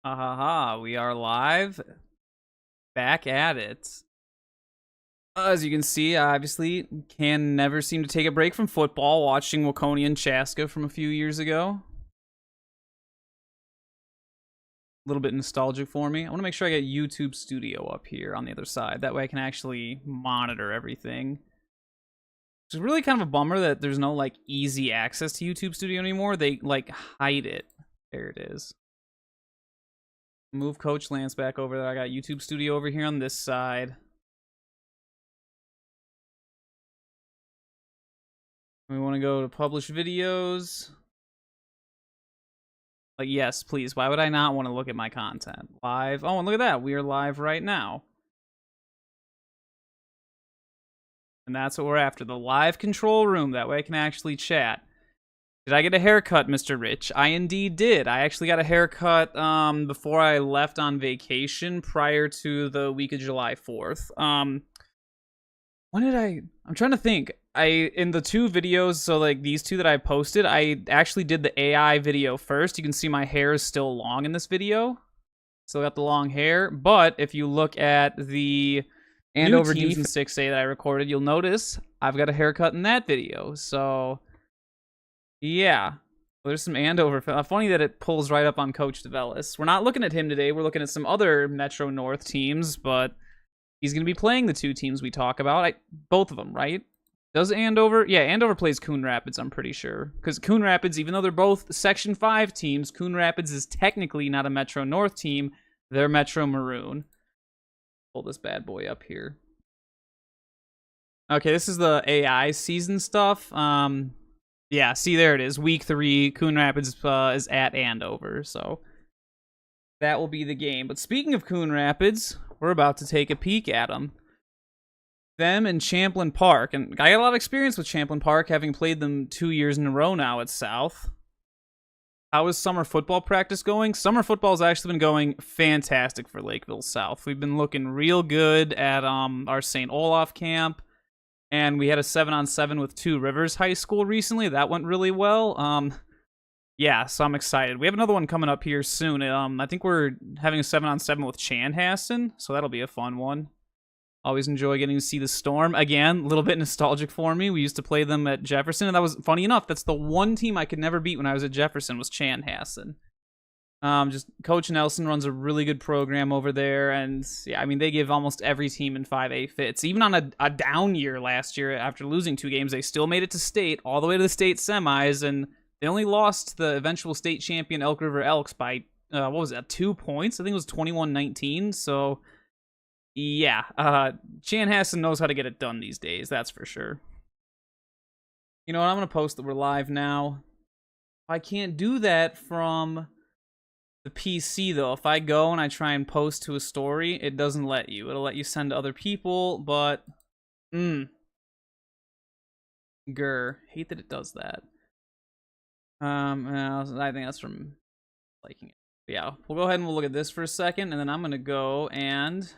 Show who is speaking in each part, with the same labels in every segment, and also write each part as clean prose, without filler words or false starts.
Speaker 1: Ha ha ha, we are live, back at it. As you can see, I obviously can never seem to take a break from football, watching Waconia and Chaska from a few years ago. A little bit nostalgic for me. I want to make sure I get YouTube Studio up here on the other side. That way I can actually monitor everything. It's really kind of a bummer that there's no, like, easy access to YouTube Studio anymore. They, like, hide it. There it is. Move Coach Lance back over there. I got YouTube Studio over here on this side. We want to go to publish videos. Like, yes, please. Why would I not want to look at my content? Live. Oh, and look at that. We are live right now. And that's what we're after. The live control room. That way I can actually chat. Did I get a haircut, Mr. Rich? I indeed did. I actually got a haircut before I left on vacation prior to the week of July 4th. When did I'm trying to think. In the two videos, so like these two that I posted, I actually did the AI video first. You can see my hair is still long in this video. Still got the long hair. But if you look at the Andover teams in 6A that I recorded, you'll notice I've got a haircut in that video. So yeah, well, there's some Andover. Funny that it pulls right up on Coach DeVellis. We're not looking at him today. We're looking at some other Metro North teams, but he's going to be playing the two teams we talk about. Both of them, right? Does Andover? Yeah, Andover plays Coon Rapids, I'm pretty sure. Because Coon Rapids, even though they're both Section 5 teams, Coon Rapids is technically not a Metro North team. They're Metro Maroon. Pull this bad boy up here. Okay, this is the AI season stuff. Yeah, see, there it is. Week 3, Coon Rapids is at Andover, so that will be the game. But speaking of Coon Rapids, we're about to take a peek at them. Them and Champlin Park, and I got a lot of experience with Champlin Park, having played them 2 years in a row now at South. How is summer football practice going? Summer football has actually been going fantastic for Lakeville South. We've been looking real good at our St. Olaf camp. And we had a 7-on-7 with Two Rivers High School recently. That went really well. Yeah, so I'm excited. We have another one coming up here soon. I think we're having a 7-on-7 with Chanhassen, so that'll be a fun one. Always enjoy getting to see the Storm. Again, a little bit nostalgic for me. We used to play them at Jefferson, and that was, funny enough, that's the one team I could never beat when I was at Jefferson was Chanhassen. Just Coach Nelson runs a really good program over there, and yeah, I mean, they give almost every team in 5A fits. Even on a down year last year, after losing 2 games, they still made it to state, all the way to the state semis, and they only lost the eventual state champion Elk River Elks by, what was that, 2 points? I think it was 21-19, so yeah, Chanhassen knows how to get it done these days, that's for sure. You know what, I'm going to post that we're live now. I can't do that from the PC, though. If I go and I try and post to a story, it doesn't let you. It'll let you send to other people, but hate that it does that. I think that's from liking it. But yeah, we'll go ahead and we'll look at this for a second, and then I'm gonna go and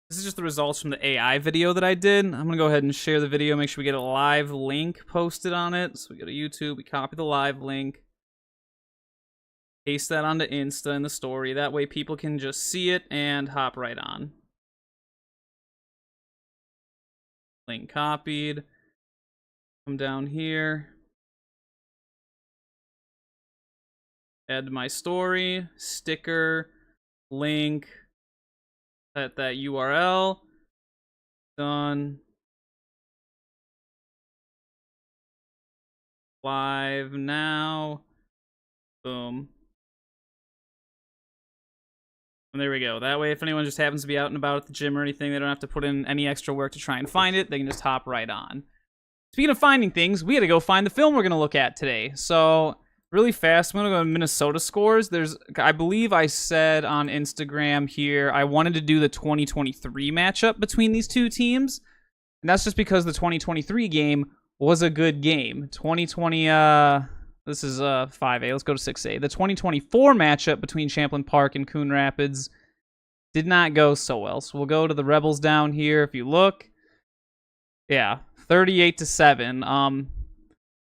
Speaker 1: this is just the results from the AI video that I did. I'm gonna go ahead and share the video, make sure we get a live link posted on it. So we go to YouTube, we copy the live link, paste that onto Insta in the story. That way people can just see it and hop right on. Link copied. Come down here. Add to my story. Sticker. Link. Set that URL. Done. Live now. Boom. And there we go. That way, if anyone just happens to be out and about at the gym or anything, they don't have to put in any extra work to try and find it. They can just hop right on. Speaking of finding things, we had to go find the film we're going to look at today. So, really fast, I'm going to go to Minnesota scores. I believe I said on Instagram here, I wanted to do the 2023 matchup between these two teams. And that's just because the 2023 game was a good game. 2020, this is 5A. Let's go to 6A. The 2024 matchup between Champlin Park and Coon Rapids did not go so well. So we'll go to the Rebels down here. If you look, yeah, 38-7.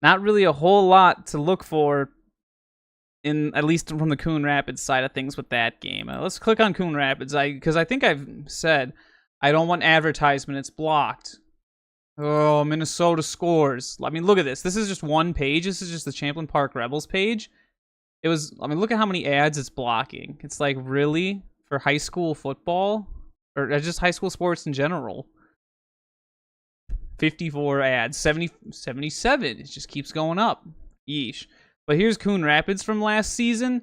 Speaker 1: Not really a whole lot to look for at least from the Coon Rapids side of things with that game. Let's click on Coon Rapids, because I think I've said I don't want advertisement. It's blocked. Oh, Minnesota scores. I mean, look at this. This is just one page. This is just the Champlin Park Rebels page. Look at how many ads it's blocking. It's like, really? For high school football? Or just high school sports in general? 54 ads. 77. It just keeps going up. Yeesh. But here's Coon Rapids from last season.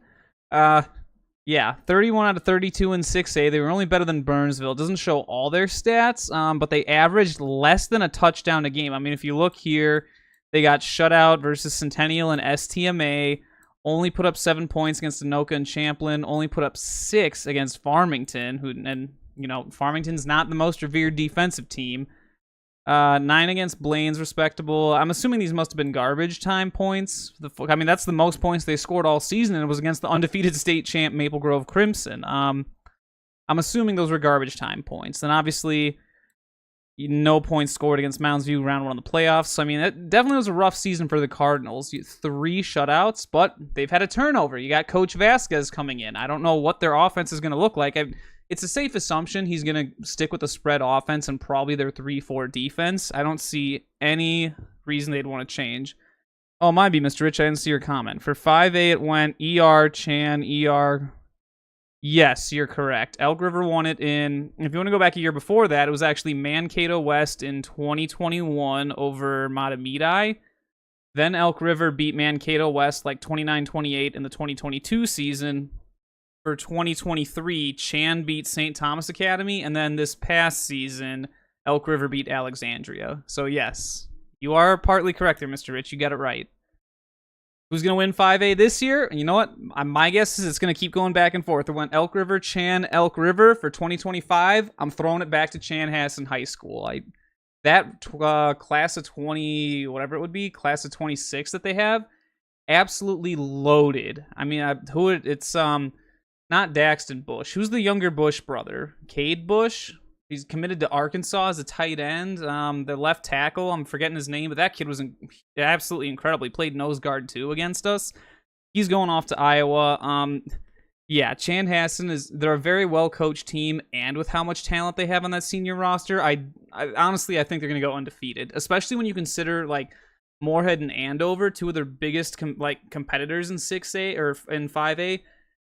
Speaker 1: Yeah, 31 out of 32 in 6A. They were only better than Burnsville. It doesn't show all their stats, but they averaged less than a touchdown a game. I mean, if you look here, they got shut out versus Centennial and STMA. Only put up 7 points against Anoka and Champlin. Only put up 6 against Farmington, Farmington's not the most revered defensive team. 9 against Blaine's respectable. I'm assuming these must have been garbage time points. That's the most points they scored all season, and it was against the undefeated state champ Maple Grove Crimson. I'm assuming those were garbage time points. Then obviously, no points scored against Mounds View round 1 of the playoffs. So, I mean, it definitely was a rough season for the Cardinals. 3 shutouts, but they've had a turnover. You got Coach Vasquez coming in. I don't know what their offense is going to look like. It's a safe assumption he's going to stick with the spread offense and probably their 3-4 defense. I don't see any reason they'd want to change. Oh, it might be, Mr. Rich. I didn't see your comment. For 5A, it went ER, Chan, ER. Yes, you're correct. Elk River won it in, if you want to go back a year before that, it was actually Mankato West in 2021 over Matamidi. Then Elk River beat Mankato West like 29-28 in the 2022 season. For 2023, Chan beat St. Thomas Academy, and then this past season, Elk River beat Alexandria. So yes, you are partly correct there, Mr. Rich. You got it right. Who's going to win 5A this year? And you know what? My guess is it's going to keep going back and forth. It went Elk River, Chan, Elk River for 2025. I'm throwing it back to Chanhassen High School. That class of 20, whatever it would be, class of 26 that they have, absolutely loaded. I mean, it's not Daxton Bush. Who's the younger Bush brother? Cade Bush? He's committed to Arkansas as a tight end. The left tackle, I'm forgetting his name, but that kid was absolutely incredible. He played nose guard, too, against us. He's going off to Iowa. Yeah, Chanhassen they're a very well-coached team, and with how much talent they have on that senior roster, I honestly, I think they're going to go undefeated, especially when you consider, Moorhead and Andover, two of their biggest competitors in 6A or in 5A,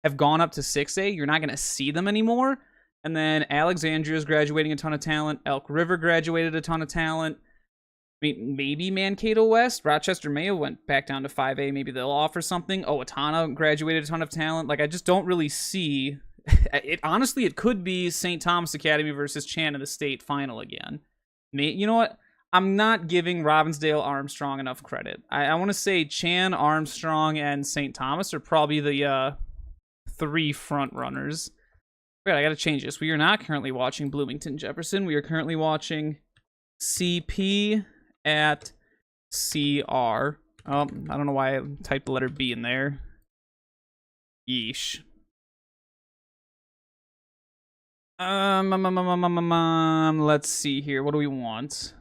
Speaker 1: have gone up to 6A. You're not going to see them anymore. And then Alexandria's graduating a ton of talent. Elk River graduated a ton of talent. I mean, maybe Mankato West. Rochester Mayo went back down to 5A. Maybe they'll offer something. Owatonna graduated a ton of talent. I just don't really see it. Honestly, it could be St. Thomas Academy versus Chan in the state final again. You know what? I'm not giving Robbinsdale Armstrong enough credit. I want to say Chan, Armstrong, and St. Thomas are probably the 3 front runners. Wait, I gotta change this. We are not currently watching Bloomington Jefferson. We are currently watching CP at CR. Oh, I don't know why I typed the letter B in there. Yeesh. Let's see here. What do we want?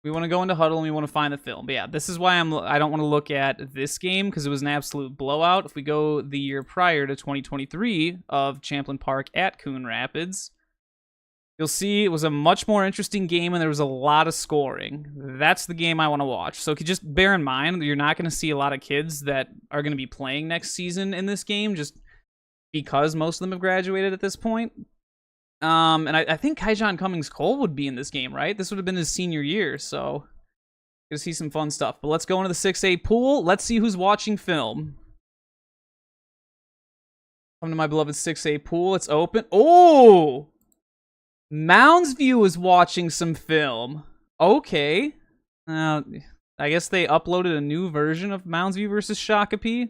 Speaker 1: We want to go into huddle and we want to find the film. But yeah, this is why I don't want to look at this game because it was an absolute blowout. If we go the year prior to 2023 of Champlin Park at Coon Rapids, you'll see it was a much more interesting game and there was a lot of scoring. That's the game I want to watch. So just bear in mind that you're not going to see a lot of kids that are going to be playing next season in this game just because most of them have graduated at this point. And I think Kaijon Cummings-Cole would be in this game, right? This would have been his senior year, so gonna see some fun stuff. But let's go into the 6A pool. Let's see who's watching film. Come to my beloved 6A pool. It's open. Oh! Mounds View is watching some film. Okay. I guess they uploaded a new version of Mounds View versus Shakopee.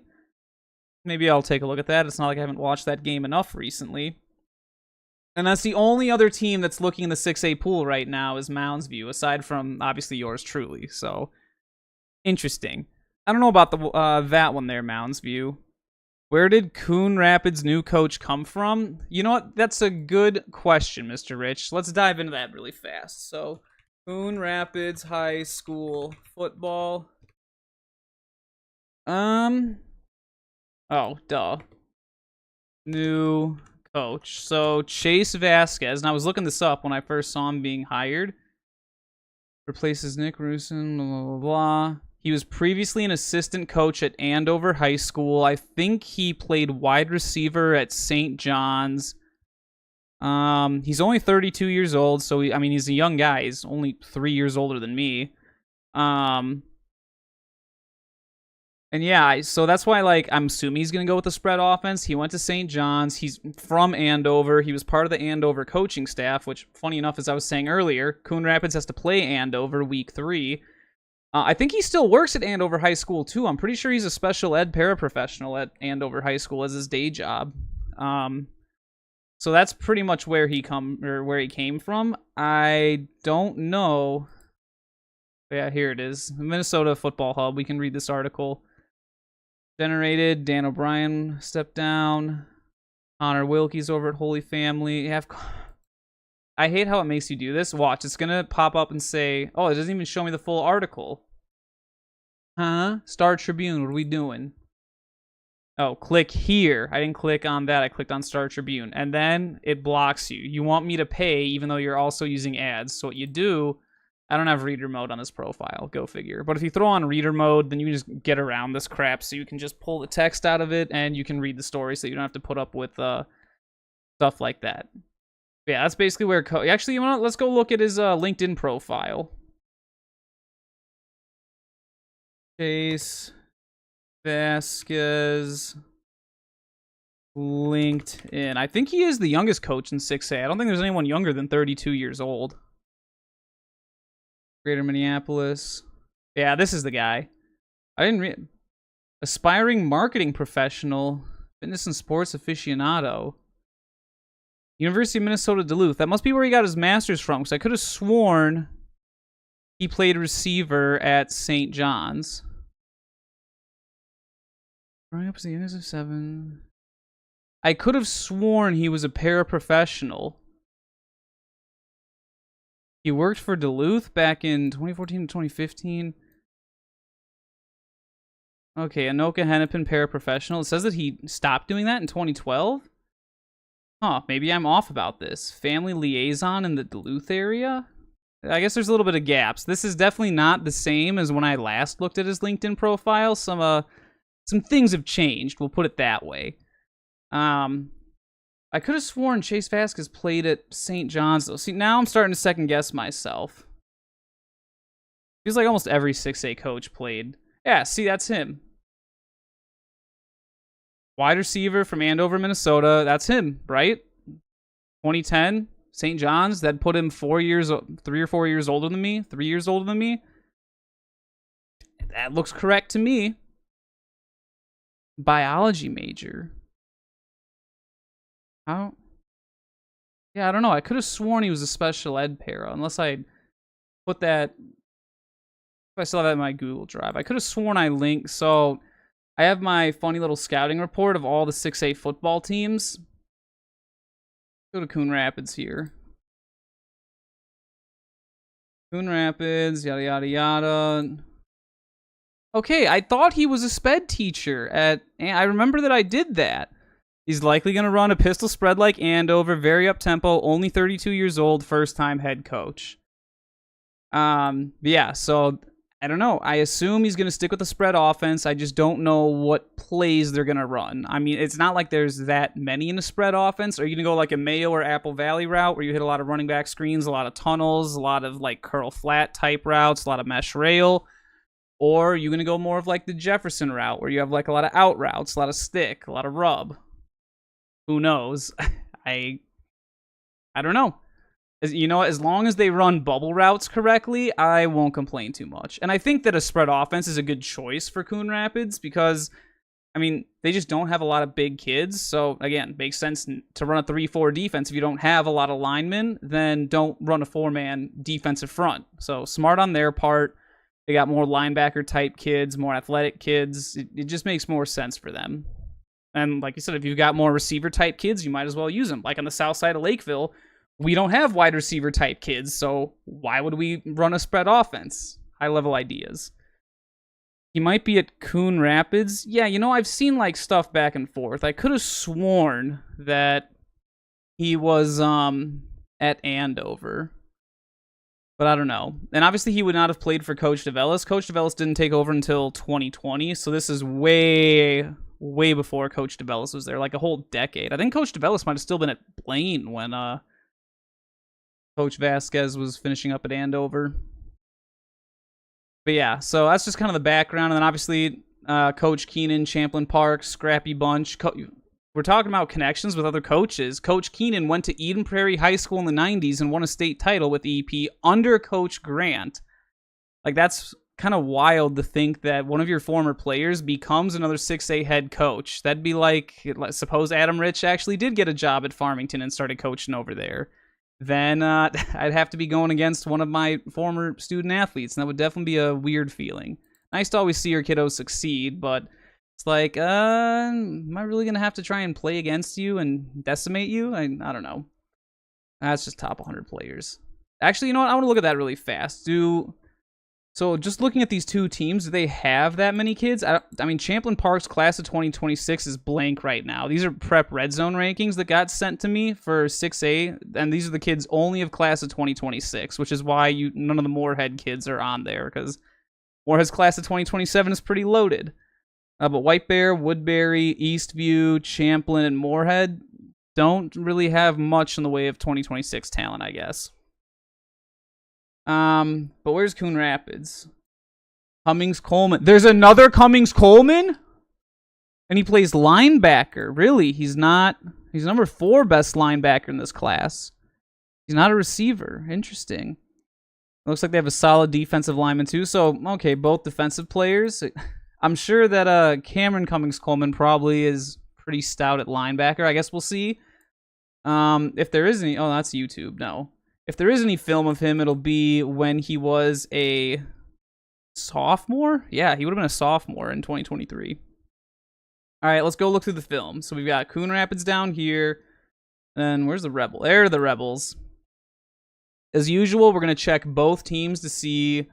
Speaker 1: Maybe I'll take a look at that. It's not like I haven't watched that game enough recently. And that's the only other team that's looking in the 6A pool right now is Mounds View, aside from, obviously, yours truly. So, interesting. I don't know about that one there, Mounds View. Where did Coon Rapids' new coach come from? You know what? That's a good question, Mr. Rich. Let's dive into that really fast. So, Coon Rapids High School football. Oh, duh. New coach. So Chase Vasquez, and I was looking this up when I first saw him being hired. Replaces Nick Rusin, blah, blah, blah, blah. He was previously an assistant coach at Andover High School. I think he played wide receiver at St. John's. He's only 32 years old, so he's a young guy. He's only 3 years older than me. And yeah, so that's why, like, I'm assuming he's going to go with the spread offense. He went to St. John's. He's from Andover. He was part of the Andover coaching staff, which, funny enough, as I was saying earlier, Coon Rapids has to play Andover week 3. I think he still works at Andover High School, too. I'm pretty sure he's a special ed paraprofessional at Andover High School as his day job. So that's pretty much where he came from. I don't know. Yeah, here it is. Minnesota Football Hub. We can read this article. Generated. Dan O'Brien stepped down. Connor Wilkie's over at Holy Family. I hate how it makes you do this. Watch, it's gonna pop up and say, oh, it doesn't even show me the full article. Huh? Star Tribune, what are we doing? Oh, click here. I didn't click on that. I clicked on Star Tribune. And then it blocks you. You want me to pay even though you're also using ads. So what you do, I don't have reader mode on this profile. Go figure. But if you throw on reader mode, then you just get around this crap. So you can just pull the text out of it and you can read the story so you don't have to put up with stuff like that. Yeah, that's basically where... Actually, you know what? Let's go look at his LinkedIn profile. Chase Vasquez, LinkedIn. I think he is the youngest coach in 6A. I don't think there's anyone younger than 32 years old. Greater Minneapolis. Yeah, this is the guy. I didn't read. Aspiring marketing professional, fitness and sports aficionado. University of Minnesota Duluth. That must be where he got his master's from, because I could have sworn he played receiver at St. John's. Growing up as the youngest of 7. I could have sworn he was a paraprofessional. He worked for Duluth back in 2014 to 2015. Okay, Anoka-Hennepin paraprofessional. It says that he stopped doing that in 2012. Huh, maybe I'm off about this. Family liaison in the Duluth area? I guess there's a little bit of gaps. This is definitely not the same as when I last looked at his LinkedIn profile. Some things have changed, we'll put it that way. I could have sworn Chase Vasquez played at St. John's, though. See, now I'm starting to second-guess myself. Feels like almost every 6A coach played. Yeah, see, that's him. Wide receiver from Andover, Minnesota. That's him, right? 2010, St. John's. That put him 3 or 4 years older than me. 3 years older than me. That looks correct to me. Biology major. How? Yeah, I don't know. I could have sworn he was a special ed para, unless I put that. If I still have that in my Google Drive, I could have sworn I linked. So I have my funny little scouting report of all the 6A football teams. Go to Coon Rapids here. Coon Rapids, yada yada yada. Okay, I thought he was a sped teacher I remember that I did that. He's likely going to run a pistol spread like Andover, very up-tempo, only 32 years old, first-time head coach. Yeah, so I don't know. I assume he's going to stick with the spread offense. I just don't know what plays they're going to run. I mean, it's not like there's that many in the spread offense. Are you going to go like a Mayo or Apple Valley route where you hit a lot of running back screens, a lot of tunnels, a lot of like curl flat type routes, a lot of mesh rail? Or are you going to go more of like the Jefferson route where you have like a lot of out routes, a lot of stick, a lot of rub? Who knows? I don't know. You know, as long as they run bubble routes correctly, I won't complain too much. And I think that a spread offense is a good choice for Coon Rapids because, I mean, they just don't have a lot of big kids. So, again, makes sense to run a 3-4 defense. If you don't have a lot of linemen, then don't run a 4-man defensive front. So, smart on their part. They got more linebacker-type kids, more athletic kids. It just makes more sense for them. And like you said, if you've got more receiver-type kids, you might as well use them. Like on the south side of Lakeville, we don't have wide receiver-type kids, so why would we run a spread offense? High-level ideas. He might be at Coon Rapids. Yeah, you know, I've seen like stuff back and forth. I could have sworn that he was at Andover. But I don't know. And obviously he would not have played for Coach DeVellis. Coach DeVellis didn't take over until 2020, so this is way before Coach DeVellis was there, like a whole decade. I think Coach DeVellis might have still been at Blaine when Coach Vasquez was finishing up at Andover. But yeah, so that's just kind of the background. And then obviously Coach Keenan, Champlin Park, scrappy bunch. We're talking about connections with other coaches. Coach Keenan went to Eden Prairie High School in the 90s and won a state title with EP under Coach Grant. Like, that's kind of wild to think that one of your former players becomes another 6A head coach. That'd be like, suppose Adam Rich actually did get a job at Farmington and started coaching over there. Then I'd have to be going against one of my former student athletes, and that would definitely be a weird feeling. Nice to always see your kiddos succeed, but it's like, am I really going to have to try and play against you and decimate you? I don't know. That's just top 100 players. Actually, you know what? I want to look at that really fast. So just looking at these two teams, do they have that many kids? I mean, Champlin Park's class of 2026 is blank right now. These are prep red zone rankings that got sent to me for 6A, and these are the kids only of class of 2026, which is why none of the Moorhead kids are on there, because Moorhead's class of 2027 is pretty loaded. But White Bear, Woodbury, Eastview, Champlin, and Moorhead don't really have much in the way of 2026 talent, I guess. But where's Coon Rapids? Cummings Coleman. There's another Cummings Coleman? And he plays linebacker. Really? He's number 4 best linebacker in this class. He's not a receiver. Interesting. Looks like they have a solid defensive lineman too. So, okay, both defensive players. I'm sure that Cameron Cummings Coleman probably is pretty stout at linebacker. I guess we'll see. If there is any... Oh, that's YouTube. No. If there is any film of him, it'll be when he was a sophomore? Yeah, he would have been a sophomore in 2023. All right, let's go look through the film. So we've got Coon Rapids down here. And where's the Rebel? There are the Rebels. As usual, we're going to check both teams to see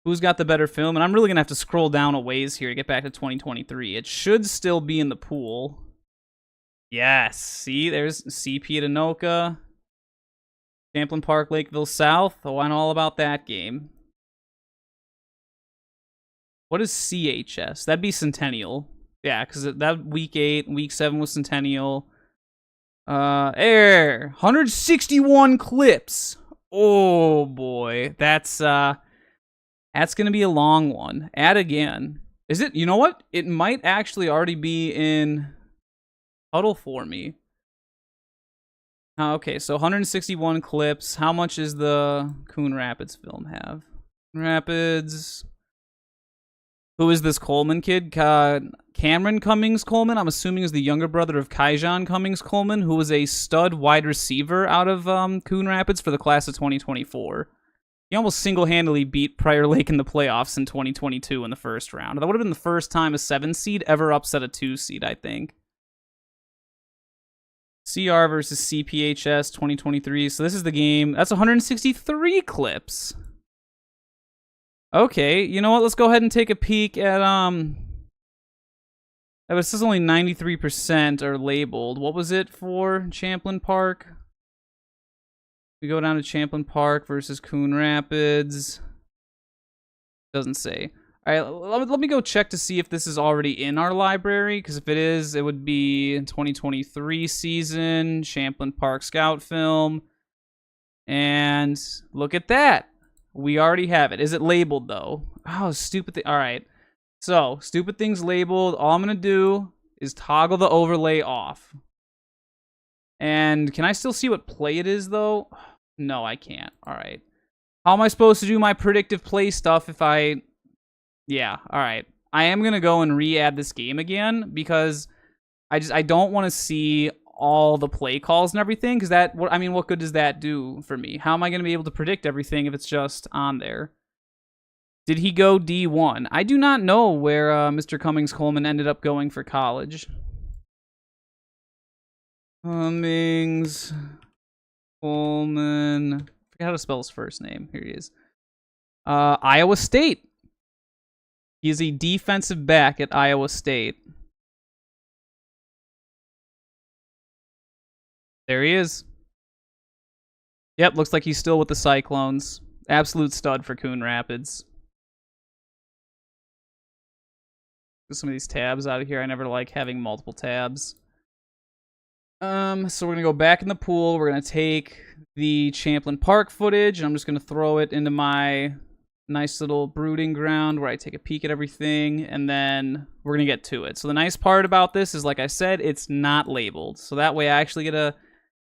Speaker 1: who's got the better film. And I'm really going to have to scroll down a ways here to get back to 2023. It should still be in the pool. Yes, see, there's CP at Anoka. Champlin Park, Lakeville South. Oh, I know all about that game. What is CHS? That'd be Centennial. Yeah, because that week 8, week 7 was Centennial. 161 clips. Oh boy, that's gonna be a long one. Add again. Is it? You know what? It might actually already be in Huddle for me. Okay, so 161 clips. How much is the Coon Rapids film have? Rapids. Who is this Coleman kid? Cameron Cummings Coleman, I'm assuming is the younger brother of Kaijan Cummings Coleman, who was a stud wide receiver out of Coon Rapids for the class of 2024. He almost single-handedly beat Prior Lake in the playoffs in 2022 in the first round. That would have been the first time a 7 seed ever upset a 2 seed, I think. CR versus CPHS 2023. So this is the game. That's 163 clips. Okay, you know what? Let's go ahead and take a peek at it says only 93% are labeled. What was it for Champlin Park? We go down to Champlin Park versus Coon Rapids. Doesn't say. All right, let me go check to see if this is already in our library, because if it is, it would be 2023 season, Champlin Park Scout film. And look at that. We already have it. Is it labeled, though? Oh, stupid thing. All right. So, stupid things labeled. All I'm going to do is toggle the overlay off. And can I still see what play it is, though? No, I can't. All right. How am I supposed to do my predictive play stuff if I... Yeah, all right. I am going to go and re-add this game again because I don't want to see all the play calls and everything, because what good does that do for me? How am I going to be able to predict everything if it's just on there? Did he go D1? I do not know where Mr. Cummings Coleman ended up going for college. Cummings Coleman. I forgot how to spell his first name. Here he is. Iowa State. He is a defensive back at Iowa State. There he is. Yep, looks like he's still with the Cyclones. Absolute stud for Coon Rapids. Get some of these tabs out of here. I never like having multiple tabs. So we're going to go back in the pool. We're going to take the Champlin Park footage, and I'm just going to throw it into my nice little brooding ground where I take a peek at everything, and then we're going to get to it. So the nice part about this is, like I said, it's not labeled. So that way I actually get to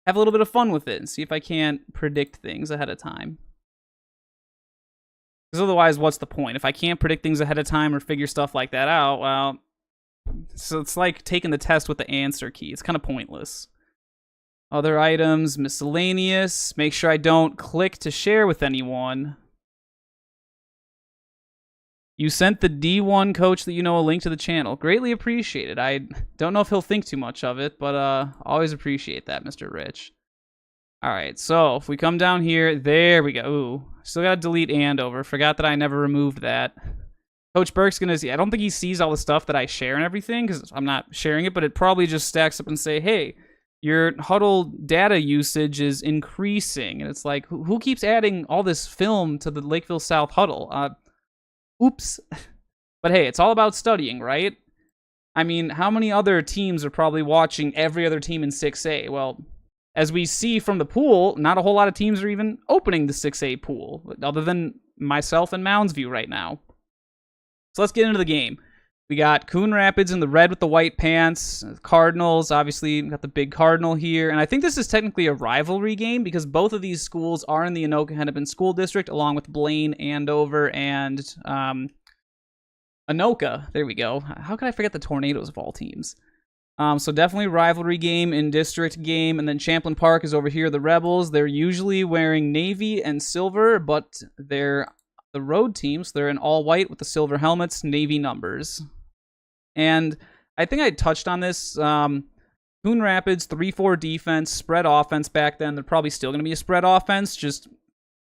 Speaker 1: have a little bit of fun with it and see if I can't predict things ahead of time. Because otherwise, what's the point? If I can't predict things ahead of time or figure stuff like that out, well, so it's like taking the test with the answer key. It's kind of pointless. Other items, miscellaneous. Make sure I don't click to share with anyone. You sent the D1 coach that you know a link to the channel. Greatly appreciated. I don't know if he'll think too much of it, but always appreciate that, Mr. Rich. All right, so if we come down here, there we go. Ooh, still got to delete Andover. Forgot that I never removed that. Coach Burke's going to see. I don't think he sees all the stuff that I share and everything because I'm not sharing it, but it probably just stacks up and say, hey, your huddle data usage is increasing. And it's like, who keeps adding all this film to the Lakeville South huddle? Oops. But hey, it's all about studying, right? I mean, how many other teams are probably watching every other team in 6A? Well, as we see from the pool, not a whole lot of teams are even opening the 6A pool, other than myself and Mounds View right now. So let's get into the game. We got Coon Rapids in the red with the white pants. Cardinals, obviously, got the big Cardinal here. And I think this is technically a rivalry game because both of these schools are in the Anoka-Hennepin School District, along with Blaine, Andover, and Anoka. There we go. How could I forget the Tornadoes of all teams? So definitely rivalry game in district game. And then Champlin Park is over here, the Rebels. They're usually wearing navy and silver, but they're the road teams. They're in all white with the silver helmets, navy numbers. And I think I touched on this. Coon Rapids, 3-4 defense, spread offense back then. They're probably still going to be a spread offense, just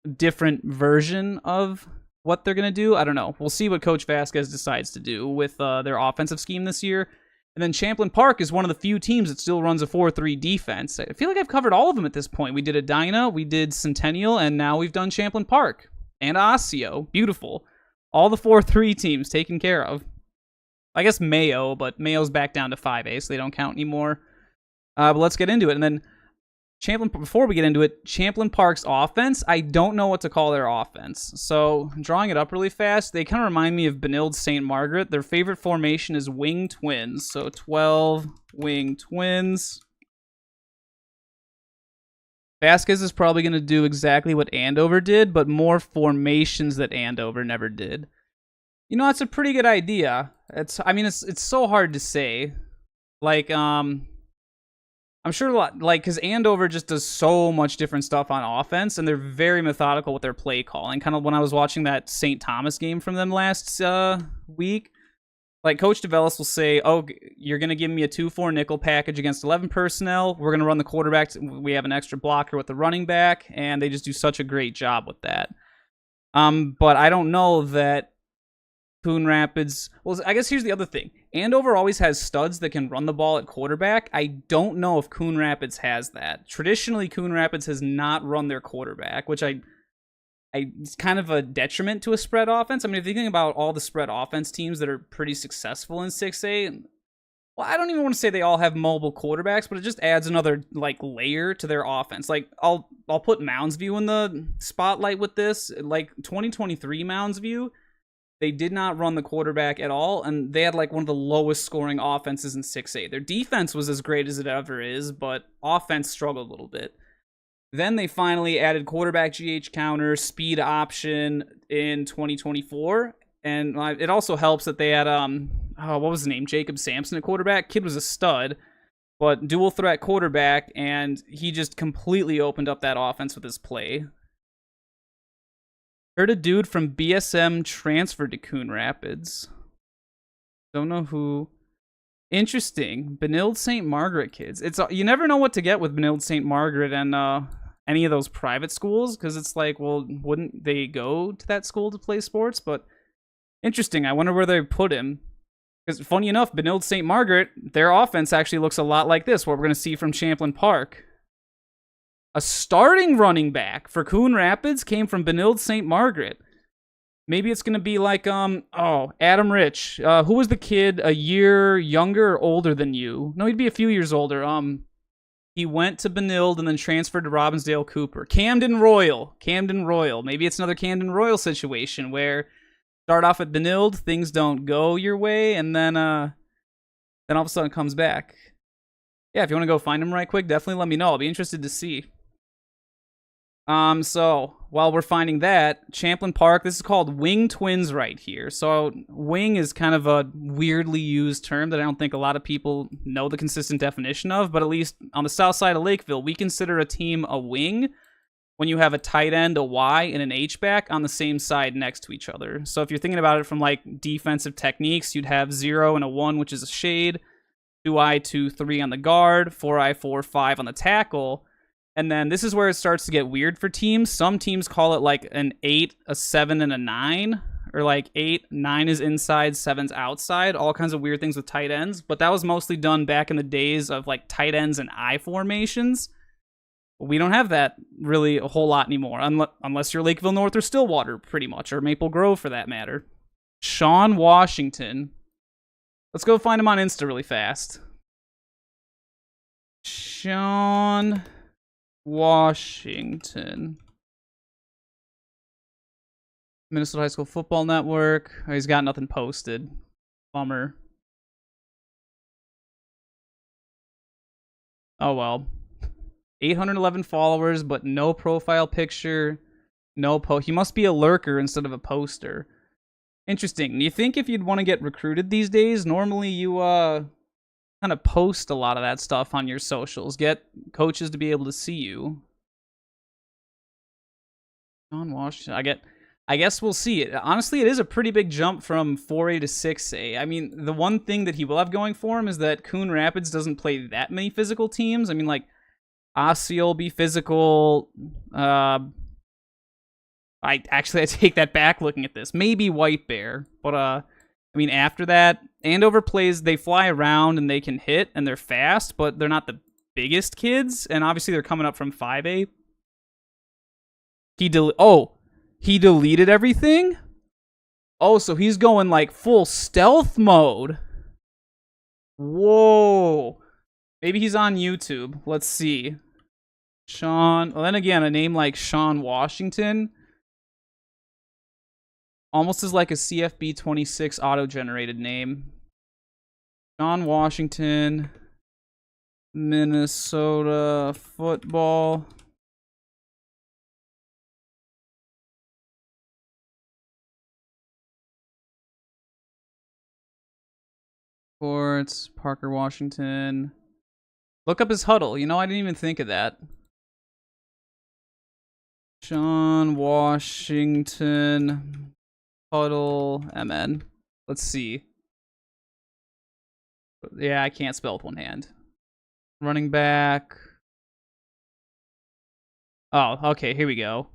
Speaker 1: a different version of what they're going to do. I don't know. We'll see what Coach Vasquez decides to do with their offensive scheme this year. And then Champlin Park is one of the few teams that still runs a 4-3 defense. I feel like I've covered all of them at this point. We did Edina, we did Centennial, and now we've done Champlin Park. And Osseo. Beautiful. All the 4-3 teams taken care of. I guess Mayo, but Mayo's back down to 5A, so they don't count anymore. But let's get into it. And then Champlin, before we get into it, Champlin Park's offense, I don't know what to call their offense. So drawing it up really fast, they kind of remind me of Benilde St. Margaret. Their favorite formation is wing twins. So 12 wing twins. Vasquez is probably going to do exactly what Andover did, but more formations that Andover never did. You know, that's a pretty good idea. It's so hard to say. Like, I'm sure a lot, like, because Andover just does so much different stuff on offense, and they're very methodical with their play calling. Kind of when I was watching that St. Thomas game from them last week, like, Coach DeVellis will say, oh, you're going to give me a 2-4 nickel package against 11 personnel. We're going to run the quarterback. We have an extra blocker with the running back, and they just do such a great job with that. But I don't know that Coon Rapids... Well, I guess here's the other thing. Andover always has studs that can run the ball at quarterback. I don't know if Coon Rapids has that. Traditionally, Coon Rapids has not run their quarterback, which it's kind of a detriment to a spread offense. I mean, if you think about all the spread offense teams that are pretty successful in 6A, well, I don't even want to say they all have mobile quarterbacks, but it just adds another like layer to their offense. Like I'll put Mounds View in the spotlight with this. Like 2023 Mounds View, they did not run the quarterback at all, and they had like one of the lowest scoring offenses in 6A. Their defense was as great as it ever is, but offense struggled a little bit. Then they finally added quarterback GH counter, speed option in 2024. And it also helps that they had, what was his name? Jacob Sampson at quarterback. Kid was a stud, but dual threat quarterback, and he just completely opened up that offense with his play. Heard a dude from BSM transferred to Coon Rapids. Don't know who. Interesting. Benilde St. Margaret kids. You never know what to get with Benilde St. Margaret and any of those private schools, because it's like, well, wouldn't they go to that school to play sports? But Interesting. I wonder where they put him. Because funny enough, Benilde St. Margaret, their offense actually looks a lot like this, what we're going to see from Champlin Park. A starting running back for Coon Rapids came from Benilde St. Margaret. Maybe it's going to be like, Adam Rich. Who was the kid a year younger or older than you? No, he'd be a few years older. He went to Benilde and then transferred to Robbinsdale Cooper. Camden Royal. Maybe it's another Camden Royal situation where start off at Benilde, things don't go your way, and then all of a sudden it comes back. Yeah, if you want to go find him right quick, definitely let me know. I'll be interested to see. So while we're finding that, Champlin Park, this is called Wing Twins right here. So wing is kind of a weirdly used term that I don't think a lot of people know the consistent definition of, but at least on the south side of Lakeville, we consider a team a wing when you have a tight end, a Y, and an H-back on the same side next to each other. So if you're thinking about it from like defensive techniques, you'd have 0 and a 1, which is a shade, 2I, 2, 3 on the guard, 4I, 4, 5 on the tackle. And then this is where it starts to get weird for teams. Some teams call it like an 8, a 7, and a 9. Or like 8, 9 is inside, 7's outside. All kinds of weird things with tight ends. But that was mostly done back in the days of like tight ends and I formations. We don't have that really a whole lot anymore. Unless you're Lakeville North or Stillwater, pretty much. Or Maple Grove, for that matter. Sean Washington. Let's go find him on Insta really fast. Sean Washington. Minnesota High School Football Network. Oh, he's got nothing posted. Bummer. Oh well. 811 followers, but no profile picture. No post. He must be a lurker instead of a poster. Interesting. Do you think if you'd want to get recruited these days, normally you kind of post a lot of that stuff on your socials, get coaches to be able to see you? John Washington. I guess we'll see it. Honestly, it is a pretty big jump from 4A to 6A. I mean, the one thing that he will have going for him is that Coon Rapids doesn't play that many physical teams. I mean, like, Osseo will be physical. I take that back looking at this. Maybe White Bear. But, I mean, after that, Andover plays, they fly around and they can hit and they're fast, but they're not the biggest kids. And obviously they're coming up from 5A. He deleted everything? Oh, so he's going like full stealth mode. Whoa. Maybe he's on YouTube. Let's see. Sean. Well, then again, a name like Sean Washington almost is like a CFB 26 auto-generated name. Sean Washington, Minnesota football. Sports, Parker Washington. Look up his huddle. You know, I didn't even think of that. Sean Washington, huddle, MN. Let's see. Yeah, I can't spell with one hand. Running back. Oh, okay, here we go.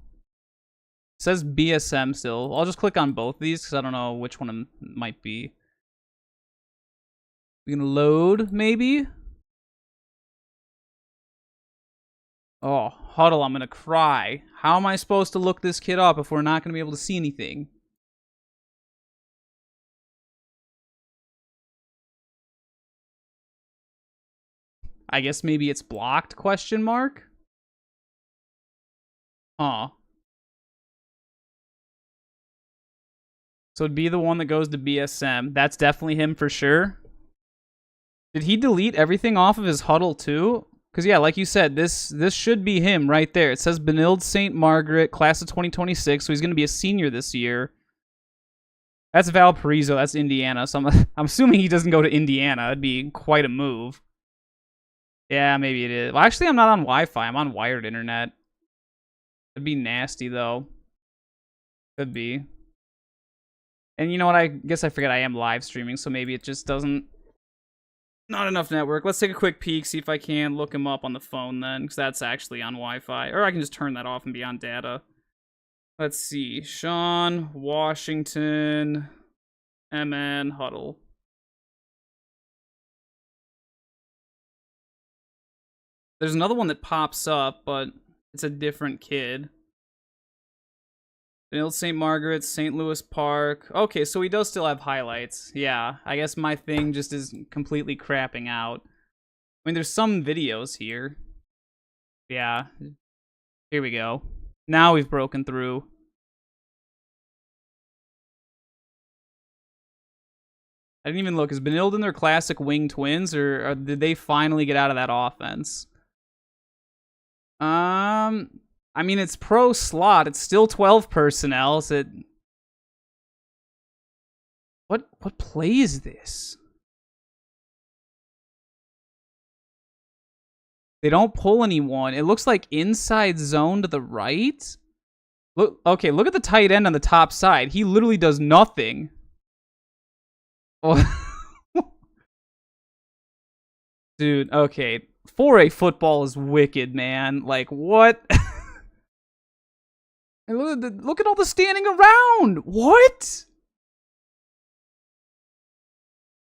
Speaker 1: It says BSM still. I'll just click on both of these because I don't know which one it might be. We can load, maybe? Oh, huddle, I'm gonna cry. How am I supposed to look this kid up if we're not gonna be able to see anything? I guess maybe it's blocked, question mark? Huh. So it'd be the one that goes to BSM. That's definitely him for sure. Did he delete everything off of his huddle too? Because yeah, like you said, this should be him right there. It says Benilde St. Margaret, class of 2026, so he's going to be a senior this year. That's Valparaiso, that's Indiana, so I'm assuming he doesn't go to Indiana. It'd be quite a move. Yeah, maybe it is. Well, actually, I'm not on Wi-Fi. I'm on wired internet. It'd be nasty, though. Could be. And you know what? I guess I forget I am live streaming, so maybe it just doesn't... Not enough network. Let's take a quick peek, see if I can look him up on the phone then, because that's actually on Wi-Fi. Or I can just turn that off and be on data. Let's see. Sean Washington. MN huddle. There's another one that pops up, but it's a different kid. Vanilla St. Margaret's, St. Louis Park. Okay, so he does still have highlights. Yeah, I guess my thing just is completely crapping out. I mean, there's some videos here. Yeah. Here we go. Now we've broken through. I didn't even look. Is Benilde in their classic wing twins, or did they finally get out of that offense? I mean, it's pro slot. It's still 12 personnel. So it... What play is this? They don't pull anyone. It looks like inside zone to the right. Look, okay, look at the tight end on the top side. He literally does nothing. Oh. Dude, okay. 4A football is wicked, man. Like, what? Look at all the standing around. What?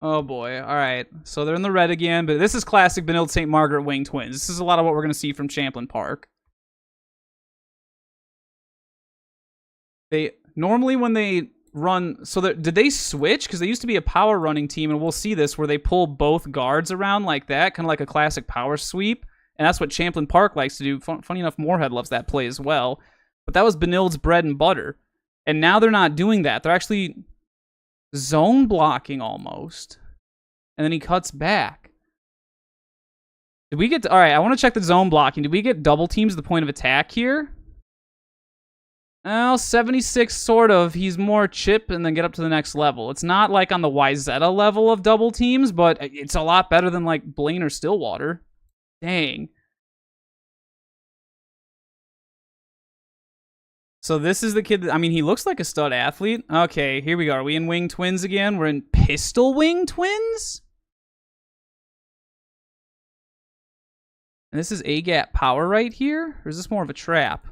Speaker 1: Oh, boy. All right. So they're in the red again, but this is classic Benilde St. Margaret wing twins. This is a lot of what we're going to see from Champlin Park. They normally, when they run... So did they switch? Because they used to be a power running team, and we'll see this, where they pull both guards around like that, kind of like a classic power sweep. And that's what Champlin Park likes to do. Funny enough, Moorhead loves that play as well. But that was Benilde's bread and butter. And now they're not doing that. They're actually zone blocking almost. And then he cuts back. Did we get... All right, I want to check the zone blocking. Did we get double teams at the point of attack here? Well, 76 sort of. He's more chip and then get up to the next level. It's not like on the Wyzetta level of double teams, but it's a lot better than like Blaine or Stillwater. Dang. So this is the kid that, I mean, he looks like a stud athlete. Okay, here we go. Are we in wing twins again? We're in pistol wing twins? And this is A-gap power right here? Or is this more of a trap?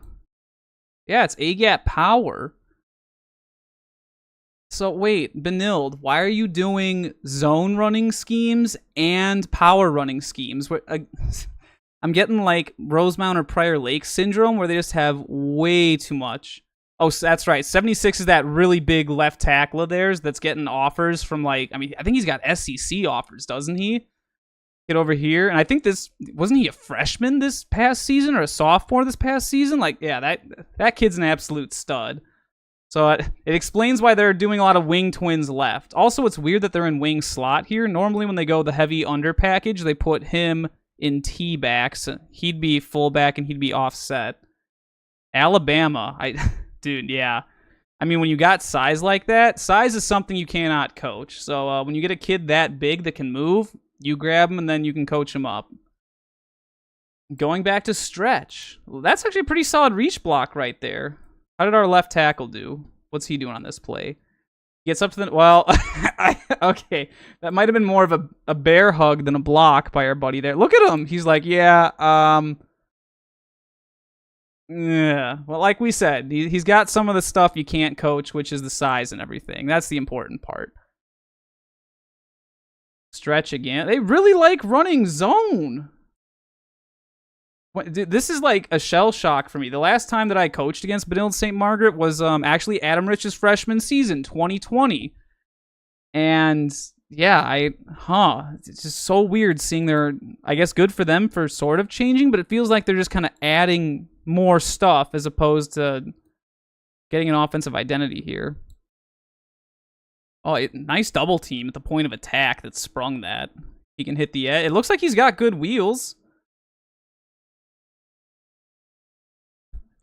Speaker 1: Yeah, it's A-gap power. So wait, Benilde, why are you doing zone running schemes and power running schemes? I'm getting like Rosemount or Prior Lake syndrome where they just have way too much. Oh, so that's right. 76 is that really big left tackle of theirs that's getting offers from like, I mean, I think he's got SEC offers, doesn't he? Get over here. And I think this, wasn't he a freshman this past season or a sophomore this past season? Like, yeah, that kid's an absolute stud. So it explains why they're doing a lot of wing twins left. Also, it's weird that they're in wing slot here. Normally when they go the heavy under package, they put him in T-backs. He'd be fullback and he'd be offset. Alabama. Dude, yeah. I mean, when you got size like that, size is something you cannot coach. So when you get a kid that big that can move, you grab him and then you can coach him up. Going back to stretch. Well, that's actually a pretty solid reach block right there. How did our left tackle do? What's he doing on this play? Gets up to the... Well, okay. That might have been more of a bear hug than a block by our buddy there. Look at him. He's like, yeah, yeah. Well, like we said, he's got some of the stuff you can't coach, which is the size and everything. That's the important part. Stretch again. They really like running zone. Dude, this is like a shell shock for me. The last time that I coached against Benilde St. Margaret was actually Adam Rich's freshman season, 2020. And yeah, it's just so weird seeing their, I guess good for them for sort of changing, but it feels like they're just kind of adding more stuff as opposed to getting an offensive identity here. Oh, nice double team at the point of attack that sprung that. He can hit the edge. It looks like he's got good wheels.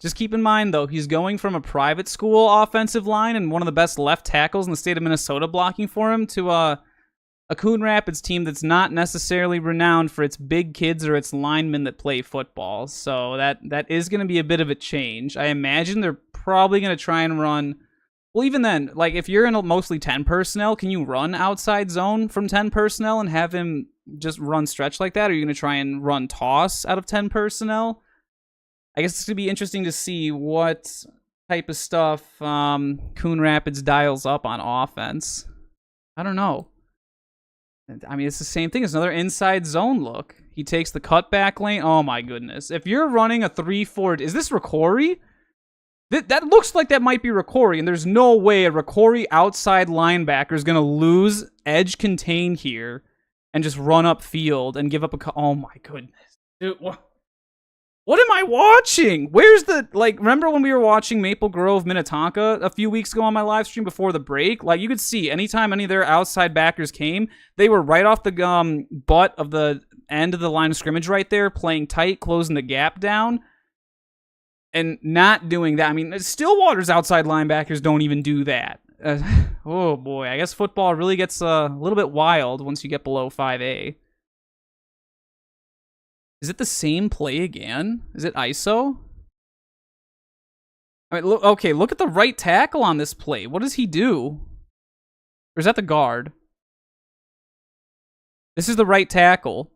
Speaker 1: Just keep in mind, though, he's going from a private school offensive line and one of the best left tackles in the state of Minnesota blocking for him to a Coon Rapids team that's not necessarily renowned for its big kids or its linemen that play football. So that is going to be a bit of a change. I imagine they're probably going to try and run... Well, even then, like if you're in a mostly 10 personnel, can you run outside zone from 10 personnel and have him just run stretch like that? Or are you going to try and run toss out of 10 personnel? I guess it's going to be interesting to see what type of stuff Coon Rapids dials up on offense. I don't know. I mean, it's the same thing. It's another inside zone look. He takes the cutback lane. Oh, my goodness. If you're running a 3-4... Is this Ricori? That looks like that might be Ricori, and there's no way a Ricori outside linebacker is going to lose edge contain here and just run up field and give up a... Oh, my goodness. Dude, what am I watching? Where's the... Like, remember when we were watching Maple Grove, Minnetonka a few weeks ago on my live stream before the break? Like, you could see anytime any of their outside backers came, they were right off the butt of the end of the line of scrimmage right there, playing tight, closing the gap down, and not doing that. I mean, Stillwater's outside linebackers don't even do that. Oh, boy. I guess football really gets a little bit wild once you get below 5A. Is it the same play again? Is it ISO? I mean, look at the right tackle on this play. What does he do? Or is that the guard? This is the right tackle.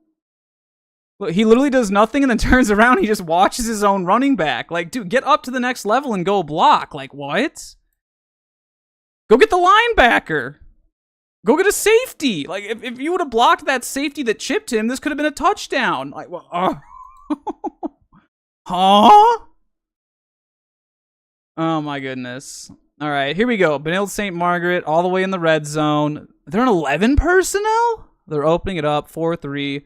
Speaker 1: Look, he literally does nothing and then turns around and he just watches his own running back. Like, dude, get up to the next level and go block. Like, what? Go get the linebacker. Go get a safety. Like, if you would have blocked that safety that chipped him, this could have been a touchdown. Like, well, huh? Oh, my goodness. All right, here we go. Benilde St. Margaret, all the way in the red zone. They're an 11 personnel? They're opening it up, 4-3.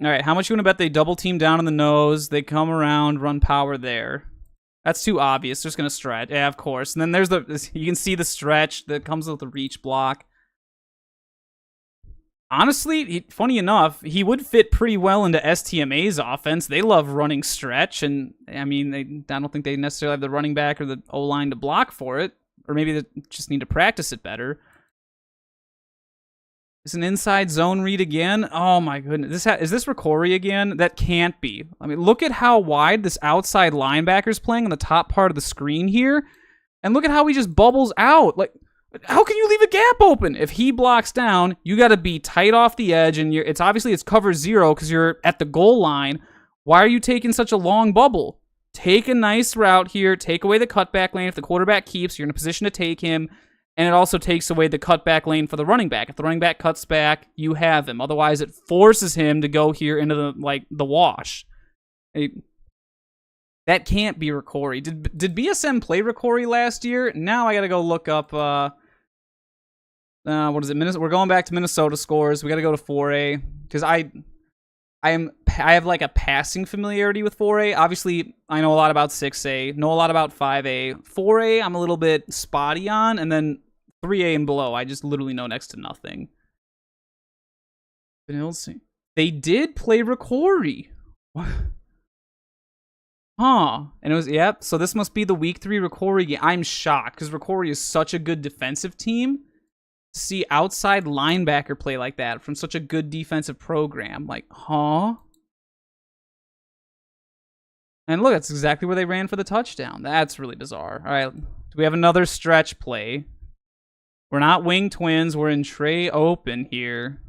Speaker 1: All right, how much you want to bet they double team down in the nose? They come around, run power there. That's too obvious. They're just going to stretch. Yeah, of course. And then there's you can see the stretch that comes with the reach block. Honestly, funny enough, he would fit pretty well into STMA's offense. They love running stretch, and I mean, I don't think they necessarily have the running back or the O-line to block for it, or maybe they just need to practice it better. Is an inside zone read again? Oh my goodness. Is this Ricori again? That can't be. I mean, look at how wide this outside linebacker's playing on the top part of the screen here, and look at how he just bubbles out. Like, how can you leave a gap open? If he blocks down, you got to be tight off the edge, and it's cover 0 because you're at the goal line. Why are you taking such a long bubble? Take a nice route here. Take away the cutback lane. If the quarterback keeps, you're in a position to take him, and it also takes away the cutback lane for the running back. If the running back cuts back, you have him. Otherwise, it forces him to go here into the wash. That can't be Ricori. Did BSM play Ricori last year? Now I got to go look up... what is it? We're going back to Minnesota scores. We got to go to 4A because I have like a passing familiarity with 4A. Obviously, I know a lot about 6A, know a lot about 5A. 4A, I'm a little bit spotty on, and then 3A and below, I just literally know next to nothing. They did play Ricori. Huh. And it was, yep. So this must be the week 3 Ricori game. I'm shocked because Ricori is such a good defensive team. To see outside linebacker play like that from such a good defensive program. Like, huh? And look, that's exactly where they ran for the touchdown. That's really bizarre. All right. Do we have another stretch play? We're not wing twins. We're in tray open here.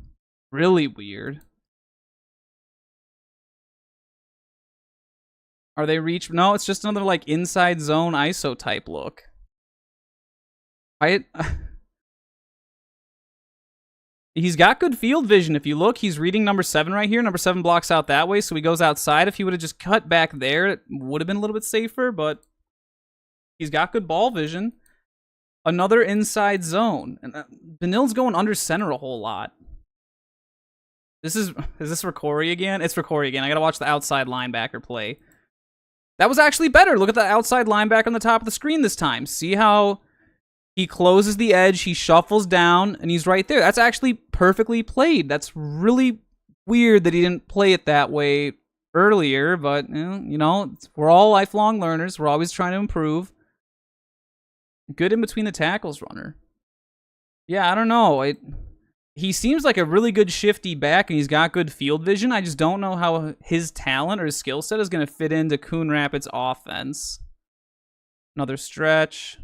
Speaker 1: Really weird. Are they reach? No, it's just another like inside zone ISO type look. He's got good field vision. If you look, he's reading number 7 right here. Number 7 blocks out that way, so he goes outside. If he would have just cut back there, it would have been a little bit safer, but he's got good ball vision. Another inside zone. And Benilde's going under center a whole lot. Is this Ricori again? It's Ricori again. I gotta watch the outside linebacker play. That was actually better. Look at the outside linebacker on the top of the screen this time. See how he closes the edge, he shuffles down, and he's right there. That's actually perfectly played. That's really weird that he didn't play it that way earlier, but, you know, we're all lifelong learners. We're always trying to improve. Good in between the tackles runner. Yeah, I don't know. He seems like a really good shifty back, and he's got good field vision. I just don't know how his talent or his skill set is going to fit into Coon Rapids' offense. Another stretch.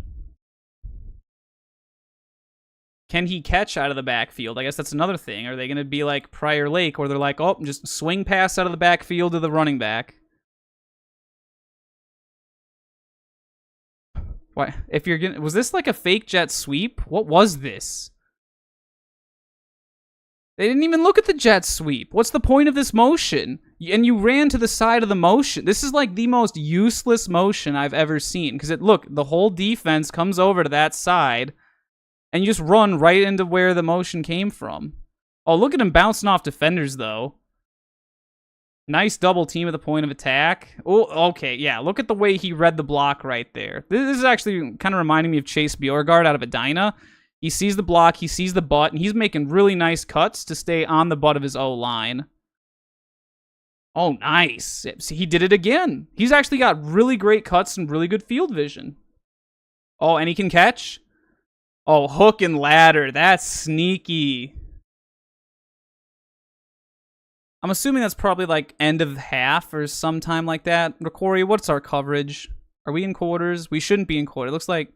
Speaker 1: Can he catch out of the backfield? I guess that's another thing. Are they going to be like Prior Lake, where they're like, oh, just swing pass out of the backfield to the running back? What? If you're gonna, was this like a fake jet sweep? What was this? They didn't even look at the jet sweep. What's the point of this motion? And you ran to the side of the motion. This is like the most useless motion I've ever seen. Because look, the whole defense comes over to that side, and you just run right into where the motion came from. Oh, look at him bouncing off defenders, though. Nice double team at the point of attack. Oh, okay, yeah. Look at the way he read the block right there. This is actually kind of reminding me of Chase Bjorgard out of Edina. He sees the block, he sees the butt, and he's making really nice cuts to stay on the butt of his O-line. Oh, nice. See, he did it again. He's actually got really great cuts and really good field vision. Oh, and he can catch? Oh, hook and ladder. That's sneaky. I'm assuming that's probably like end of half or sometime like that. Ricori, what's our coverage? Are we in quarters? We shouldn't be in quarters. It looks like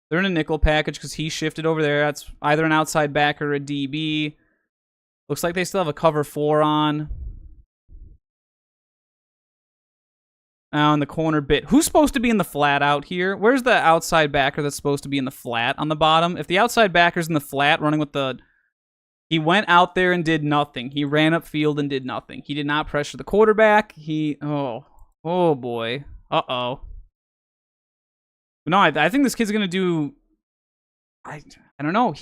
Speaker 1: they're in a nickel package because he shifted over there. That's either an outside back or a DB. Looks like they still have a cover 4 on. Now in the corner bit. Who's supposed to be in the flat out here? Where's the outside backer that's supposed to be in the flat on the bottom? If the outside backer's in the flat running with the... He went out there and did nothing. He ran upfield and did nothing. He did not pressure the quarterback. Oh boy. Uh-oh. No, I think this kid's going to do... I don't know.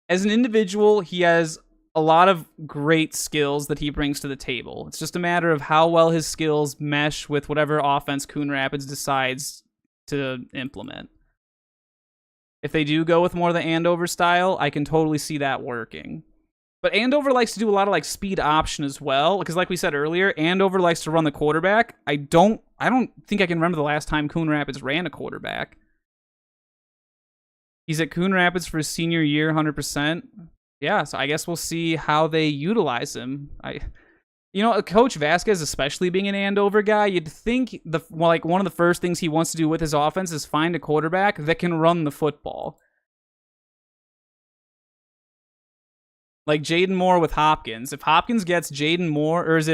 Speaker 1: As an individual, he has a lot of great skills that he brings to the table. It's just a matter of how well his skills mesh with whatever offense Coon Rapids decides to implement. If they do go with more of the Andover style, I can totally see that working. But Andover likes to do a lot of like speed option as well, because like we said earlier, Andover likes to run the quarterback. I don't think I can remember the last time Coon Rapids ran a quarterback. He's at Coon Rapids for his senior year, 100%. Yeah, so I guess we'll see how they utilize him. Coach Vasquez, especially being an Andover guy, you'd think one of the first things he wants to do with his offense is find a quarterback that can run the football. Like Jaden Moore with Hopkins. If Hopkins gets Jaden Moore, or is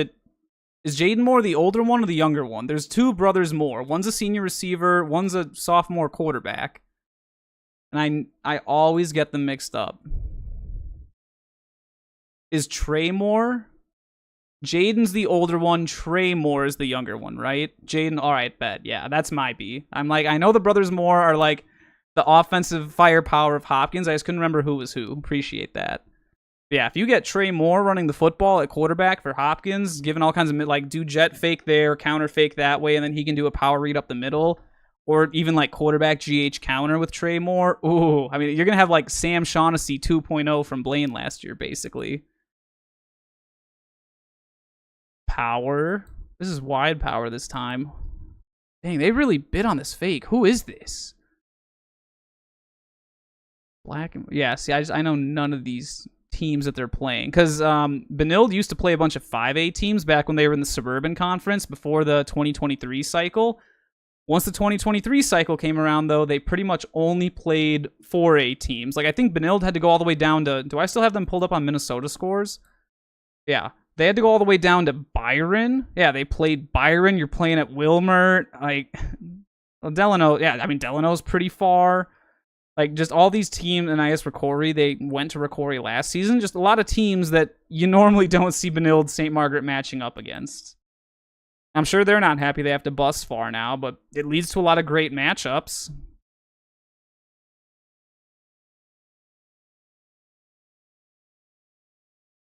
Speaker 1: Jaden Moore the older one or the younger one? There's two brothers Moore. One's a senior receiver, one's a sophomore quarterback. And I always get them mixed up. Is Trey Moore? Jaden's the older one, Trey Moore is the younger one, right? Jaden, alright, bet. Yeah, that's my B. I'm like, I know the brothers Moore are like the offensive firepower of Hopkins. I just couldn't remember who was who. Appreciate that. Yeah, if you get Trey Moore running the football at quarterback for Hopkins, given all kinds of, like, do jet fake there, counter fake that way, and then he can do a power read up the middle, or even, like, quarterback GH counter with Trey Moore. Ooh, I mean, you're going to have, like, Sam Shaughnessy 2.0 from Blaine last year, basically. Power. This is wide power this time. Dang, they really bid on this fake. Who is this? Black and... Yeah, see, I know none of these teams that they're playing, because Benilde used to play a bunch of 5A teams back when they were in the Suburban Conference before the 2023 cycle. Once the 2023 cycle came around, though, they pretty much only played 4A teams. Like, I think Benilde had to go all the way down to... Do I still have them pulled up on Minnesota scores? Yeah. They had to go all the way down to Byron. Yeah, they played Byron. You're playing at Wilmer. Like, well, Delano... Yeah, I mean, Delano's pretty far. Like, just all these teams, and I guess Ricori, they went to Ricori last season. Just a lot of teams that you normally don't see Benilde St. Margaret matching up against. I'm sure they're not happy they have to bus far now, but it leads to a lot of great matchups.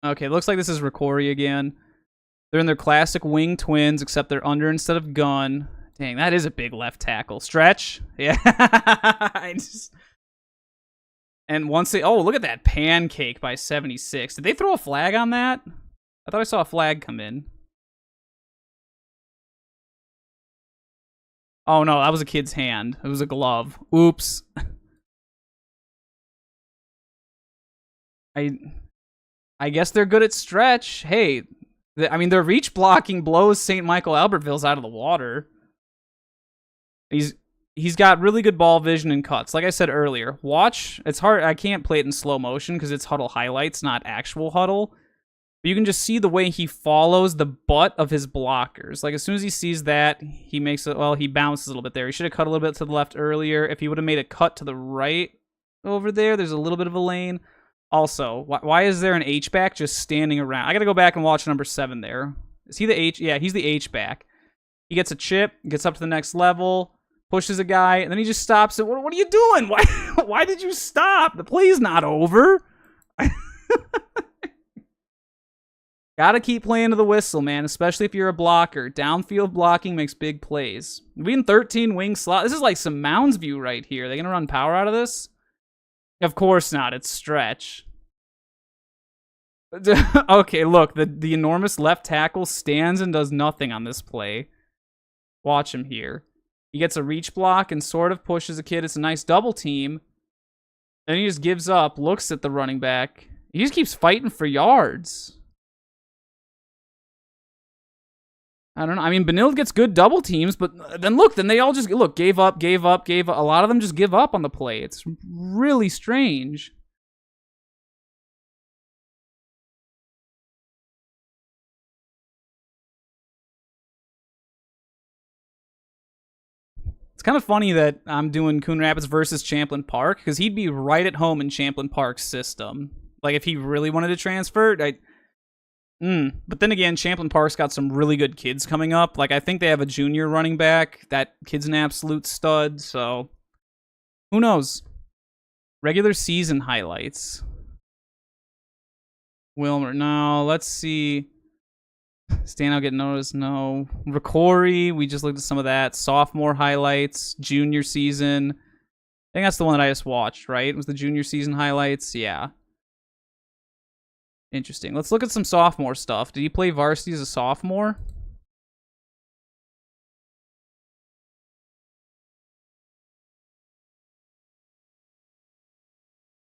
Speaker 1: Okay, looks like this is Ricori again. They're in their classic wing twins, except they're under instead of gun. Dang, that is a big left tackle. Stretch? Yeah. And once they... Oh, look at that pancake by 76. Did they throw a flag on that? I thought I saw a flag come in. Oh, no, that was a kid's hand. It was a glove. Oops. I guess they're good at stretch. Hey, I mean, their reach blocking blows St. Michael Albertville's out of the water. He's got really good ball vision and cuts. Like I said earlier, watch. It's hard. I can't play it in slow motion because it's huddle highlights, not actual huddle. But you can just see the way he follows the butt of his blockers. Like, as soon as he sees that, he makes it... Well, he bounces a little bit there. He should have cut a little bit to the left earlier. If he would have made a cut to the right over there, there's a little bit of a lane. Also, why is there an H-back just standing around? I gotta go back and watch number 7 there. Is he the H? Yeah, he's the H-back. He gets a chip, gets up to the next level, pushes a guy, and then he just stops it. What are you doing? Why did you stop? The play's not over. Gotta keep playing to the whistle, man, especially if you're a blocker. Downfield blocking makes big plays. We in 13 wing slot. This is like some Mounds view right here. Are they gonna run power out of this? Of course not. It's stretch. Okay, look. The enormous left tackle stands and does nothing on this play. Watch him here. He gets a reach block and sort of pushes a kid. It's a nice double team. Then he just gives up, looks at the running back. He just keeps fighting for yards. I don't know. I mean, Benilde gets good double teams, but then look, then they all just, look, gave up. A lot of them just give up on the play. It's really strange. It's kind of funny that I'm doing Coon Rapids versus Champlin Park, because he'd be right at home in Champlin Park's system. Like, if he really wanted to transfer, but then again, Champlin Park's got some really good kids coming up. Like, I think they have a junior running back. That kid's an absolute stud, so who knows? Regular season highlights. Wilmer, no. Let's see. Standout get noticed, no. Ricori, we just looked at some of that. Sophomore highlights, junior season. I think that's the one that I just watched, right? Was the junior season highlights? Yeah. Interesting. Let's look at some sophomore stuff. Did he play varsity as a sophomore?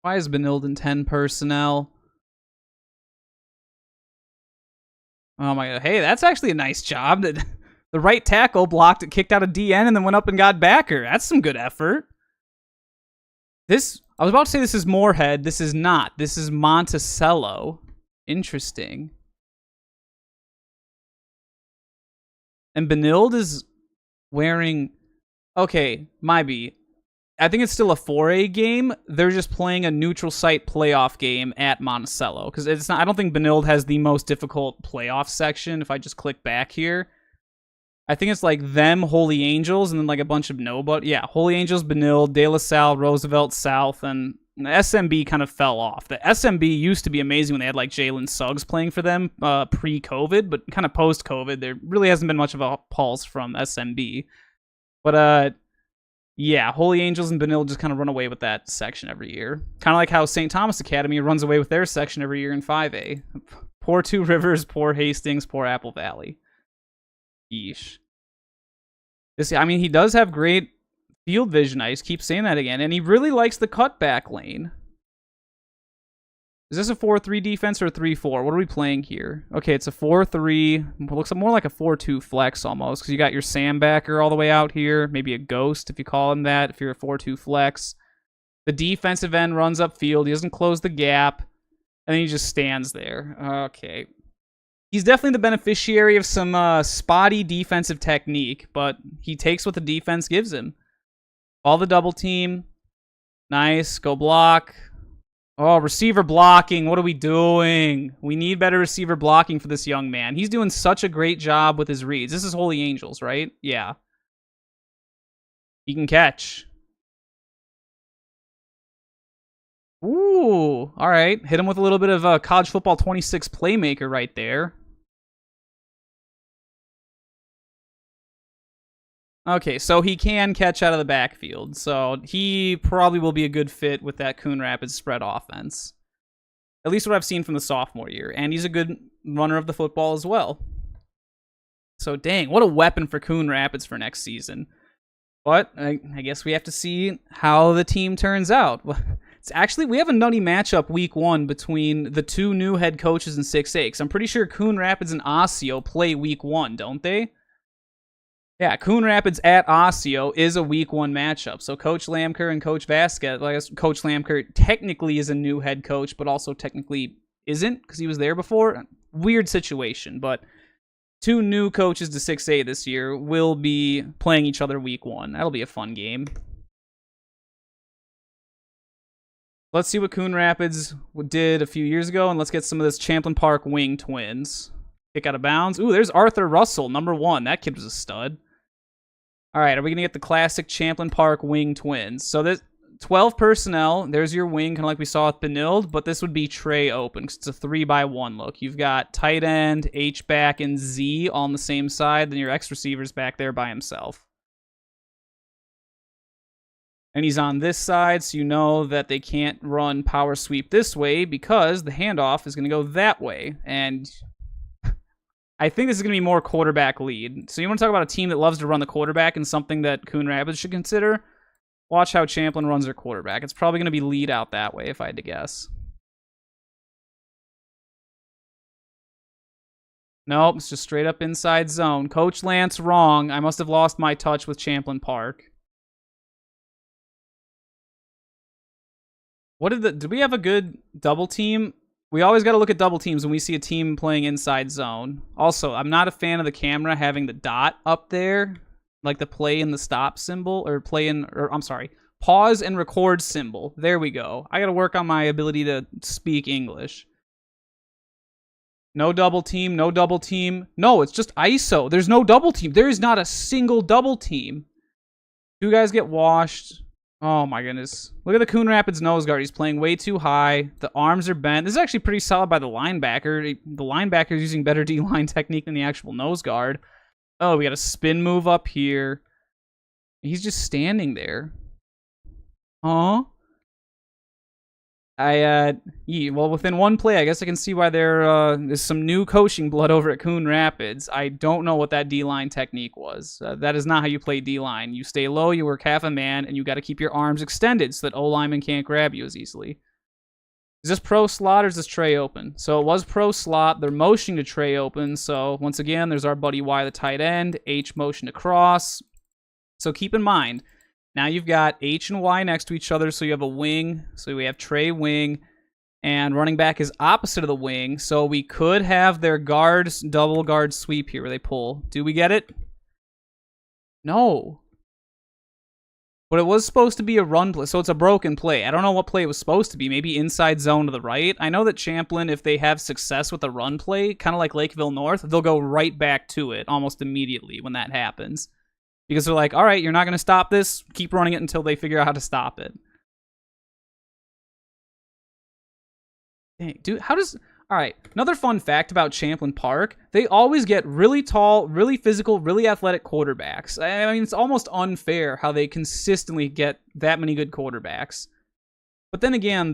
Speaker 1: Why is Benilde in 10 personnel? Oh my god. Hey, that's actually a nice job. The right tackle blocked it, kicked out a DN, and then went up and got backer. That's some good effort. I was about to say this is Moorhead. This is not. This is Monticello. Interesting. And Benilde is wearing... Okay, might be. I think it's still a 4A game. They're just playing a neutral site playoff game at Monticello. Because it's not. I don't think Benilde has the most difficult playoff section. If I just click back here, I think it's like them, Holy Angels, and then like a bunch of nobody. Yeah, Holy Angels, Benilde, De La Salle, Roosevelt, South, and the SMB kind of fell off. The SMB used to be amazing when they had like Jalen Suggs playing for them pre-COVID, but kind of post-COVID, there really hasn't been much of a pulse from SMB. But yeah, Holy Angels and Benilde just kind of run away with that section every year. Kind of like how St. Thomas Academy runs away with their section every year in 5A. Poor Two Rivers, poor Hastings, poor Apple Valley. Yeesh. I mean, he does have great field vision. I just keep saying that again. And he really likes the cutback lane. Is this a 4-3 defense or a 3-4? What are we playing here? Okay, it's a 4-3. It looks more like a 4-2 flex almost, because you got your Sam backer all the way out here. Maybe a ghost, if you call him that, if you're a 4-2 flex. The defensive end runs upfield. He doesn't close the gap. And then he just stands there. Okay. He's definitely the beneficiary of some spotty defensive technique, but he takes what the defense gives him. All the double team. Nice. Go block. Oh, receiver blocking. What are we doing? We need better receiver blocking for this young man. He's doing such a great job with his reads. This is Holy Angels, right? Yeah. He can catch. Ooh. All right. Hit him with a little bit of college football 26 playmaker right there. Okay, so he can catch out of the backfield, so he probably will be a good fit with that Coon Rapids spread offense. At least what I've seen from the sophomore year, and he's a good runner of the football as well. So dang, what a weapon for Coon Rapids for next season. But I guess we have to see how the team turns out. It's actually, we have a nutty matchup week 1 between the two new head coaches in 6A, because I'm pretty sure Coon Rapids and Osseo play week 1, don't they? Yeah, Coon Rapids at Osseo is a week 1 matchup. So Coach Lamker and Coach Vasquez, I guess Coach Lamker technically is a new head coach, but also technically isn't because he was there before. Weird situation, but two new coaches to 6A this year will be playing each other week 1. That'll be a fun game. Let's see what Coon Rapids did a few years ago, and let's get some of this Champlin Park wing twins. Kick out of bounds. Ooh, there's Arthur Russell, number 1. That kid was a stud. All right, are we going to get the classic Champlin Park wing twins? So this 12 personnel. There's your wing, kind of like we saw with Benilde, but this would be tray open because it's a 3-by-1 look. You've got tight end, H-back, and Z all on the same side. Then your X receiver's back there by himself. And he's on this side, so you know that they can't run power sweep this way because the handoff is going to go that way. And I think this is going to be more quarterback lead. So you want to talk about a team that loves to run the quarterback and something that Coon Rapids should consider? Watch how Champlin runs their quarterback. It's probably going to be lead out that way, if I had to guess. Nope, it's just straight up inside zone. Coach Lance wrong. I must have lost my touch with Champlin Park. Did we have a good double team? We always got to look at double teams when we see a team playing inside zone. Also, I'm not a fan of the camera having the dot up there, like the play and the stop symbol, pause and record symbol. There we go. I got to work on my ability to speak English. No double team, no double team. No, it's just ISO. There's no double team. There is not a single double team. 2 guys get washed. Oh my goodness. Look at the Coon Rapids nose guard. He's playing way too high. The arms are bent. This is actually pretty solid by the linebacker. The linebacker is using better D-line technique than the actual nose guard. Oh, we got a spin move up here. He's just standing there. Huh? Well, within one play, I guess I can see why there's some new coaching blood over at Coon Rapids. I don't know what that D-line technique was. That is not how you play D-line. You stay low, you work half a man, and you got to keep your arms extended so that O-lineman can't grab you as easily. Is this pro slot or is this tray open? So it was pro slot. They're motioning to tray open. So once again, there's our buddy Y, the tight end. H motion across. So keep in mind, now you've got H and Y next to each other, so you have a wing. So we have tray wing, and running back is opposite of the wing. So we could have their guards double guard sweep here where they pull. Do we get it? No. But it was supposed to be a run play, so it's a broken play. I don't know what play it was supposed to be. Maybe inside zone to the right. I know that Champlin, if they have success with a run play, kind of like Lakeville North, they'll go right back to it almost immediately when that happens. Because they're like, all right, you're not going to stop this. Keep running it until they figure out how to stop it. Dang, dude, how does... All right, another fun fact about Champlin Park, they always get really tall, really physical, really athletic quarterbacks. I mean, it's almost unfair how they consistently get that many good quarterbacks. But then again,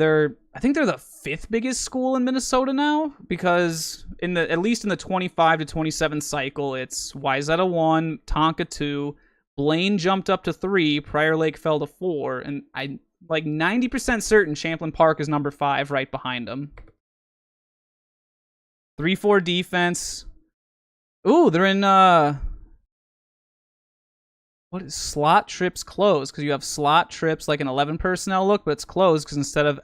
Speaker 1: I think they're the 5th biggest school in Minnesota now, because at least in the 25 to 27 cycle, it's Wayzata 1, Tonka 2, Blaine jumped up to 3, Prior Lake fell to 4, and I'm like 90% certain Champlin Park is number 5 right behind them. 3-4 defense. Ooh, they're in what is slot trips closed? Because you have slot trips like an 11 personnel look, but it's closed because instead of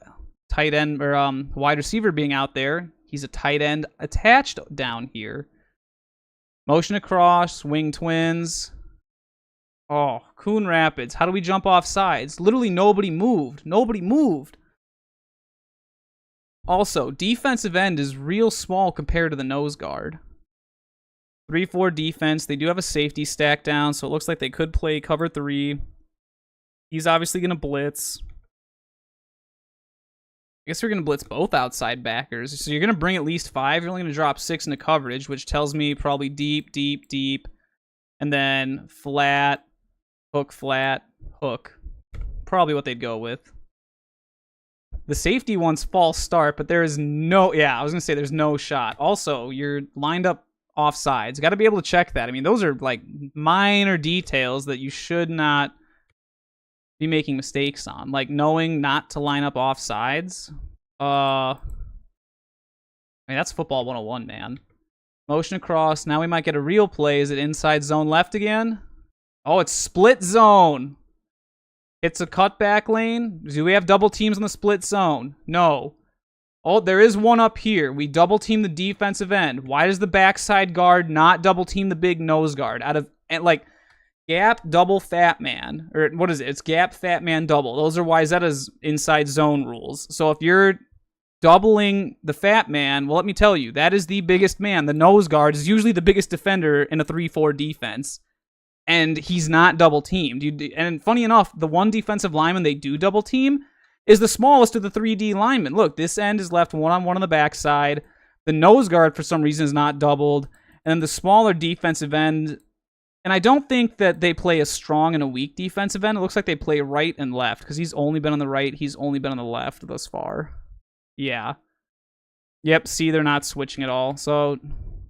Speaker 1: tight end or wide receiver being out there, he's a tight end attached down here. Motion across, wing twins. Oh, Coon Rapids. How do we jump off sides? Literally nobody moved. Nobody moved. Also, defensive end is real small compared to the nose guard. 3-4 defense. They do have a safety stack down, so it looks like they could play cover 3. He's obviously going to blitz. I guess we're going to blitz both outside backers. So you're going to bring at least 5. You're only going to drop 6 into coverage, which tells me probably deep, deep, deep. And then flat, hook. Probably what they'd go with. The safety wants false start, but there is no... Yeah, I was going to say there's no shot. Also, you're lined up offsides. Got to be able to check that. I mean, those are like minor details that you should not be making mistakes on. Like knowing not to line up offsides. I mean, that's football 101, man. Motion across. Now we might get a real play. Is it inside zone left again? Oh, it's split zone. It's a cutback lane. Do we have double teams in the split zone? No. Oh, there is one up here. We double team the defensive end. Why does the backside guard not double team the big nose guard? gap, double, fat man. Or what is it? It's gap, fat man, double. Those are Wyzetta's inside zone rules. So if you're doubling the fat man, well, let me tell you, that is the biggest man. The nose guard is usually the biggest defender in a 3-4 defense. And he's not double teamed. And funny enough, the one defensive lineman they do double team is the smallest of the 3D linemen. Look, this end is left one-on-one on the backside. The nose guard, for some reason, is not doubled. And then the smaller defensive end, and I don't think that they play a strong and a weak defensive end. It looks like they play right and left, because he's only been on the right, he's only been on the left thus far. Yeah. Yep, see, they're not switching at all. So,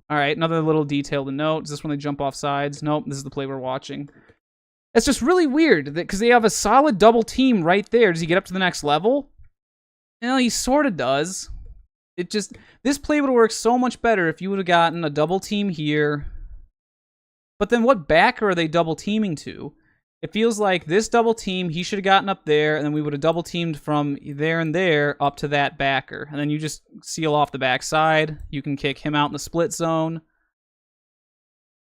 Speaker 1: all right, another little detail to note. Is this when they jump off sides? Nope, this is the play we're watching. It's just really weird, because they have a solid double team right there. Does he get up to the next level? Well, he sort of does. This play would have worked so much better if you would have gotten a double team here. But then what backer are they double teaming to? It feels like this double team, he should have gotten up there, and then we would have double teamed from there and there up to that backer. And then you just seal off the backside. You can kick him out in the split zone.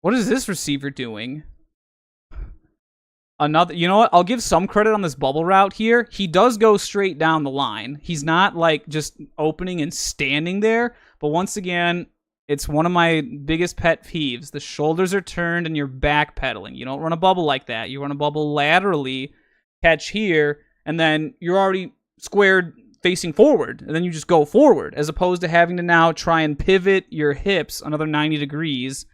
Speaker 1: What is this receiver doing? You know what? I'll give some credit on this bubble route here. He does go straight down the line. He's not like just opening and standing there. But once again, it's one of my biggest pet peeves. The shoulders are turned and you're backpedaling. You don't run a bubble like that. You run a bubble laterally, catch here, and then you're already squared facing forward. And then you just go forward, as opposed to having to now try and pivot your hips another 90 degrees.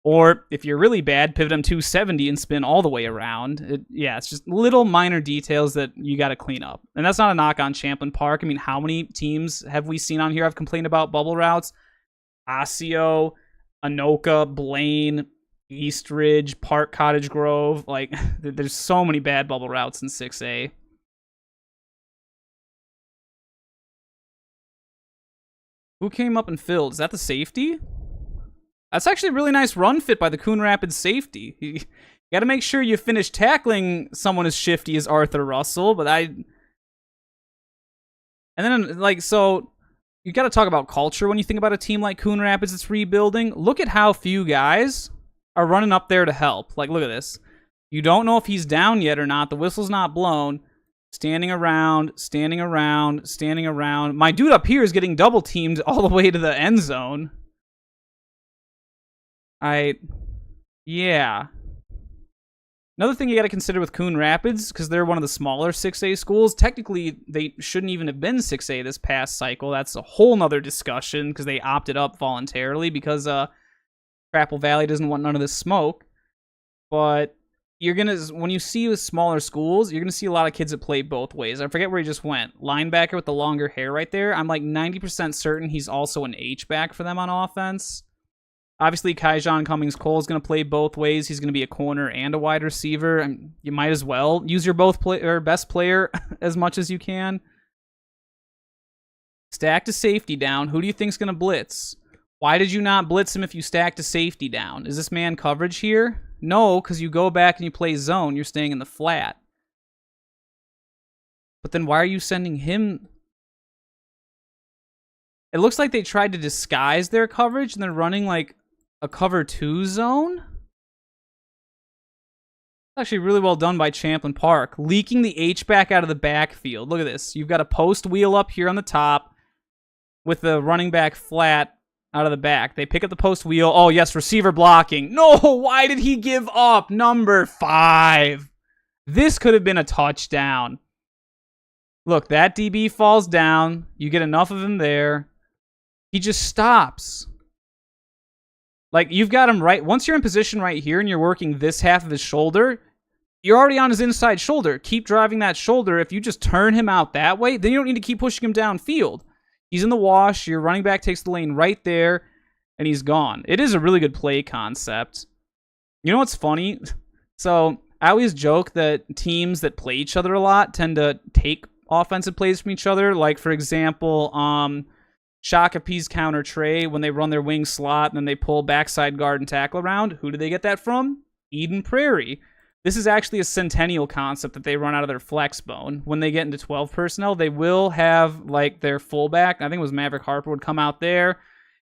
Speaker 1: Or, if you're really bad, pivot them 270 and spin all the way around. It's just little minor details that you got to clean up. And that's not a knock on Champlin Park. I mean, how many teams have we seen on here have complained about bubble routes? Osseo, Anoka, Blaine, Eastridge, Park Cottage Grove. Like, there's so many bad bubble routes in 6A. Who came up and filled? Is that the safety? That's actually a really nice run fit by the Coon Rapids safety. You got to make sure you finish tackling someone as shifty as Arthur Russell, And then, so you got to talk about culture when you think about a team like Coon Rapids that's rebuilding. Look at how few guys are running up there to help. Like, look at this. You don't know if he's down yet or not. The whistle's not blown. Standing around, standing around, standing around. My dude up here is getting double teamed all the way to the end zone. Yeah. Another thing you got to consider with Coon Rapids, because they're one of the smaller 6A schools, technically they shouldn't even have been 6A this past cycle. That's a whole nother discussion, because they opted up voluntarily, because Crapple Valley doesn't want none of this smoke. But when you see with smaller schools, you're going to see a lot of kids that play both ways. I forget where he just went. Linebacker with the longer hair right there. I'm like 90% certain he's also an H-back for them on offense. Obviously, Kaijon Cummings-Cole is going to play both ways. He's going to be a corner and a wide receiver. And you might as well use your best player as much as you can. Stack to safety down. Who do you think is going to blitz? Why did you not blitz him if you stacked a safety down? Is this man coverage here? No, because you go back and you play zone. You're staying in the flat. But then why are you sending him? It looks like they tried to disguise their coverage and they're running like a cover 2 zone. Actually really well done by Champlin Park. Leaking the H-back out of the backfield. Look at this. You've got a post wheel up here on the top with the running back flat out of the back. They pick up the post wheel. Oh, yes, receiver blocking. No, why did he give up? Number 5. This could have been a touchdown. Look, that DB falls down. You get enough of him there. He just stops. Like, you've got him right. Once you're in position right here and you're working this half of his shoulder, you're already on his inside shoulder. Keep driving that shoulder. If you just turn him out that way, then you don't need to keep pushing him downfield. He's in the wash. Your running back takes the lane right there, and he's gone. It is a really good play concept. You know what's funny? So, I always joke that teams that play each other a lot tend to take offensive plays from each other. Like, for example, Shaka P's counter Trey, when they run their wing slot and then they pull backside guard and tackle around. Who do they get that from? Eden Prairie. This is actually a Centennial concept that they run out of their flex bone. When they get into 12 personnel, they will have like their fullback. I think it was Maverick Harper would come out there.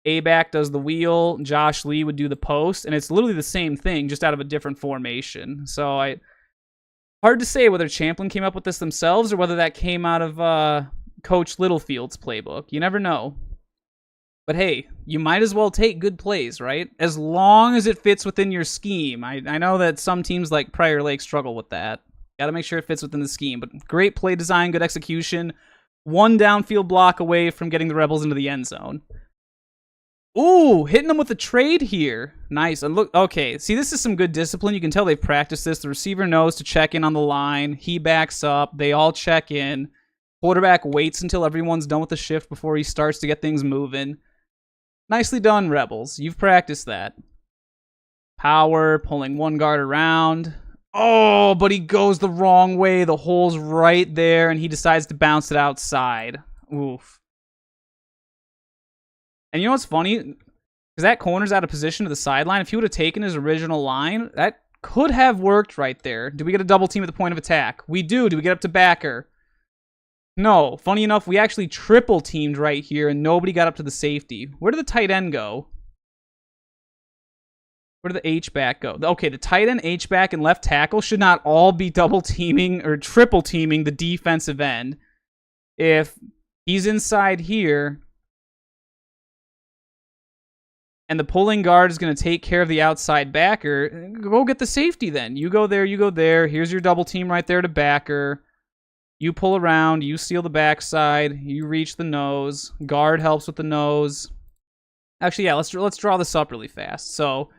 Speaker 1: A-back does the wheel. Josh Lee would do the post. And it's literally the same thing, just out of a different formation. So hard to say whether Champlin came up with this themselves or whether that came out of Coach Littlefield's playbook. You never know. But hey, you might as well take good plays, right? As long as it fits within your scheme. I know that some teams like Prior Lake struggle with that. Got to make sure it fits within the scheme. But great play design, good execution. One downfield block away from getting the Rebels into the end zone. Ooh, hitting them with a trade here. Nice. And look, okay, see, this is some good discipline. You can tell they've practiced this. The receiver knows to check in on the line. He backs up. They all check in. Quarterback waits until everyone's done with the shift before he starts to get things moving. Nicely done, Rebels. You've practiced that. Power, pulling one guard around. Oh, but he goes the wrong way. The hole's right there, and he decides to bounce it outside. Oof. And you know what's funny? Because that corner's out of position to the sideline. If he would have taken his original line, that could have worked right there. Do we get a double team at the point of attack? We do. Do we get up to backer? No. Funny enough, we actually triple teamed right here, and nobody got up to the safety. Where did the tight end go? Where did the H-back go? Okay, the tight end, H-back, and left tackle should not all be double teaming or triple teaming the defensive end. If he's inside here, and the pulling guard is going to take care of the outside backer, go get the safety then. You go there, you go there. Here's your double team right there to backer. You pull around, you steal the backside, you reach the nose. Guard helps with the nose. Actually, yeah, let's draw this up really fast. So,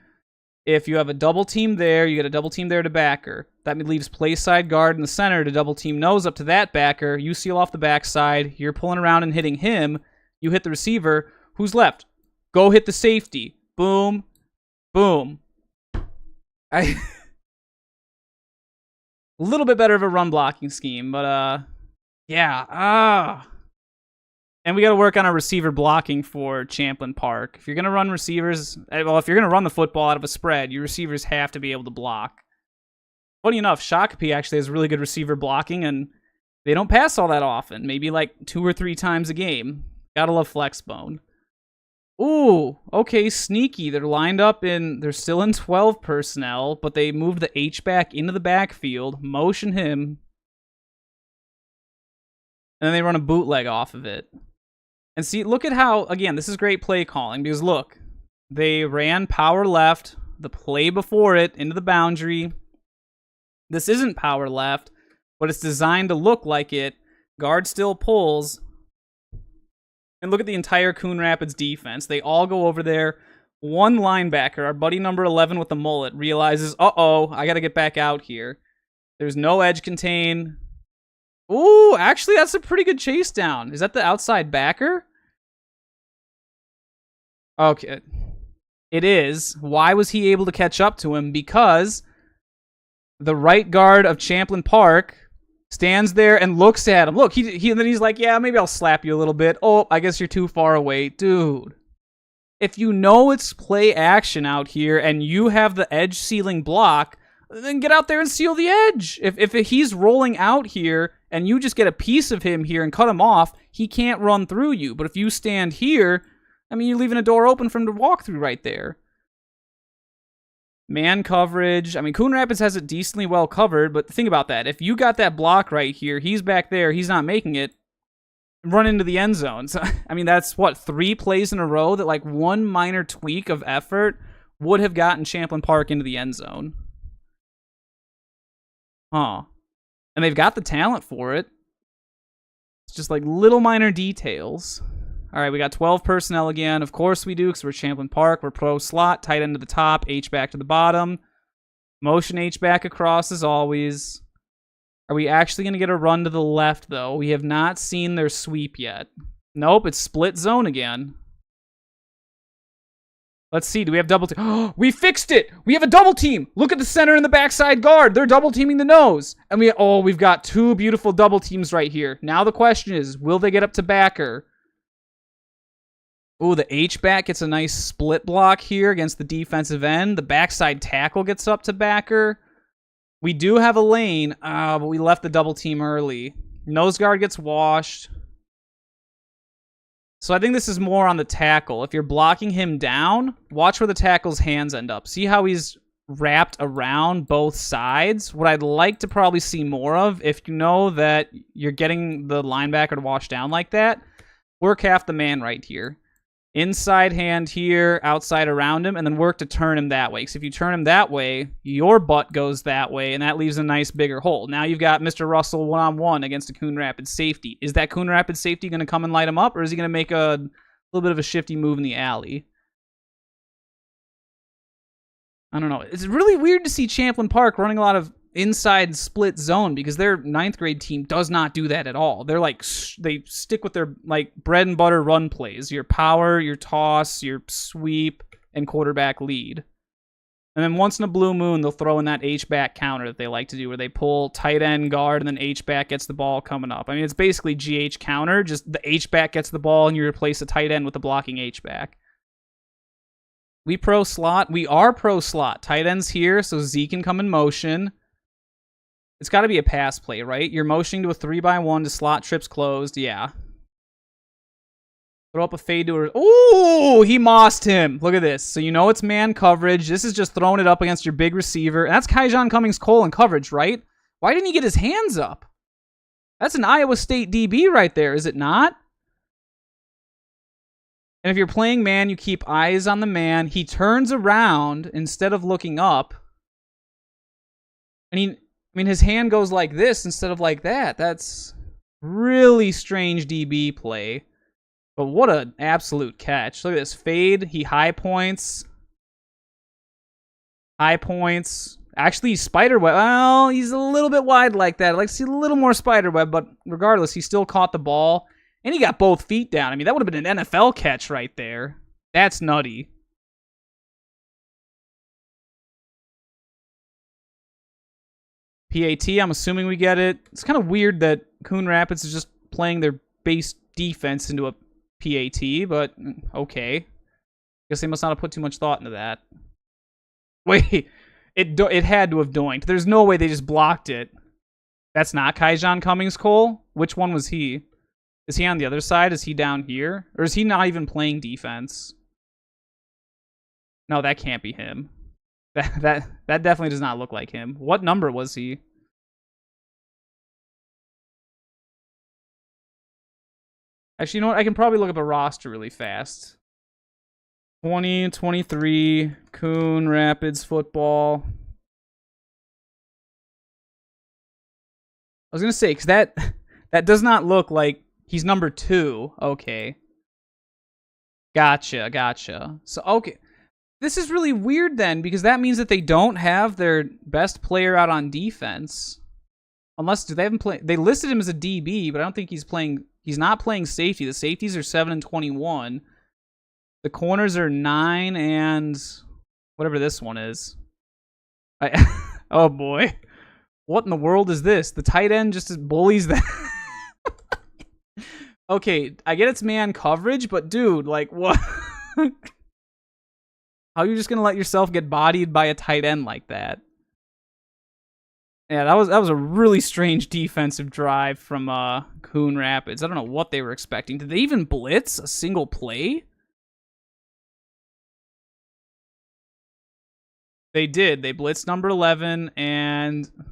Speaker 1: if you have a double team there, you get a double team there to backer. That leaves play side guard in the center to double team nose up to that backer. You seal off the backside. You're pulling around and hitting him. You hit the receiver. Who's left? Go hit the safety. Boom. Boom. A little bit better of a run blocking scheme, but yeah. And we got to work on our receiver blocking for Champlin Park. If you're going to run receivers, well, if you're going to run the football out of a spread, your receivers have to be able to block. Funny enough, Shakopee actually has really good receiver blocking, and they don't pass all that often. Maybe like 2 or 3 times a game. Gotta love Flexbone. Ooh, okay, sneaky. They're lined up they're still in 12 personnel, but they moved the H-back into the backfield, motion him, and then they run a bootleg off of it. And see, look at how, again, this is great play calling, because look, they ran power left, the play before it, into the boundary. This isn't power left, but it's designed to look like it. Guard still pulls. And look at the entire Coon Rapids defense. They all go over there. One linebacker, our buddy number 11 with the mullet, realizes, uh-oh, I got to get back out here. There's no edge contain. Ooh, actually, that's a pretty good chase down. Is that the outside backer? Okay. It is. Why was he able to catch up to him? Because the right guard of Champlin Park stands there and looks at him. Look, and then he's like, yeah, maybe I'll slap you a little bit. Oh, I guess you're too far away. Dude, if you know it's play action out here and you have the edge sealing block, then get out there and seal the edge. If he's rolling out here and you just get a piece of him here and cut him off, he can't run through you. But if you stand here, I mean, you're leaving a door open for him to walk through right there. Man coverage. I mean, Coon Rapids has it decently well covered, but think about that. If you got that block right here, he's back there, he's not making it, run into the end zone. So, I mean, that's, 3 plays in a row that, like, one minor tweak of effort would have gotten Champlin Park into the end zone. Huh. And they've got the talent for it. It's just, like, little minor details. All right, we got 12 personnel again. Of course we do, because we're Champlin Park. We're pro slot, tight end to the top, H-back to the bottom. Motion H-back across as always. Are we actually going to get a run to the left, though? We have not seen their sweep yet. Nope, it's split zone again. Let's see, do we have double team? Oh, we fixed it! We have a double team! Look at the center and the backside guard. They're double teaming the nose. And we've got 2 beautiful double teams right here. Now the question is, will they get up to backer? Ooh, the H-back gets a nice split block here against the defensive end. The backside tackle gets up to backer. We do have a lane, but we left the double team early. Nose guard gets washed. So I think this is more on the tackle. If you're blocking him down, watch where the tackle's hands end up. See how he's wrapped around both sides? What I'd like to probably see more of, if you know that you're getting the linebacker to wash down like that, work half the man right here. Inside hand here, outside around him, and then work to turn him that way. Because if you turn him that way, your butt goes that way, and that leaves a nice bigger hole. Now you've got Mr. Russell one-on-one against a Coon Rapids safety. Is that Coon Rapids safety going to come and light him up, or is he going to make a little bit of a shifty move in the alley? I don't know. It's really weird to see Champlin Park running a lot of inside split zone because their 9th grade team does not do that at all. They're like, they stick with their like bread and butter run plays. Your power, your toss, your sweep, and quarterback lead. And then once in a blue moon, they'll throw in that H-back counter that they like to do where they pull tight end guard and then H-back gets the ball coming up. I mean, it's basically GH counter, just the H-back gets the ball and you replace the tight end with the blocking H-back. We pro slot. We are pro slot. Tight end's here, so Z can come in motion. It's got to be a pass play, right? You're motioning to a 3x1 to slot trips closed. Yeah. Throw up a fade to her. Ooh, he mossed him. Look at this. So you know it's man coverage. This is just throwing it up against your big receiver. And that's Kaijon Cummings-Cole in coverage, right? Why didn't he get his hands up? That's an Iowa State DB right there, is it not? And if you're playing man, you keep eyes on the man. He turns around instead of looking up. And his hand goes like this instead of like that. That's really strange DB play. But what an absolute catch. Look at this. Fade. He high points. High points. Actually, spiderweb. Well, he's a little bit wide like that. I'd like to see a little more spiderweb, but regardless, he still caught the ball. And he got both feet down. I mean, that would have been an NFL catch right there. That's nutty. PAT, I'm assuming we get it. It's kind of weird that Coon Rapids is just playing their base defense into a PAT, but okay. Guess they must not have put too much thought into that. Wait, it had to have doinked. There's no way they just blocked it. That's not Kaijon Cummings-Cole? Which one was he? Is he on the other side? Is he down here? Or is he not even playing defense? No, that can't be him. That definitely does not look like him. What number was he? Actually, you know what? I can probably look up a roster really fast. 2023 Coon Rapids football. I was going to say, because that does not look like he's number 2. Okay. Gotcha. So, okay. This is really weird then, because that means that they don't have their best player out on defense. Unless, they haven't played... They listed him as a DB, but I don't think he's playing... He's not playing safety. The safeties are 7 and 21. The corners are 9 and... whatever this one is. Oh, boy. What in the world is this? The tight end just bullies that... Okay, I get it's man coverage, but dude, like, what? How are you just gonna let yourself get bodied by a tight end like that? Yeah, that was a really strange defensive drive from Coon Rapids. I don't know what they were expecting. Did they even blitz a single play? They did. They blitzed number 11, and... I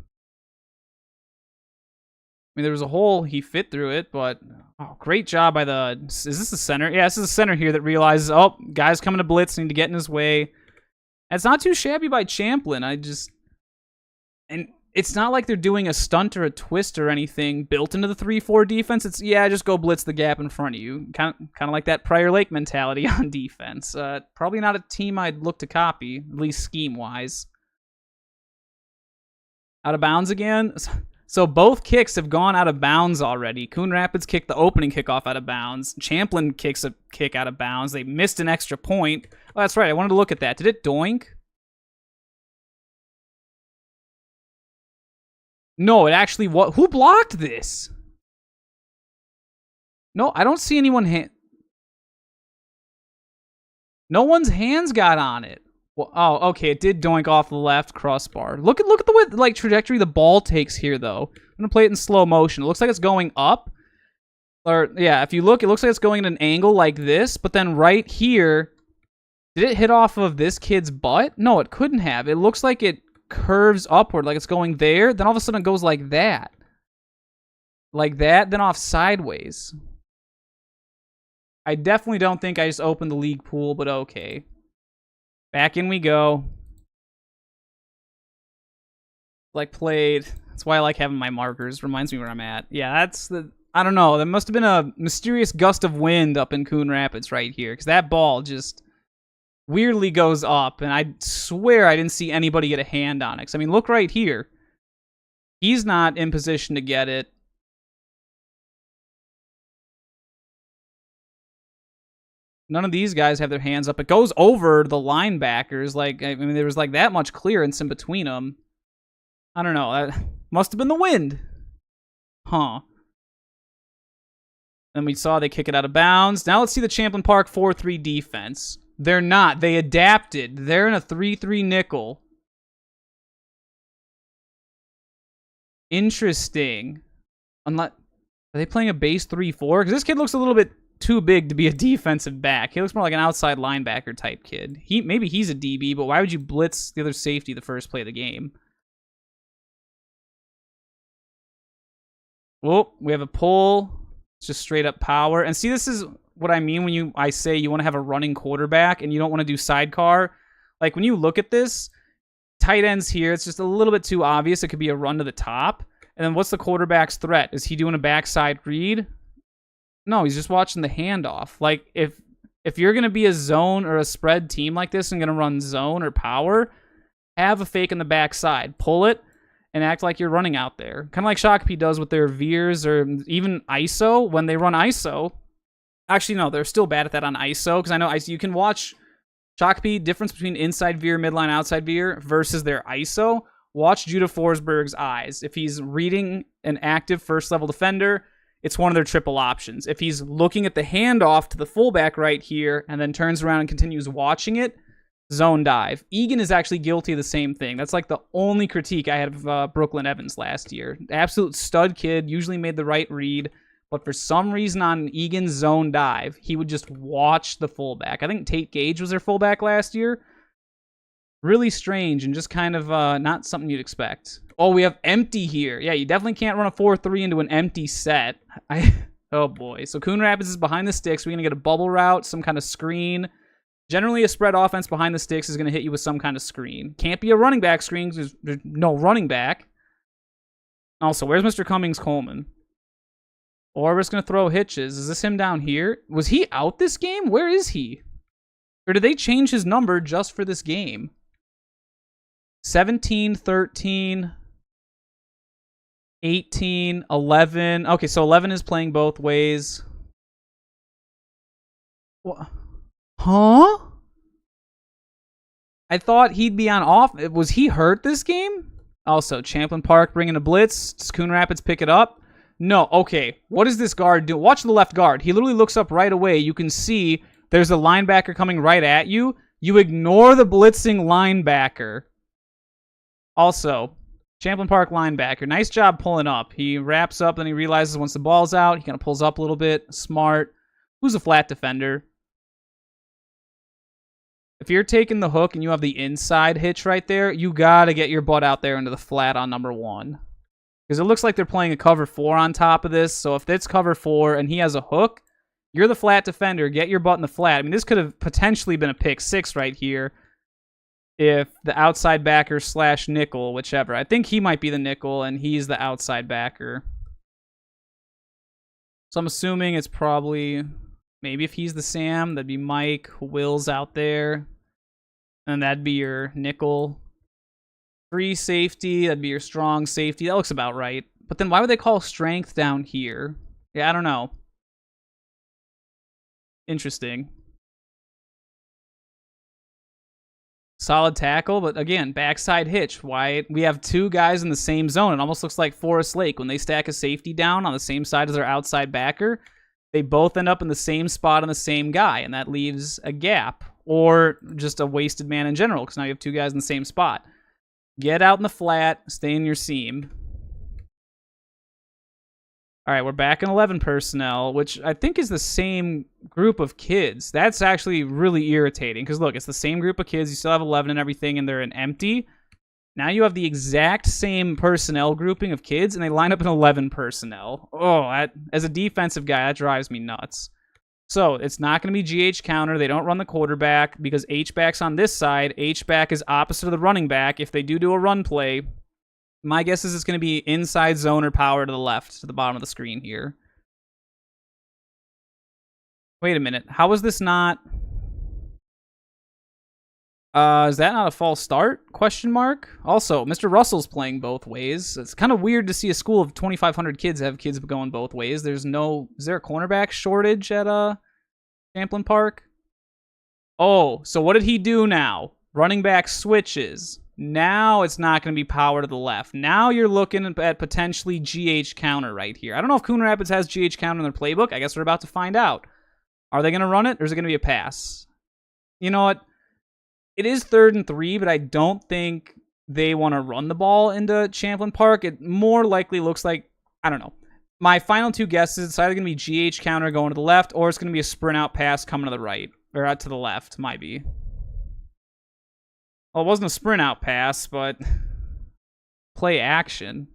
Speaker 1: mean, there was a hole. He fit through it, but... Oh, great job by the... Is this the center? Yeah, this is the center here that realizes, oh, guy's coming to blitz, need to get in his way. And it's not too shabby by Champlin. And it's not like they're doing a stunt or a twist or anything built into the 3-4 defense. It's, yeah, just go blitz the gap in front of you. Kind of like that Prior Lake mentality on defense. Probably not a team I'd look to copy, at least scheme-wise. Out of bounds again? So both kicks have gone out of bounds already. Coon Rapids kicked the opening kickoff out of bounds. Champlin kicks a kick out of bounds. They missed an extra point. Oh, that's right. I wanted to look at that. Did it doink? No, it actually... Who blocked this? No, I don't see anyone... No one's hands got on it. Well, oh, okay, it did doink off the left crossbar. Look at the way, like, trajectory the ball takes here, though. I'm gonna play it in slow motion. It looks like it's going up. Or, yeah, if you look, it looks like it's going at an angle like this, but then right here, did it hit off of this kid's butt? No, it couldn't have. It looks like it curves upward, like it's going there, then all of a sudden it goes like that. Like that, then off sideways. I definitely don't think I just opened the league pool, but okay. Back in we go. Like played. That's why I like having my markers. Reminds me where I'm at. Yeah, that's the... I don't know. There must have been a mysterious gust of wind up in Coon Rapids right here, because that ball just weirdly goes up, and I swear I didn't see anybody get a hand on it. 'Cause, I mean, look right here. He's not in position to get it. None of these guys have their hands up. It goes over the linebackers. Like, I mean, there was like that much clearance in between them. I don't know. That must have been the wind. Huh. Then we saw they kick it out of bounds. Now let's see the Champlin Park 4-3 defense. They're not. They adapted. They're in a 3-3 nickel. Interesting. Unless, are they playing a base 3-4? Because this kid looks a little bit too big to be a defensive back. He looks more like an outside linebacker type kid. Maybe he's a DB, but why would you blitz the other safety the first play of the game? Whoop, we have a pull. It's just straight up power. And see, this is what I mean when I say you want to have a running quarterback and you don't want to do sidecar. Like, when you look at this, tight ends here, it's just a little bit too obvious. It could be a run to the top. And then what's the quarterback's threat? Is he doing a backside read? No, he's just watching the handoff. Like, if you're going to be a zone or a spread team like this and going to run zone or power, have a fake in the backside. Pull it and act like you're running out there. Kind of like Shakopee does with their veers or even ISO. When they run ISO, actually, no, they're still bad at that on ISO, because I know ISO, you can watch Shakopee, difference between inside veer, midline, outside veer versus their ISO. Watch Judah Forsberg's eyes. If he's reading an active first-level defender, it's one of their triple options. If he's looking at the handoff to the fullback right here and then turns around and continues watching it, zone dive. Egan is actually guilty of the same thing. That's like the only critique I had of Brooklyn Evans last year. Absolute stud kid, usually made the right read, but for some reason on Egan's zone dive, he would just watch the fullback. I think Tate Gage was their fullback last year. Really strange and just kind of not something you'd expect. Oh, we have empty here. Yeah, you definitely can't run a 4-3 into an empty set. Oh boy. So Coon Rapids is behind the sticks. We're going to get a bubble route, some kind of screen. Generally, a spread offense behind the sticks is going to hit you with some kind of screen. Can't be a running back screen because there's no running back. Also, where's Mr. Cummings-Coleman? Or we're just going to throw hitches. Is this him down here? Was he out this game? Where is he? Or did they change his number just for this game? 17, 13, 18, 11. Okay, so 11 is playing both ways. What? Huh? I thought he'd be on off. Was he hurt this game? Also, Champlin Park bringing a blitz. Does Coon Rapids pick it up? No. Okay. What does this guard do? Watch the left guard. He literally looks up right away. You can see there's a linebacker coming right at you. You ignore the blitzing linebacker. Also, Champlin Park linebacker. Nice job pulling up. He wraps up, then he realizes once the ball's out, he kind of pulls up a little bit. Smart. Who's a flat defender? If you're taking the hook and you have the inside hitch right there, you got to get your butt out there into the flat on number 1. Because it looks like they're playing a cover 4 on top of this. So if it's cover 4 and he has a hook, you're the flat defender. Get your butt in the flat. I mean, this could have potentially been a pick 6 right here if the outside backer / nickel, whichever. I think he might be the nickel and he's the outside backer. So I'm assuming it's probably... Maybe if he's the Sam, that'd be Mike. Will's out there. And that'd be your nickel. Free safety, that'd be your strong safety. That looks about right. But then why would they call strength down here? Yeah, I don't know. Interesting. Solid tackle, but again, backside hitch. Why? We have 2 guys in the same zone. It almost looks like Forest Lake. When they stack a safety down on the same side as their outside backer, they both end up in the same spot on the same guy, and that leaves a gap, or just a wasted man in general, because now you have 2 guys in the same spot. Get out in the flat, stay in your seam. All right, we're back in 11 personnel, which I think is the same group of kids. That's actually really irritating because, look, it's the same group of kids. You still have 11 and everything, and they're in empty. Now you have the exact same personnel grouping of kids, and they line up in 11 personnel. Oh, as a defensive guy, that drives me nuts. So it's not going to be GH counter. They don't run the quarterback because H-back's on this side. H-back is opposite of the running back. If they do a run play, my guess is it's going to be inside zone or power to the left, to the bottom of the screen here. Wait a minute. How is this not... is that not a false start? Question mark. Also, Mr. Russell's playing both ways. It's kind of weird to see a school of 2,500 kids have kids going both ways. Is there a cornerback shortage at Champlin Park? Oh, so what did he do now? Running back switches. Now it's not going to be power to the left. Now you're looking at potentially GH counter right here. I don't know if Coon Rapids has GH counter in their playbook. I guess we're about to find out. Are they going to run it, or is it going to be a pass? You know what? It is 3rd and 3, but I don't think they want to run the ball into Champlin Park. It more likely looks like, I don't know. My final two guesses, it's either going to be GH counter going to the left, or it's going to be a sprint out pass coming to the right. Or out to the left, might be. Well, it wasn't a sprint out pass, but play action.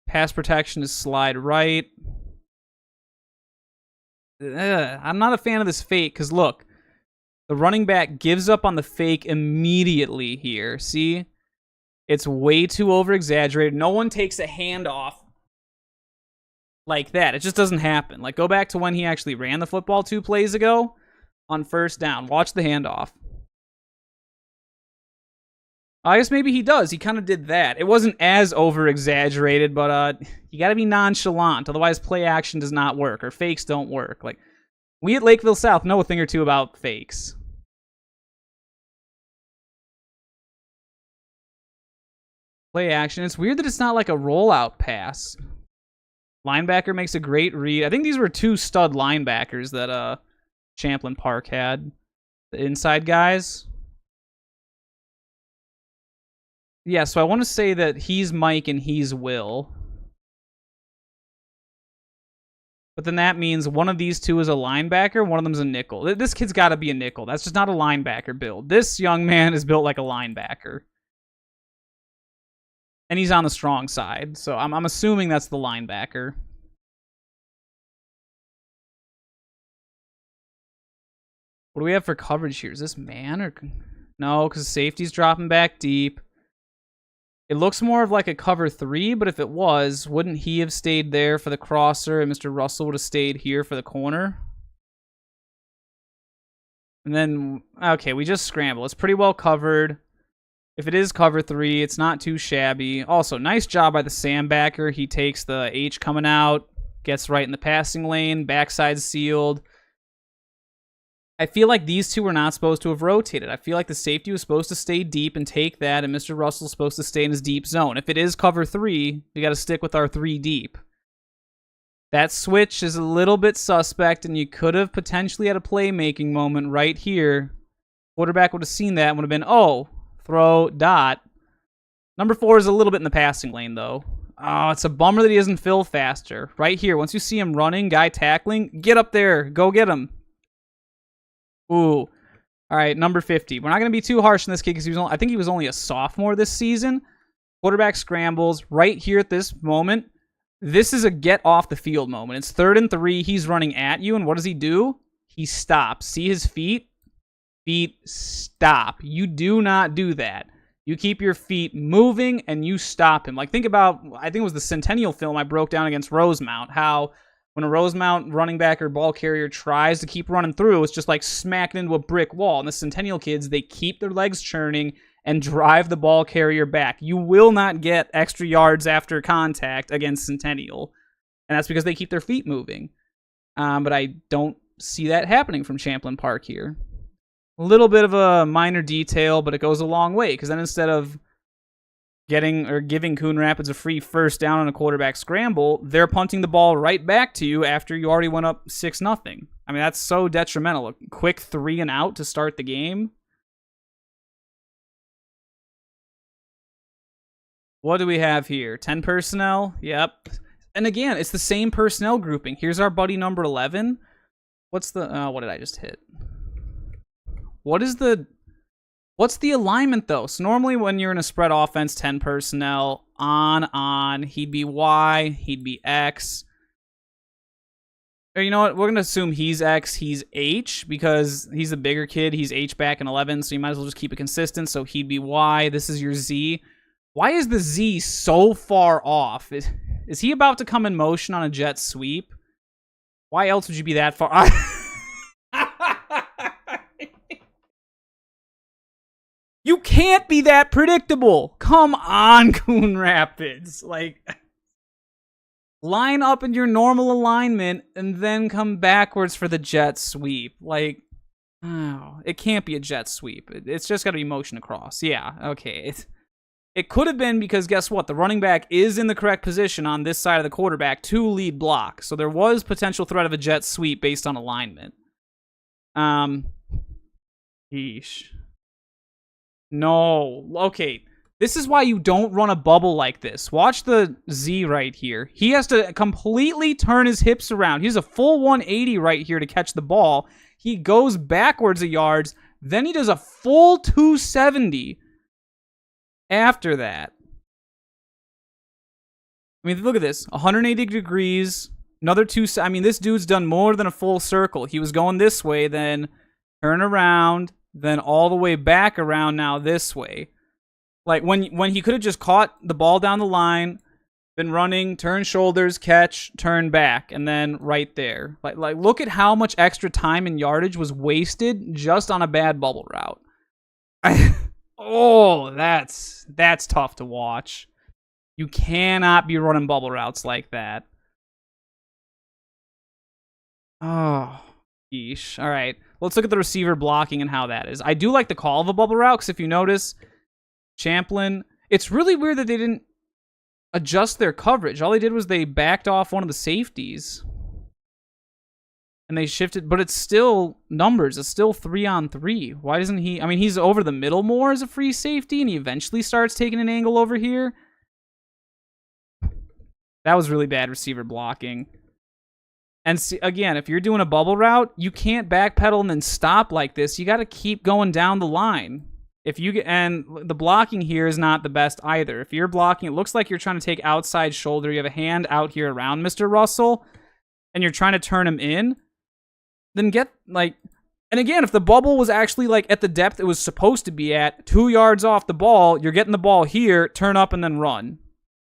Speaker 1: Pass protection is slide right. I'm not a fan of this fake, because look. The running back gives up on the fake immediately here. See? It's way too over-exaggerated. No one takes a handoff like that. It just doesn't happen. Like, go back to when he actually ran the football 2 plays ago on first down. Watch the handoff. I guess maybe he does. He kind of did that. It wasn't as over-exaggerated, but you got to be nonchalant. Otherwise, play action does not work, or fakes don't work. Like, we at Lakeville South know a thing or two about fakes. Play action. It's weird that it's not like a rollout pass. Linebacker makes a great read. I think these were 2 stud linebackers that Champlin Park had. The inside guys. Yeah, so I want to say that he's Mike and he's Will. But then that means one of these 2 is a linebacker, one of them's a nickel. This kid's got to be a nickel. That's just not a linebacker build. This young man is built like a linebacker. And he's on the strong side, so I'm assuming that's the linebacker. What do we have for coverage here? Is this man or... No, because safety's dropping back deep. It looks more of like a cover 3, but if it was, wouldn't he have stayed there for the crosser and Mr. Russell would have stayed here for the corner? And then, okay, we just scramble. It's pretty well covered. If it is cover 3, it's not too shabby. Also, nice job by the sandbacker. He takes the H coming out, gets right in the passing lane, backside sealed. I feel like these 2 were not supposed to have rotated. I feel like the safety was supposed to stay deep and take that, and Mr. Russell's supposed to stay in his deep zone. If it is cover 3, we got to stick with our 3 deep. That switch is a little bit suspect, and you could have potentially had a playmaking moment right here. Quarterback would have seen that and would have been, oh, throw, dot. Number 4 is a little bit in the passing lane, though. Oh, it's a bummer that he doesn't fill faster. Right here, once you see him running, guy tackling, get up there. Go get him. Ooh. All right, number 50. We're not going to be too harsh in this kid because I think he was only a sophomore this season. Quarterback scrambles right here at this moment. This is a get off the field moment. It's 3rd and 3. He's running at you, and what does he do? He stops. See his feet? Feet stop. You do not do that. You keep your feet moving and you stop him. Like, think about, I think it was the Centennial film I broke down against Rosemount, how when a Rosemount running back or ball carrier tries to keep running through, it's just like smacking into a brick wall. And the Centennial kids, they keep their legs churning and drive the ball carrier back. You will not get extra yards after contact against Centennial. And that's because they keep their feet moving. But I don't see that happening from Champlin Park here. A little bit of a minor detail, but it goes a long way, because then instead of giving Coon Rapids a free first down on a quarterback scramble, they're punting the ball right back to you after you already went up 6-0. I mean, that's so detrimental. A quick 3 and out to start the game. What do we have here? 10 personnel? Yep. And again, it's the same personnel grouping. Here's our buddy number 11. What's the... what did I just hit? What's the alignment, though? So normally when you're in a spread offense, 10 personnel, on, he'd be Y, he'd be X. Or you know what? We're going to assume he's X, he's H, because he's a bigger kid. He's H back in 11, so you might as well just keep it consistent. So he'd be Y. This is your Z. Why is the Z so far off? Is he about to come in motion on a jet sweep? Why else would you be that far? You can't be that predictable. Come on, Coon Rapids. Like, line up in your normal alignment and then come backwards for the jet sweep. Like, oh, it can't be a jet sweep. It's just got to be motion across. Yeah, okay. It could have been because guess what? The running back is in the correct position on this side of the quarterback to lead block. So there was potential threat of a jet sweep based on alignment. Yeesh. No. Okay. This is why you don't run a bubble like this. Watch the Z right here. He has to completely turn his hips around. He has a full 180 right here to catch the ball. He goes backwards a yards. Then he does a full 270 after that. I mean, look at this. 180 degrees. Another two. I mean, this dude's done more than a full circle. He was going this way, then turn around, then all the way back around now this way. Like, when he could have just caught the ball down the line, been running, turn shoulders, catch, turn back, and then right there. Like look at how much extra time and yardage was wasted just on a bad bubble route. Oh, that's tough to watch. You cannot be running bubble routes like that. Oh, yeesh. All right, let's look at the receiver blocking and how that is. I do like the call of a bubble route, because if you notice, Champlin, it's really weird that they didn't adjust their coverage. All they did was they backed off one of the safeties. And they shifted, but it's still numbers. It's still 3-on-3. Why doesn't he... I mean, he's over the middle more as a free safety, and he eventually starts taking an angle over here. That was really bad receiver blocking. And see, again, if you're doing a bubble route, you can't backpedal and then stop like this. You got to keep going down the line. If you get, and the blocking here is not the best either. If you're blocking, it looks like you're trying to take outside shoulder. You have a hand out here around Mr. Russell, and you're trying to turn him in. Then get, like... And again, if the bubble was actually, like, at the depth it was supposed to be at, 2 yards off the ball, you're getting the ball here, turn up, and then run.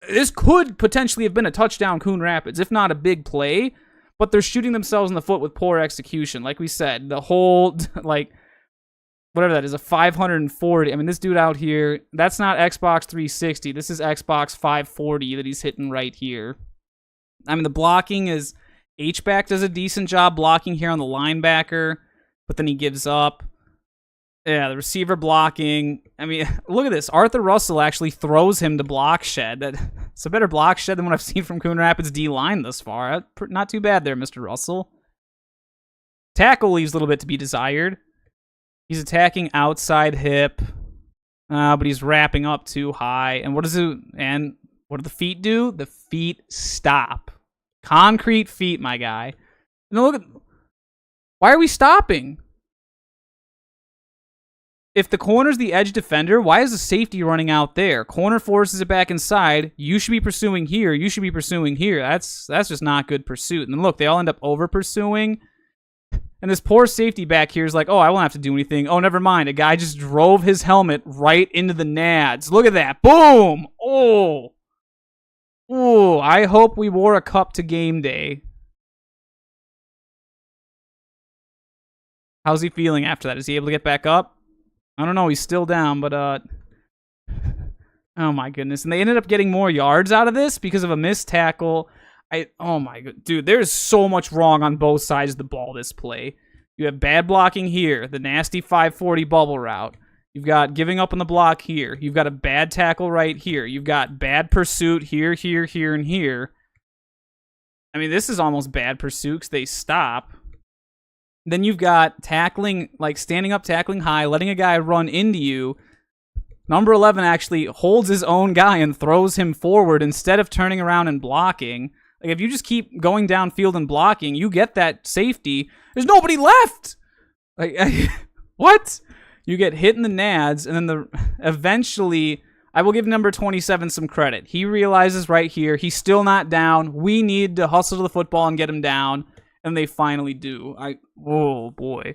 Speaker 1: This could potentially have been a touchdown Coon Rapids, if not a big play, but they're shooting themselves in the foot with poor execution. Like we said, the whole, like, whatever that is, a 540. I mean, this dude out here, that's not Xbox 360. This is Xbox 540 that he's hitting right here. I mean, the blocking is... H-back does a decent job blocking here on the linebacker, but then he gives up. Yeah, the receiver blocking. I mean, look at this. Arthur Russell actually throws him to block shed. It's a better block shed than what I've seen from Coon Rapids D-line thus far. Not too bad there, Mr. Russell. Tackle leaves a little bit to be desired. He's attacking outside hip, but he's wrapping up too high. And what do the feet do? The feet stop. Concrete feet, my guy. Now look at... Why are we stopping? If the corner's the edge defender, why is the safety running out there? Corner forces it back inside. You should be pursuing here. You should be pursuing here. That's just not good pursuit. And look, they all end up over-pursuing. And this poor safety back here is like, oh, I won't have to do anything. Oh, never mind. A guy just drove his helmet right into the nads. Look at that. Boom! Oh! Ooh, I hope we wore a cup to game day. How's he feeling after that? Is he able to get back up? I don't know. He's still down, but, oh my goodness. And they ended up getting more yards out of this because of a missed tackle. Oh my god. Dude, there's so much wrong on both sides of the ball this play. You have bad blocking here, the nasty 540 bubble route. You've got giving up on the block here. You've got a bad tackle right here. You've got bad pursuit here, here, here, and here. I mean, this is almost bad pursuit because they stop. Then you've got tackling, like standing up, tackling high, letting a guy run into you. Number 11 actually holds his own guy and throws him forward instead of turning around and blocking. Like, if you just keep going downfield and blocking, you get that safety. There's nobody left! Like, what? You get hit in the nads, and then eventually, I will give number 27 some credit. He realizes right here, he's still not down. We need to hustle to the football and get him down, and they finally do. Oh, boy.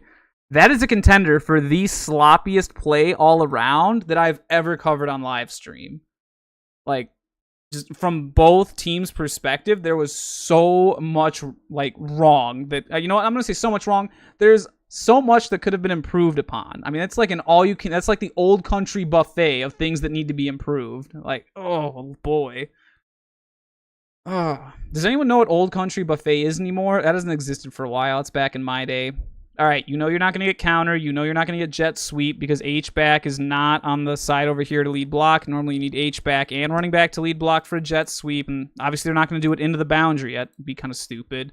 Speaker 1: That is a contender for the sloppiest play all around that I've ever covered on live stream. Like, just from both teams' perspective, there was so much, like, wrong that, you know what, I'm going to say so much wrong. There's so much that could have been improved upon. I mean, it's like that's like the old country buffet of things that need to be improved. Like, oh, boy. Does anyone know what old country buffet is anymore? That hasn't existed for a while. It's back in my day. All right, you know you're not going to get counter. You know you're not going to get jet sweep because H-back is not on the side over here to lead block. Normally you need H-back and running back to lead block for a jet sweep, and obviously they're not going to do it into the boundary yet. It'd be kind of stupid.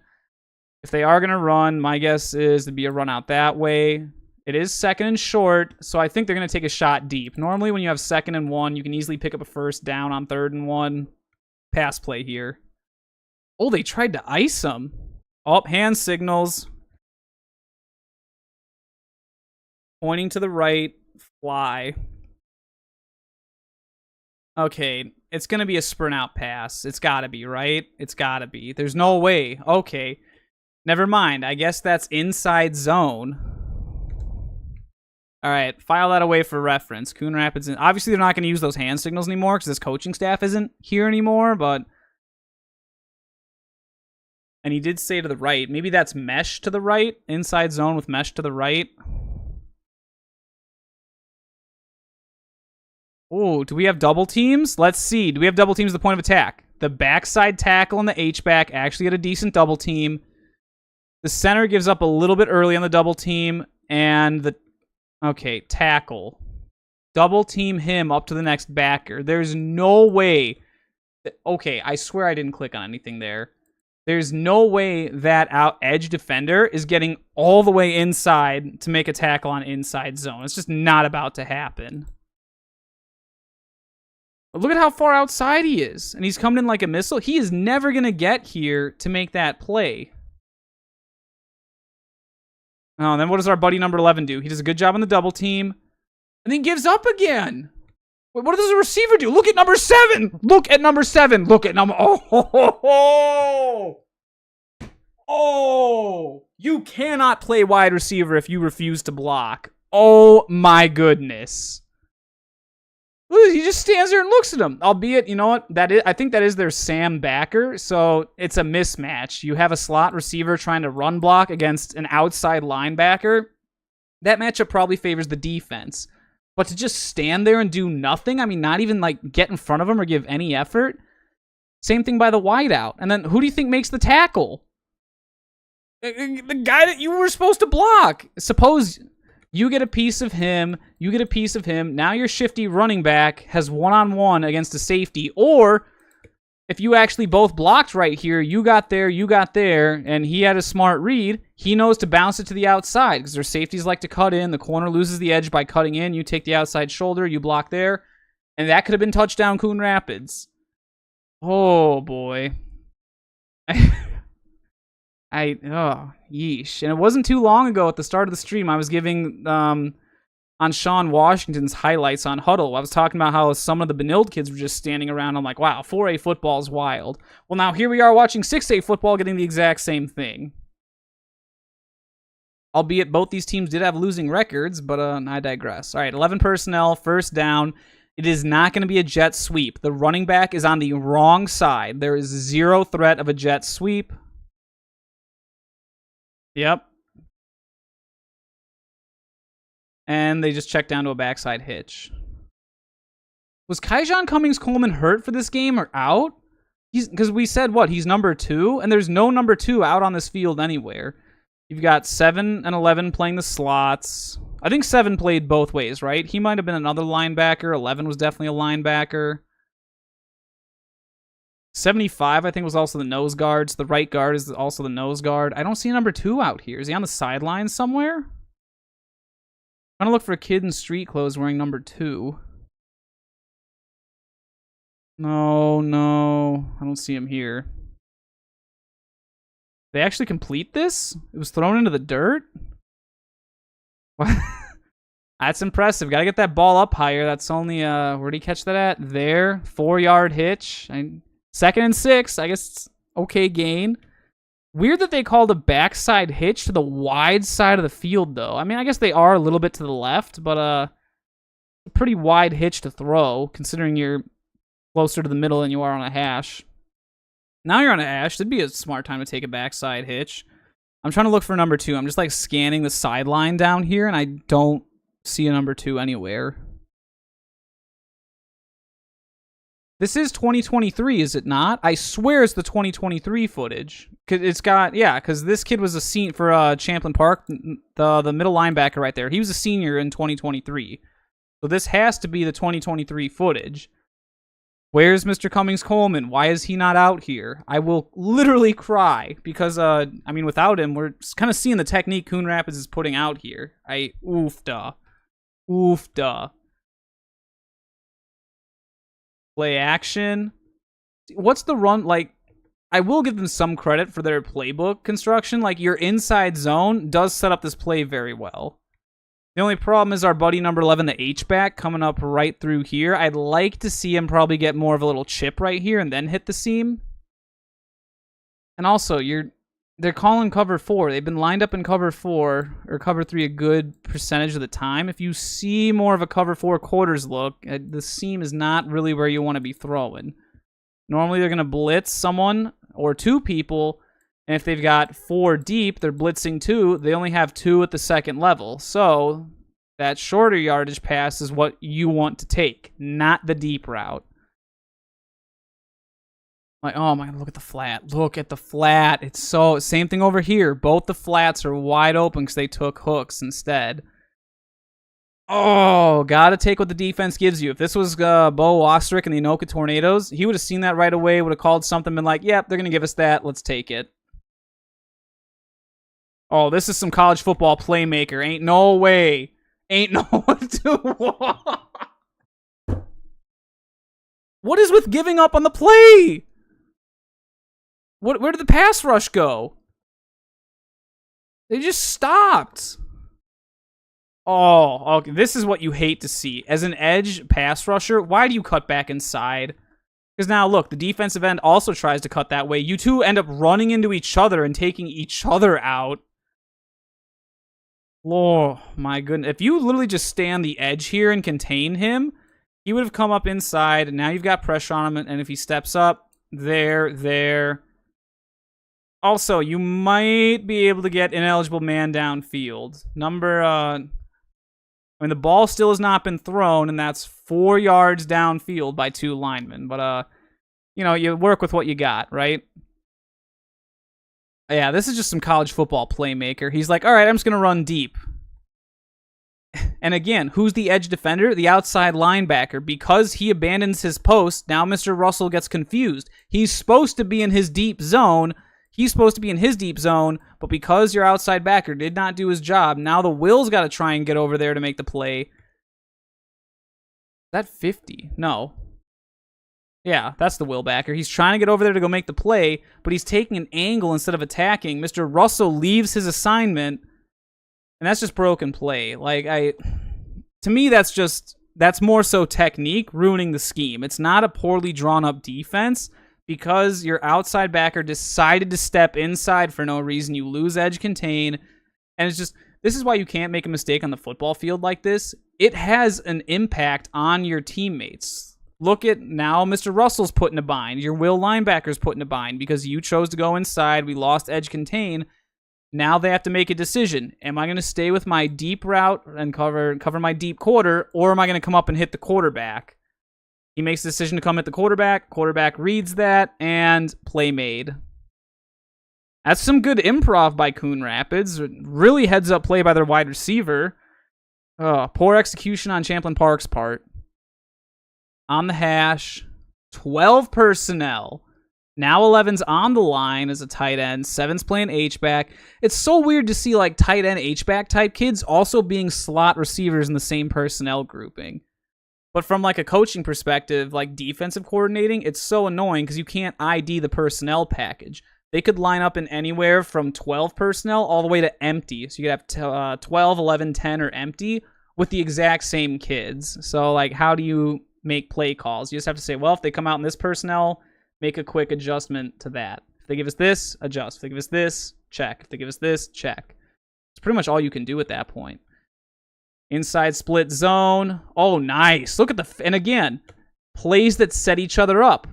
Speaker 1: If they are going to run, my guess is there'd be a run out that way. It is second and short, so I think they're going to take a shot deep. Normally when you have 2nd and 1, you can easily pick up a first down on 3rd and 1. Pass play here. Oh, they tried to ice him. Oh, hand signals. Pointing to the right, fly. Okay, it's going to be a sprint out pass. It's got to be, right? It's got to be. There's no way. Okay. Never mind. I guess that's inside zone. All right, file that away for reference. Coon Rapids. Obviously, they're not going to use those hand signals anymore because this coaching staff isn't here anymore, but... And he did say to the right. Maybe that's mesh to the right. Inside zone with mesh to the right. Oh, do we have double teams? Let's see. Do we have double teams at the point of attack? The backside tackle and the H-back actually get a decent double team. The center gives up a little bit early on the double team. And the... Okay, tackle. Double team him up to the next backer. There's no way... Okay, I swear I didn't click on anything there. There's no way that out edge defender is getting all the way inside to make a tackle on inside zone. It's just not about to happen. Look at how far outside he is. And he's coming in like a missile. He is never going to get here to make that play. Oh, and then what does our buddy number 11 do? He does a good job on the double team. And then gives up again. Wait, what does the receiver do? Look at number 7. Look at number 7. Look at number... Oh! Oh! You cannot play wide receiver if you refuse to block. Oh my goodness. He just stands there and looks at him. Albeit, you know what? I think that is their Sam backer, so it's a mismatch. You have a slot receiver trying to run block against an outside linebacker. That matchup probably favors the defense. But to just stand there and do nothing, I mean, not even like get in front of him or give any effort. Same thing by the wideout. And then who do you think makes the tackle? The guy that you were supposed to block. Suppose... You get a piece of him. You get a piece of him. Now your shifty running back has one-on-one against a safety. Or if you actually both blocked right here, you got there, and he had a smart read, he knows to bounce it to the outside because their safeties like to cut in. The corner loses the edge by cutting in. You take the outside shoulder. You block there. And that could have been touchdown Coon Rapids. Oh, boy. Yeesh. And it wasn't too long ago at the start of the stream, I was giving, on Sean Washington's highlights on Huddle. I was talking about how some of the Benilde kids were just standing around. I'm like, wow, 4A football is wild. Well, now here we are watching 6A football getting the exact same thing. Albeit both these teams did have losing records, but I digress. All right, 11 personnel, first down. It is not going to be a jet sweep. The running back is on the wrong side. There is zero threat of a jet sweep. Yep. And they just checked down to a backside hitch. Was Kaijon Cummings-Coleman hurt for this game or out? Because we said, what, he's number 2? And there's no number 2 out on this field anywhere. You've got 7 and 11 playing the slots. I think 7 played both ways, right? He might have been another linebacker. 11 was definitely a linebacker. 75, I think, was also the nose guard. So the right guard is also the nose guard. I don't see number 2 out here. Is he on the sidelines somewhere? I'm trying to look for a kid in street clothes wearing number 2. No, no. I don't see him here. They actually complete this? It was thrown into the dirt? What? That's impressive. Gotta get that ball up higher. That's only, where'd he catch that at? There. 4-yard hitch. 2nd and 6. I guess it's okay gain. Weird that they called a backside hitch to the wide side of the field, though. I mean, I guess they are a little bit to the left, but, a pretty wide hitch to throw, considering you're closer to the middle than you are on a hash. Now you're on a hash. It'd be a smart time to take a backside hitch. I'm trying to look for number 2. I'm just, like, scanning the sideline down here, and I don't see a number 2 anywhere. This is 2023, is it not? I swear it's the 2023 footage. Cause it's got, yeah, because this kid was a senior for Champlin Park, the middle linebacker right there. He was a senior in 2023. So this has to be the 2023 footage. Where's Mr. Cummings-Coleman? Why is he not out here? I will literally cry because, I mean, without him, we're kind of seeing the technique Coon Rapids is putting out here. Oofda. Play action. What's the run? Like, I will give them some credit for their playbook construction. Like, your inside zone does set up this play very well. The only problem is our buddy number 11, the H-back, coming up right through here. I'd like to see him probably get more of a little chip right here and then hit the seam. And also, they're calling cover 4. They've been lined up in cover 4 or cover 3 a good percentage of the time. If you see more of a cover 4 quarters look, the seam is not really where you want to be throwing. Normally, they're going to blitz someone or 2 people. And if they've got 4 deep, they're blitzing 2. They only have 2 at the second level. So that shorter yardage pass is what you want to take, not the deep route. Like, oh my God, look at the flat. Look at the flat. It's so, same thing over here. Both the flats are wide open because they took hooks instead. Oh, gotta take what the defense gives you. If this was Bo Ostrick and the Anoka Tornadoes, he would have seen that right away, would have called something, been like, yep, they're going to give us that. Let's take it. Oh, this is some college football playmaker. Ain't no way. Ain't no one to... What is with giving up on the play? Where did the pass rush go? They just stopped. Oh, okay. This is what you hate to see. As an edge pass rusher, why do you cut back inside? Because now, look, the defensive end also tries to cut that way. You two end up running into each other and taking each other out. Oh, my goodness. If you literally just stay on the edge here and contain him, he would have come up inside, and now you've got pressure on him, and if he steps up, there. Also, you might be able to get ineligible man downfield. The ball still has not been thrown, and that's 4 yards downfield by 2 linemen. But, you work with what you got, right? Yeah, this is just some college football playmaker. He's like, all right, I'm just going to run deep. And again, who's the edge defender? The outside linebacker. Because he abandons his post, now Mr. Russell gets confused. He's supposed to be in his deep zone. But because your outside backer did not do his job, now the Will's got to try and get over there to make the play. Is that 50? No. Yeah, that's the Will backer. He's trying to get over there to go make the play, but he's taking an angle instead of attacking. Mr. Russell leaves his assignment, and that's just broken play. To me, that's more so technique ruining the scheme. It's not a poorly drawn up defense. Because your outside backer decided to step inside for no reason, you lose edge contain. And it's just, this is why you can't make a mistake on the football field like this. It has an impact on your teammates. Look at now, Mr. Russell's put in a bind. Your Will linebacker's put in a bind because you chose to go inside. We lost edge contain. Now they have to make a decision. Am I going to stay with my deep route and cover my deep quarter, or am I going to come up and hit the quarterback? He makes the decision to come at the quarterback. Quarterback reads that, and play made. That's some good improv by Coon Rapids. Really heads-up play by their wide receiver. Poor execution on Champlin Park's part. On the hash, 12 personnel. Now 11's on the line as a tight end. 7's playing H-back. It's so weird to see tight end H-back type kids also being slot receivers in the same personnel grouping. But from like a coaching perspective, like defensive coordinating, it's so annoying because you can't ID the personnel package. They could line up in anywhere from 12 personnel all the way to empty. So you could have 12, 11, 10, or empty with the exact same kids. So like, how do you make play calls? You just have to say, well, if they come out in this personnel, make a quick adjustment to that. If they give us this, adjust. If they give us this, check. If they give us this, check. It's pretty much all you can do at that point. Inside split zone. Oh, nice. Look at the... And again, plays that set each other up.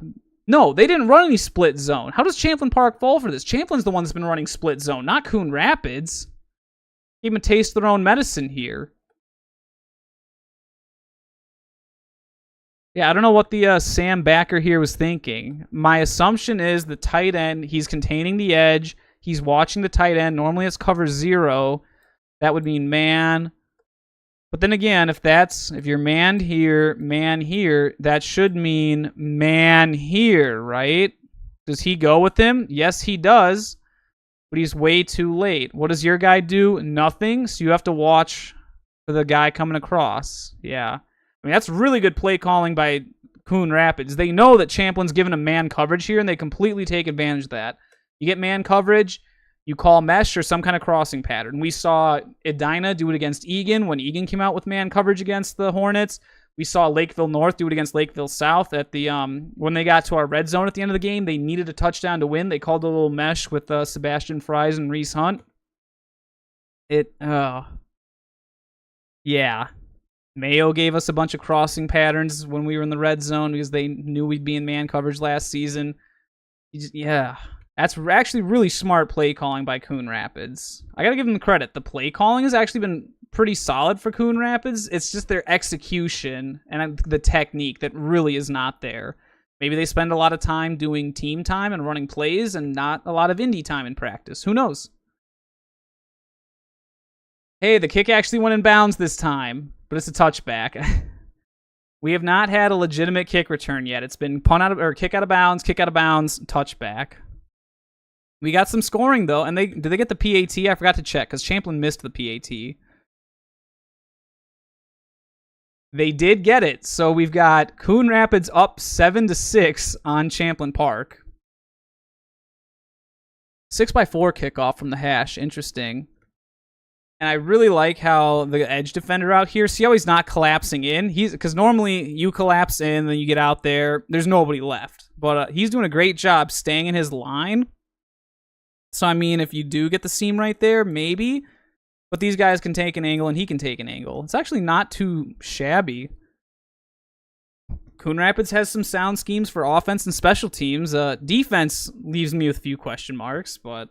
Speaker 1: No, they didn't run any split zone. How does Champlin Park fall for this? Champlin's the one that's been running split zone, not Coon Rapids. Even taste their own medicine here. Yeah, I don't know what the Sam backer here was thinking. My assumption is the tight end, he's containing the edge. He's watching the tight end. Normally it's cover 0. That would mean man. But then again, if you're man here, that should mean man here, right? Does he go with him? Yes, he does. But he's way too late. What does your guy do? Nothing. So you have to watch for the guy coming across. Yeah. I mean, that's really good play calling by Coon Rapids. They know that Champlin's given him man coverage here, and they completely take advantage of that. You get man coverage, you call mesh or some kind of crossing pattern. We saw Edina do it against Egan when Egan came out with man coverage against the Hornets. We saw Lakeville North do it against Lakeville South at the when they got to our red zone at the end of the game. They needed a touchdown to win. They called a little mesh with Sebastian Fries and Reese Hunt. Yeah. Mayo gave us a bunch of crossing patterns when we were in the red zone because they knew we'd be in man coverage last season. Yeah. That's actually really smart play calling by Coon Rapids. I gotta give them credit. The play calling has actually been pretty solid for Coon Rapids. It's just their execution and the technique that really is not there. Maybe they spend a lot of time doing team time and running plays and not a lot of indie time in practice. Who knows? Hey, the kick actually went in bounds this time, but it's a touchback. We have not had a legitimate kick return yet. It's been kick out of bounds, touchback. We got some scoring, though. And did they get the PAT? I forgot to check, because Champlin missed the PAT. They did get it. So we've got Coon Rapids up 7-6 on Champlin Park. 6x4 kickoff from the hash. Interesting. And I really like how the edge defender out here, see how he's not collapsing in? Because normally you collapse in, then you get out there. There's nobody left. But he's doing a great job staying in his line. So, I mean, if you do get the seam right there, maybe. But these guys can take an angle, and he can take an angle. It's actually not too shabby. Coon Rapids has some sound schemes for offense and special teams. Defense leaves me with a few question marks, but...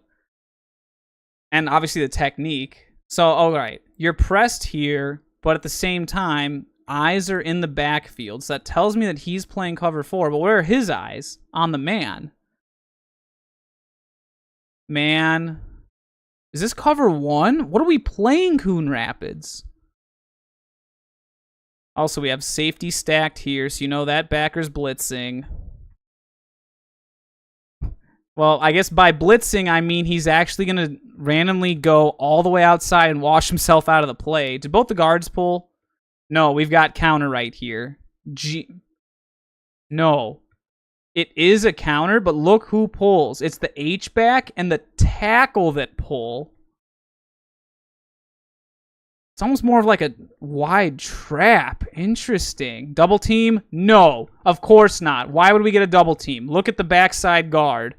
Speaker 1: And obviously the technique. So, all right, you're pressed here, but at the same time, eyes are in the backfield. So that tells me that he's playing cover 4, but where are his eyes? On the man. Man. Is this cover 1? What are we playing, Coon Rapids? Also, we have safety stacked here, so you know that backer's blitzing. Well, I guess by blitzing, I mean he's actually going to randomly go all the way outside and wash himself out of the play. Did both the guards pull? No, we've got counter right here. No. It is a counter, but look who pulls. It's the H-back and the tackle that pull. It's almost more of like a wide trap. Interesting. Double team? No, of course not. Why would we get a double team? Look at the backside guard.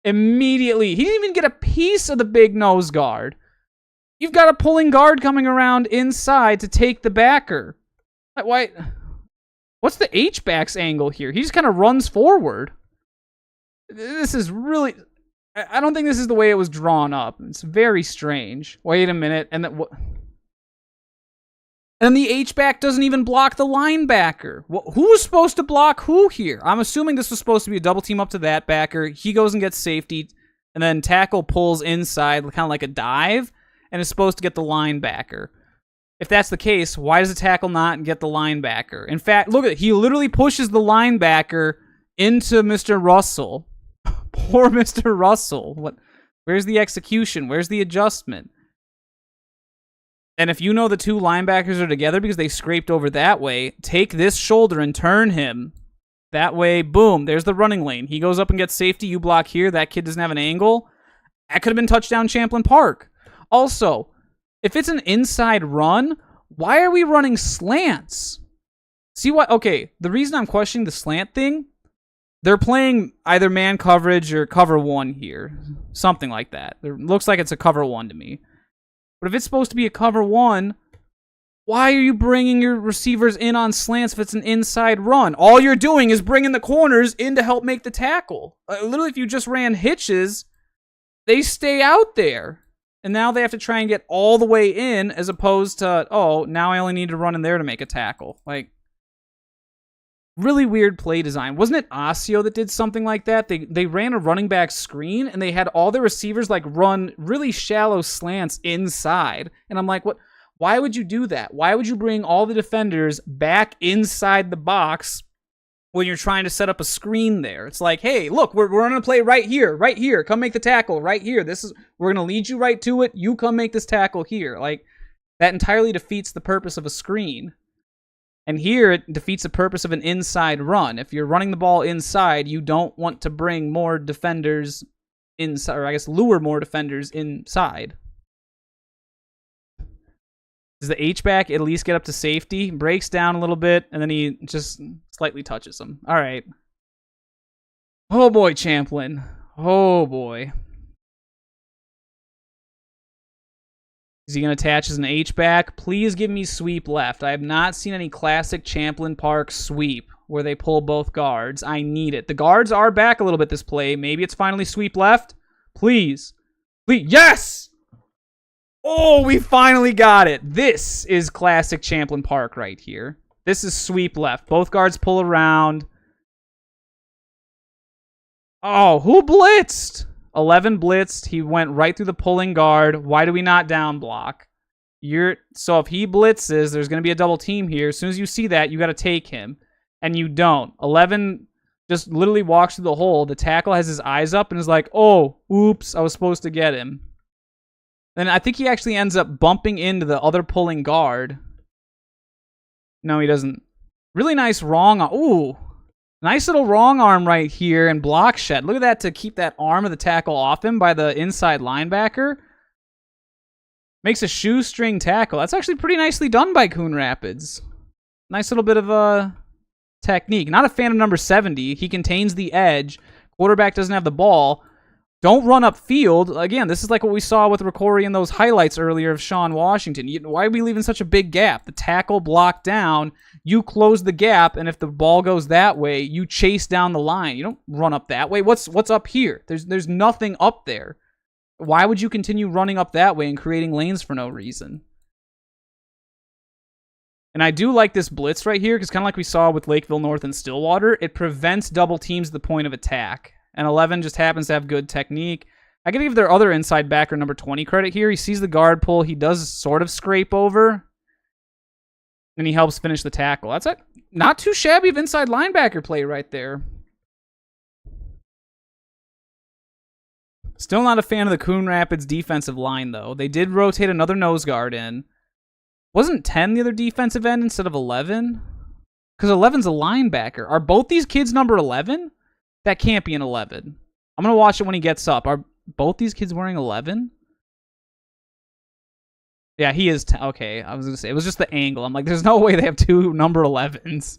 Speaker 1: Immediately. He didn't even get a piece of the big nose guard. You've got a pulling guard coming around inside to take the backer. Why? What's the H-back's angle here? He just kind of runs forward. This is really... I don't think this is the way it was drawn up. It's very strange. Wait a minute. And then what? And the H-back doesn't even block the linebacker. Who was supposed to block who here? I'm assuming this was supposed to be a double team up to that backer. He goes and gets safety. And then tackle pulls inside, kind of like a dive. And is supposed to get the linebacker. If that's the case, why does the tackle not get the linebacker? In fact, look at it. He literally pushes the linebacker into Mr. Russell. Poor Mr. Russell. Where's the execution? Where's the adjustment? And if you know the two linebackers are together because they scraped over that way, take this shoulder and turn him. That way, boom, there's the running lane. He goes up and gets safety. You block here. That kid doesn't have an angle. That could have been touchdown Champlin Park. Also, if it's an inside run, why are we running slants? See what? Okay, the reason I'm questioning the slant thing, they're playing either man coverage or cover one here. Something like that. It looks like it's a cover one to me. But if it's supposed to be a cover one, why are you bringing your receivers in on slants if it's an inside run? All you're doing is bringing the corners in to help make the tackle. Literally, if you just ran hitches, they stay out there. And now they have to try and get all the way in as opposed to, oh, now I only need to run in there to make a tackle. Like, really weird play design. Wasn't it Osseo that did something like that? They ran a running back screen and they had all their receivers like run really shallow slants inside. And I'm like, what? Why would you do that? Why would you bring all the defenders back inside the box when you're trying to set up a screen there? It's like, hey, look, we're going to play right here. Come make the tackle right here. We're going to lead you right to it. You come make this tackle here. Like, that entirely defeats the purpose of a screen. And here, it defeats the purpose of an inside run. If you're running the ball inside, you don't want to bring more defenders inside, or I guess lure more defenders inside. Does the H-back at least get up to safety? Breaks down a little bit, and then he just slightly touches him. All right. Oh, boy, Champlin. Oh, boy. Is he going to attach as an H-back? Please give me sweep left. I have not seen any classic Champlin Park sweep where they pull both guards. I need it. The guards are back a little bit this play. Maybe it's finally sweep left. Please. Please. Yes! Oh, we finally got it. This is classic Champlin Park right here. This is sweep left. Both guards pull around. Oh, who blitzed? 11 blitzed. He went right through the pulling guard. Why do we not down block? So if he blitzes, there's going to be a double team here. As soon as you see that, you got to take him. And you don't. 11 just literally walks through the hole. The tackle has his eyes up and is like, oh, oops, I was supposed to get him. Then I think he actually ends up bumping into the other pulling guard. No, he doesn't. Really nice wrong. Ooh. Nice little wrong arm right here and block shed. Look at that to keep that arm of the tackle off him by the inside linebacker. Makes a shoestring tackle. That's actually pretty nicely done by Coon Rapids. Nice little bit of a technique. Not a fan of number 70. He contains the edge. Quarterback doesn't have the ball. Don't run up field. Again, this is like what we saw with Ricori in those highlights earlier of Sean Washington. Why are we leaving such a big gap? The tackle blocked down. You close the gap, and if the ball goes that way, you chase down the line. You don't run up that way. What's up here? There's nothing up there. Why would you continue running up that way and creating lanes for no reason? And I do like this blitz right here, because kind of like we saw with Lakeville North and Stillwater, it prevents double teams at the point of attack. And 11 just happens to have good technique. I gotta give their other inside backer, number 20, credit here. He sees the guard pull. He does sort of scrape over. And he helps finish the tackle. That's not too shabby of inside linebacker play right there. Still not a fan of the Coon Rapids defensive line, though. They did rotate another nose guard in. Wasn't 10 the other defensive end instead of 11? Because 11's a linebacker. Are both these kids number 11? That can't be an 11. I'm going to watch it when he gets up. Are both these kids wearing 11? Yeah, he is. Okay, I was going to say, it was just the angle. I'm like, there's no way they have two number 11s.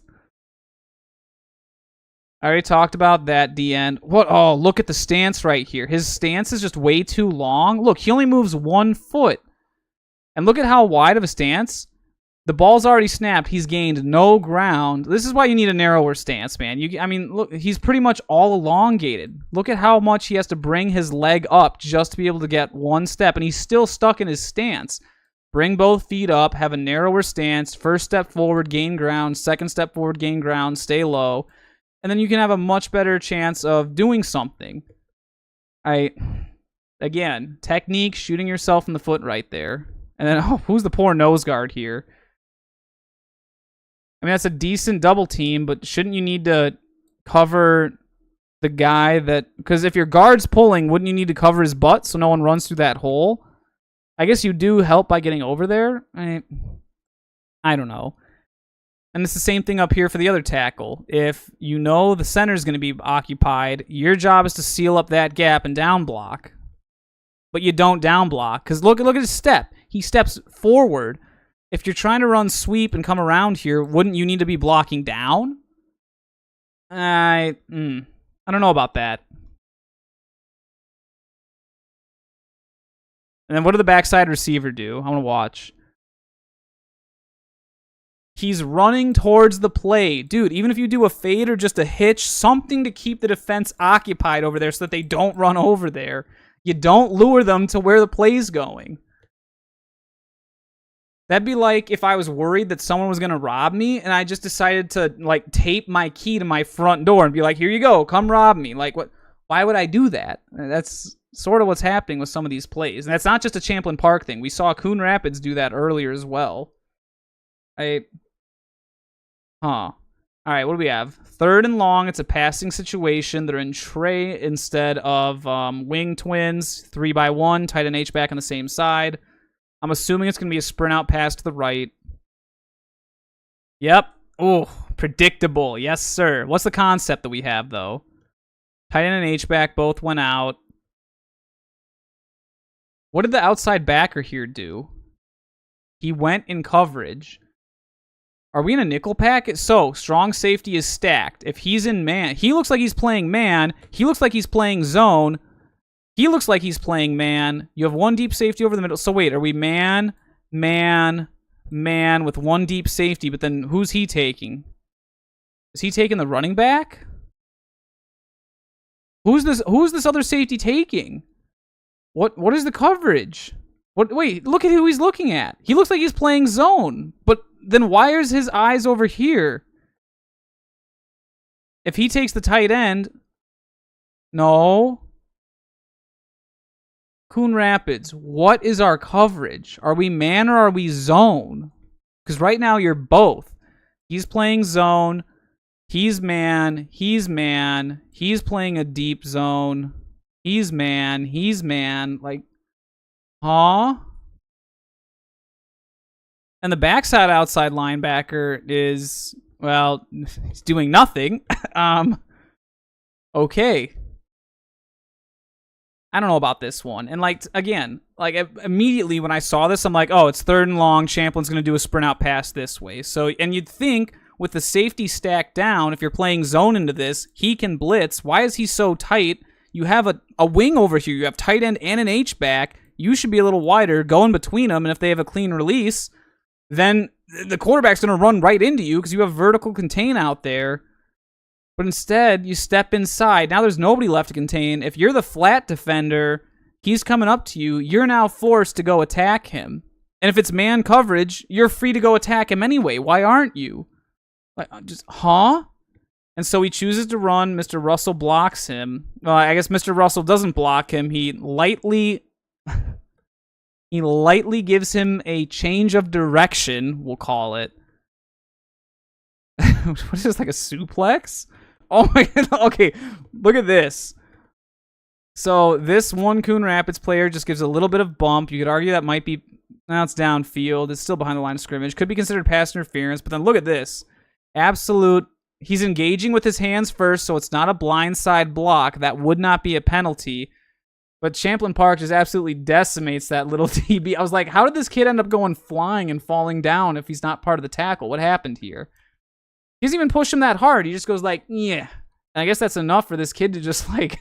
Speaker 1: I already talked about that D end. What? Oh, look at the stance right here. His stance is just way too long. Look, he only moves 1 foot. And look at how wide of a stance. The ball's already snapped. He's gained no ground. This is why you need a narrower stance, man. I mean, look, he's pretty much all elongated. Look at how much he has to bring his leg up just to be able to get one step, and he's still stuck in his stance. Bring both feet up, have a narrower stance, first step forward, gain ground, second step forward, gain ground, stay low, and then you can have a much better chance of doing something. Again, technique, shooting yourself in the foot right there. And then, oh, who's the poor nose guard here? I mean, that's a decent double team, but shouldn't you need to cover the guy that... Because if your guard's pulling, wouldn't you need to cover his butt so no one runs through that hole? I guess you do help by getting over there. I don't know. And it's the same thing up here for the other tackle. If you know the center is going to be occupied, your job is to seal up that gap and down block. But you don't down block. Because look at his step. He steps forward. If you're trying to run sweep and come around here, wouldn't you need to be blocking down? I don't know about that. And then what did the backside receiver do? I want to watch. He's running towards the play. Dude, even if you do a fade or just a hitch, something to keep the defense occupied over there so that they don't run over there. You don't lure them to where the play's going. That'd be like if I was worried that someone was going to rob me and I just decided to like tape my key to my front door and be like, here you go, come rob me. Like, what? Why would I do that? That's sort of what's happening with some of these plays. And that's not just a Champlin Park thing. We saw Coon Rapids do that earlier as well. All right, what do we have? 3rd and long. It's a passing situation. They're in tray instead of wing twins. 3-by-1, tight end H-back on the same side. I'm assuming it's going to be a sprint out pass to the right. Yep. Oh, predictable. Yes, sir. What's the concept that we have, though? Tight end and H-back both went out. What did the outside backer here do? He went in coverage. Are we in a nickel pack? So, strong safety is stacked. If he's in man, he looks like he's playing man. He looks like he's playing zone. He looks like he's playing man. You have one deep safety over the middle. So, wait, are we man, man, man with one deep safety? But then who's he taking? Is he taking the running back? Who's this other safety taking? What is the coverage? Wait, look at who he's looking at. He looks like he's playing zone. But then why is his eyes over here? If he takes the tight end... No. Coon Rapids, what is our coverage? Are we man or are we zone? Because right now you're both. He's playing zone. He's man. He's man. He's playing a deep zone. He's man. He's man. Like, huh? And the backside outside linebacker is, well, he's doing nothing. Okay. I don't know about this one. And, like, again, like, immediately when I saw this, I'm like, oh, it's 3rd and long. Champlin's going to do a sprint out pass this way. So, and you'd think with the safety stacked down, if you're playing zone into this, he can blitz. Why is he so tight? You have a wing over here. You have tight end and an H-back. You should be a little wider, go in between them, and if they have a clean release, then the quarterback's going to run right into you because you have vertical contain out there. But instead, you step inside. Now there's nobody left to contain. If you're the flat defender, he's coming up to you. You're now forced to go attack him. And if it's man coverage, you're free to go attack him anyway. Why aren't you? Like, just, huh? And so he chooses to run. Mr. Russell blocks him. Well, I guess Mr. Russell doesn't block him. He lightly gives him a change of direction, we'll call it. What is this, like a suplex? Oh my god, okay, look at this. So this one Coon Rapids player just gives a little bit of bump. You could argue that might be, now it's downfield. It's still behind the line of scrimmage. Could be considered pass interference, but then look at this. Absolute, he's engaging with his hands first, so it's not a blindside block. That would not be a penalty. But Champlin Park just absolutely decimates that little DB. I was like, how did this kid end up going flying and falling down if he's not part of the tackle? What happened here? He doesn't even push him that hard. He just goes like, yeah. And I guess that's enough for this kid to just like,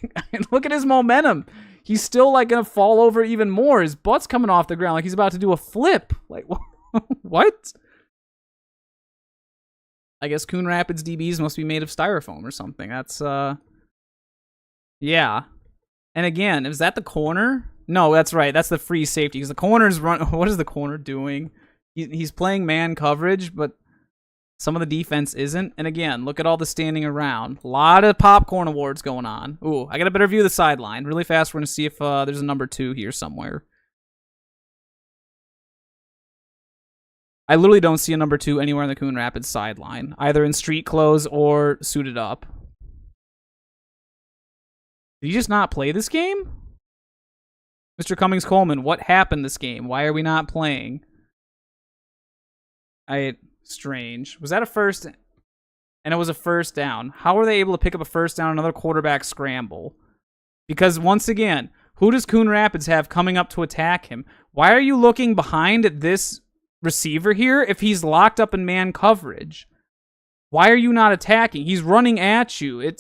Speaker 1: look at his momentum. He's still like going to fall over even more. His butt's coming off the ground like he's about to do a flip. Like, what? I guess Coon Rapids DBs must be made of styrofoam or something. That's, yeah. And again, is that the corner? No, that's right. That's the free safety because the corner's run. What is the corner doing? He's playing man coverage, but some of the defense isn't. And again, look at all the standing around. A lot of popcorn awards going on. Ooh, I got a better view of the sideline. Really fast, we're going to see if there's a number 2 here somewhere. I literally don't see a number 2 anywhere on the Coon Rapids sideline, either in street clothes or suited up. Did he just not play this game? Mr. Cummings-Coleman, what happened this game? Why are we not playing? Strange. Was that a first? And it was a first down. How were they able to pick up a first down, another quarterback scramble? Because once again, who does Coon Rapids have coming up to attack him? Why are you looking behind at this receiver here if he's locked up in man coverage? Why are you not attacking? He's running at you.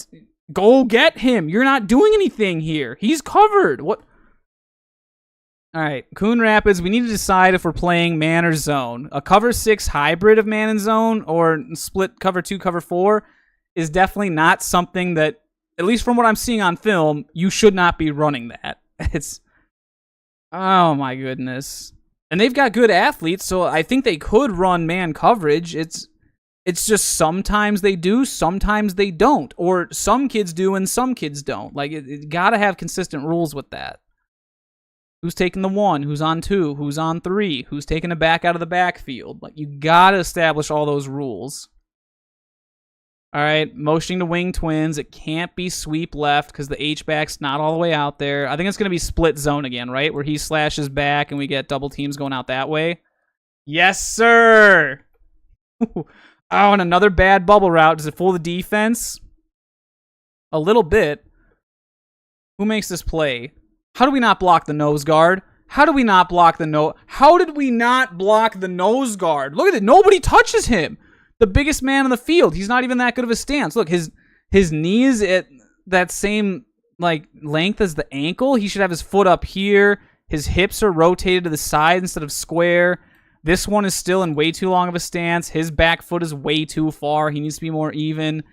Speaker 1: Go get him. You're not doing anything here. He's covered. What? All right, Coon Rapids, we need to decide if we're playing man or zone. A cover 6 hybrid of man and zone or split cover 2, cover 4 is definitely not something that, at least from what I'm seeing on film, you should not be running that. Oh my goodness. And they've got good athletes, so I think they could run man coverage. It's just sometimes they do, sometimes they don't. Or some kids do and some kids don't. Like, you gotta have consistent rules with that. Who's taking the 1? Who's on 2? Who's on 3? Who's taking it back out of the backfield? Like, you gotta establish all those rules. All right, motioning to wing twins. It can't be sweep left because the H-back's not all the way out there. I think it's going to be split zone again, right? Where he slashes back and we get double teams going out that way. Yes, sir! Oh, and another bad bubble route. Does it fool the defense? A little bit. Who makes this play? How do we not block the nose guard? How do we not block the nose? How did we not block the nose guard? Look at it. Nobody touches him. The biggest man on the field. He's not even that good of a stance. Look, his knee is at that same length as the ankle. He should have his foot up here. His hips are rotated to the side instead of square. This one is still in way too long of a stance. His back foot is way too far. He needs to be more even.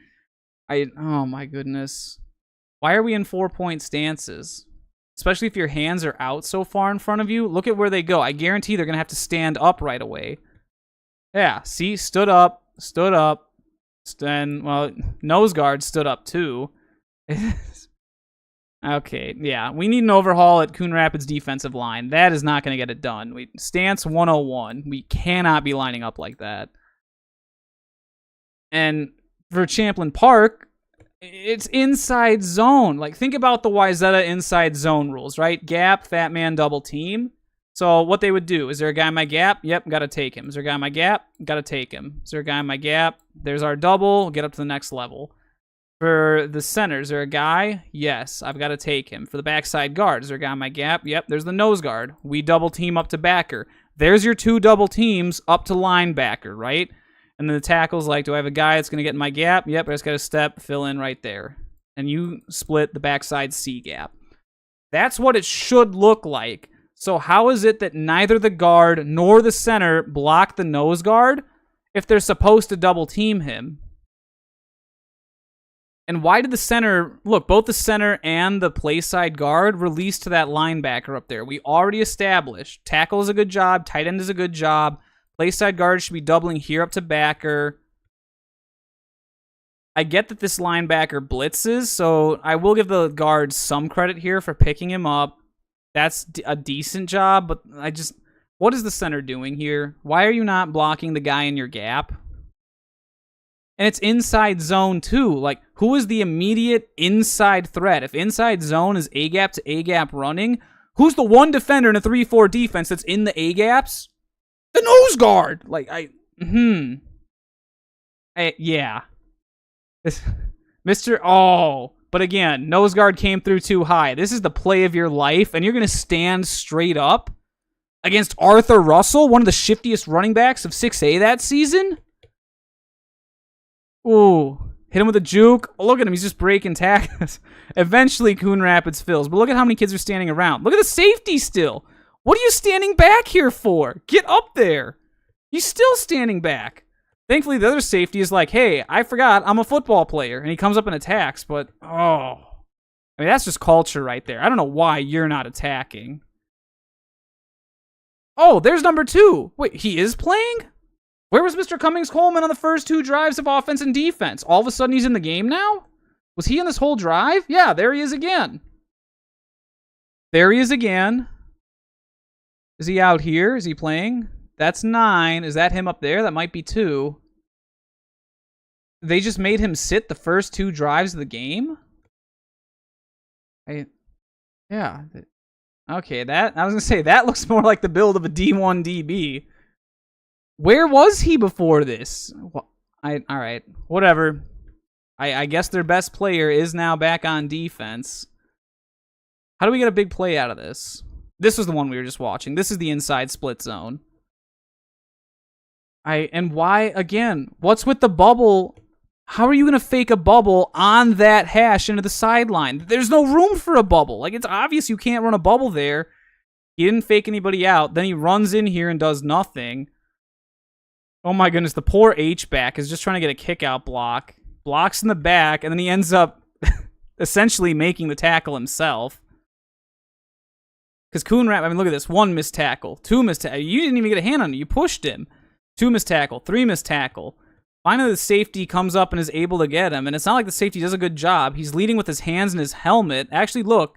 Speaker 1: Oh my goodness. Why are we in 4-point stances? Especially if your hands are out so far in front of you. Look at where they go. I guarantee they're going to have to stand up right away. Yeah, see? Stood up. Well, nose guard stood up too. Okay, yeah. We need an overhaul at Coon Rapids' defensive line. That is not going to get it done. Stance 101. We cannot be lining up like that. And for Champlin Park, it's inside zone. Like, think about the Wyzetta inside zone rules, right? Gap, fat man, double team. So what they would do, is there a guy in my gap? Yep, got to take him. Is there a guy in my gap? Got to take him. Is there a guy in my gap? There's our double. Get up to the next level. For the center, is there a guy? Yes, I've got to take him. For the backside guard, is there a guy in my gap? Yep, there's the nose guard. We double team up to backer. There's your 2 double teams up to linebacker, right? And then the tackle's like, do I have a guy that's going to get in my gap? Yep, I just got to step, fill in right there. And you split the backside C gap. That's what it should look like. So how is it that neither the guard nor the center block the nose guard if they're supposed to double team him? And why did the center... Look, both the center and the play side guard released to that linebacker up there. We already established. Tackle is a good job. Tight end is a good job. Play side guard should be doubling here up to backer. I get that this linebacker blitzes, so I will give the guard some credit here for picking him up. That's a decent job, but what is the center doing here? Why are you not blocking the guy in your gap? And it's inside zone too. Like, who is the immediate inside threat? If inside zone is A-gap to A-gap running, who's the one defender in a 3-4 defense that's in the A-gaps? The nose guard! Yeah. But again, nose guard came through too high. This is the play of your life, and you're going to stand straight up against Arthur Russell, one of the shiftiest running backs of 6A that season? Ooh, hit him with a juke. Oh, look at him, he's just breaking tackles. Eventually, Coon Rapids fills, but look at how many kids are standing around. Look at the safety still. What are you standing back here for? Get up there. He's still standing back. Thankfully, the other safety is like, hey, I forgot I'm a football player. And he comes up and attacks, but, I mean, that's just culture right there. I don't know why you're not attacking. Oh, there's number 2. Wait, he is playing? Where was Mr. Cummings-Coleman on the first 2 drives of offense and defense? All of a sudden he's in the game now? Was he in this whole drive? Yeah, there he is again. There he is again. Is he out here? Is he playing? That's 9. Is that him up there? That might be 2. They just made him sit the first 2 drives of the game? Yeah. Okay, I was gonna say that looks more like the build of a D1 DB. Where was he before this? All right, whatever. I guess their best player is now back on defense. How do we get a big play out of this? This was the one we were just watching. This is the inside split zone. And why, again, what's with the bubble? How are you going to fake a bubble on that hash into the sideline? There's no room for a bubble. Like, it's obvious you can't run a bubble there. He didn't fake anybody out. Then he runs in here and does nothing. Oh my goodness, the poor H-back is just trying to get a kick-out block. Blocks in the back, and then he ends up essentially making the tackle himself. Because Coon Rapids, I mean, look at this. 1 missed tackle. 2 missed tackle. You didn't even get a hand on it. You pushed him. 2 missed tackle. 3 missed tackle. Finally, the safety comes up and is able to get him. And it's not like the safety does a good job. He's leading with his hands in his helmet. Actually, look.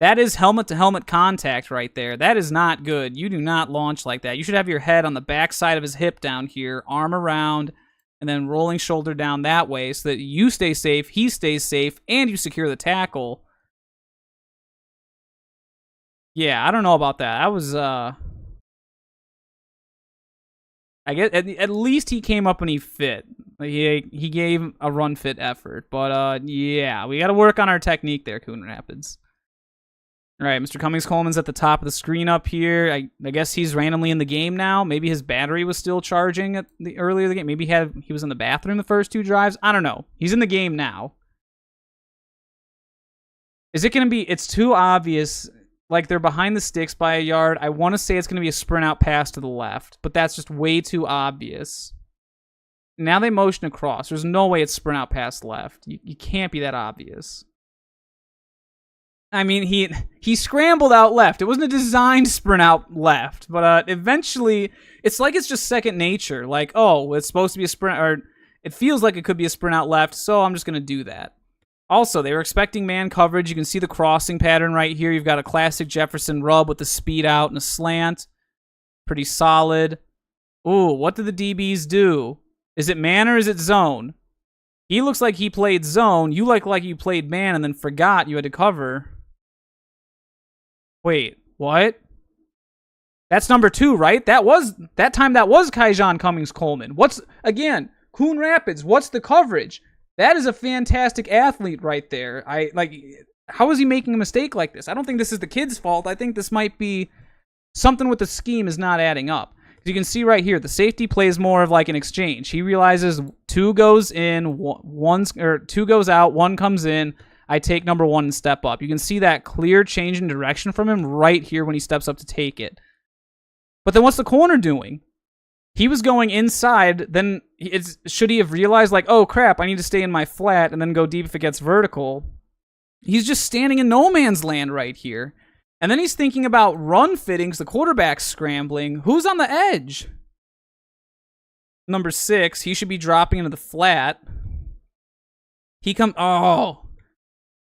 Speaker 1: That is helmet-to-helmet contact right there. That is not good. You do not launch like that. You should have your head on the back side of his hip down here, arm around, and then rolling shoulder down that way so that you stay safe, he stays safe, and you secure the tackle. Yeah, I don't know about that. I was, I guess at least he came up and he fit. He gave a run fit effort. But, yeah, we got to work on our technique there, Coon Rapids. All right, Mr. Cummings-Coleman's at the top of the screen up here. I guess he's randomly in the game now. Maybe his battery was still charging at the earlier the game. Maybe he was in the bathroom the first 2 drives. I don't know. He's in the game now. Is it going to be... It's too obvious. Like, they're behind the sticks by a yard. I want to say it's going to be a sprint out pass to the left, but that's just way too obvious. Now they motion across. There's no way it's sprint out pass left. You can't be that obvious. I mean, he scrambled out left. It wasn't a designed sprint out left, but eventually, it's like it's just second nature. Like, oh, it's supposed to be a sprint, or it feels like it could be a sprint out left, so I'm just going to do that. Also, they were expecting man coverage. You can see the crossing pattern right here. You've got a classic Jefferson rub with the speed out and a slant. Pretty solid. Ooh, what did the DBs do? Is it man or is it zone? He looks like he played zone. You look like you played man and then forgot you had to cover. Wait, what? That's number 2, right? That time that was Kaijon Cummings-Coleman. Again, Coon Rapids, what's the coverage? That is a fantastic athlete right there. How is he making a mistake like this? I don't think this is the kid's fault. I think this might be something with the scheme is not adding up. You can see right here, the safety plays more of like an exchange. He realizes 2 goes in, 2 goes out, 1 comes in. I take number 1 and step up. You can see that clear change in direction from him right here when he steps up to take it. But then what's the corner doing? He was going inside, then should he have realized, like, oh crap, I need to stay in my flat and then go deep if it gets vertical? He's just standing in no man's land right here. And then he's thinking about run fittings, the quarterback's scrambling. Who's on the edge? Number 6, he should be dropping into the flat. Oh.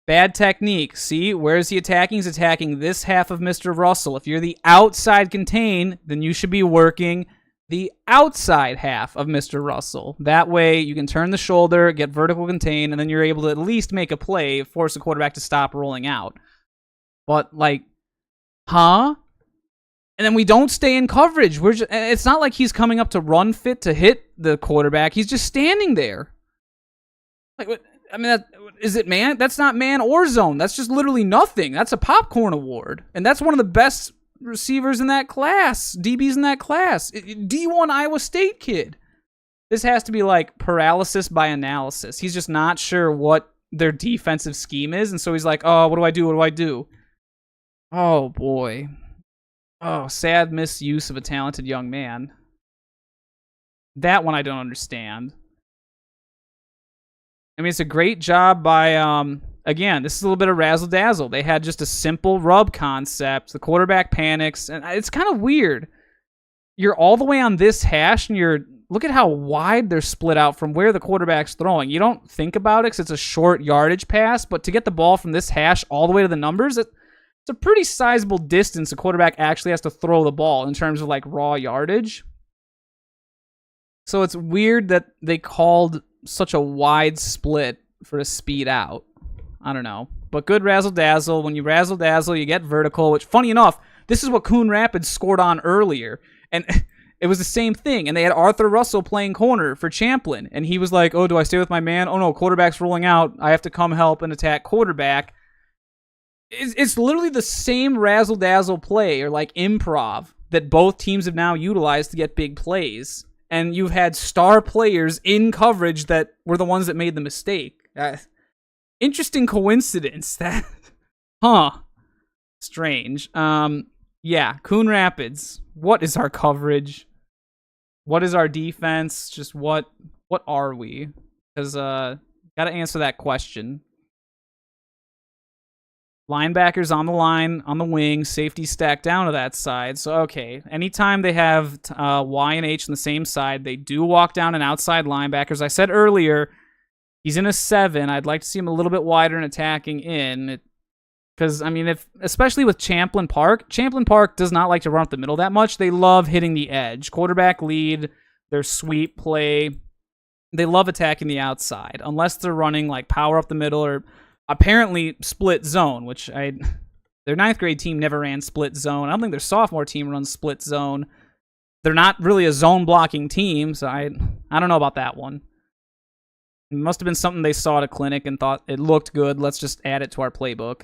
Speaker 1: Bad technique. See, where is he attacking? He's attacking this half of Mr. Russell. If you're the outside contain, then you should be working the outside half of Mr. Russell. That way, you can turn the shoulder, get vertical contain, and then you're able to at least make a play, force the quarterback to stop rolling out. But, like, huh? And then we don't stay in coverage. It's not like he's coming up to run fit to hit the quarterback. He's just standing there. Like, what? I mean, is it man? That's not man or zone. That's just literally nothing. That's a popcorn award. And that's one of the best receivers in that class, DBs in that class. D1 Iowa State kid. This has to be like paralysis by analysis. He's just not sure what their defensive scheme is. And so he's like, oh, what do I do? What do I do? Oh, boy. Oh, sad misuse of a talented young man. That one I don't understand. I mean, it's a great job by, again, this is a little bit of razzle-dazzle. They had just a simple rub concept. The quarterback panics, and it's kind of weird. You're all the way on this hash, and look at how wide they're split out from where the quarterback's throwing. You don't think about it because it's a short yardage pass, but to get the ball from this hash all the way to the numbers, it's a pretty sizable distance the quarterback actually has to throw the ball in terms of, like, raw yardage. So it's weird that they called such a wide split for a speed out. I don't know. but good razzle-dazzle. When you razzle-dazzle, you get vertical, which, funny enough, this is what Coon Rapids scored on earlier. And it was the same thing. And they had Arthur Russell playing corner for Champlin. And he was like, oh, do I stay with my man? Oh, no, quarterback's rolling out. I have to come help and attack quarterback. It's literally the same razzle-dazzle play, or like improv, that both teams have now utilized to get big plays. And you've had star players in coverage that were the ones that made the mistake. Interesting coincidence. That, strange. Yeah, Coon Rapids. What is our coverage? What is our defense? Just what are we? Because gotta answer that question. Linebackers on the line, on the wing, safety stacked down to that side. So, okay, anytime they have Y and H on the same side, they do walk down an outside linebacker. As I said earlier, he's in a 7. I'd like to see him a little bit wider and attacking in. Because, I mean, especially with Champlin Park does not like to run up the middle that much. They love hitting the edge. Quarterback lead, their sweep play. They love attacking the outside, unless they're running like power up the middle or apparently split zone, which their 9th grade team never ran split zone. I don't think their sophomore team runs split zone. They're not really a zone blocking team, so I don't know about that one. It must have been something they saw at a clinic and thought it looked good. Let's just add it to our playbook.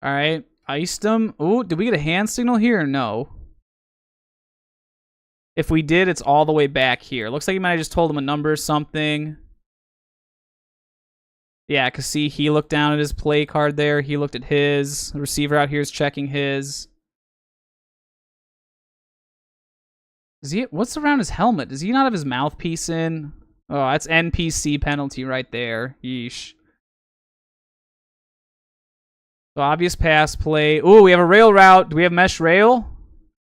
Speaker 1: All right, iced them. Ooh, did we get a hand signal here or no? If we did, it's all the way back here. Looks like he might have just told him a number or something. Yeah, because see, he looked down at his play card there. He looked at his. The receiver out here is checking his. Is he? What's around his helmet? Does he not have his mouthpiece in? Oh, that's NPC penalty right there. Yeesh. So obvious pass play. Ooh, we have a rail route. Do we have mesh rail?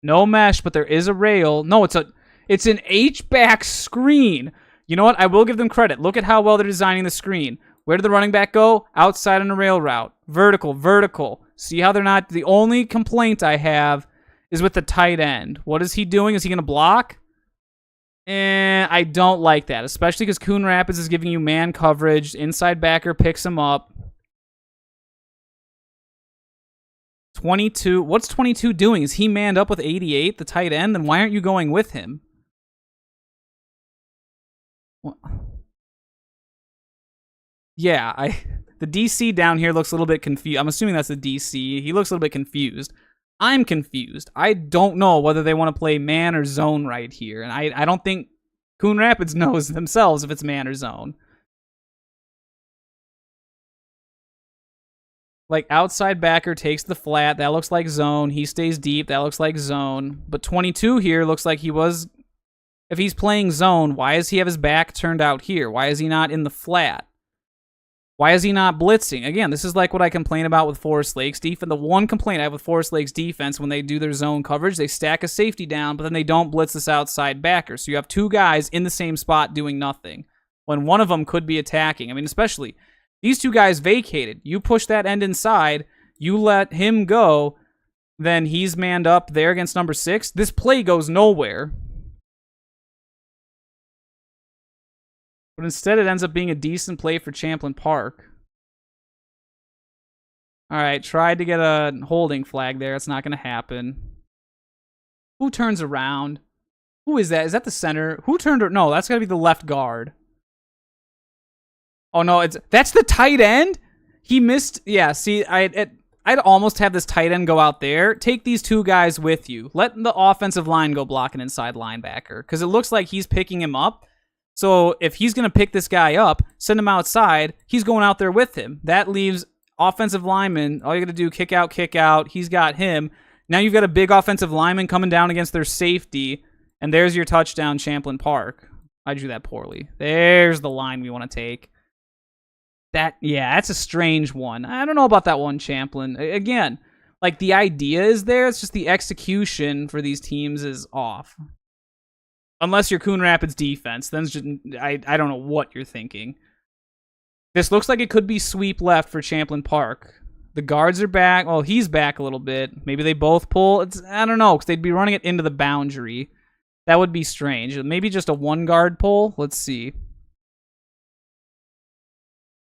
Speaker 1: No mesh, but there is a rail. No, it's an H-back screen. You know what? I will give them credit. Look at how well they're designing the screen. Where did the running back go? Outside on a rail route. Vertical, vertical. See how they're not... The only complaint I have is with the tight end. What is he doing? Is he going to block? I don't like that, especially because Coon Rapids is giving you man coverage. Inside backer picks him up. 22. What's 22 doing? Is he manned up with 88, the tight end? Then why aren't you going with him? What? Yeah, the DC down here looks a little bit confused. I'm assuming that's the DC. He looks a little bit confused. I'm confused. I don't know whether they want to play man or zone right here. And I don't think Coon Rapids knows themselves if it's man or zone. Like, outside backer takes the flat. That looks like zone. He stays deep. That looks like zone. But 22 here looks like he was... If he's playing zone, why does he have his back turned out here? Why is he not in the flat? Why is he not blitzing? Again, this is like what I complain about with Forest Lakes defense. The one complaint I have with Forest Lakes defense when they do their zone coverage, they stack a safety down, but then they don't blitz this outside backer. So you have two guys in the same spot doing nothing when one of them could be attacking. I mean, especially these two guys vacated. You push that end inside, you let him go, then he's manned up there against number 6. This play goes nowhere. But instead, it ends up being a decent play for Champlin Park. All right, tried to get a holding flag there. It's not going to happen. Who turns around? Who is that? Is that the center? Who turned? No, that's got to be the left guard. Oh, no, that's the tight end? He missed. Yeah, see, I'd almost have this tight end go out there. Take these two guys with you. Let the offensive line go block an inside linebacker, because it looks like he's picking him up. So if he's going to pick this guy up, send him outside, he's going out there with him. That leaves offensive lineman, all you got to do, kick out. He's got him. Now you've got a big offensive lineman coming down against their safety, and there's your touchdown, Champlin Park. I drew that poorly. There's the line we want to take. That's a strange one. I don't know about that one, Champlin. Again, like, the idea is there, it's just the execution for these teams is off. Unless you're Coon Rapids defense, then just, I don't know what you're thinking. This looks like it could be sweep left for Champlin Park. The guards are back. Well, he's back a little bit. Maybe they both pull. I don't know, because they'd be running it into the boundary. That would be strange. Maybe just a one guard pull. Let's see.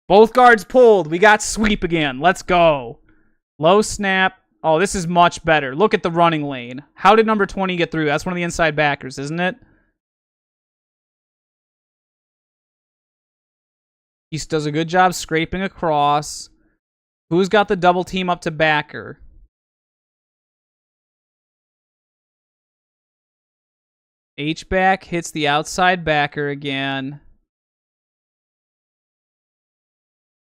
Speaker 1: Both guards pulled. We got sweep again. Let's go. Low snap. Oh, this is much better. Look at the running lane. How did number 20 get through? That's one of the inside backers, isn't it? He does a good job scraping across. Who's got the double team up to backer? H-back hits the outside backer again.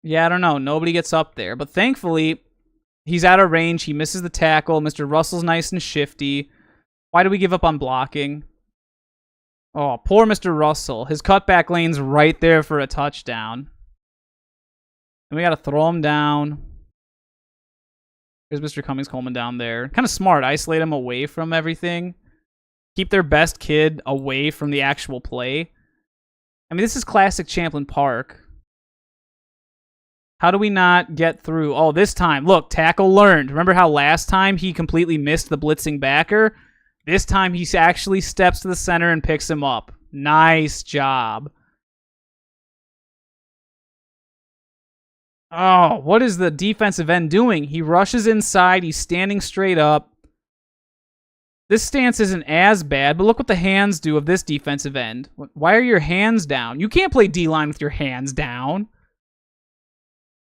Speaker 1: Yeah, I don't know. Nobody gets up there. But thankfully, he's out of range. He misses the tackle. Mr. Russell's nice and shifty. Why do we give up on blocking? Oh, poor Mr. Russell. His cutback lane's right there for a touchdown. And we got to throw him down. Here's Mr. Cummings-Coleman down there. Kind of smart. Isolate him away from everything. Keep their best kid away from the actual play. I mean, this is classic Champlin Park. How do we not get through? Oh, this time. Look, tackle learned. Remember how last time he completely missed the blitzing backer? This time he actually steps to the center and picks him up. Nice job. Oh, what is the defensive end doing? He rushes inside. He's standing straight up. This stance isn't as bad, but look what the hands do of this defensive end. Why are your hands down? You can't play D-line with your hands down.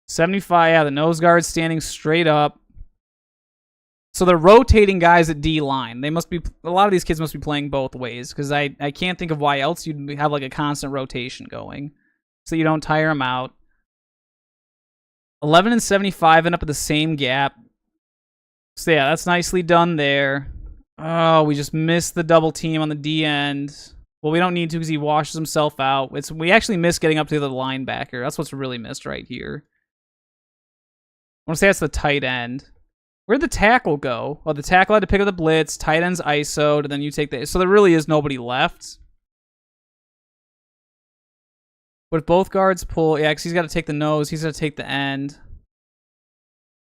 Speaker 1: 75, yeah, the nose guard's standing straight up. So they're rotating guys at D-line. They must be, a lot of these kids must be playing both ways, because I can't think of why else you'd have like a constant rotation going, so you don't tire them out. 11 and 75 end up at the same gap. So yeah, that's nicely done there. Oh, we just missed the double team on the D end. Well, we don't need to because he washes himself out. We actually missed getting up to the linebacker. That's what's really missed right here. I want to say that's the tight end. Where'd the tackle go? Oh, the tackle had to pick up the blitz. Tight end's ISO'd, and then you take the... So there really is nobody left. But if both guards pull... Yeah, because he's got to take the nose. He's got to take the end.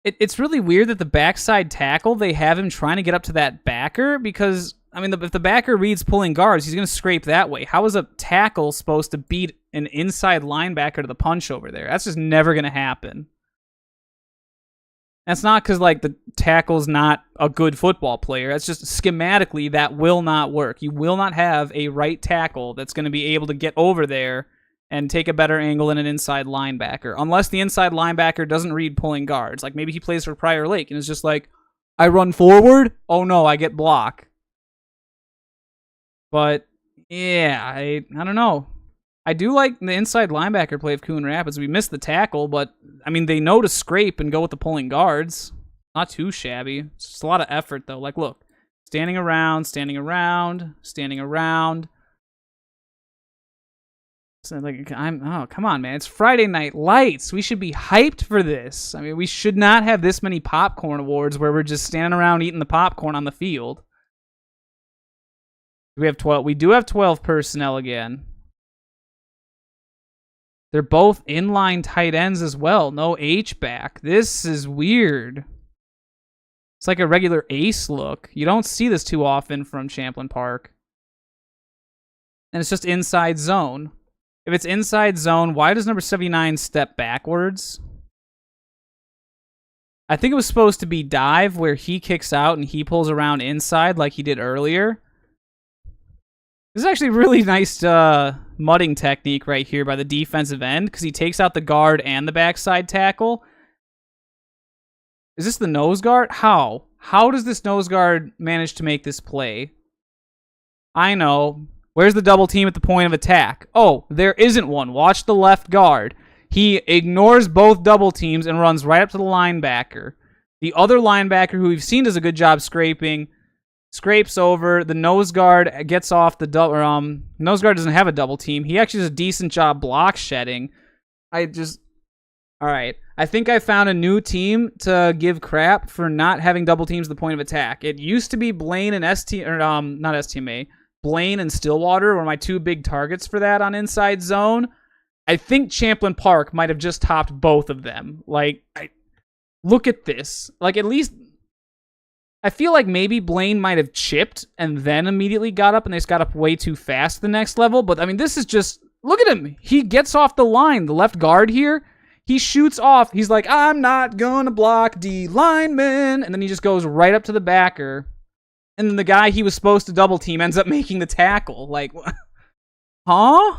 Speaker 1: It's really weird that the backside tackle, they have him trying to get up to that backer because, I mean, if the backer reads pulling guards, he's going to scrape that way. How is a tackle supposed to beat an inside linebacker to the punch over there? That's just never going to happen. That's not because, like, the tackle's not a good football player. That's just schematically that will not work. You will not have a right tackle that's going to be able to get over there and take a better angle than an inside linebacker. Unless the inside linebacker doesn't read pulling guards. Like, maybe he plays for Prior Lake and is just like, I run forward? Oh, no, I get block. But, yeah, I don't know. I do like the inside linebacker play of Coon Rapids. We missed the tackle, but, I mean, they know to scrape and go with the pulling guards. Not too shabby. It's just a lot of effort, though. Like, look. Standing around, standing around, standing around. So, like, oh, come on, man. It's Friday Night Lights. We should be hyped for this. I mean, we should not have this many popcorn awards where we're just standing around eating the popcorn on the field. We have 12. We do have 12 personnel again. They're both inline tight ends as well. No H-back. This is weird. It's like a regular ace look. You don't see this too often from Champlin Park. And it's just inside zone. If it's inside zone, why does number 79 step backwards? I think it was supposed to be dive where he kicks out and he pulls around inside like he did earlier. This is actually really nice mudding technique right here by the defensive end because he takes out the guard and the backside tackle. Is this the nose guard? How? How does this nose guard manage to make this play? I know. Where's the double team at the point of attack? Oh, there isn't one. Watch the left guard. He ignores both double teams and runs right up to the linebacker. The other linebacker, who we've seen does a good job scraping, scrapes over. The nose guard gets off the double. Nose guard doesn't have a double team. He actually does a decent job block shedding. All right. I think I found a new team to give crap for not having double teams at the point of attack. It used to be Blaine and not STMA. Blaine and Stillwater were my two big targets for that on inside zone. I think Champlin Park might have just topped both of them. Like, look at this. Like, at least, I feel like maybe Blaine might have chipped and then immediately got up, and they just got up way too fast the next level. But, I mean, this is just, look at him. He gets off the line. The left guard here, He shoots off. He's like, I'm not gonna block D lineman. And then he just goes right up to the backer. And then the guy he was supposed to double team ends up making the tackle. Like, huh?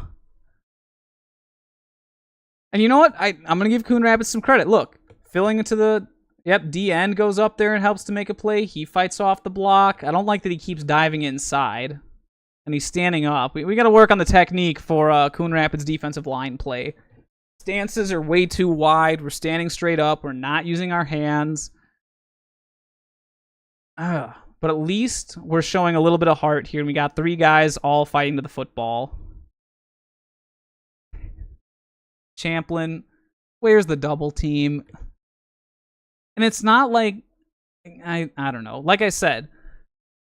Speaker 1: And you know what? I'm going to give Coon Rapids some credit. Look, filling into the... Yep, D end goes up there and helps to make a play. He fights off the block. I don't like that he keeps diving inside. And he's standing up. We got to work on the technique for Coon Rapids' defensive line play. Stances are way too wide. We're standing straight up. We're not using our hands. But at least we're showing a little bit of heart here. And we got 3 guys all fighting to the football. Champlin, where's the double team? And it's not like, I don't know. Like I said,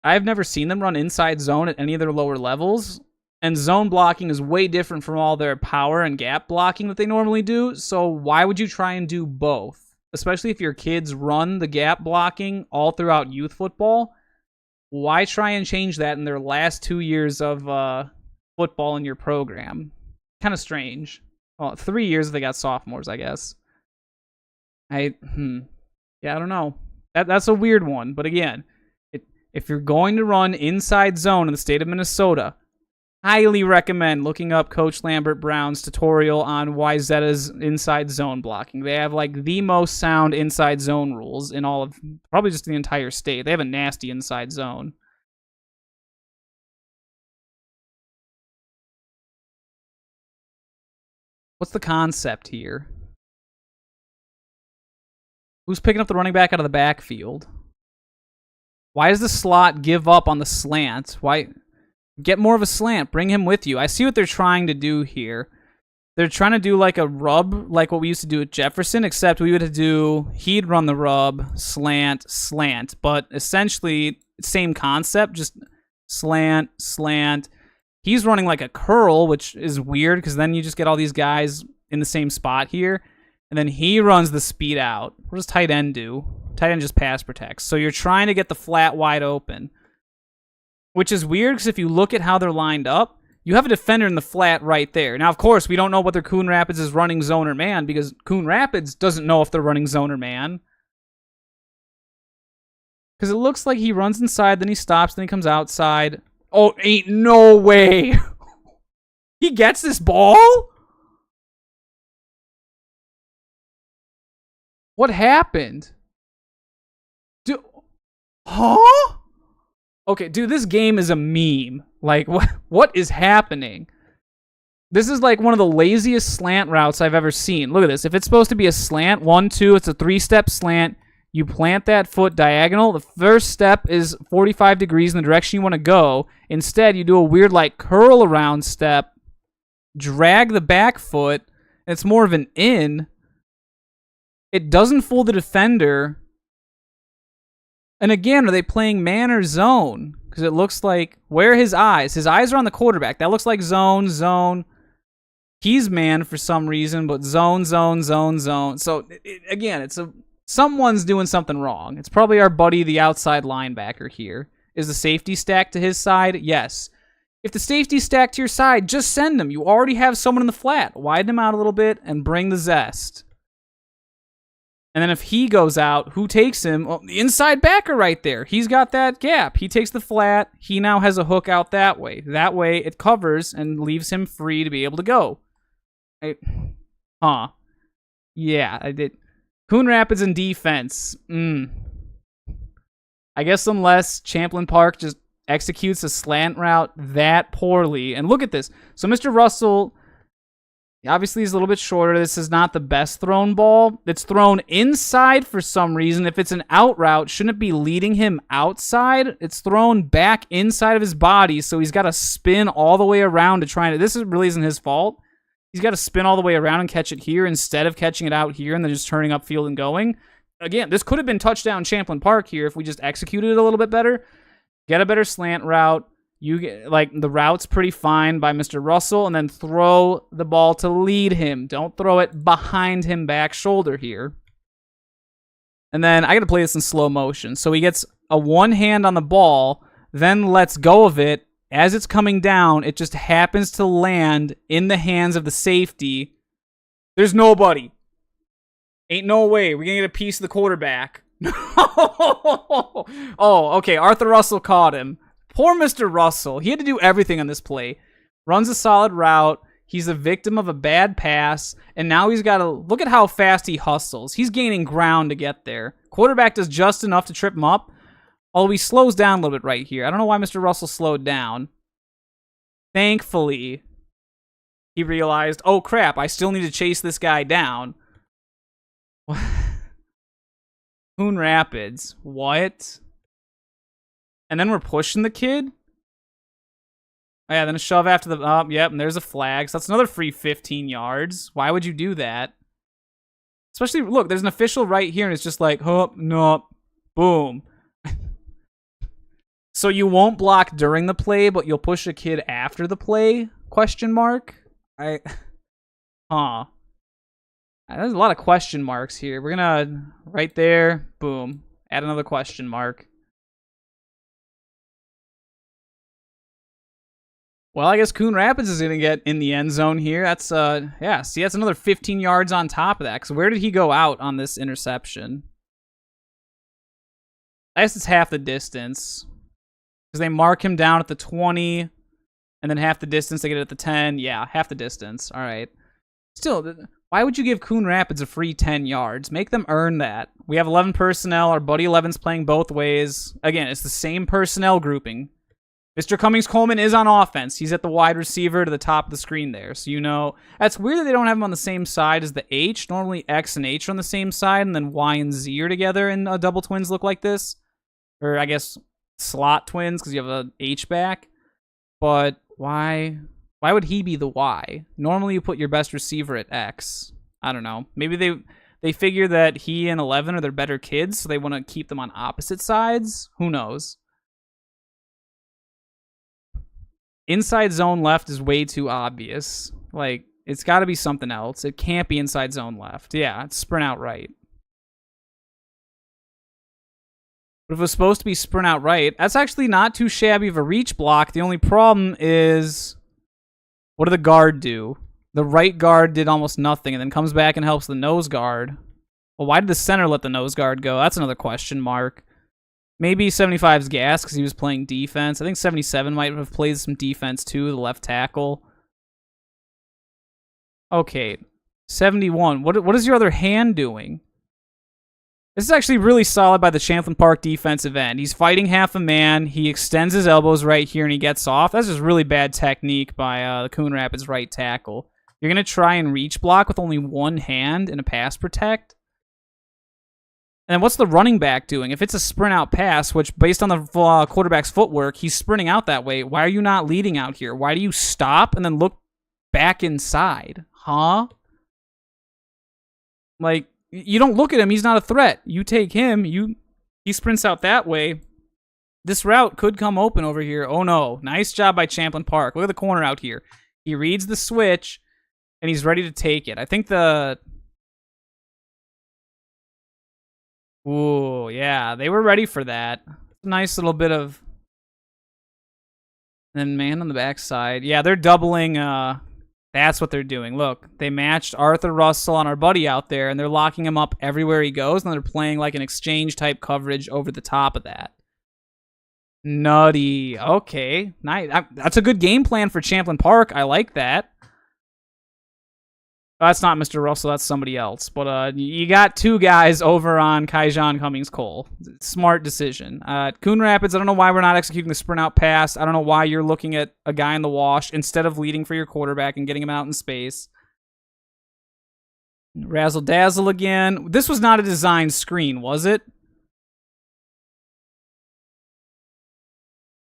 Speaker 1: I've never seen them run inside zone at any of their lower levels. And zone blocking is way different from all their power and gap blocking that they normally do. So why would you try and do both? Especially if your kids run the gap blocking all throughout youth football. Why try and change that in their last 2 years of football in your program? Kind of strange. Well, 3 years they got sophomores, I guess. Yeah, I don't know. That's a weird one. But again, if you're going to run inside zone in the state of Minnesota, highly recommend looking up Coach Lambert Brown's tutorial on Wyzetta's inside zone blocking. They have like the most sound inside zone rules in all of, probably just the entire state. They have a nasty inside zone. What's the concept here? Who's picking up the running back out of the backfield? Why does the slot give up on the slant? Why? Get more of a slant. Bring him with you. I see what they're trying to do here. They're trying to do like a rub, like what we used to do at Jefferson, except we would do, he'd run the rub, slant, slant. But essentially, same concept, just slant, slant. He's running like a curl, which is weird because then you just get all these guys in the same spot here. And then he runs the speed out. What does tight end do? Tight end just pass protects. So you're trying to get the flat wide open, which is weird because if you look at how they're lined up, you have a defender in the flat right there. Now, of course, we don't know whether Coon Rapids is running zone or man because Coon Rapids doesn't know if they're running zone or man. Because it looks like he runs inside, then he stops, then he comes outside. Oh, ain't no way. He gets this ball? What happened? Huh? Okay, dude, this game is a meme. Like, what is happening? This is like one of the laziest slant routes I've ever seen. Look at this. If it's supposed to be a slant, 1, 2, it's a 3-step slant. You plant that foot diagonal. The first step is 45 degrees in the direction you want to go. Instead, you do a weird like curl around step, drag the back foot. It's more of an in. It doesn't fool the defender. And again, are they playing man or zone? Because it looks like, where are his eyes? His eyes are on the quarterback. That looks like zone, zone. He's man for some reason, but zone, zone, zone, zone. So, again, it's someone's doing something wrong. It's probably our buddy, the outside linebacker here. Is the safety stacked to his side? Yes. If the safety's stacked to your side, just send him. You already have someone in the flat. Widen him out a little bit and bring the zest. And then if he goes out, who takes him? Oh, the inside backer right there. He's got that gap. He takes the flat. He now has a hook out that way. That way it covers and leaves him free to be able to go. Yeah, I did. Coon Rapids in defense. I guess unless Champlin Park just executes a slant route that poorly. And look at this. So Mr. Russell, obviously he's a little bit shorter. This is not the best thrown ball. It's thrown inside for some reason. If it's an out route, shouldn't it be leading him outside? It's thrown back inside of his body, so he's got to spin all the way around to try and... This really isn't his fault. He's got to spin all the way around and catch it here instead of catching it out here and then just turning upfield and going. Again, this could have been touchdown Champlin Park here if we just executed it a little bit better. Get a better slant route. You get, like, the route's pretty fine by Mr. Russell, and then throw the ball to lead him. Don't throw it behind him back shoulder here. And then I got to play this in slow motion. So he gets a one hand on the ball, then lets go of it. As it's coming down, it just happens to land in the hands of the safety. There's nobody. Ain't no way. We're going to get a piece of the quarterback. Oh, okay. Arthur Russell caught him. Poor Mr. Russell. He had to do everything on this play. Runs a solid route. He's a victim of a bad pass. And now he's got to look at how fast he hustles. He's gaining ground to get there. Quarterback does just enough to trip him up. Although he slows down a little bit right here. I don't know why Mr. Russell slowed down. Thankfully, he realized, oh crap, I still need to chase this guy down. Coon Rapids. What? And then we're pushing the kid? Oh, yeah, then a shove after the... yep, and there's a flag. So that's another free 15 yards. Why would you do that? Especially, look, there's an official right here, and it's just like, oh, no, boom. So you won't block during the play, but you'll push a kid after the play? Question mark? Huh. There's a lot of question marks here. We're gonna, right there, boom, add another question mark. Well, I guess Coon Rapids is gonna get in the end zone here. That's, yeah, see, that's another 15 yards on top of that. Because where did he go out on this interception? I guess it's half the distance. Because they mark him down at the 20, and then half the distance, they get it at the 10. Yeah, half the distance. All right. Still, why would you give Coon Rapids a free 10 yards? Make them earn that. We have 11 personnel. Our buddy 11's playing both ways. Again, it's the same personnel grouping. Mr. Cummings-Coleman is on offense. He's at the wide receiver to the top of the screen there. So you know, that's weird that they don't have him on the same side as the H. Normally X and H are on the same side, and then Y and Z are together, and double twins look like this. Or I guess slot twins, because you have a H back. But why would he be the Y? Normally you put your best receiver at X. I don't know. Maybe they figure that he and 11 are their better kids, so they want to keep them on opposite sides. Who knows? Inside zone left is way too obvious. Like, it's got to be something else. It can't be inside zone left. Yeah, it's sprint out right. But if it was supposed to be sprint out right, that's actually not too shabby of a reach block. The only problem is, what did the guard do? The right guard did almost nothing and then comes back and helps the nose guard. Well, why did the center let the nose guard go? That's another question mark. Maybe 75's gas because he was playing defense. I think 77 might have played some defense too, the left tackle. Okay, 71. What is your other hand doing? This is actually really solid by the Champlin Park defensive end. He's fighting half a man. He extends his elbows right here and he gets off. That's just really bad technique by the Coon Rapids right tackle. You're going to try and reach block with only one hand in a pass protect? And then what's the running back doing? If it's a sprint out pass, which based on the quarterback's footwork, he's sprinting out that way, why are you not leading out here? Why do you stop and then look back inside? Huh? Like, you don't look at him. He's not a threat. You take him. He sprints out that way. This route could come open over here. Oh, no. Nice job by Champlin Park. Look at the corner out here. He reads the switch, and he's ready to take it. I think the... Ooh, yeah. They were ready for that. Nice little bit of... And then man on the backside. Yeah, they're doubling... That's what they're doing. Look, they matched Arthur Russell on our buddy out there, and they're locking him up everywhere he goes, and they're playing like an exchange-type coverage over the top of that. Nutty. Okay. Nice. That's a good game plan for Champlin Park. I like that. That's not Mr. Russell. That's somebody else. But you got two guys over on Kaijan Cummings-Cole. Smart decision. Coon Rapids, I don't know why we're not executing the sprint out pass. I don't know why you're looking at a guy in the wash instead of leading for your quarterback and getting him out in space. Razzle-dazzle again. This was not a designed screen, was it?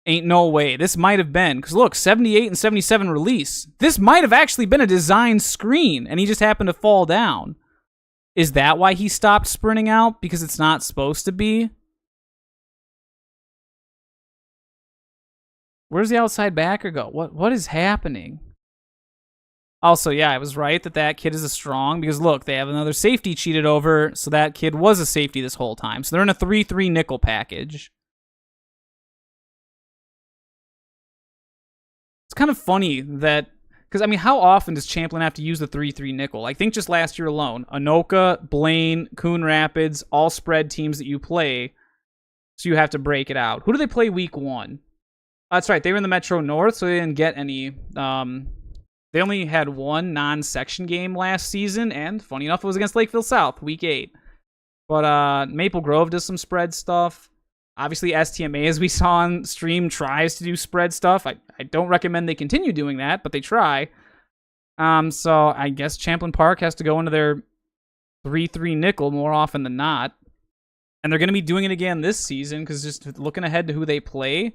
Speaker 1: Ain't no way. This might have been. Because look, 78 and 77 release. This might have actually been a designed screen, and he just happened to fall down. Is that why he stopped sprinting out? Because it's not supposed to be? Where's the outside backer go? What is happening? Also, yeah, I was right that kid is a strong, because look, they have another safety cheated over, so that kid was a safety this whole time. So they're in a 3-3 nickel package. It's kind of funny that Because, I mean, how often does Champlin have to use the 3-3 nickel? I think just last year alone. Anoka, Blaine, Coon Rapids, all spread teams that you play. So you have to break it out. Who do they play week 1? That's right. They were in the Metro North, so they didn't get any. They only had one non-section game last season, and funny enough, it was against Lakeville South, week 8. But Maple Grove does some spread stuff. Obviously, STMA, as we saw on stream, tries to do spread stuff. I don't recommend they continue doing that, but they try. So I guess Champlin Park has to go into their 3-3 nickel more often than not. And they're going to be doing it again this season, because just looking ahead to who they play,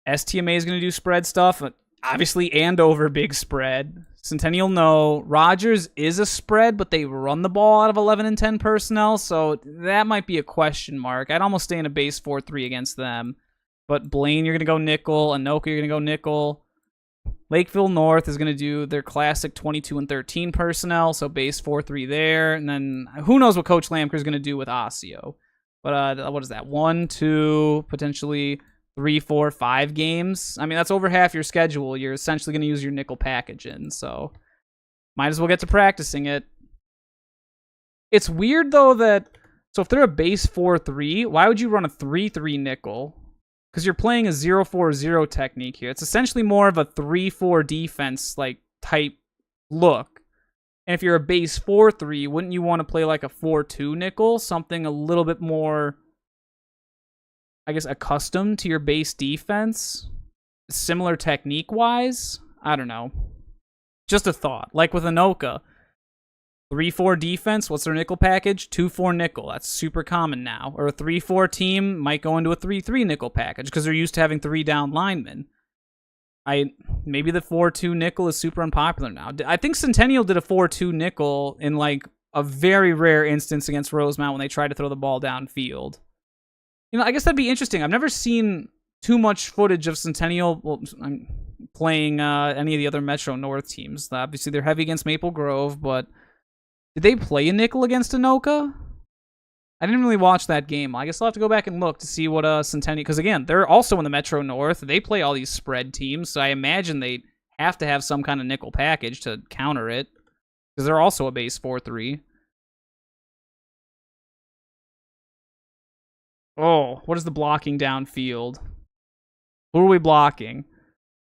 Speaker 1: STMA is going to do spread stuff. Obviously, Andover, big spread. Centennial, no. Rogers is a spread, but they run the ball out of 11 and 10 personnel, so that might be a question mark. I'd almost stay in a base 4-3 against them. But Blaine, you're going to go nickel. Anoka, you're going to go nickel. Lakeville North is going to do their classic 22 and 13 personnel, so base 4-3 there. And then who knows what Coach Lamker is going to do with Osseo. But what is that? 1, 2, potentially 3, 4, 5 games. I mean, that's over half your schedule. You're essentially going to use your nickel package in, so might as well get to practicing it. It's weird, though, that... So if they're a base 4-3, why would you run a 3-3 nickel? Because you're playing a 0-4-0 technique here. It's essentially more of a 3-4 defense like type look. And if you're a base 4-3, wouldn't you want to play like a 4-2 nickel? Something a little bit more, I guess, accustomed to your base defense? Similar technique-wise? I don't know. Just a thought. Like with Anoka. 3-4 defense, what's their nickel package? 2-4 nickel. That's super common now. Or a 3-4 team might go into a 3-3 nickel package because they're used to having 3 down linemen. Maybe the 4-2 nickel is super unpopular now. I think Centennial did a 4-2 nickel in like a very rare instance against Rosemount when they tried to throw the ball downfield. You know, I guess that'd be interesting. I've never seen too much footage of Centennial playing any of the other Metro North teams. Obviously, they're heavy against Maple Grove, but did they play a nickel against Anoka? I didn't really watch that game. I guess I'll have to go back and look to see what Centennial... Because, again, they're also in the Metro North. They play all these spread teams, so I imagine they have to have some kind of nickel package to counter it. Because they're also a base 4-3. Oh, what is the blocking downfield? Who are we blocking?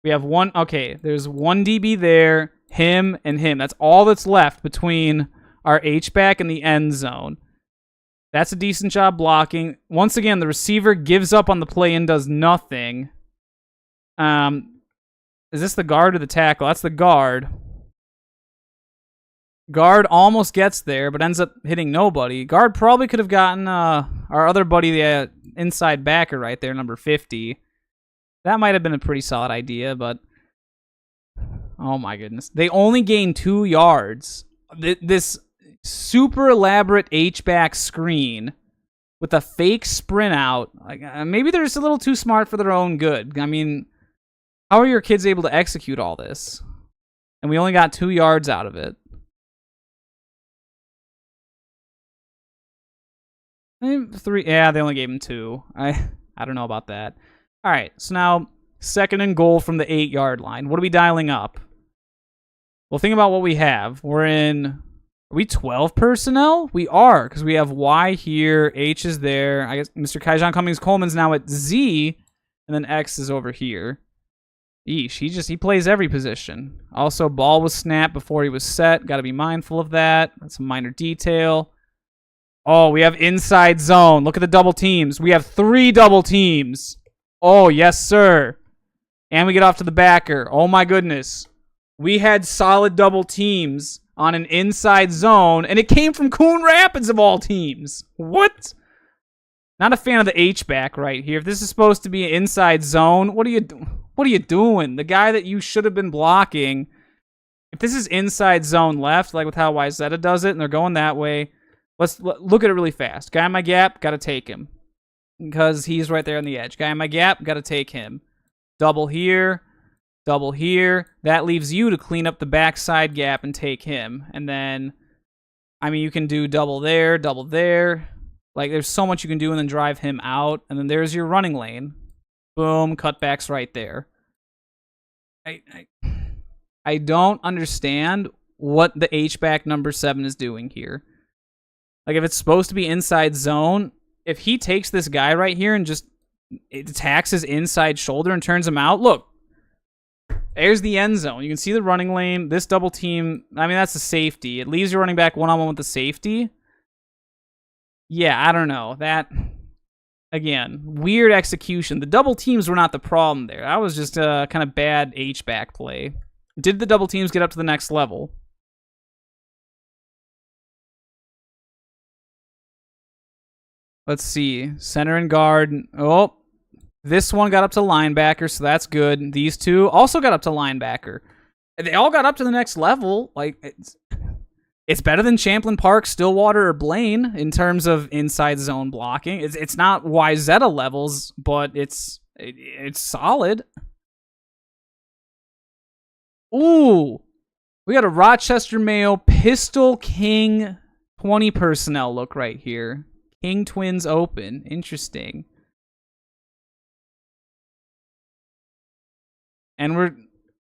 Speaker 1: We have one... Okay, there's one DB there, him, and him. That's all that's left between our H-back and the end zone. That's a decent job blocking. Once again, the receiver gives up on the play and does nothing. Is this the guard or the tackle? That's the guard. Guard almost gets there, but ends up hitting nobody. Guard probably could have gotten our other buddy, the inside backer right there, number 50. That might have been a pretty solid idea, but... Oh my goodness. They only gained 2 yards. This super elaborate H-back screen with a fake sprint out. Like, maybe they're just a little too smart for their own good. I mean, how are your kids able to execute all this? And we only got 2 yards out of it. 3, yeah, they only gave him 2. I don't know about that. All right, so now 2nd and goal from the 8-yard line. What are we dialing up? Well, think about what we have. We're in... Are we 12 personnel? We are, because we have Y here, H is there. I guess Mr. Kaijan Cummings-Coleman's now at Z, and then X is over here. Eesh, he plays every position. Also, ball was snapped before he was set. Got to be mindful of that. That's a minor detail. Oh, we have inside zone. Look at the double teams. We have 3 double teams. Oh, yes, sir. And we get off to the backer. Oh, my goodness. We had solid double teams on an inside zone, and it came from Coon Rapids of all teams. What? Not a fan of the H-back right here. If this is supposed to be an inside zone, what are you doing? The guy that you should have been blocking. If this is inside zone left, like with how Wyzetta does it, and they're going that way, let's look at it really fast. Guy in my gap, got to take him. Because he's right there on the edge. Guy in my gap, got to take him. Double here. Double here. That leaves you to clean up the backside gap and take him. And then, I mean, you can do double there, double there. Like, there's so much you can do and then drive him out. And then there's your running lane. Boom, cutbacks right there. I don't understand what the H-back number 7 is doing here. Like, if it's supposed to be inside zone, if he takes this guy right here and just attacks his inside shoulder and turns him out, look, there's the end zone. You can see the running lane. This double team, I mean, that's a safety. It leaves your running back one-on-one with the safety. Yeah, I don't know. That, again, weird execution. The double teams were not the problem there. That was just a kind of bad H-back play. Did the double teams get up to the next level? Let's see. Center and guard. Oh, this one got up to linebacker, so that's good. These two also got up to linebacker. They all got up to the next level. Like, it's better than Champlin Park, Stillwater, or Blaine in terms of inside zone blocking. It's not Wyzetta levels, but it's solid. Ooh, we got a Rochester Mayo Pistol King 20 personnel look right here. King Twins open. Interesting. And we're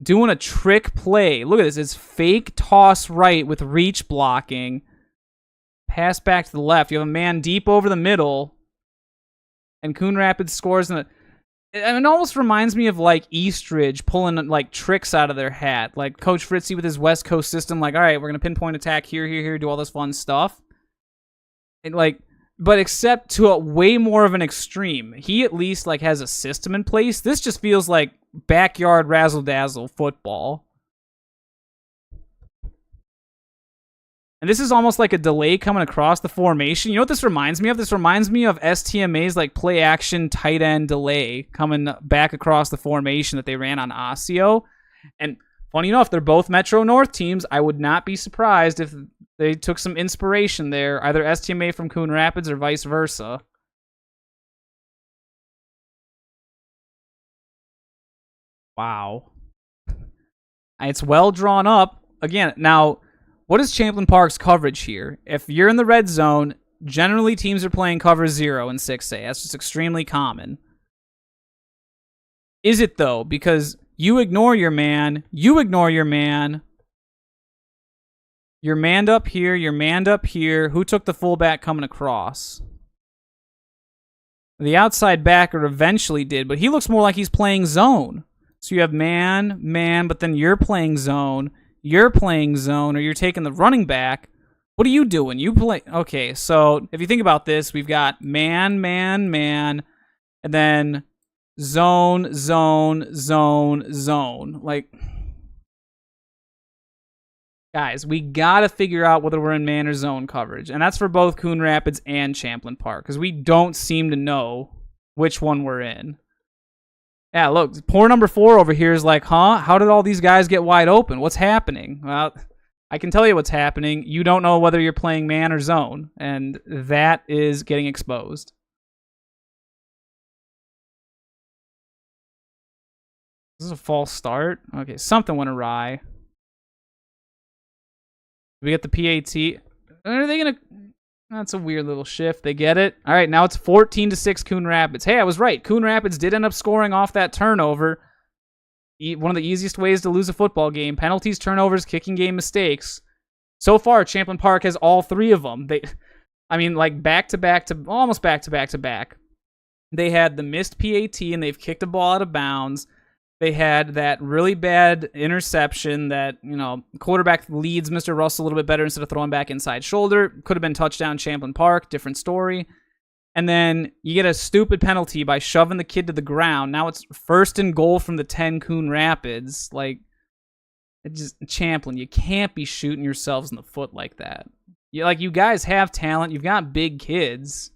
Speaker 1: doing a trick play. Look at this. It's fake toss right with reach blocking. Pass back to the left. You have a man deep over the middle. And Coon Rapids scores. It almost reminds me of, like, Eastridge pulling, like, tricks out of their hat. Like, Coach Fritzy with his West Coast system. Like, all right, we're going to pinpoint attack here, here, here. Do all this fun stuff. And, like, but except to a way more of an extreme. He at least, like, has a system in place. This just feels like backyard razzle-dazzle football. And this is almost like a delay coming across the formation. You know what this reminds me of? This reminds me of STMA's like play-action tight end delay coming back across the formation that they ran on Osseo. And funny enough, they're both Metro North teams. I would not be surprised if they took some inspiration there, either STMA from Coon Rapids or vice versa. Wow. It's well drawn up. Again, now, what is Champlin Park's coverage here? If you're in the red zone, generally teams are playing cover 0 in 6A. That's just extremely common. Is it, though? Because you ignore your man. You ignore your man. You're manned up here. You're manned up here. Who took the fullback coming across? The outside backer eventually did, but he looks more like he's playing zone. So you have man, man, but then you're playing zone. You're playing zone, or you're taking the running back. What are you doing? You play... Okay, so if you think about this, we've got man, man, man, and then zone, zone, zone, zone. Like, guys, we gotta figure out whether we're in man or zone coverage, and that's for both Coon Rapids and Champlin Park, because we don't seem to know which one we're in. Yeah, look, poor number 4 over here is like, huh? How did all these guys get wide open? What's happening? Well, I can tell you what's happening. You don't know whether you're playing man or zone, and that is getting exposed. This is a false start. Okay, something went awry. We get the PAT. Are they going to... That's a weird little shift. They get it. All right, now it's 14-6 Coon Rapids. Hey, I was right. Coon Rapids did end up scoring off that turnover. One of the easiest ways to lose a football game. Penalties, turnovers, kicking game mistakes. So far, Champlin Park has all 3 of them. I mean, like back-to-back to almost back-to-back-to-back. They had the missed PAT, and they've kicked a ball out of bounds. They had that really bad interception that, you know, quarterback leads Mr. Russell a little bit better instead of throwing back inside shoulder. Could have been touchdown Champlin Park, different story. And then you get a stupid penalty by shoving the kid to the ground. Now it's 1st and goal from the 10 Coon Rapids. Like, it just, Champlin, you can't be shooting yourselves in the foot like that. You guys have talent. You've got big kids.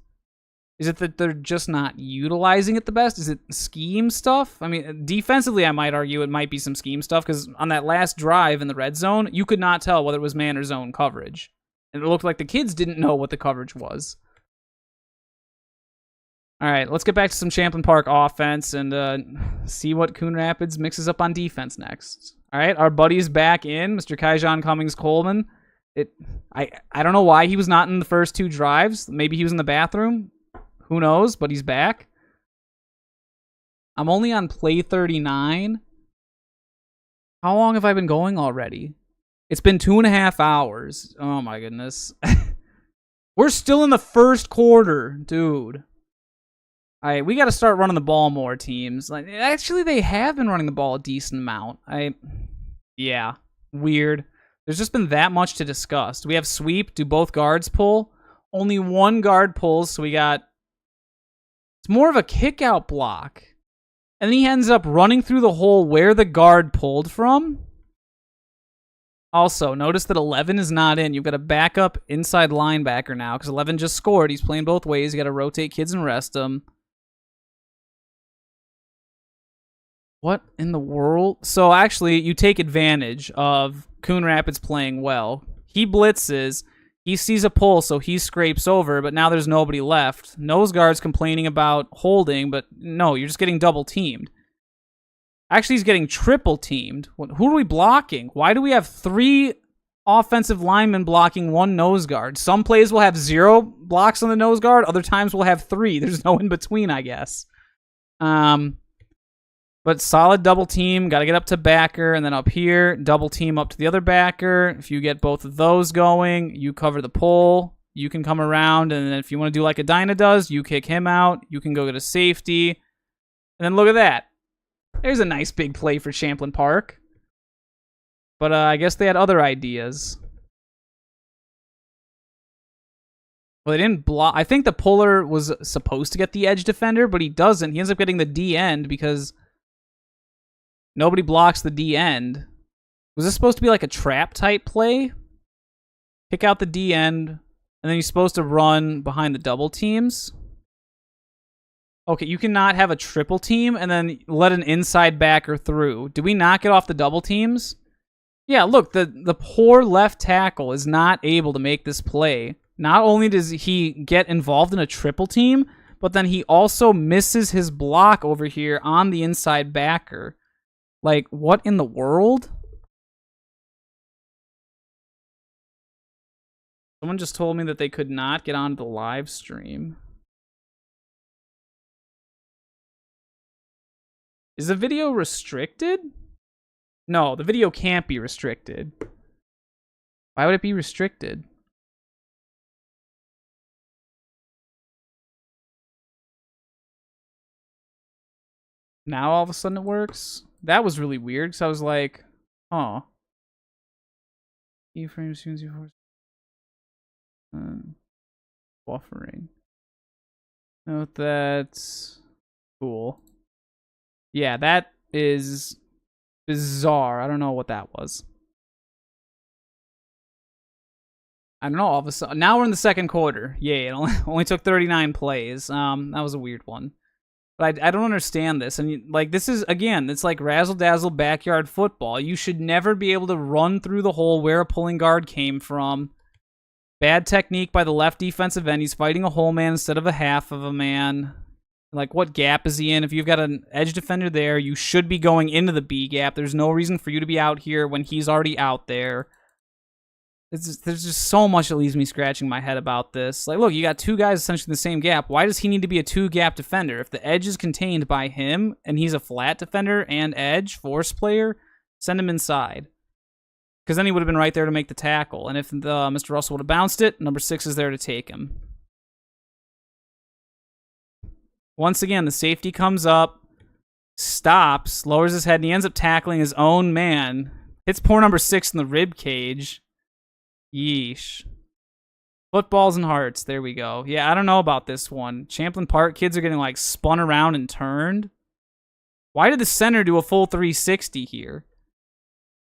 Speaker 1: Is it that they're just not utilizing it the best? Is it scheme stuff? I mean, defensively, I might argue it might be some scheme stuff, because on that last drive in the red zone, you could not tell whether it was man or zone coverage. And it looked like the kids didn't know what the coverage was. All right, let's get back to some Champlin Park offense and see what Coon Rapids mixes up on defense next. All right, our buddy's back in, Mr. Kaijan Cummings-Coleman. I don't know why he was not in the first 2 drives. Maybe he was in the bathroom. Who knows, but he's back. I'm only on play 39. How long have I been going already? It's been 2.5 hours. Oh my goodness. We're still in the first quarter, dude. All right, we got to start running the ball more, teams. Like, actually, they have been running the ball a decent amount. Yeah, weird. There's just been that much to discuss. Do we have sweep? Do both guards pull? Only one guard pulls, so we got... It's more of a kick-out block. And then he ends up running through the hole where the guard pulled from. Also, notice that 11 is not in. You've got a backup inside linebacker now, because 11 just scored. He's playing both ways. You got to rotate kids and rest them. What in the world? So actually, you take advantage of Coon Rapids playing well. He blitzes. He sees a pull, so he scrapes over, but now there's nobody left. Nose guard's complaining about holding, but no, you're just getting double teamed. Actually, he's getting triple teamed. Who are we blocking? Why do we have 3 offensive linemen blocking 1 nose guard? Some plays will have 0 blocks on the nose guard. Other times we'll have 3. There's no in between, I guess. But solid double team. Got to get up to backer, and then up here, double team up to the other backer. If you get both of those going, you cover the pull. You can come around, and then if you want to do like a Dyna does, you kick him out. You can go get a safety. And then look at that. There's a nice big play for Champlin Park. But I guess they had other ideas. Well, they didn't block. I think the puller was supposed to get the edge defender, but he doesn't. He ends up getting the D end because nobody blocks the D end. Was this supposed to be like a trap type play? Kick out the D end, and then you're supposed to run behind the double teams. Okay, you cannot have a triple team and then let an inside backer through. Did we not get off the double teams? Yeah, look, the poor left tackle is not able to make this play. Not only does he get involved in a triple team, but then he also misses his block over here on the inside backer. Like, what in the world? Someone just told me that they could not get onto the live stream. Is the video restricted? No, the video can't be restricted. Why would it be restricted? Now all of a sudden it works? That was really weird, because I was like, oh. Keyframe soon as you force. Buffering. Note that's cool. Yeah, that is bizarre. I don't know what that was. I don't know, all of a sudden. Now we're in the second quarter. Yay, it only took 39 plays. That was a weird one. But I don't understand this. And like, this is, again, it's like razzle-dazzle backyard football. You should never be able to run through the hole where a pulling guard came from. Bad technique by the left defensive end. He's fighting a whole man instead of a half of a man. Like, what gap is he in? If you've got an edge defender there, you should be going into the B gap. There's no reason for you to be out here when he's already out there. There's just so much that leaves me scratching my head about this. Like, look, you got 2 guys essentially in the same gap. Why does he need to be a 2-gap defender? If the edge is contained by him, and he's a flat defender and edge, force player, send him inside. Because then he would have been right there to make the tackle. And if Mr. Russell would have bounced it, number 6 is there to take him. Once again, the safety comes up, stops, lowers his head, and he ends up tackling his own man. Hits poor number 6 in the rib cage. Yeesh. Footballs and hearts. There we go. Yeah, I don't know about this one. Champlin Park kids are getting, like, spun around and turned. Why did the center do a full 360 here?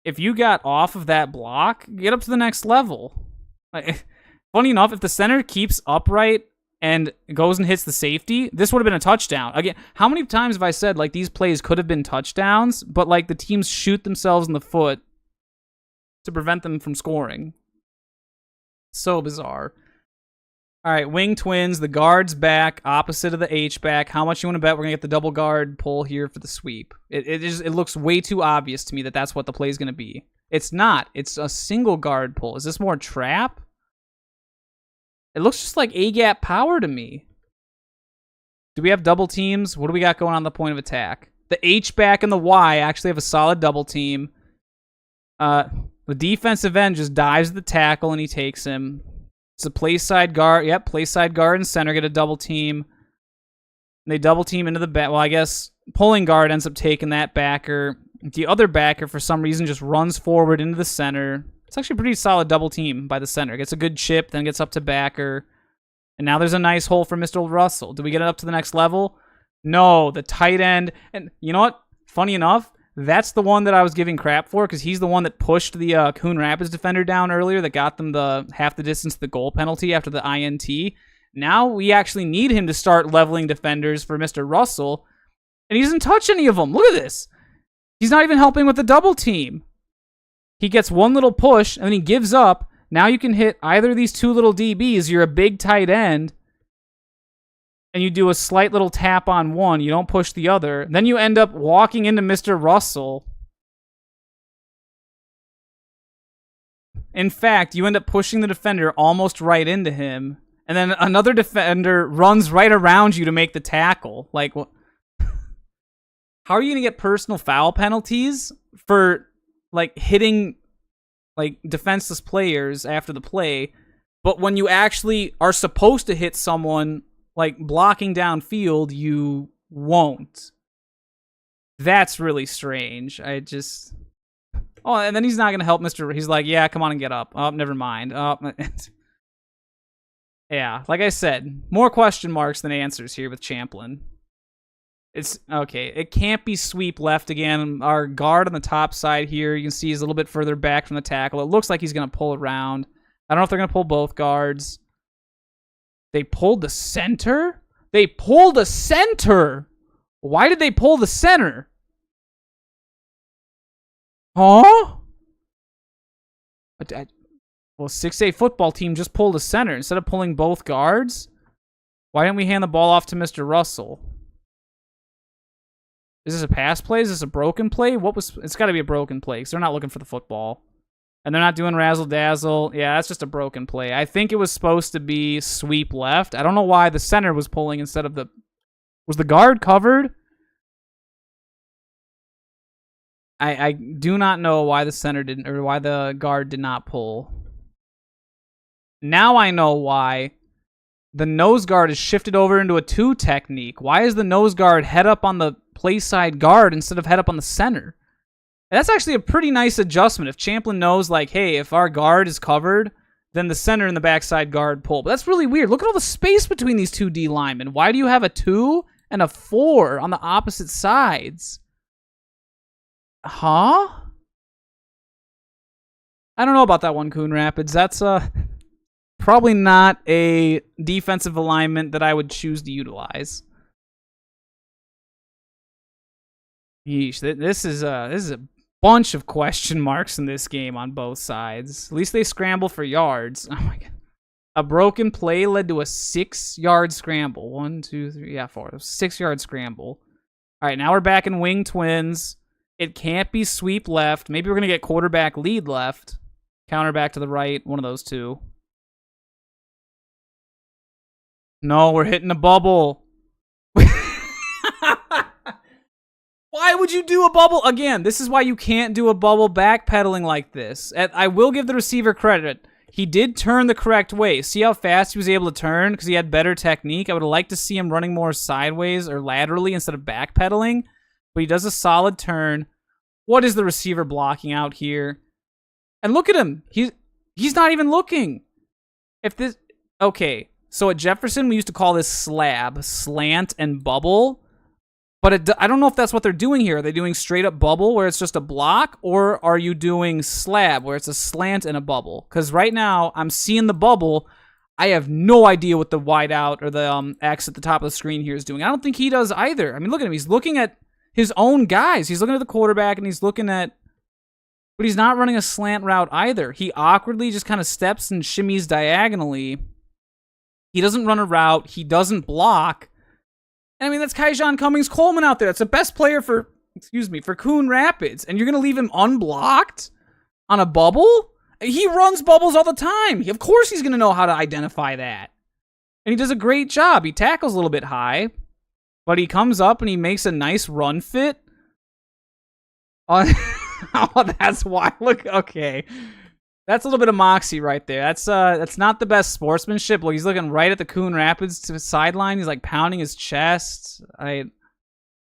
Speaker 1: If you got off of that block, get up to the next level. Like, funny enough, if the center keeps upright and goes and hits the safety, this would have been a touchdown. Again, how many times have I said, like, these plays could have been touchdowns, but, like, the teams shoot themselves in the foot to prevent them from scoring? So bizarre. All right, wing twins. The guard's back, opposite of the H-back. How much you want to bet we're going to get the double guard pull here for the sweep? It looks way too obvious to me that that's what the play is going to be. It's not. It's a single guard pull. Is this more trap? It looks just like A-gap power to me. Do we have double teams? What do we got going on the point of attack? The H-back and the Y actually have a solid double team. The defensive end just dives the tackle and he takes him. It's a play side guard. Yep, play side guard and center get a double team. They double team into the back. Well, I guess pulling guard ends up taking that backer. The other backer, for some reason, just runs forward into the center. It's actually a pretty solid double team by the center. Gets a good chip, then gets up to backer. And now there's a nice hole for Mr. Russell. Do we get it up to the next level? No, the tight end. And you know what? Funny enough, that's the one that I was giving crap for because he's the one that pushed the Coon Rapids defender down earlier that got them the half the distance to the goal penalty after the INT. Now we actually need him to start leveling defenders for Mr. Russell. And he doesn't touch any of them. Look at this. He's not even helping with the double team. He gets one little push, and then he gives up. Now you can hit either of these two little DBs. You're a big tight end, and you do a slight little tap on one. You don't push the other. Then you end up walking into Mr. Russell. In fact, you end up pushing the defender almost right into him, and then another defender runs right around you to make the tackle. Like, what? How are you going to get personal foul penalties for, like, hitting, like, defenseless players after the play, but when you actually are supposed to hit someone, like, blocking downfield, you won't? That's really strange. Oh, and then he's not going to help Mr. He's like, yeah, come on and get up. Oh, never mind. Oh, yeah, like I said, more question marks than answers here with Champlin. It's okay. It can't be sweep left again. Our guard on the top side here, you can see he's a little bit further back from the tackle. It looks like he's going to pull around. I don't know if they're going to pull both guards. They pulled the center? They pulled a center! Why did they pull the center? Huh? Well, 6A football team just pulled a center instead of pulling both guards. Why didn't we hand the ball off to Mr. Russell? Is this a pass play? Is this a broken play? It's got to be a broken play because they're not looking for the football. And they're not doing razzle-dazzle. Yeah, that's just a broken play. I think it was supposed to be sweep left. I don't know why the center was pulling instead of the... Was the guard covered? I do not know why the center didn't... Or why the guard did not pull. Now I know why the nose guard is shifted over into a 2 technique. Why is the nose guard head up on the play side guard instead of head up on the center? That's actually a pretty nice adjustment. If Champlin knows, like, hey, if our guard is covered, then the center and the backside guard pull. But that's really weird. Look at all the space between these 2 D linemen. Why do you have a 2 and a 4 on the opposite sides? Huh? I don't know about that one, Coon Rapids. That's probably not a defensive alignment that I would choose to utilize. Yeesh, this is a bunch of question marks in this game on both sides. At least they scramble for yards. Oh my god. A broken play led to a 6-yard scramble. 1, 2, 3, yeah, 4. 6-yard scramble. All right, now we're back in wing twins. It can't be sweep left. Maybe we're going to get quarterback lead left. Counter back to the right. One of those two. No, we're hitting a bubble. Why would you do a bubble? Again, this is why you can't do a bubble backpedaling like this. I will give the receiver credit. He did turn the correct way. See how fast he was able to turn because he had better technique? I would have liked to see him running more sideways or laterally instead of backpedaling. But he does a solid turn. What is the receiver blocking out here? And look at him. He's not even looking. Okay, so at Jefferson, we used to call this slab, slant, and bubble. But I don't know if that's what they're doing here. Are they doing straight up bubble where it's just a block? Or are you doing slab where it's a slant and a bubble? Because right now, I'm seeing the bubble. I have no idea what the wide out or the X at the top of the screen here is doing. I don't think he does either. I mean, look at him. He's looking at his own guys. He's looking at the quarterback and he's looking at... But he's not running a slant route either. He awkwardly just kind of steps and shimmies diagonally. He doesn't run a route. He doesn't block. And I mean, that's Kyjon Cummings-Coleman out there. That's the best player for Coon Rapids. And you're going to leave him unblocked on a bubble? He runs bubbles all the time. Of course he's going to know how to identify that. And he does a great job. He tackles a little bit high. But he comes up and he makes a nice run fit. Oh, that's why. Look, okay. That's a little bit of moxie right there. That's not the best sportsmanship. Look, he's looking right at the Coon Rapids sideline. He's like pounding his chest.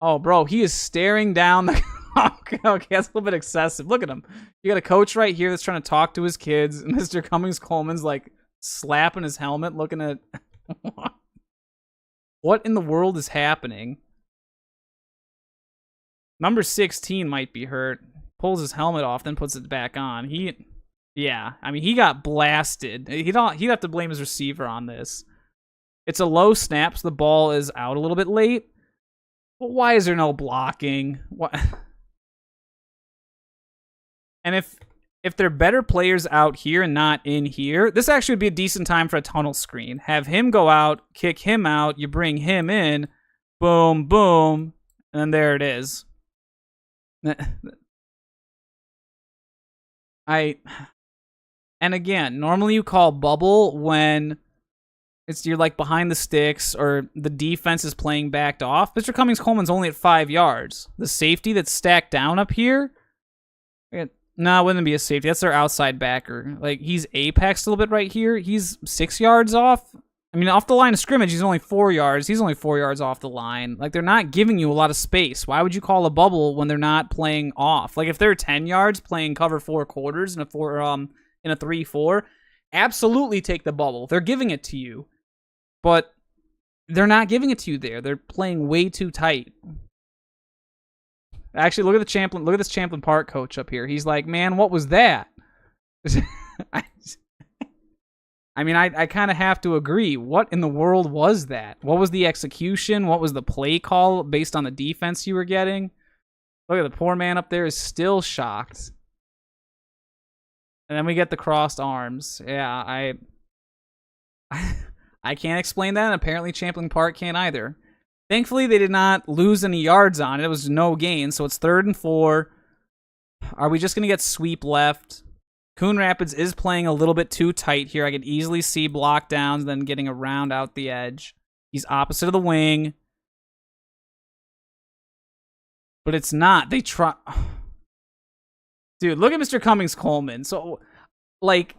Speaker 1: Oh, bro, he is staring down the... okay, that's a little bit excessive. Look at him. You got a coach right here that's trying to talk to his kids. Mr. Cummings-Coleman's like slapping his helmet, looking at... What in the world is happening? Number 16 might be hurt. Pulls his helmet off, then puts it back on. Yeah, I mean, he got blasted. He'd have to blame his receiver on this. It's a low snap, so the ball is out a little bit late. But why is there no blocking? What? And if they're better players out here and not in here, this actually would be a decent time for a tunnel screen. Have him go out, kick him out, you bring him in, boom, boom, and there it is. And again, normally you call bubble when you're like behind the sticks or the defense is playing backed off. Mr. Cummings-Coleman's only at 5 yards. The safety that's stacked down up here, no, it wouldn't be a safety. That's their outside backer. Like, he's apexed a little bit right here. He's 6 yards off. I mean, off the line of scrimmage, he's only 4 yards. He's only 4 yards off the line. Like, they're not giving you a lot of space. Why would you call a bubble when they're not playing off? Like, if they're 10 yards playing cover 4 quarters in a 3-4, absolutely take the bubble. They're giving it to you. But they're not giving it to you there. They're playing way too tight. Actually, look at this Champlin Park coach up here. He's like, man, what was that? I mean, I kind of have to agree. What in the world was that? What was the execution? What was the play call based on the defense you were getting? Look at the poor man up there is still shocked. And then we get the crossed arms. Yeah, I can't explain that, and apparently Champlin Park can't either. Thankfully, they did not lose any yards on it. It was no gain, so it's 3rd and 4. Are we just going to get sweep left? Coon Rapids is playing a little bit too tight here. I could easily see block downs, then getting around out the edge. He's opposite of the wing. But it's not. They try... Dude, look at Mr. Cummings-Coleman. So, like...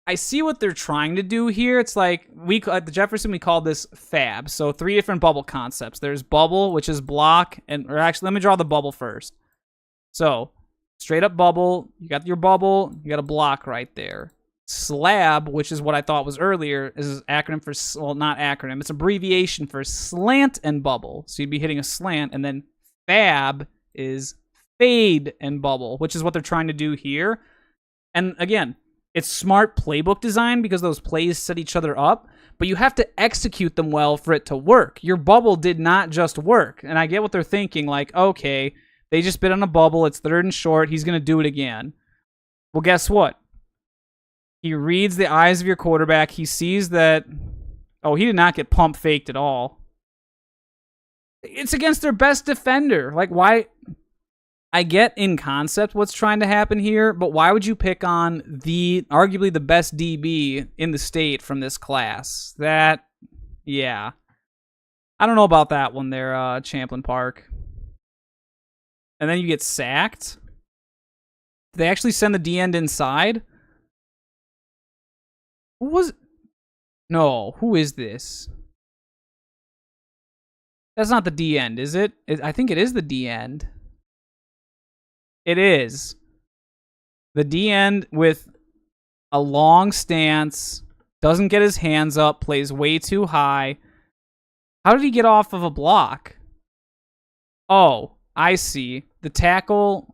Speaker 1: I see what they're trying to do here. It's like, at the Jefferson, we call this fab. So 3 different bubble concepts. There's bubble, which is block, or actually, let me draw the bubble first. So, straight up bubble, you got your bubble, you got a block right there. Slab, which is what I thought was earlier, is acronym for, well, not acronym, it's abbreviation for slant and bubble. So you'd be hitting a slant, and then fab is fade and bubble, which is what they're trying to do here. And again, it's smart playbook design because those plays set each other up, but you have to execute them well for it to work. Your bubble did not just work, and I get what they're thinking, like, okay, they just bit on a bubble, it's 3rd and short, he's going to do it again. Well, guess what? He reads the eyes of your quarterback, he sees that, oh, he did not get pump faked at all. It's against their best defender. Like, why... I get in concept what's trying to happen here, but why would you pick on arguably the best DB in the state from this class? Yeah. I don't know about that one there, Champlin Park. And then you get sacked. Did they actually send the D-end inside? No, who is this? That's not the D-end, is it? I think it is the D-end. It is. The D-end with a long stance, doesn't get his hands up, plays way too high. How did he get off of a block? Oh, I see. The tackle...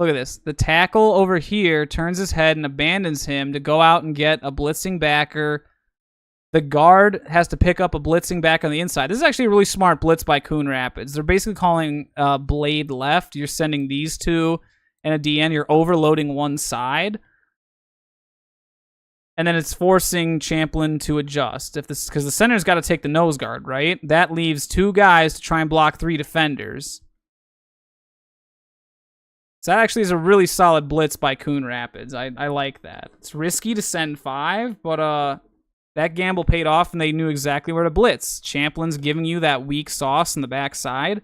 Speaker 1: Look at this. The tackle over here turns his head and abandons him to go out and get a blitzing backer. The guard has to pick up a blitzing back on the inside. This is actually a really smart blitz by Coon Rapids. They're basically calling blade left. You're sending these two and a DN. You're overloading one side. And then it's forcing Champlin to adjust. Because the center's got to take the nose guard, right? That leaves 2 guys to try and block 3 defenders. So that actually is a really solid blitz by Coon Rapids. I like that. It's risky to send 5, but... that gamble paid off, and they knew exactly where to blitz. Champlin's giving you that weak sauce in the backside.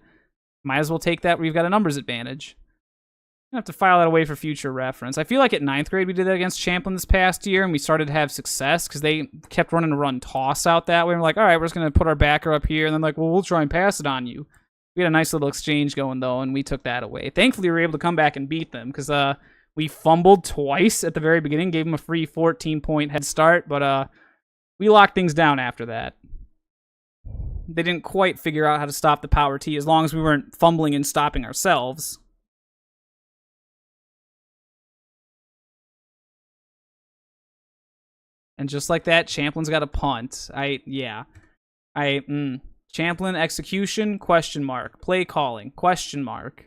Speaker 1: Might as well take that where you've got a numbers advantage. I have to file that away for future reference. I feel like at 9th grade we did that against Champlin this past year, and we started to have success because they kept running a run toss out that way. We're like, all right, we're just going to put our backer up here, and then like, well, we'll try and pass it on you. We had a nice little exchange going, though, and we took that away. Thankfully, we were able to come back and beat them because we fumbled twice at the very beginning, gave them a free 14-point head start, but we locked things down after that. They didn't quite figure out how to stop the power T as long as we weren't fumbling and stopping ourselves. And just like that, Champlin's got a punt. Champlin execution, question mark. Play calling, question mark.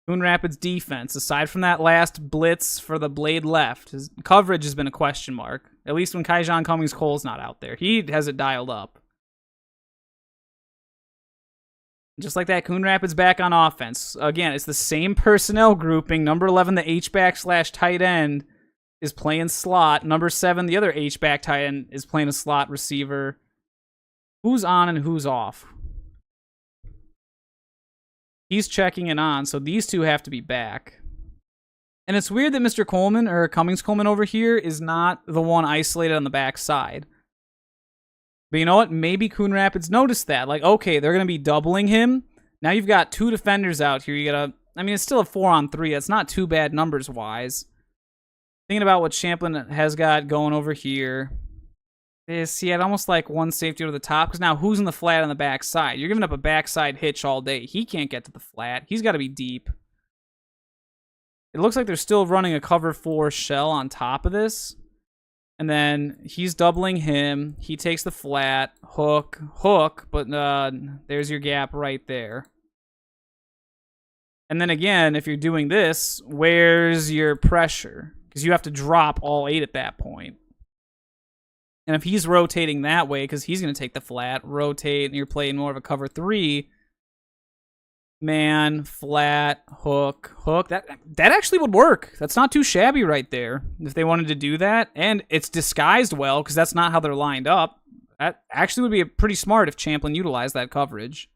Speaker 1: Coon Rapids defense, aside from that last blitz for the blade left, his coverage has been a question mark. At least when Kaijon Cummings-Cole's not out there. He has it dialed up. Just like that, Coon Rapids back on offense. Again, it's the same personnel grouping. Number 11, the H-back / tight end, is playing slot. Number 7, the other H-back tight end, is playing a slot receiver. Who's on and who's off? He's checking it on, so these two have to be back. And it's weird that Mr. Coleman, or Cummings-Coleman over here, is not the one isolated on the back side. But you know what? Maybe Coon Rapids noticed that. Like, okay, they're going to be doubling him. Now you've got 2 defenders out here. It's still a 4-on-3. That's not too bad numbers-wise. Thinking about what Champlin has got going over here. He had almost like one safety over the top. Because now who's in the flat on the backside? You're giving up a backside hitch all day. He can't get to the flat. He's got to be deep. It looks like they're still running a cover 4 shell on top of this. And then he's doubling him. He takes the flat, hook, but there's your gap right there. And then again, if you're doing this, where's your pressure? Because you have to drop all 8 at that point. And if he's rotating that way, because he's going to take the flat, rotate, and you're playing more of a cover 3, man, flat, hook. That actually would work. That's not too shabby right there if they wanted to do that. And it's disguised well because that's not how they're lined up. That actually would be pretty smart if Champlin utilized that coverage.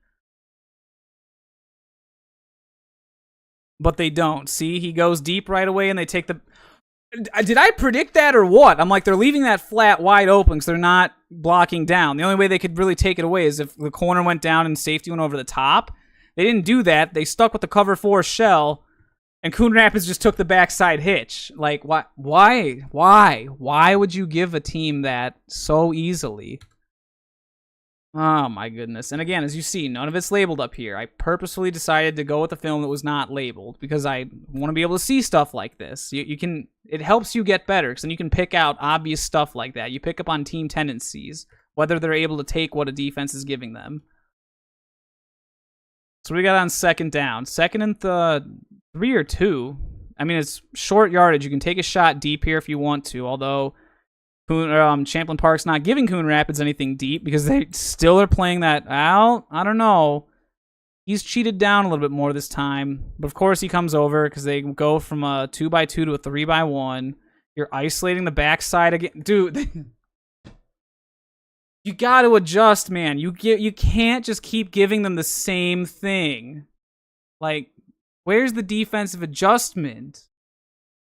Speaker 1: But they don't. See, he goes deep right away and they take the... Did I predict that or what? I'm like, they're leaving that flat wide open because they're not blocking down. The only way they could really take it away is if the corner went down and safety went over the top. They didn't do that. They stuck with the cover 4 shell, and Coon Rapids just took the backside hitch. Like, why? Why would you give a team that so easily? Oh, my goodness. And again, as you see, none of it's labeled up here. I purposefully decided to go with a film that was not labeled because I want to be able to see stuff like this. It helps you get better because then you can pick out obvious stuff like that. You pick up on team tendencies, whether they're able to take what a defense is giving them. So we got on 2nd down. 2nd and 3 or 2. I mean, it's short yardage. You can take a shot deep here if you want to, although Champlin Park's not giving Coon Rapids anything deep because they still are playing that out. I don't know. He's cheated down a little bit more this time. But of course he comes over because they go from a 2x2 to a 3x1. You're isolating the backside again. Dude, you got to adjust, man. You can't just keep giving them the same thing. Like, where's the defensive adjustment?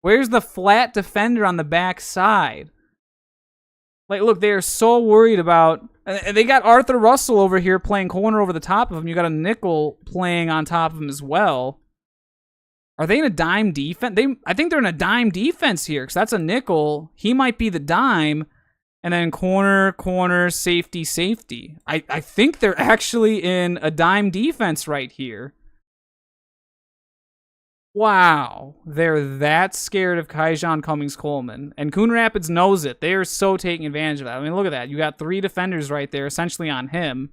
Speaker 1: Where's the flat defender on the backside? Like, look, they are so worried about... They got Arthur Russell over here playing corner over the top of him. You got a nickel playing on top of him as well. Are they in a dime defense? I think they're in a dime defense here because that's a nickel. He might be the dime. And then corner, safety. I think they're actually in a dime defense right here. Wow. They're that scared of Kaijon Cummings-Coleman. And Coon Rapids knows it. They are so taking advantage of that. I mean, look at that. You got 3 defenders right there, essentially on him.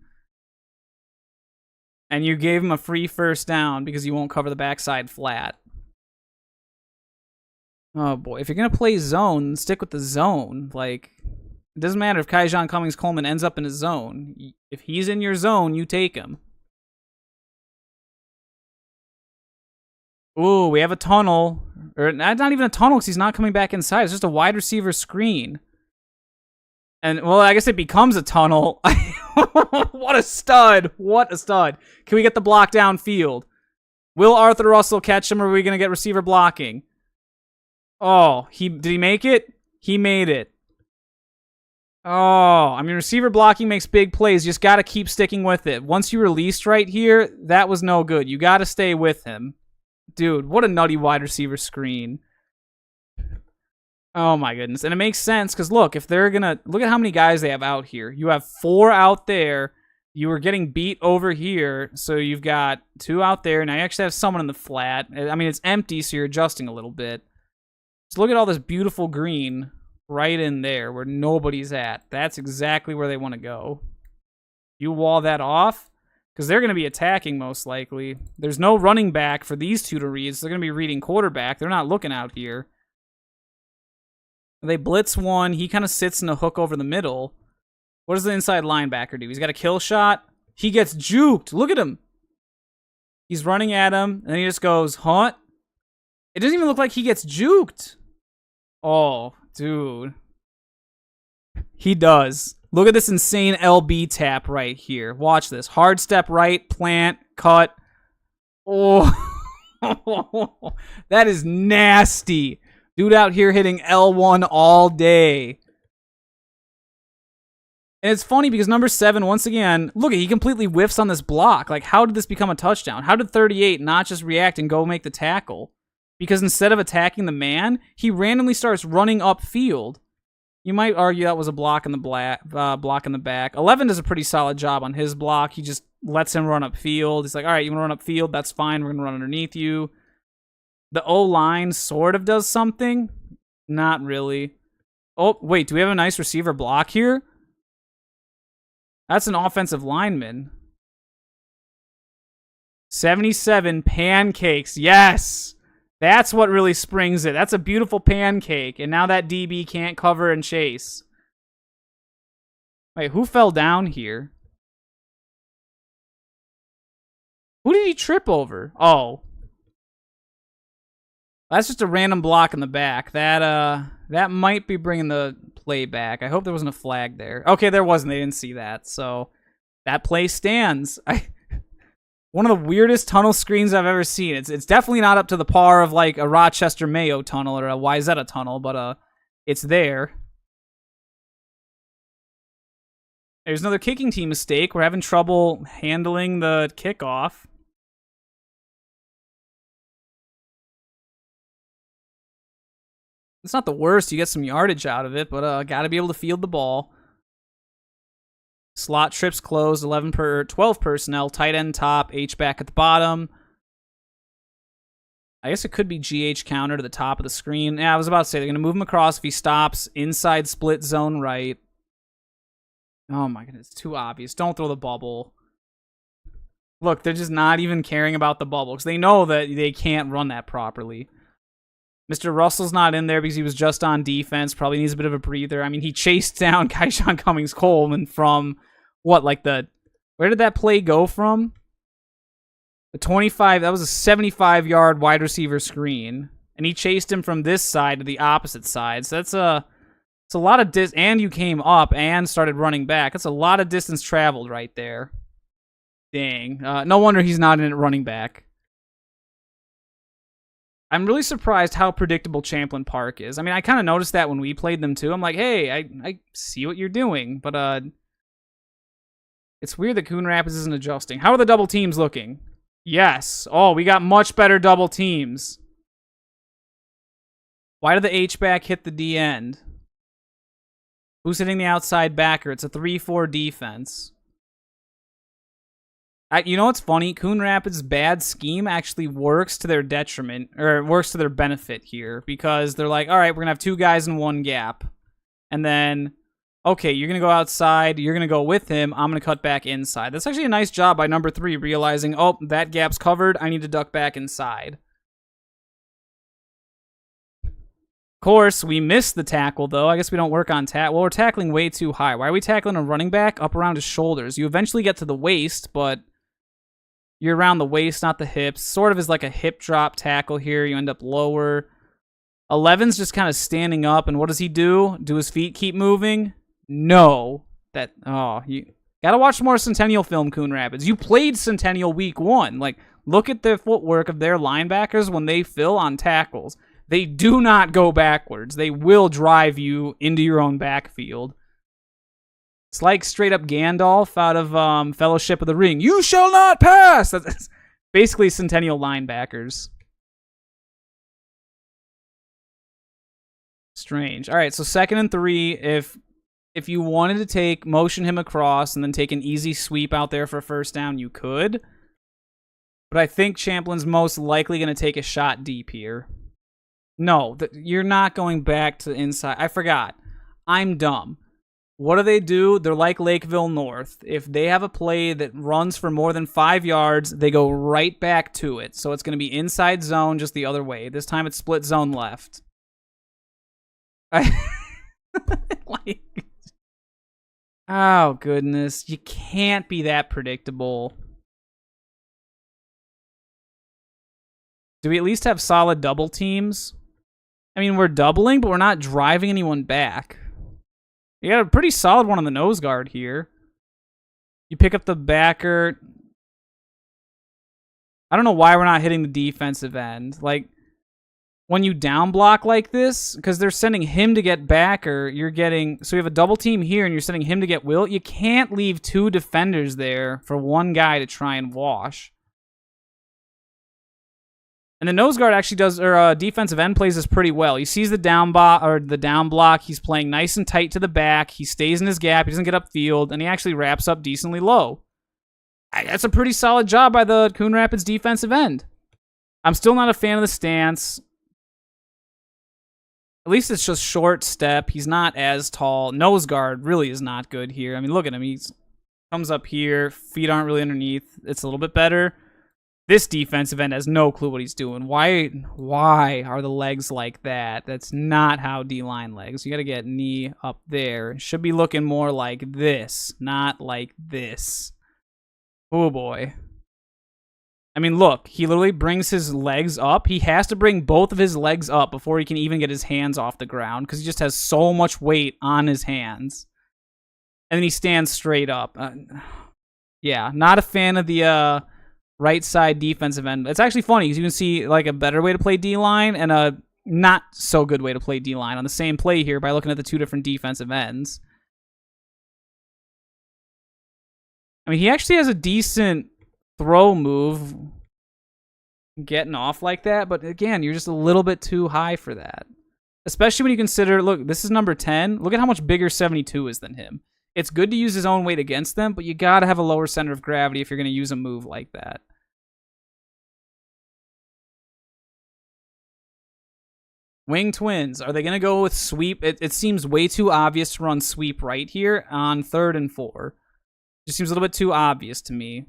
Speaker 1: And you gave him a free 1st down because you won't cover the backside flat. Oh, boy. If you're going to play zone, stick with the zone. Like... It doesn't matter if Kaijon Cummings-Coleman ends up in his zone. If he's in your zone, you take him. Ooh, we have a tunnel. Or not even a tunnel because he's not coming back inside. It's just a wide receiver screen. And, well, I guess it becomes a tunnel. What a stud. What a stud. Can we get the block downfield? Will Arthur Russell catch him, or are we going to get receiver blocking? Oh, did he make it? He made it. Oh, I mean, receiver blocking makes big plays. You just got to keep sticking with it. Once you released right here, that was no good. You got to stay with him. Dude, what a nutty wide receiver screen. Oh, my goodness. And it makes sense because, look, if they're going to... Look at how many guys they have out here. You have 4 out there. You were getting beat over here, so you've got 2 out there. Now you actually have someone in the flat. I mean, it's empty, so you're adjusting a little bit. Just look at all this beautiful green right in there where nobody's at. That's exactly where they want to go. You wall that off, because they're going to be attacking most likely. There's no running back for these 2 to read, so they're going to be reading quarterback. They're not looking out here. They blitz 1. He kind of sits in a hook over the middle. What does the inside linebacker do? He's got a kill shot. He gets juked. Look at him. He's running at him, and then he just goes, huh? It doesn't even look like he gets juked. Oh, dude. He does. Look at this insane LB tap right here. Watch this. Hard step right, plant, cut. Oh, that is nasty. Dude out here hitting L1 all day. And it's funny because number 7, once again, look, he completely whiffs on this block. Like, how did this become a touchdown? How did 38 not just react and go make the tackle? Because instead of attacking the man, he randomly starts running upfield. You might argue that was a block in the back. 11 does a pretty solid job on his block. He just lets him run upfield. He's like, all right, you want to run upfield? That's fine. We're going to run underneath you. The O-line sort of does something. Not really. Oh, wait, do we have a nice receiver block here? That's an offensive lineman. 77 pancakes. Yes! That's what really springs it. That's a beautiful pancake. And now that DB can't cover and chase. Wait, who fell down here? Who did he trip over? Oh. That's just a random block in the back. That might be bringing the play back. I hope there wasn't a flag there. Okay, there wasn't. They didn't see that. So that play stands. One of the weirdest tunnel screens I've ever seen. It's definitely not up to the par of like a Rochester Mayo tunnel or a Wyzetta tunnel, but it's there. There's another kicking team mistake. We're having trouble handling the kickoff. It's not the worst. You get some yardage out of it, but got to be able to field the ball. Slot trips closed, 12 personnel, tight end top, H-back at the bottom. I guess it could be GH counter to the top of the screen. Yeah, I was about to say, they're going to move him across if he stops. Inside split zone right. Oh my goodness, it's too obvious. Don't throw the bubble. Look, they're just not even caring about the bubble because they know that they can't run that properly. Mr. Russell's not in there because he was just on defense. Probably needs a bit of a breather. I mean, he chased down Keyshawn Cummings-Coleman from, what, like where did that play go from? The 25, that was a 75-yard wide receiver screen. And he chased him from this side to the opposite side. So it's a lot of and you came up and started running back. That's a lot of distance traveled right there. Dang. No wonder he's not in it running back. I'm really surprised how predictable Champlin Park is. I mean, I kind of noticed that when we played them too. I'm like, hey, I see what you're doing. But it's weird that Coon Rapids isn't adjusting. How are the double teams looking? Yes. Oh, we got much better double teams. Why did the H-back hit the D end? Who's hitting the outside backer? It's a 3-4 defense. You know what's funny? Coon Rapids' bad scheme actually works to their detriment, or works to their benefit here, because they're like, all right, we're going to have 2 guys in 1 gap. And then, okay, you're going to go outside, you're going to go with him, I'm going to cut back inside. That's actually a nice job by number 3, realizing, oh, that gap's covered, I need to duck back inside. Of course, we missed the tackle, though. I guess we don't work on tackle. Well, we're tackling way too high. Why are we tackling a running back up around his shoulders? You eventually get to the waist, but you're around the waist, not the hips. Sort of is like a hip drop tackle here. You end up lower. 11's just kind of standing up, and what does he do? Do his feet keep moving? know that, you gotta watch more Centennial film, Coon Rapids. You played Centennial week 1. Like, look at the footwork of their linebackers when they fill on tackles. They do not go backwards. They will drive you into your own backfield. It's like straight up Gandalf out of Fellowship of the Ring. You shall not pass! That's basically Centennial linebackers. Strange. All right, so 2nd and 3. If you wanted to motion him across and then take an easy sweep out there for a first down, you could. But I think Champlin's most likely going to take a shot deep here. No, you're not going back to inside. I forgot. I'm dumb. What do? They're like Lakeville North. If they have a play that runs for more than 5 yards, they go right back to it. So it's going to be inside zone just the other way. This time it's split zone left. Like, oh, goodness. You can't be that predictable. Do we at least have solid double teams? I mean, we're doubling, but we're not driving anyone back. You got a pretty solid one on the nose guard here. You pick up the backer. I don't know why we're not hitting the defensive end. Like, when you down block like this, because they're sending him to get backer, you're getting... So we have a double team here, and you're sending him to get Will. You can't leave 2 defenders there for one guy to try and wash. And the nose guard actually does, or defensive end plays this pretty well. He sees the down block. He's playing nice and tight to the back. He stays in his gap. He doesn't get upfield, and he actually wraps up decently low. That's a pretty solid job by the Coon Rapids defensive end. I'm still not a fan of the stance. At least it's just short step. He's not as tall. Nose guard really is not good here. I mean, look at him. He comes up here. Feet aren't really underneath. It's a little bit better. This defensive end has no clue what he's doing. Why are the legs like that? That's not how D-line legs. You got to get knee up there. It should be looking more like this, not like this. Oh, boy. I mean, look. He literally brings his legs up. He has to bring both of his legs up before he can even get his hands off the ground because he just has so much weight on his hands. And then he stands straight up. Yeah, not a fan of the... right side defensive end. It's actually funny because you can see like a better way to play D-line and a not so good way to play D-line on the same play here by looking at the 2 different defensive ends. I mean, he actually has a decent throw move getting off like that, but again, you're just a little bit too high for that. Especially when you consider, look, this is number 10. Look at how much bigger 72 is than him. It's good to use his own weight against them, but you got to have a lower center of gravity if you're going to use a move like that. Wing twins. Are they going to go with sweep? It seems way too obvious to run sweep right here on 3rd and 4. Just seems a little bit too obvious to me.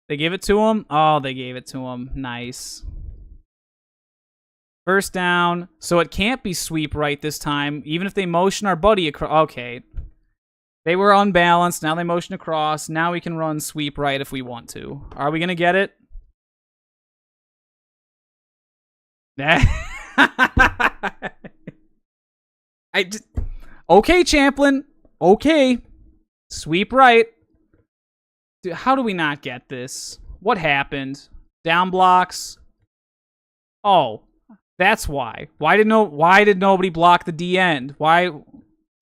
Speaker 1: They gave it to him? Oh, they gave it to him. Nice. First down. So it can't be sweep right this time, even if they motion our buddy across. Okay. They were unbalanced. Now they motion across. Now we can run sweep right if we want to. Are we going to get it? Okay, Champlin. Okay. Sweep right. Dude, how do we not get this? What happened? Down blocks. Oh. That's why. Why did nobody block the D end? Why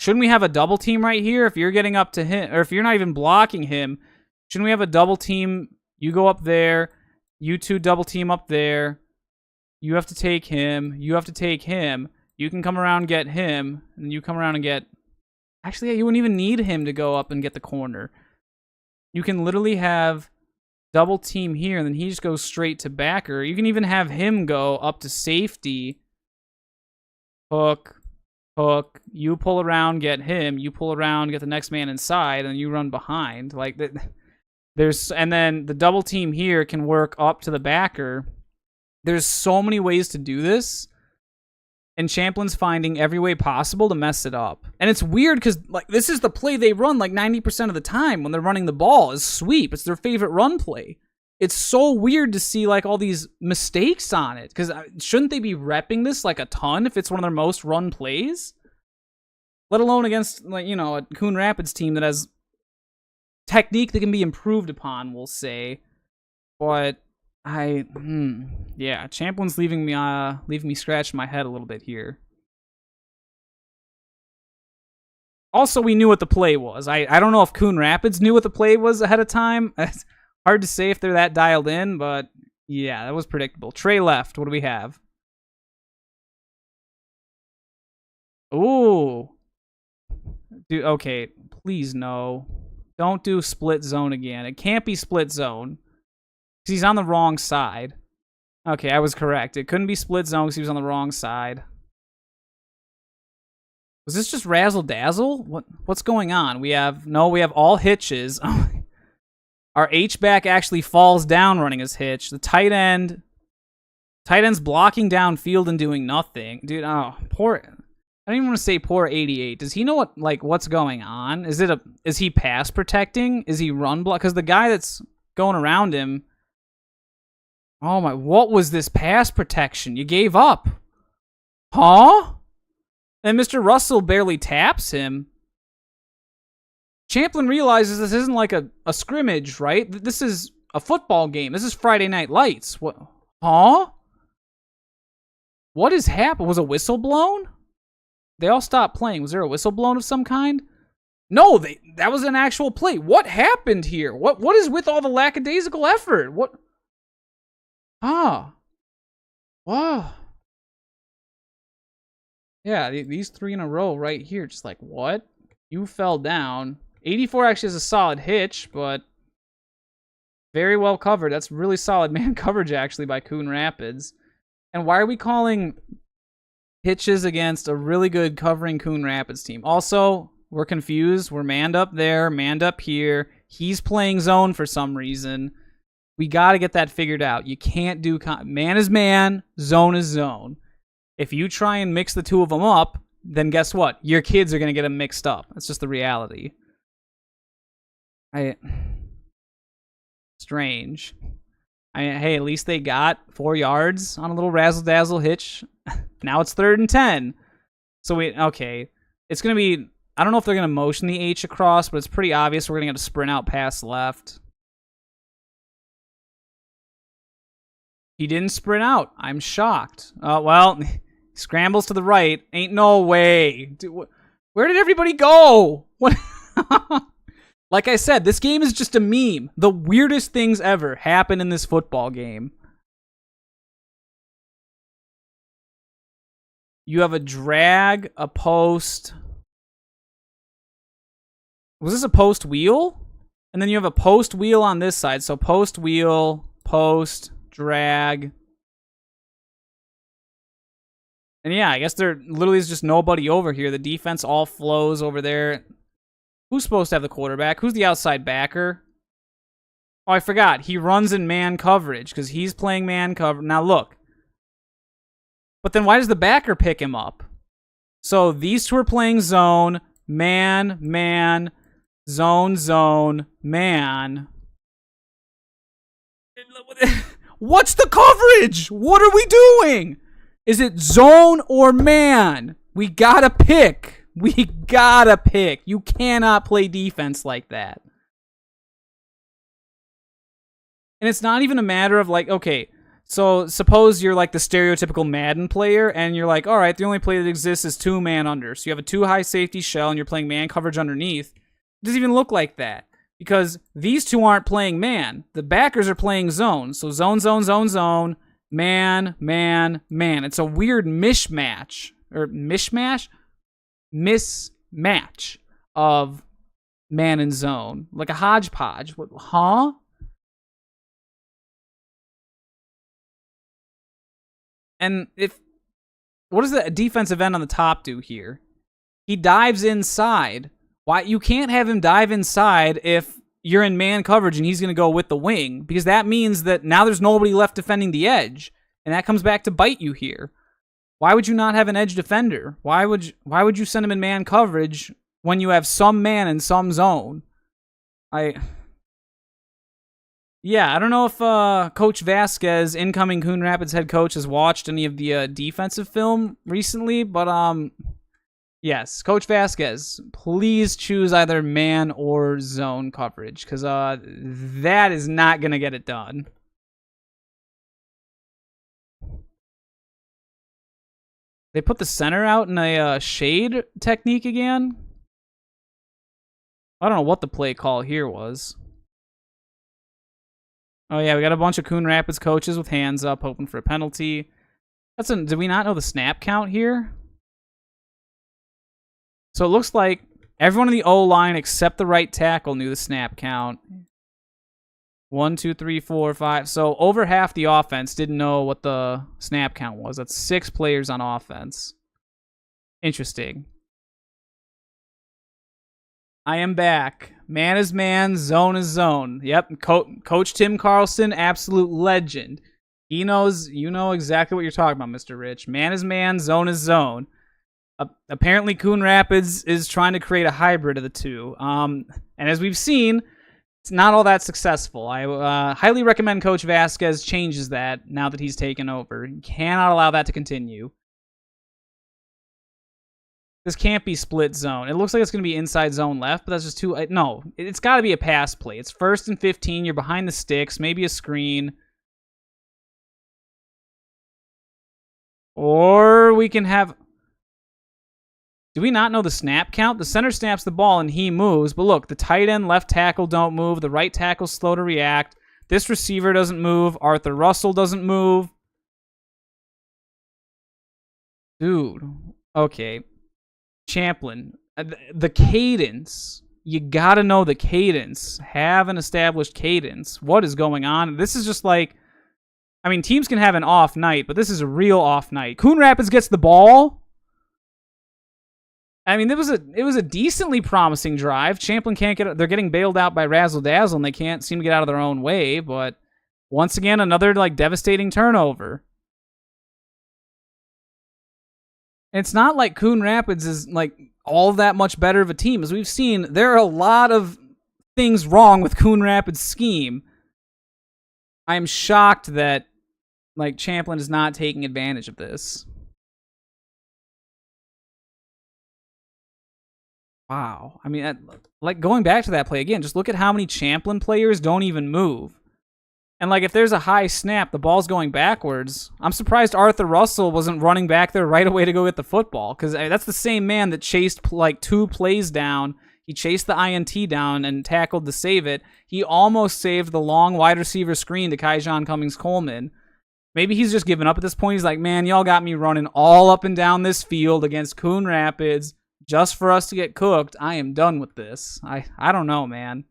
Speaker 1: shouldn't we have a double team right here if you're getting up to him, or if you're not even blocking him? Shouldn't we have a double team? You go up there, you 2 double team up there. You have to take him. You have to take him. You can come around and get him, and you come around and get. Actually, yeah, you wouldn't even need him to go up and get the corner. You can literally have double team here, and then he just goes straight to backer. You can even have him go up to safety. Hook. You pull around, get him. You pull around, get the next man inside, and you run behind. Like that. And then the double team here can work up to the backer. There's so many ways to do this, and Champlin's finding every way possible to mess it up. And it's weird because like this is the play they run like 90% of the time when they're running the ball is sweep. It's their favorite run play. it's so weird to see like all these mistakes on it, because shouldn't they be repping this like a ton if it's one of their most run plays? Let alone against, like, you know, a Coon Rapids team that has technique that can be improved upon, we'll say. But yeah, Champlin's leaving me scratching my head a little bit here. Also, we knew what the play was. I don't know if Coon Rapids knew what the play was ahead of time. It's hard to say if they're that dialed in, but yeah, that was predictable. Trey left. What do we have? Ooh. Dude, okay, please no. Don't do split zone again. It can't be split zone, because he's on the wrong side. Okay, I was correct. It couldn't be split zone because he was on the wrong side. Was this just razzle dazzle? What's going on? We have all hitches. Our H-back actually falls down running his hitch. The tight end's blocking downfield and doing nothing. Dude, oh, poor. I don't even want to say poor 88. Does he know what's going on? Is he pass protecting? Is he run block? Because the guy that's going around him. Oh my! What was this pass protection? You gave up, huh? And Mr. Russell barely taps him. Champlin realizes this isn't like a scrimmage, right? This is a football game. This is Friday Night Lights. What? Huh? What has happened? Was a whistle blown? They all stopped playing. Was there a whistle blown of some kind? No, that was an actual play. What happened here? What is with all the lackadaisical effort? What? Ah. Wow. Yeah, these three in a row right here. Just like, what? You fell down. 84 actually has a solid hitch, but very well covered. That's really solid man coverage, actually, by Coon Rapids. And why are we calling hitches against a really good covering Coon Rapids team? Also, we're confused. We're manned up there, manned up here. He's playing zone for some reason. We got to get that figured out. You can't do... man is man, zone is zone. If you try and mix the two of them up, then guess what? Your kids are going to get them mixed up. That's just the reality. Strange. Hey, at least they got 4 yards on a little razzle-dazzle hitch. Now it's 3rd and 10. So okay. It's going to be... I don't know if they're going to motion the H across, but it's pretty obvious we're going to get a sprint out pass left. He didn't sprint out. I'm shocked. Well, scrambles to the right. Ain't no way. Dude, where did everybody go? What? Like I said, this game is just a meme. The weirdest things ever happen in this football game. You have a drag, a post. Was this a post wheel? And then you have a post wheel on this side. So post wheel, post, drag. And yeah, I guess there literally is just nobody over here. The defense all flows over there. Who's supposed to have the quarterback? Who's the outside backer? Oh, I forgot. He runs in man coverage because he's playing man cover. Now look. But then why does the backer pick him up? So these two are playing zone, man, man, zone, zone, man. What's the coverage? What are we doing? Is it zone or man? We gotta pick. We gotta pick. You cannot play defense like that. And it's not even a matter of like, okay, so suppose you're like the stereotypical Madden player and you're like, all right, the only play that exists is 2 man under. So you have a 2 high safety shell and you're playing man coverage underneath. It doesn't even look like that because these two aren't playing man. The backers are playing zone. So zone, zone, zone, zone, man, man, man. It's a weird mismatch of man and zone. Like a hodgepodge. What, huh? And what does the defensive end on the top do here? He dives inside. Why? You can't have him dive inside if you're in man coverage and he's going to go with the wing, because that means that now there's nobody left defending the edge, and that comes back to bite you here. Why would you not have an edge defender? Why would you send him in man coverage when you have some man and some zone? Yeah, I don't know if Coach Vasquez, incoming Coon Rapids head coach, has watched any of the defensive film recently, but yes, Coach Vasquez, please choose either man or zone coverage, because that is not going to get it done. They put the center out in a shade technique again. I don't know what the play call here was. Oh, yeah, we got a bunch of Coon Rapids coaches with hands up, hoping for a penalty. Did we not know the snap count here? So it looks like everyone in the O-line except the right tackle knew the snap count. 1, 2, 3, 4, 5. So over half the offense didn't know what the snap count was. That's 6 players on offense. Interesting. I am back. Man is man, zone is zone. Yep, Coach Tim Carlson, absolute legend. He knows, you know exactly what you're talking about, Mr. Rich. Man is man, zone is zone. Apparently, Coon Rapids is trying to create a hybrid of the two. And as we've seen, it's not all that successful. I highly recommend Coach Vasquez changes that now that he's taken over. You cannot allow that to continue. This can't be split zone. It looks like it's going to be inside zone left, but that's just too... No, it's got to be a pass play. It's 1st and 15. You're behind the sticks. Maybe a screen. Or we can have... Do we not know the snap count? The center snaps the ball and he moves. But look, the tight end, left tackle don't move. The right tackle's slow to react. This receiver doesn't move. Arthur Russell doesn't move. Dude. Okay. Champlin. The cadence. You gotta know the cadence. Have an established cadence. What is going on? This is just like... I mean, teams can have an off night, but this is a real off night. Coon Rapids gets the ball... I mean, it was a decently promising drive. Champlin can't get... They're getting bailed out by Razzle Dazzle, and they can't seem to get out of their own way. But once again, another devastating turnover. It's not like Coon Rapids is all that much better of a team. As we've seen, there are a lot of things wrong with Coon Rapids' scheme. I am shocked that Champlin is not taking advantage of this. Wow. I mean, going back to that play again, just look at how many Champlin players don't even move. And, if there's a high snap, the ball's going backwards. I'm surprised Arthur Russell wasn't running back there right away to go get the football, because that's the same man that chased, 2 plays down. He chased the INT down and tackled to save it. He almost saved the long wide receiver screen to Kaijon Cummings-Coleman. Maybe he's just given up at this point. He's like, man, y'all got me running all up and down this field against Coon Rapids. Just for us to get cooked. I am done with this. I don't know, man.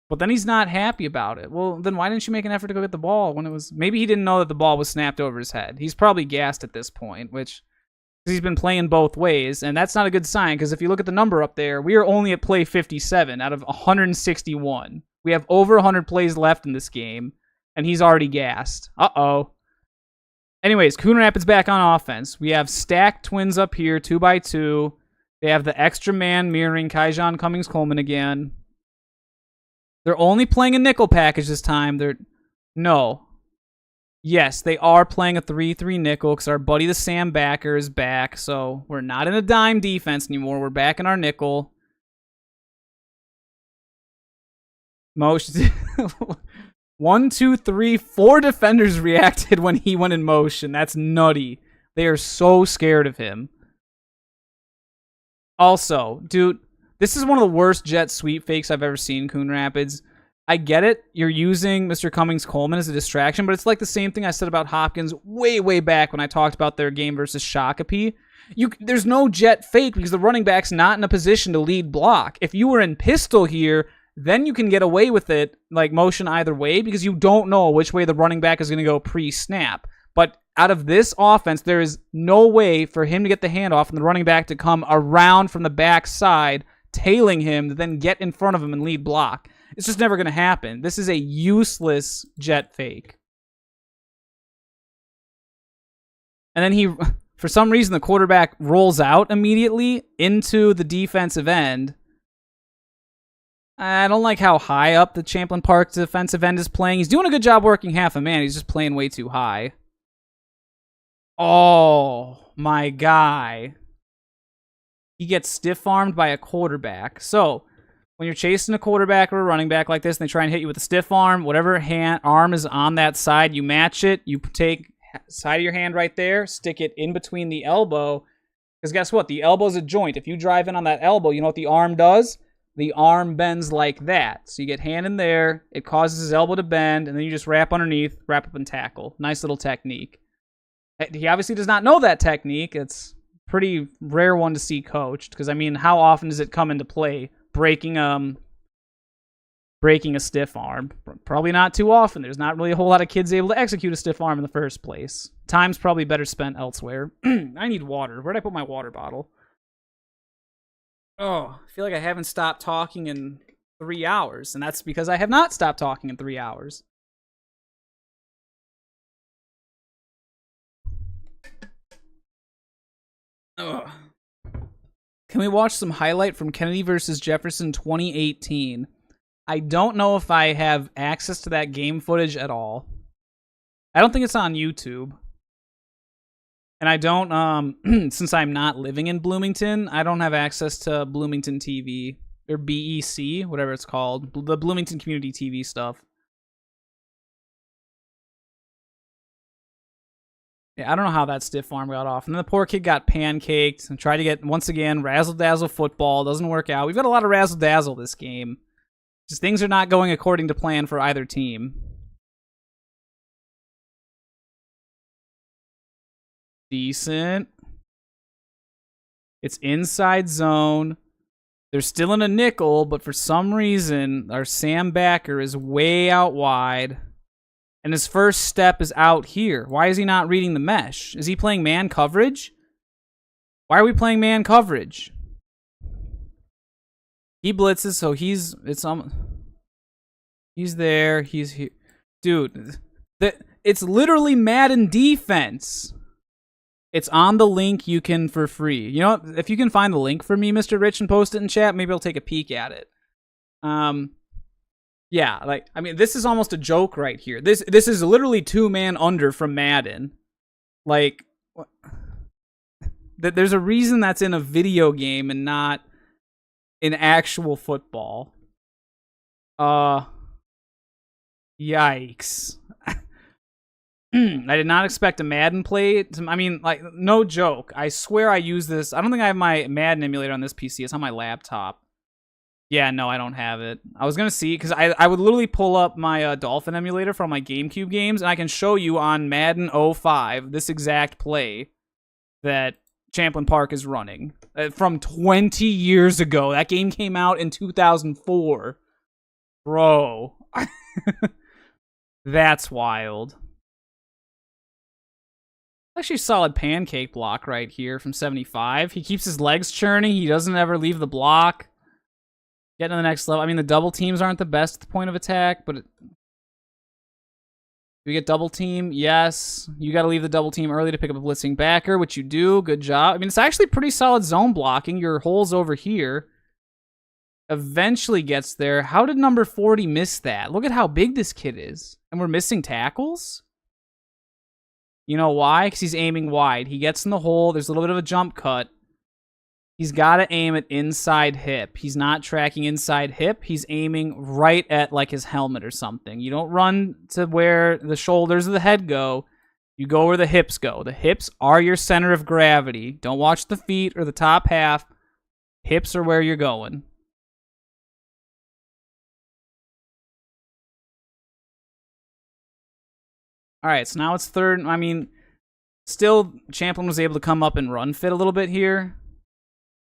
Speaker 1: But then he's not happy about it. Well, then why didn't you make an effort to go get the ball when it was... Maybe he didn't know that the ball was snapped over his head. He's probably gassed at this point, which... Because he's been playing both ways, and that's not a good sign, because if you look at the number up there, we are only at play 57 out of 161. We have over 100 plays left in this game, and he's already gassed. Uh-oh. Anyways, Coon Rapids back on offense. We have stacked twins up here, 2x2. They have the extra man mirroring Kaijon Cummings-Coleman again. They're only playing a nickel package this time. No. Yes, they are playing a 3-3 nickel because our buddy the Sam backer is back. So we're not in a dime defense anymore. We're back in our nickel. Motion. 1, 2, 3, 4 defenders reacted when he went in motion. That's nutty. They are so scared of him. Also, dude, this is one of the worst jet sweep fakes I've ever seen, Coon Rapids. I get it. You're using Mr. Cummings-Coleman as a distraction, but it's like the same thing I said about Hopkins way back when I talked about their game versus Shakopee. There's no jet fake because the running back's not in a position to lead block. If you were in pistol here, then you can get away with it, motion either way, because you don't know which way the running back is going to go pre-snap. But out of this offense, there is no way for him to get the handoff and the running back to come around from the backside, tailing him, to then get in front of him and lead block. It's just never going to happen. This is a useless jet fake. And then for some reason, the quarterback rolls out immediately into the defensive end. I don't like how high up the Champlin Park defensive end is playing. He's doing a good job working half a man. He's just playing way too high. Oh, my guy. He gets stiff-armed by a quarterback. So, when you're chasing a quarterback or a running back like this, and they try and hit you with a stiff arm, whatever arm is on that side, you match it. You take side of your hand right there, stick it in between the elbow. Because guess what? The elbow's a joint. If you drive in on that elbow, you know what the arm does? The arm bends like that. So you get hand in there, it causes his elbow to bend, and then you just wrap underneath, wrap up and tackle. Nice little technique. He obviously does not know that technique. It's a pretty rare one to see coached. Because, I mean, how often does it come into play? Breaking a stiff arm. Probably not too often. There's not really a whole lot of kids able to execute a stiff arm in the first place. Time's probably better spent elsewhere. I need water. Where'd I put my water bottle? Oh, I feel like I haven't stopped talking in 3 hours, and that's because I have not stopped talking in 3 hours. Ugh. Can we watch some highlight from Kennedy versus Jefferson 2018? I don't know if I have access to that game footage at all. I don't think it's on YouTube. And I don't, since I'm not living in Bloomington, I don't have access to Bloomington TV, or BEC, whatever it's called, the Bloomington Community TV stuff. Yeah, I don't know how that stiff arm got off. And then the poor kid got pancaked and tried to get, once again, razzle-dazzle football. Doesn't work out. We've got a lot of razzle-dazzle this game. Just things are not going according to plan for either team. Decent. It's inside zone. They're still in a nickel, but for some reason, our Sam backer is way out wide. And his first step is out here. Why is he not reading the mesh? Is he playing man coverage? Why are we playing man coverage? He blitzes, so he's there. He's here. Dude, it's literally Madden defense. It's on the link you can for free. You know, if you can find the link for me, Mr. Rich, and post it in chat, maybe I'll take a peek at it. Yeah, like, I mean, this is almost a joke right here. This is literally 2-man under from Madden. Like, there's a reason that's in a video game and not in actual football. Yikes. I did not expect a Madden play. I mean, like, no joke. I swear I use this. I don't think I have my Madden emulator on this PC. It's on my laptop. Yeah, no, I don't have it. I was going to see, because I would literally pull up my Dolphin emulator from my GameCube games, and I can show you on Madden 05 this exact play that Champlin Park is running. From 20 years ago. That game came out in 2004. Bro. That's wild. Actually, solid pancake block right here from 75. He keeps his legs churning. He doesn't ever leave the block. Getting to the next level. I mean, the double teams aren't the best at the point of attack, but... Do we get double team? Yes. You got to leave the double team early to pick up a blitzing backer, which you do. Good job. I mean, it's actually pretty solid zone blocking. Your hole's over here. Eventually gets there. How did number 40 miss that? Look at how big this kid is. And we're missing tackles? You know why? Because he's aiming wide. He gets in the hole. There's a little bit of a jump cut. He's got to aim at inside hip. He's not tracking inside hip. He's aiming right at, like, his helmet or something. You don't run to where the shoulders of the head go. You go where the hips go. The hips are your center of gravity. Don't watch the feet or the top half. Hips are where you're going. All right, so now it's third. I mean, still, Champlin was able to come up and run fit a little bit here.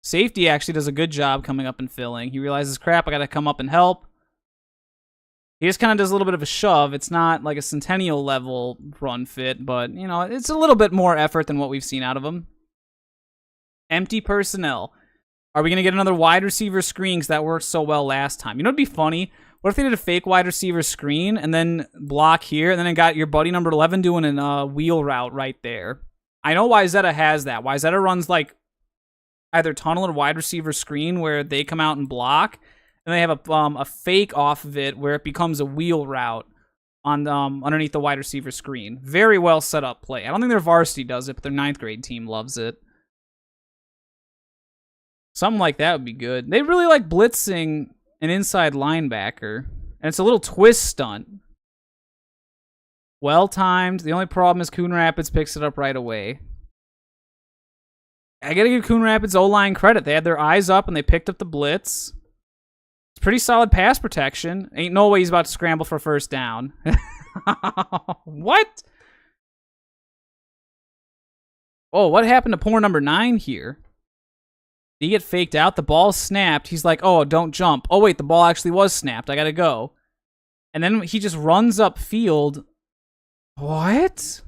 Speaker 1: Safety actually does a good job coming up and filling. He realizes, crap, I got to come up and help. He just kind of does a little bit of a shove. It's not like a Centennial level run fit, but, you know, it's a little bit more effort than what we've seen out of him. Empty personnel. Are we going to get another wide receiver screen? Because that worked so well last time. You know what'd be funny? What if they did a fake wide receiver screen and then block here, and then it got your buddy number 11 doing a wheel route right there? I know Wyzetta has that. Wyzetta runs like either tunnel or wide receiver screen where they come out and block, and they have a fake off of it where it becomes a wheel route on underneath the wide receiver screen. Very well set up play. I don't think their varsity does it, but their 9th grade team loves it. Something like that would be good. They really like blitzing an inside linebacker, and it's a little twist stunt. Well timed. The only problem is Coon Rapids picks it up right away. I gotta give Coon Rapids O-line credit. They had their eyes up and they picked up the blitz. It's pretty solid pass protection. Ain't no way he's about to scramble for first down. What? Oh, what happened to poor number 9 here? Did he get faked out? The ball snapped. He's like, oh, don't jump. Oh, wait, the ball actually was snapped. I gotta go. And then he just runs up field. What?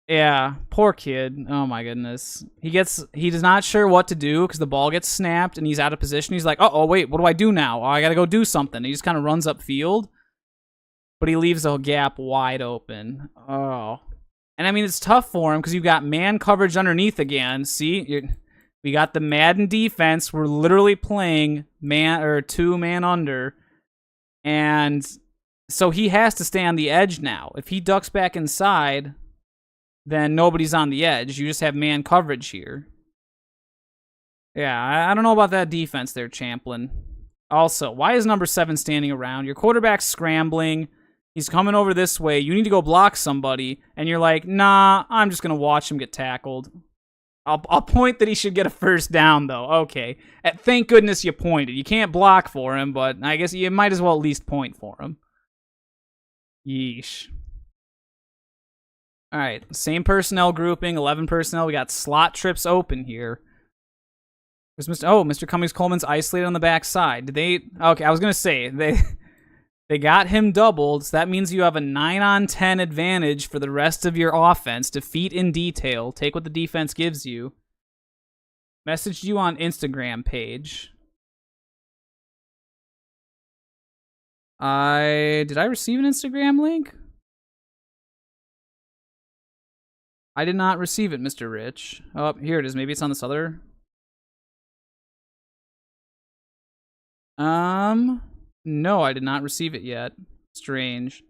Speaker 1: Yeah, poor kid. Oh my goodness. He's not sure what to do because the ball gets snapped and he's out of position. He's like, oh wait, what do I do now? Oh, I gotta go do something. He just kind of runs up field, but he leaves the gap wide open. Oh. And I mean, it's tough for him because you've got man coverage underneath again. See, we got the Madden defense. We're literally playing man or 2-man under, and so he has to stay on the edge now. If he ducks back inside, then nobody's on the edge. You just have man coverage here. Yeah, I don't know about that defense there, Champlin. Also, why is number 7 standing around? Your quarterback's scrambling. He's coming over this way. You need to go block somebody. And you're like, nah, I'm just going to watch him get tackled. I'll point that he should get a first down, though. Okay. Thank goodness you pointed. You can't block for him, but I guess you might as well at least point for him. Yeesh. All right, same personnel grouping, 11 personnel. We got slot trips open here. There's Mr. Cummings-Coleman's isolated on the backside. Did they? Okay, I was gonna say they got him doubled. So that means you have a 9-on-10 advantage for the rest of your offense. Defeat in detail. Take what the defense gives you. Messaged you on Instagram page. Did I receive an Instagram link? I did not receive it, Mr. Rich. Oh, here it is. Maybe it's on this other. No, I did not receive it yet. Strange.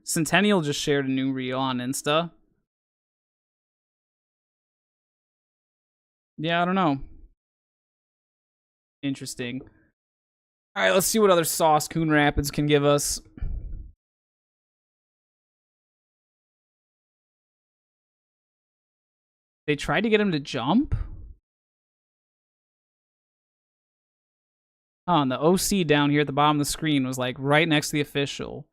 Speaker 1: Centennial just shared a new reel on Insta. Yeah, I don't know. Interesting. All right, let's see what other sauce Coon Rapids can give us. They tried to get him to jump? Oh, and the OC down here at the bottom of the screen was like right next to the official.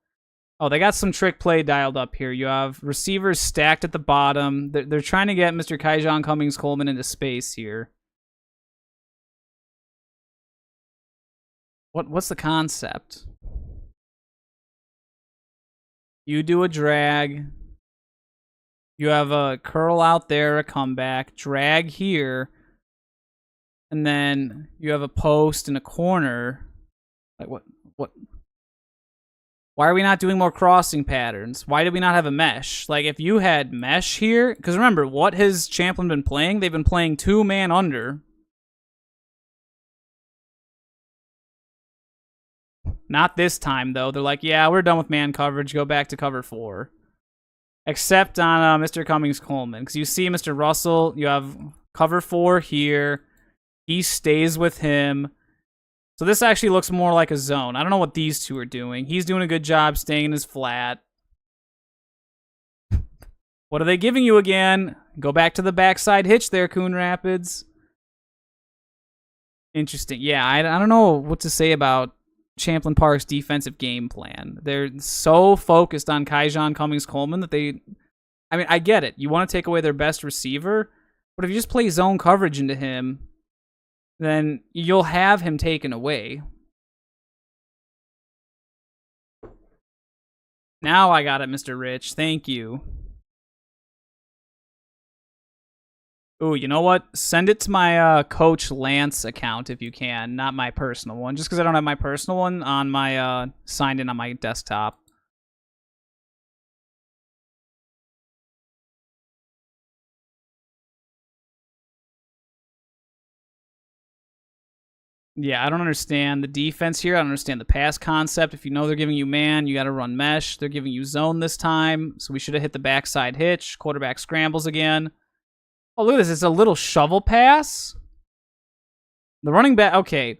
Speaker 1: Oh, they got some trick play dialed up here. You have receivers stacked at the bottom. They're trying to get Mr. Kaijon Cummings-Coleman into space here. What's the concept? You do a drag. You have a curl out there, a comeback, drag here, and then you have a post and a corner. Like what? Why are we not doing more crossing patterns? Why did we not have a mesh? Like if you had mesh here, because remember, what has Champlin been playing? They've been playing 2-man under. Not this time, though. They're like, yeah, we're done with man coverage. Go back to cover 4. Except on Mr. Cummings-Coleman. Because you see Mr. Russell, you have cover 4 here. He stays with him. So this actually looks more like a zone. I don't know what these two are doing. He's doing a good job staying in his flat. What are they giving you again? Go back to the backside hitch there, Coon Rapids. Interesting. Yeah, I don't know what to say about Champlin Park's defensive game plan. They're so focused on Kaijon Cummings-Coleman that I mean, I get it. You want to take away their best receiver, but if you just play zone coverage into him, then you'll have him taken away. Now I got it, Mr. Rich. Thank you. Ooh, you know what? Send it to my Coach Lance account if you can, not my personal one. Just because I don't have my personal one on my signed in on my desktop. Yeah, I don't understand the defense here. I don't understand the pass concept. If you know they're giving you man, you got to run mesh. They're giving you zone this time, so we should have hit the backside hitch. Quarterback scrambles again. Oh, look at this. It's a little shovel pass. The running back, okay.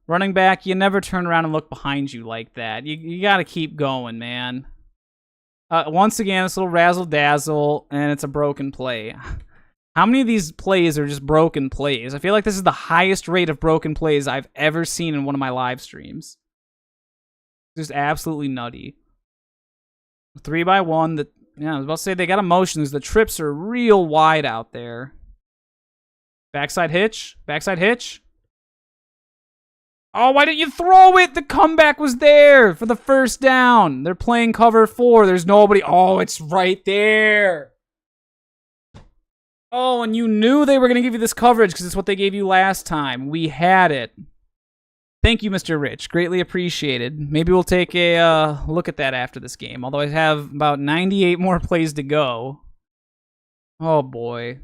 Speaker 1: Running back, you never turn around and look behind you like that. You got to keep going, man. Once again, this little razzle-dazzle, and it's a broken play. How many of these plays are just broken plays? I feel like this is the highest rate of broken plays I've ever seen in one of my live streams. Just absolutely nutty. 3x1. Yeah, I was about to say they got emotions. The trips are real wide out there. Backside hitch. Backside hitch. Oh, why didn't you throw it? The comeback was there for the first down. They're playing cover 4. There's nobody. Oh, it's right there. Oh, and you knew they were going to give you this coverage because it's what they gave you last time. We had it. Thank you, Mr. Rich. Greatly appreciated. Maybe we'll take a look at that after this game, although I have about 98 more plays to go. Oh, boy.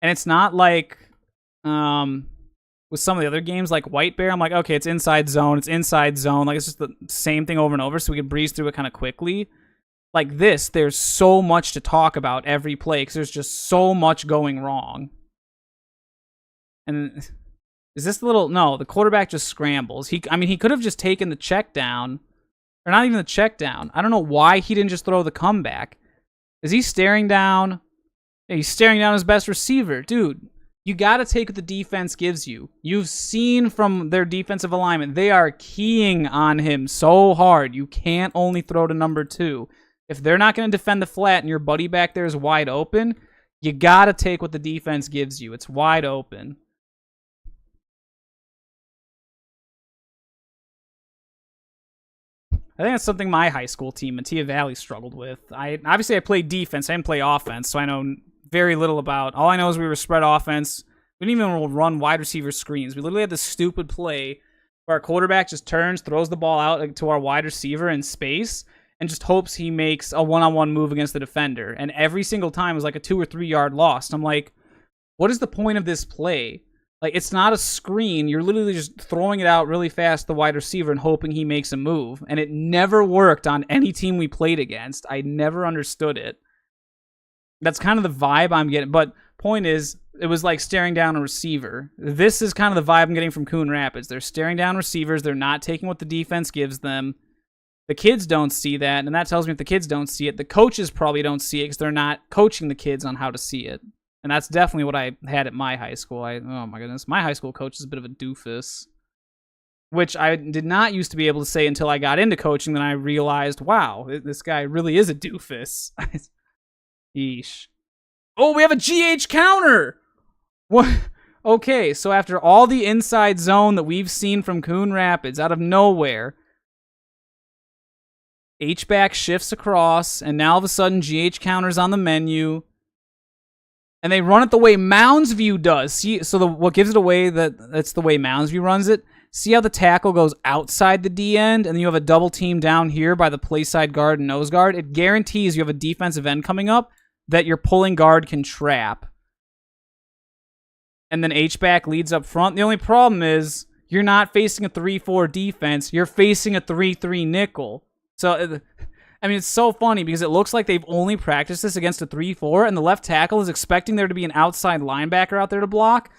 Speaker 1: And it's not like with some of the other games, like White Bear, I'm like, okay, it's inside zone. It's inside zone. Like, it's just the same thing over and over, so we can breeze through it kind of quickly. Like this, there's so much to talk about every play because there's just so much going wrong. And is this the little... No, the quarterback just scrambles. I mean, he could have just taken the check down. Or not even the check down. I don't know why he didn't just throw the comeback. Is he staring down? Yeah, he's staring down his best receiver. Dude, you got to take what the defense gives you. You've seen from their defensive alignment, they are keying on him so hard. You can't only throw to number 2. If they're not going to defend the flat and your buddy back there is wide open, you got to take what the defense gives you. It's wide open. I think that's something my high school team, Mattia Valley, struggled with. Obviously, I played defense. I didn't play offense, so I know very little about... All I know is we were spread offense. We didn't even run wide receiver screens. We literally had this stupid play where our quarterback just turns, throws the ball out to our wide receiver in space, and just hopes he makes a one-on-one move against the defender. And every single time was like a 2 or 3 yard loss. I'm like, what is the point of this play? Like, it's not a screen. You're literally just throwing it out really fast to the wide receiver and hoping he makes a move. And it never worked on any team we played against. I never understood it. That's kind of the vibe I'm getting. But point is, it was like staring down a receiver. This is kind of the vibe I'm getting from Coon Rapids. They're staring down receivers. They're not taking what the defense gives them. The kids don't see that, and that tells me if the kids don't see it, the coaches probably don't see it because they're not coaching the kids on how to see it. And that's definitely what I had at my high school. Oh my goodness, my high school coach is a bit of a doofus, which I did not used to be able to say until I got into coaching. Then I realized, wow, this guy really is a doofus. Yeesh. Oh, we have a GH counter! What? Okay, so after all the inside zone that we've seen from Coon Rapids, out of nowhere... H-back shifts across, and now all of a sudden GH counter's on the menu. And they run it the way Mounds View does. See, so what gives it away that's the way Mounds View runs it? See how the tackle goes outside the D end, and then you have a double team down here by the play side guard and nose guard? It guarantees you have a defensive end coming up that your pulling guard can trap. And then H-back leads up front. The only problem is you're not facing a 3-4 defense. You're facing a 3-3 nickel. So, I mean, it's so funny because it looks like they've only practiced this against a 3-4, and the left tackle is expecting there to be an outside linebacker out there to block.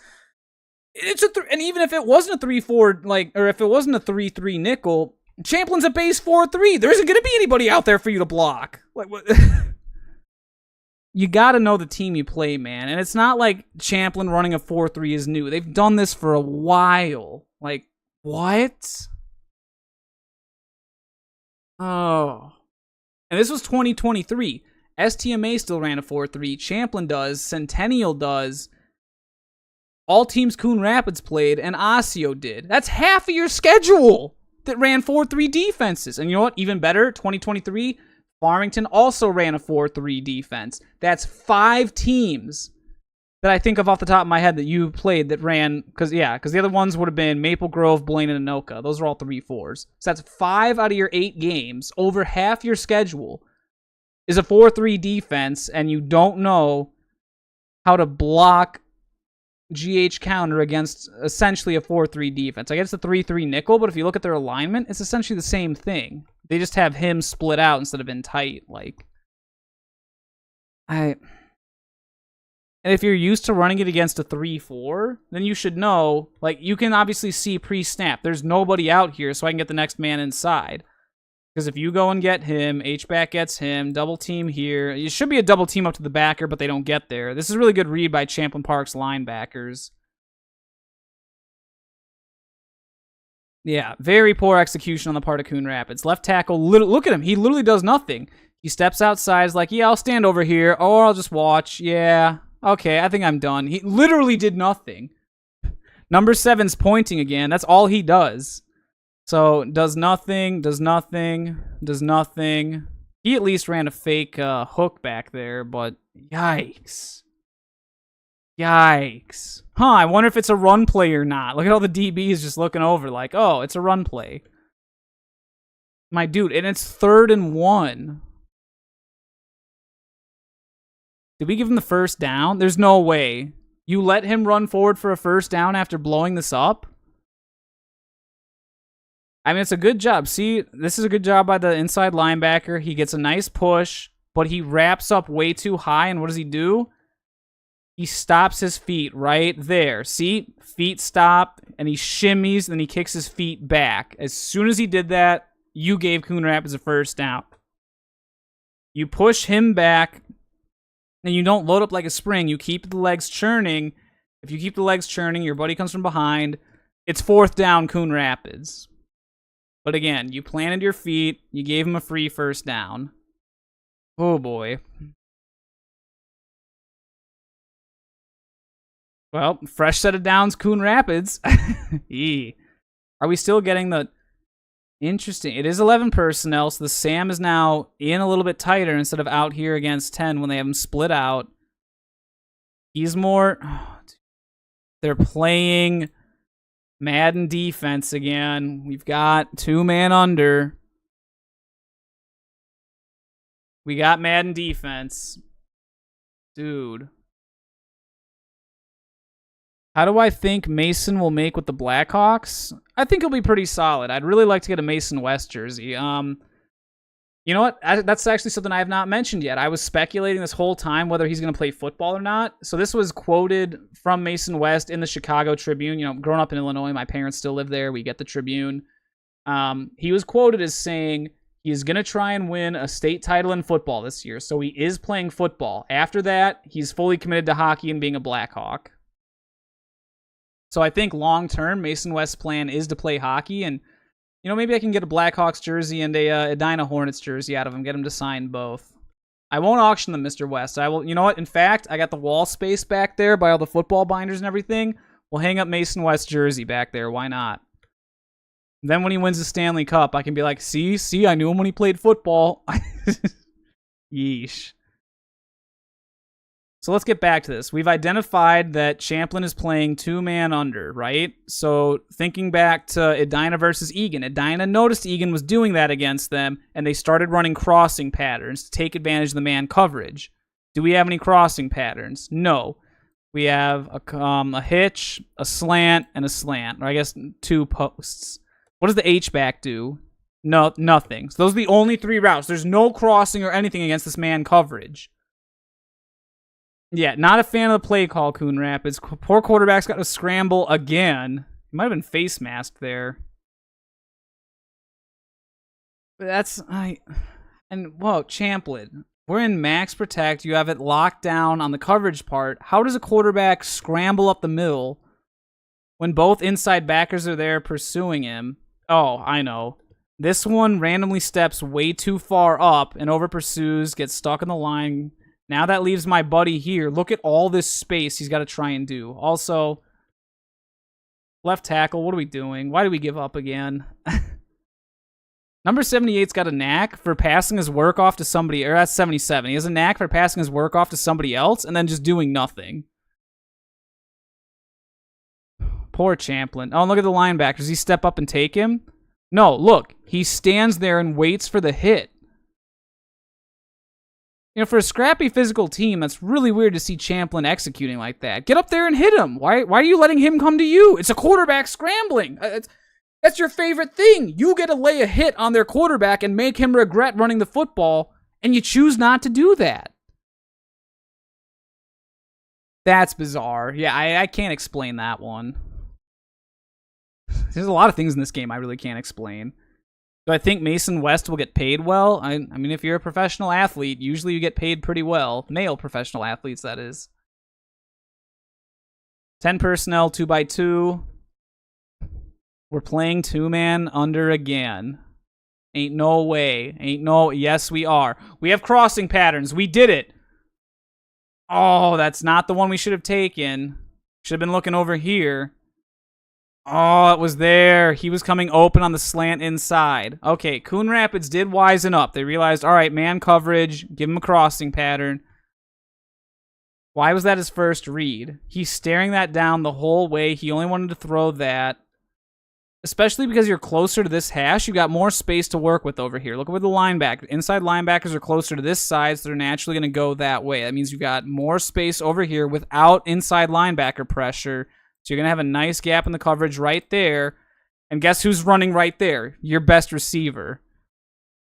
Speaker 1: And even if it wasn't a 3-4, or if it wasn't a 3-3 nickel, Champlin's a base 4-3. There isn't going to be anybody out there for you to block. Like, what? You got to know the team you play, man. And it's not like Champlin running a 4-3 is new. They've done this for a while. Like, what? Oh. And this was 2023. STMA still ran a 4-3. Champlin does. Centennial does. All teams Coon Rapids played, and Osseo did. That's half of your schedule that ran 4-3 defenses. And you know what? Even better, 2023, Farmington also ran a 4-3 defense. That's 5 teams that I think of off the top of my head that you played that ran, because the other ones would have been Maple Grove, Blaine, and Anoka. Those are all 3-4s. So that's 5 out of your 8 games. Over half your schedule is a 4-3 defense, and you don't know how to block GH counter against essentially a 4-3 defense. I guess it's a 3-3 nickel, but if you look at their alignment, it's essentially the same thing. They just have him split out instead of in tight. Like, and if you're used to running it against a 3-4, then you should know, like, you can obviously see pre-snap. There's nobody out here, so I can get the next man inside. Because if you go and get him, H-back gets him, double team here. It should be a double team up to the backer, but they don't get there. This is a really good read by Champlin Park's linebackers. Yeah, very poor execution on the part of Coon Rapids. Left tackle, look at him. He literally does nothing. He steps outside, is like, yeah, I'll stand over here, or I'll just watch. Yeah, okay, I think I'm done. He literally did nothing. Number 7's pointing again. That's all he does. So, does nothing, does nothing, does nothing. He at least ran a fake hook back there, but yikes. Yikes. Huh, I wonder if it's a run play or not. Look at all the DBs just looking over like, oh, it's a run play. My dude, and it's 3rd and 1. Did we give him the first down? There's no way. You let him run forward for a first down after blowing this up? I mean, it's a good job. See, this is a good job by the inside linebacker. He gets a nice push, but he wraps up way too high, and what does he do? He stops his feet right there. See? Feet stop, and he shimmies, and then he kicks his feet back. As soon as he did that, you gave Coon Rapids a first down. You push him back, and you don't load up like a spring. You keep the legs churning. If you keep the legs churning, your buddy comes from behind. It's 4th down, Coon Rapids. But again, you planted your feet. You gave him a free first down. Oh, boy. Well, fresh set of downs, Coon Rapids. Are we still getting the... Interesting. It is 11 personnel, so the Sam is now in a little bit tighter instead of out here against 10 when they have him split out. He's more... They're playing... Madden defense again. We've got 2-man under. We got Madden defense. Dude. How do I think Mason will make with the Blackhawks? I think he'll be pretty solid. I'd really like to get a Mason West jersey. You know what? That's actually something I have not mentioned yet. I was speculating this whole time whether he's going to play football or not. So this was quoted from Mason West in the Chicago Tribune. You know, growing up in Illinois, my parents still live there. We get the Tribune. He was quoted as saying he's going to try and win a state title in football this year. So he is playing football. After that, he's fully committed to hockey and being a Blackhawk. So I think long-term, Mason West's plan is to play hockey, and you know, maybe I can get a Blackhawks jersey and a Edina Hornets jersey out of him, get him to sign both. I won't auction them, Mr. West. I will. You know what? In fact, I got the wall space back there by all the football binders and everything. We'll hang up Mason West jersey back there. Why not? Then when he wins the Stanley Cup, I can be like, see, I knew him when he played football. Yeesh. So let's get back to this. We've identified that Champlin is playing 2-man under, right? So thinking back to Edina versus Egan, Edina noticed Egan was doing that against them, and they started running crossing patterns to take advantage of the man coverage. Do we have any crossing patterns? No. We have a hitch, a slant, and a slant, or I guess 2 posts. What does the H-back do? No, nothing. So those are the only 3 routes. There's no crossing or anything against this man coverage. Yeah, not a fan of the play call, Coon Rapids. Poor quarterback's got to scramble again. He might have been face masked there. But whoa, Champlin. We're in max protect. You have it locked down on the coverage part. How does a quarterback scramble up the middle when both inside backers are there pursuing him? Oh, I know. This one randomly steps way too far up and over pursues, gets stuck in the line. Now that leaves my buddy here. Look at all this space he's got to try and do. Also, left tackle, what are we doing? Why do we give up again? Number 78's got a knack for passing his work off to somebody, or that's 77. He has a knack for passing his work off to somebody else and then just doing nothing. Poor Champlin. Oh, and look at the linebacker. Does he step up and take him? No, look. He stands there and waits for the hit. You know, for a scrappy physical team, that's really weird to see Champlin executing like that. Get up there and hit him. Why are you letting him come to you? It's a quarterback scrambling. That's your favorite thing. You get to lay a hit on their quarterback and make him regret running the football, and you choose not to do that. That's bizarre. Yeah, I can't explain that one. There's a lot of things in this game I really can't explain. Do I think Mason West will get paid well? I mean, if you're a professional athlete, usually you get paid pretty well. Male professional athletes, that is. 10 personnel, 2x2. We're playing two-man under again. Ain't no way. Yes, we are. We have crossing patterns. We did it. Oh, that's not the one we should have taken. Should have been looking over here. Oh, it was there. He was coming open on the slant inside. Okay, Coon Rapids did wisen up. They realized, all right, man coverage. Give him a crossing pattern. Why was that his first read? He's staring that down the whole way. He only wanted to throw that. Especially because you're closer to this hash, you got more space to work with over here. Look where the linebacker, inside linebackers are closer to this side, so they're naturally going to go that way. That means you got more space over here without inside linebacker pressure. So you're going to have a nice gap in the coverage right there. And guess who's running right there? Your best receiver.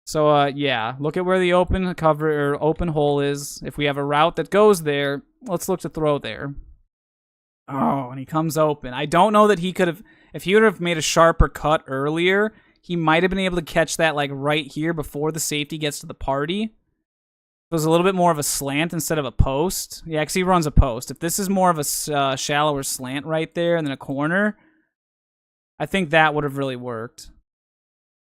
Speaker 1: So, yeah, look at where the open cover or open hole is. If we have a route that goes there, let's look to throw there. Oh, and he comes open. I don't know that he could have... If he would have made a sharper cut earlier, he might have been able to catch that like right here before the safety gets to the party. It was a little bit more of a slant instead of a post. Yeah, because he runs a post. If this is more of a shallower slant right there and then a corner, I think that would have really worked.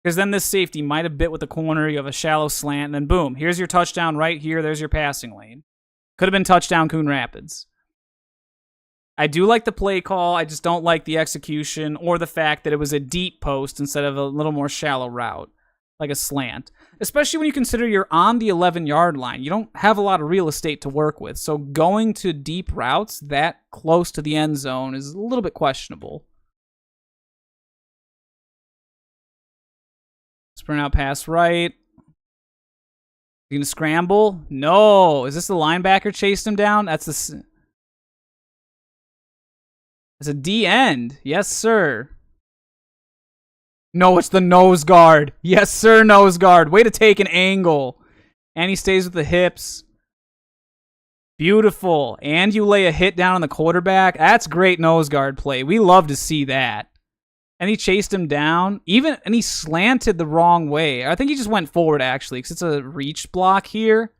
Speaker 1: Because then this safety might have bit with the corner. You have a shallow slant, and then boom, here's your touchdown right here. There's your passing lane. Could have been touchdown Coon Rapids. I do like the play call. I just don't like the execution or the fact that it was a deep post instead of a little more shallow route, like a slant. Especially when you consider you're on the 11-yard line. You don't have a lot of real estate to work with. So going to deep routes that close to the end zone is a little bit questionable. Sprint out pass right. You gonna scramble? No. Is this the linebacker chased him down? That's the... It's a D end. Yes, sir. No, it's the nose guard. Yes, sir, nose guard. Way to take an angle. And he stays with the hips. Beautiful. And you lay a hit down on the quarterback. That's great nose guard play. We love to see that. And he chased him down. And he slanted the wrong way. I think he just went forward, actually, because it's a reach block here.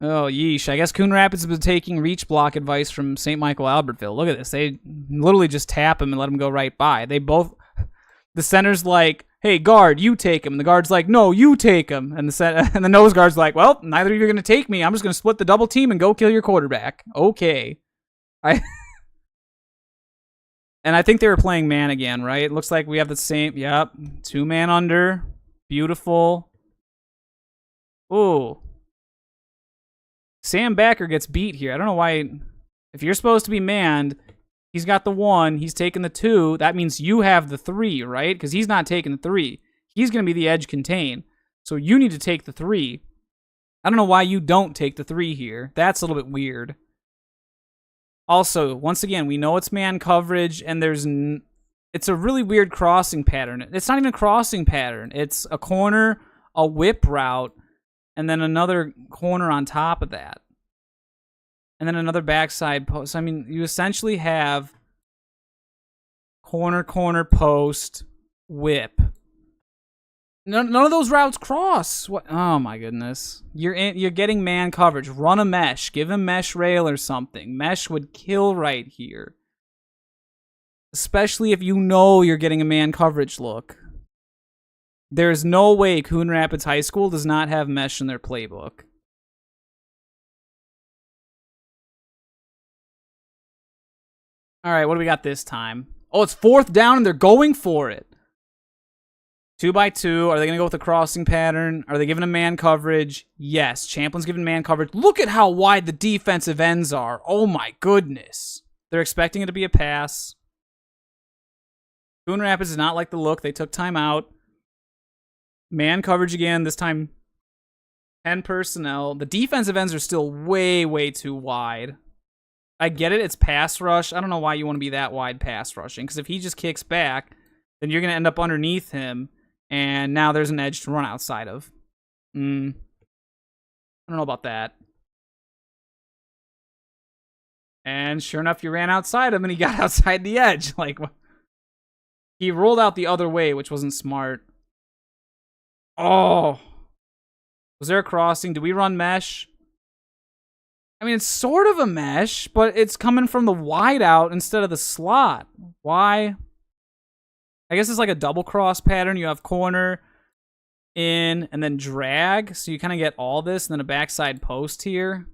Speaker 1: Oh, yeesh. I guess Coon Rapids has been taking reach block advice from St. Michael Albertville. Look at this. They literally just tap him and let him go right by. They both... The center's like, hey, guard, you take him. And the guard's like, no, you take him. And the nose guard's like, well, neither of you are going to take me. I'm just going to split the double team and go kill your quarterback. Okay. And I think they were playing man again, right? It looks like we have the same... Yep. 2-man under. Beautiful. Ooh. Sam Backer gets beat here. I don't know why. If you're supposed to be manned, he's got the 1. He's taking the 2. That means you have the 3, right? Because he's not taking the 3. He's going to be the edge contain. So you need to take the 3. I don't know why you don't take the 3 here. That's a little bit weird. Also, once again, we know it's man coverage, and it's a really weird crossing pattern. It's not even a crossing pattern. It's a corner, a whip route, and then another corner on top of that. And then another backside post. I mean, you essentially have corner, post, whip. None of those routes cross. What? Oh, my goodness. You're getting man coverage. Run a mesh. Give him mesh rail or something. Mesh would kill right here. Especially if you know you're getting a man coverage look. There's no way Coon Rapids High School does not have mesh in their playbook. All right, what do we got this time? Oh, it's 4th down and they're going for it. 2x2. Are they going to go with a crossing pattern? Are they giving a man coverage? Yes. Champlin's giving man coverage. Look at how wide the defensive ends are. Oh my goodness. They're expecting it to be a pass. Coon Rapids does not like the look. They took time out. Man coverage again. This time 10 personnel. The defensive ends are still way, way too wide. I get it. It's pass rush. I don't know why you want to be that wide pass rushing. Because if he just kicks back, then you're going to end up underneath him. And now there's an edge to run outside of. I don't know about that. And sure enough, you ran outside him and he got outside the edge. Like, he rolled out the other way, which wasn't smart. Oh. Was there a crossing? Did we run mesh? I mean, it's sort of a mesh, but it's coming from the wide out instead of the slot. Why? I guess it's like a double cross pattern. You have corner, in, and then drag. So you kind of get all this, and then a backside post here.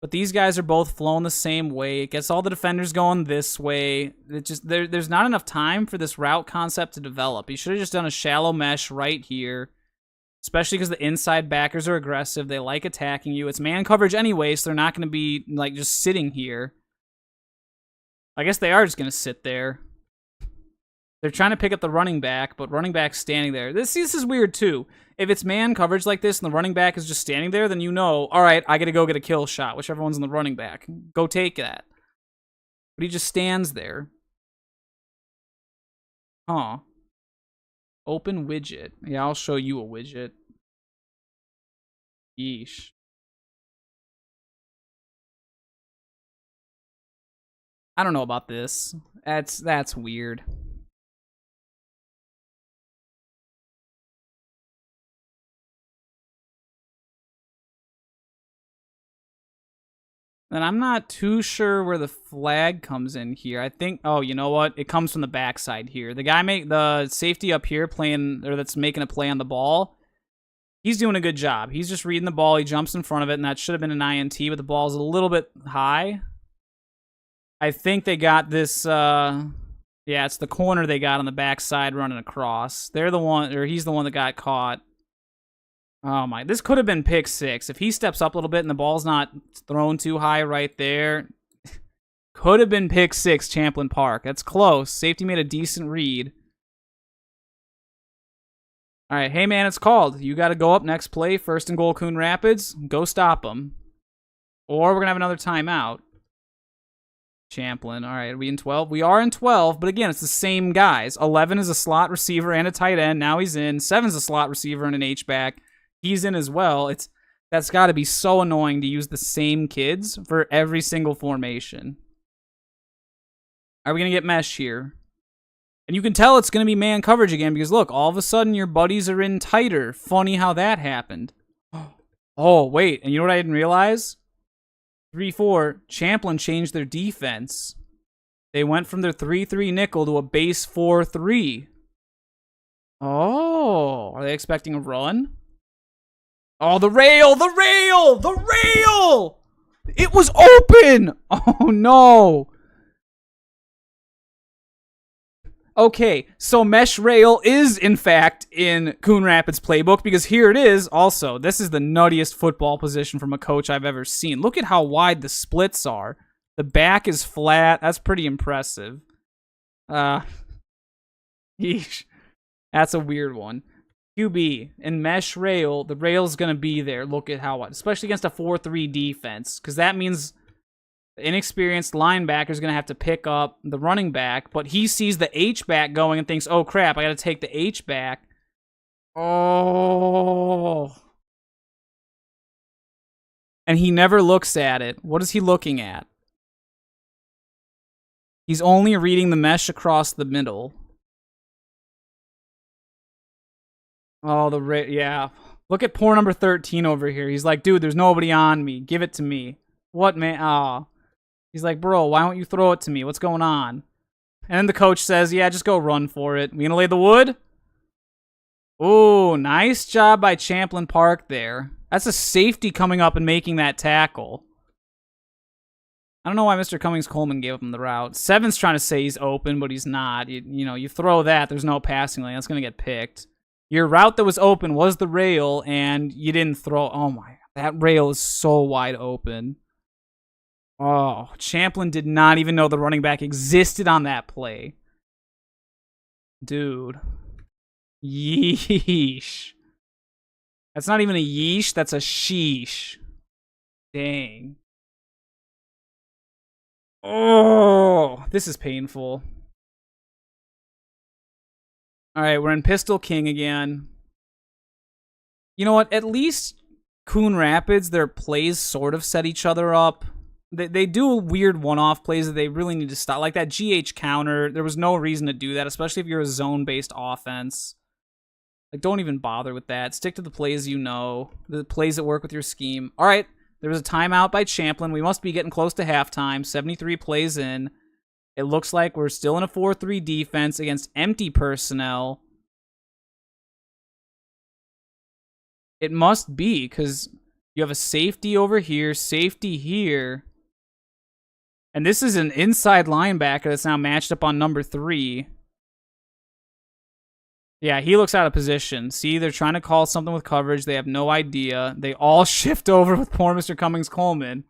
Speaker 1: But these guys are both flowing the same way. It gets all the defenders going this way. It just there's not enough time for this route concept to develop. You should have just done a shallow mesh right here. Especially because the inside backers are aggressive. They like attacking you. It's man coverage anyway, so they're not going to be like just sitting here. I guess they are just going to sit there. They're trying to pick up the running back, but running back's standing there. This is weird too. If it's man coverage like this and the running back is just standing there, then you know, all right, I got to go get a kill shot, whichever one's in the running back. Go take that. But he just stands there. Huh. Open widget. Yeah, I'll show you a widget. Yeesh. I don't know about this. That's weird. And I'm not too sure where the flag comes in here. I think, oh, you know what? It comes from the backside here. The guy the safety up here that's making a play on the ball. He's doing a good job. He's just reading the ball. He jumps in front of it, and that should have been an INT, but the ball's a little bit high. I think they got this, yeah, it's the corner they got on the backside running across. They're the one, or he's the one that got caught. Oh my, this could have been pick six. If he steps up a little bit and the ball's not thrown too high right there, could have been pick six, Champlin Park. That's close. Safety made a decent read. All right, hey man, it's called. You got to go up next play, first and goal, Coon Rapids. Go stop them. Or we're going to have another timeout. Champlin. All right, are we in 12? We are in 12, but again, it's the same guys. 11 is a slot receiver and a tight end. Now he's in. 7's a slot receiver and an H-back. He's in as well. That's got to be so annoying to use the same kids for every single formation. Are we going to get mesh here? And you can tell it's going to be man coverage again because, look, all of a sudden your buddies are in tighter. Funny how that happened. Oh, wait. And you know what I didn't realize? 3-4, Champlin changed their defense. They went from their 3-3 nickel to a base 4-3. Oh, are they expecting a run? Oh, the rail! The rail! The rail! It was open! Oh, no. Okay, so mesh rail is, in fact, in Coon Rapids' playbook, because here it is. Also, this is the nuttiest football position from a coach I've ever seen. Look at how wide the splits are. The back is flat. That's pretty impressive. Yeesh. That's a weird one. QB, in mesh rail, the rail's going to be there. Look at how wide, especially against a 4-3 defense, because that means the inexperienced linebacker is going to have to pick up the running back, but he sees the H-back going and thinks, oh, crap, I got to take the H-back. Oh. And he never looks at it. What is he looking at? He's only reading the mesh across the middle. Oh, yeah. Look at poor number 13 over here. He's like, dude, there's nobody on me. Give it to me. What, man? Oh. He's like, bro, why don't you throw it to me? What's going on? And then the coach says, yeah, just go run for it. We gonna lay the wood? Ooh, nice job by Champlin Park there. That's a safety coming up and making that tackle. I don't know why Mr. Cummings-Coleman gave him the route. 7's trying to say he's open, but he's not. You know, you throw that, there's no passing lane. That's gonna get picked. Your route that was open was the rail, and you didn't throw. Oh my, that rail is so wide open. Oh, Champlin did not even know the running back existed on that play. Dude. Yeesh. That's not even a yeesh, that's a sheesh. Dang. Oh, this is painful. All right, we're in Pistol King again. You know what? At least Coon Rapids, their plays sort of set each other up. They do weird one-off plays that they really need to stop. Like that GH counter, there was no reason to do that, especially if you're a zone-based offense. Like, don't even bother with that. Stick to the plays you know, the plays that work with your scheme. All right, there was a timeout by Champlin. We must be getting close to halftime. 73 plays in. It looks like we're still in a 4-3 defense against empty personnel. It must be, because you have a safety over here, safety here. And this is an inside linebacker that's now matched up on number 3. Yeah, he looks out of position. See, they're trying to call something with coverage. They have no idea. They all shift over with poor Mr. Cummings-Coleman.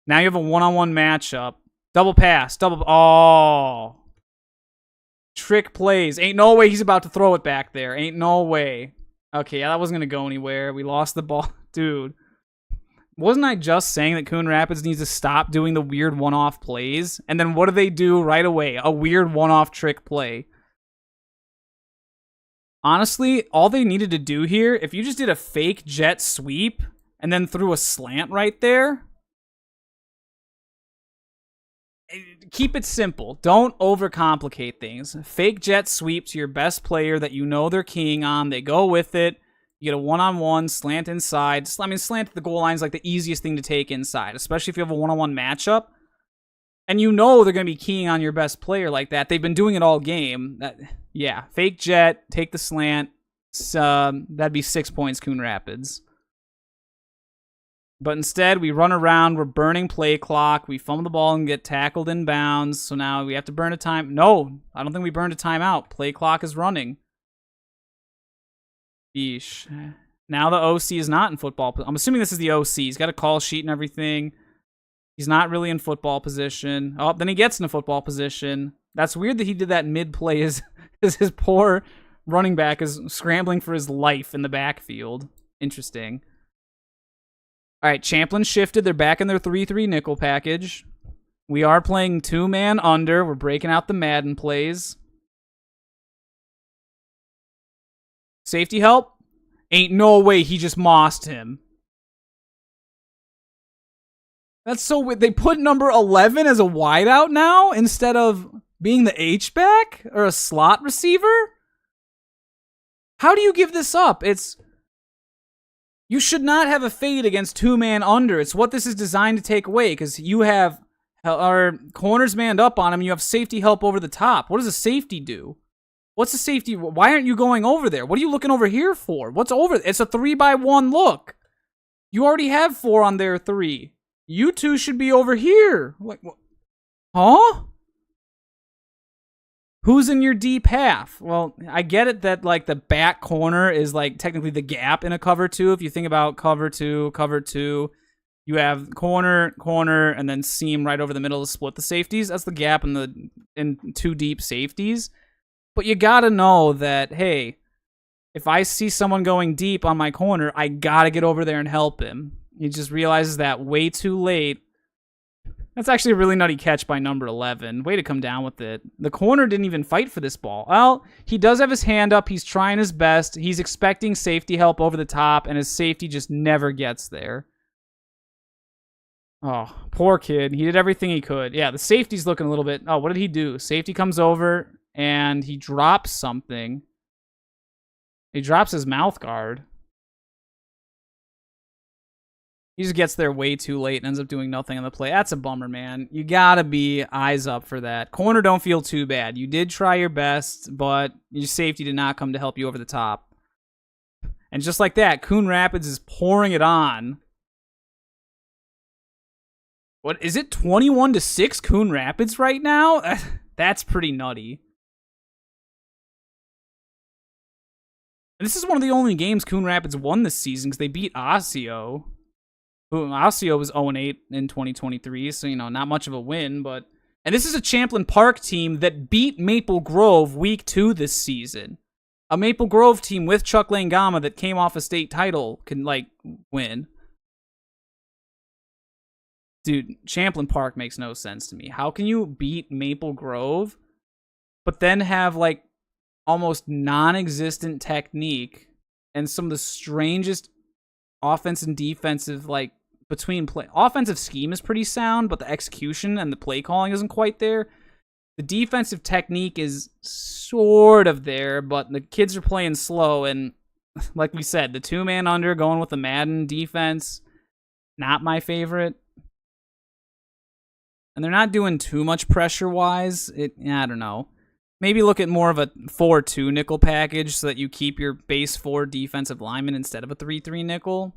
Speaker 1: Now you have a one-on-one matchup. Double pass. Oh. Trick plays. Ain't no way he's about to throw it back there. Ain't no way. Okay, yeah, that wasn't going to go anywhere. We lost the ball. Dude. Wasn't I just saying that Coon Rapids needs to stop doing the weird one-off plays? And then what do they do right away? A weird one-off trick play. Honestly, all they needed to do here, if you just did a fake jet sweep and then threw a slant right there, keep it simple. Don't overcomplicate things. Fake jet sweep to your best player that you know they're keying on. They go with it. You get a one-on-one, slant inside. I mean, slant at the goal line is like the easiest thing to take inside, especially if you have a one-on-one matchup. And you know they're going to be keying on your best player like that. They've been doing it all game. Yeah, fake jet, take the slant. That'd be 6 points, Coon Rapids. But instead, we run around. We're burning play clock. We fumble the ball and get tackled in bounds. So now we have to burn a time. No, I don't think we burned a timeout. Play clock is running. Yeesh. Now the OC is not in football. I'm assuming this is the OC. He's got a call sheet and everything. He's not really in football position. Oh, then he gets in a football position. That's weird that he did that mid-play as his poor running back is scrambling for his life in the backfield. Interesting. All right, Champlin shifted. They're back in their 3-3 nickel package. We are playing two-man under. We're breaking out the Madden plays. Safety help? Ain't no way he just mossed him. That's so weird. They put number 11 as a wideout now instead of being the H-back or a slot receiver? How do you give this up? You should not have a fade against two-man under. It's what this is designed to take away because you have our corners manned up on him. You have safety help over the top. What does a safety do? What's a safety? Why aren't you going over there? What are you looking over here for? What's over? It's a 3-by-1 look. You already have 4 on their 3. You two should be over here. Like, huh? Who's in your deep half? Well, I get it that like the back corner is like technically the gap in a cover 2. If you think about cover 2, you have corner, and then seam right over the middle to split the safeties. That's the gap in 2 deep safeties. But you gotta know that, hey, if I see someone going deep on my corner, I gotta get over there and help him. He just realizes that way too late. That's actually a really nutty catch by number 11. Way to come down with it. The corner didn't even fight for this ball. Well, he does have his hand up. He's trying his best. He's expecting safety help over the top, and his safety just never gets there. Oh, poor kid. He did everything he could. Yeah, the safety's looking a little bit... Oh, what did he do? Safety comes over, and he drops something. He drops his mouth guard. He just gets there way too late and ends up doing nothing on the play. That's a bummer, man. You gotta be eyes up for that. Corner don't feel too bad. You did try your best, but your safety did not come to help you over the top. And just like that, Coon Rapids is pouring it on. What is it? 21-6 Coon Rapids right now? That's pretty nutty. And this is one of the only games Coon Rapids won this season because they beat Osseo. Osseo was 0-8 in 2023, so, not much of a win, but... And this is a Champlin Park team that beat Maple Grove week 2 this season. A Maple Grove team with Chuck Langama that came off a state title can, like, win. Dude, Champlin Park makes no sense to me. How can you beat Maple Grove, but then have, like, almost non-existent technique and some of the strangest offense and defensive, like, between play. Offensive scheme is pretty sound, but the execution and the play calling isn't quite there. The defensive technique is sort of there, but the kids are playing slow, and like we said, the 2-man under going with the Madden defense, not my favorite. And they're not doing too much pressure-wise. I don't know. Maybe look at more of a 4-2 nickel package so that you keep your base 4 defensive lineman instead of a 3-3 nickel.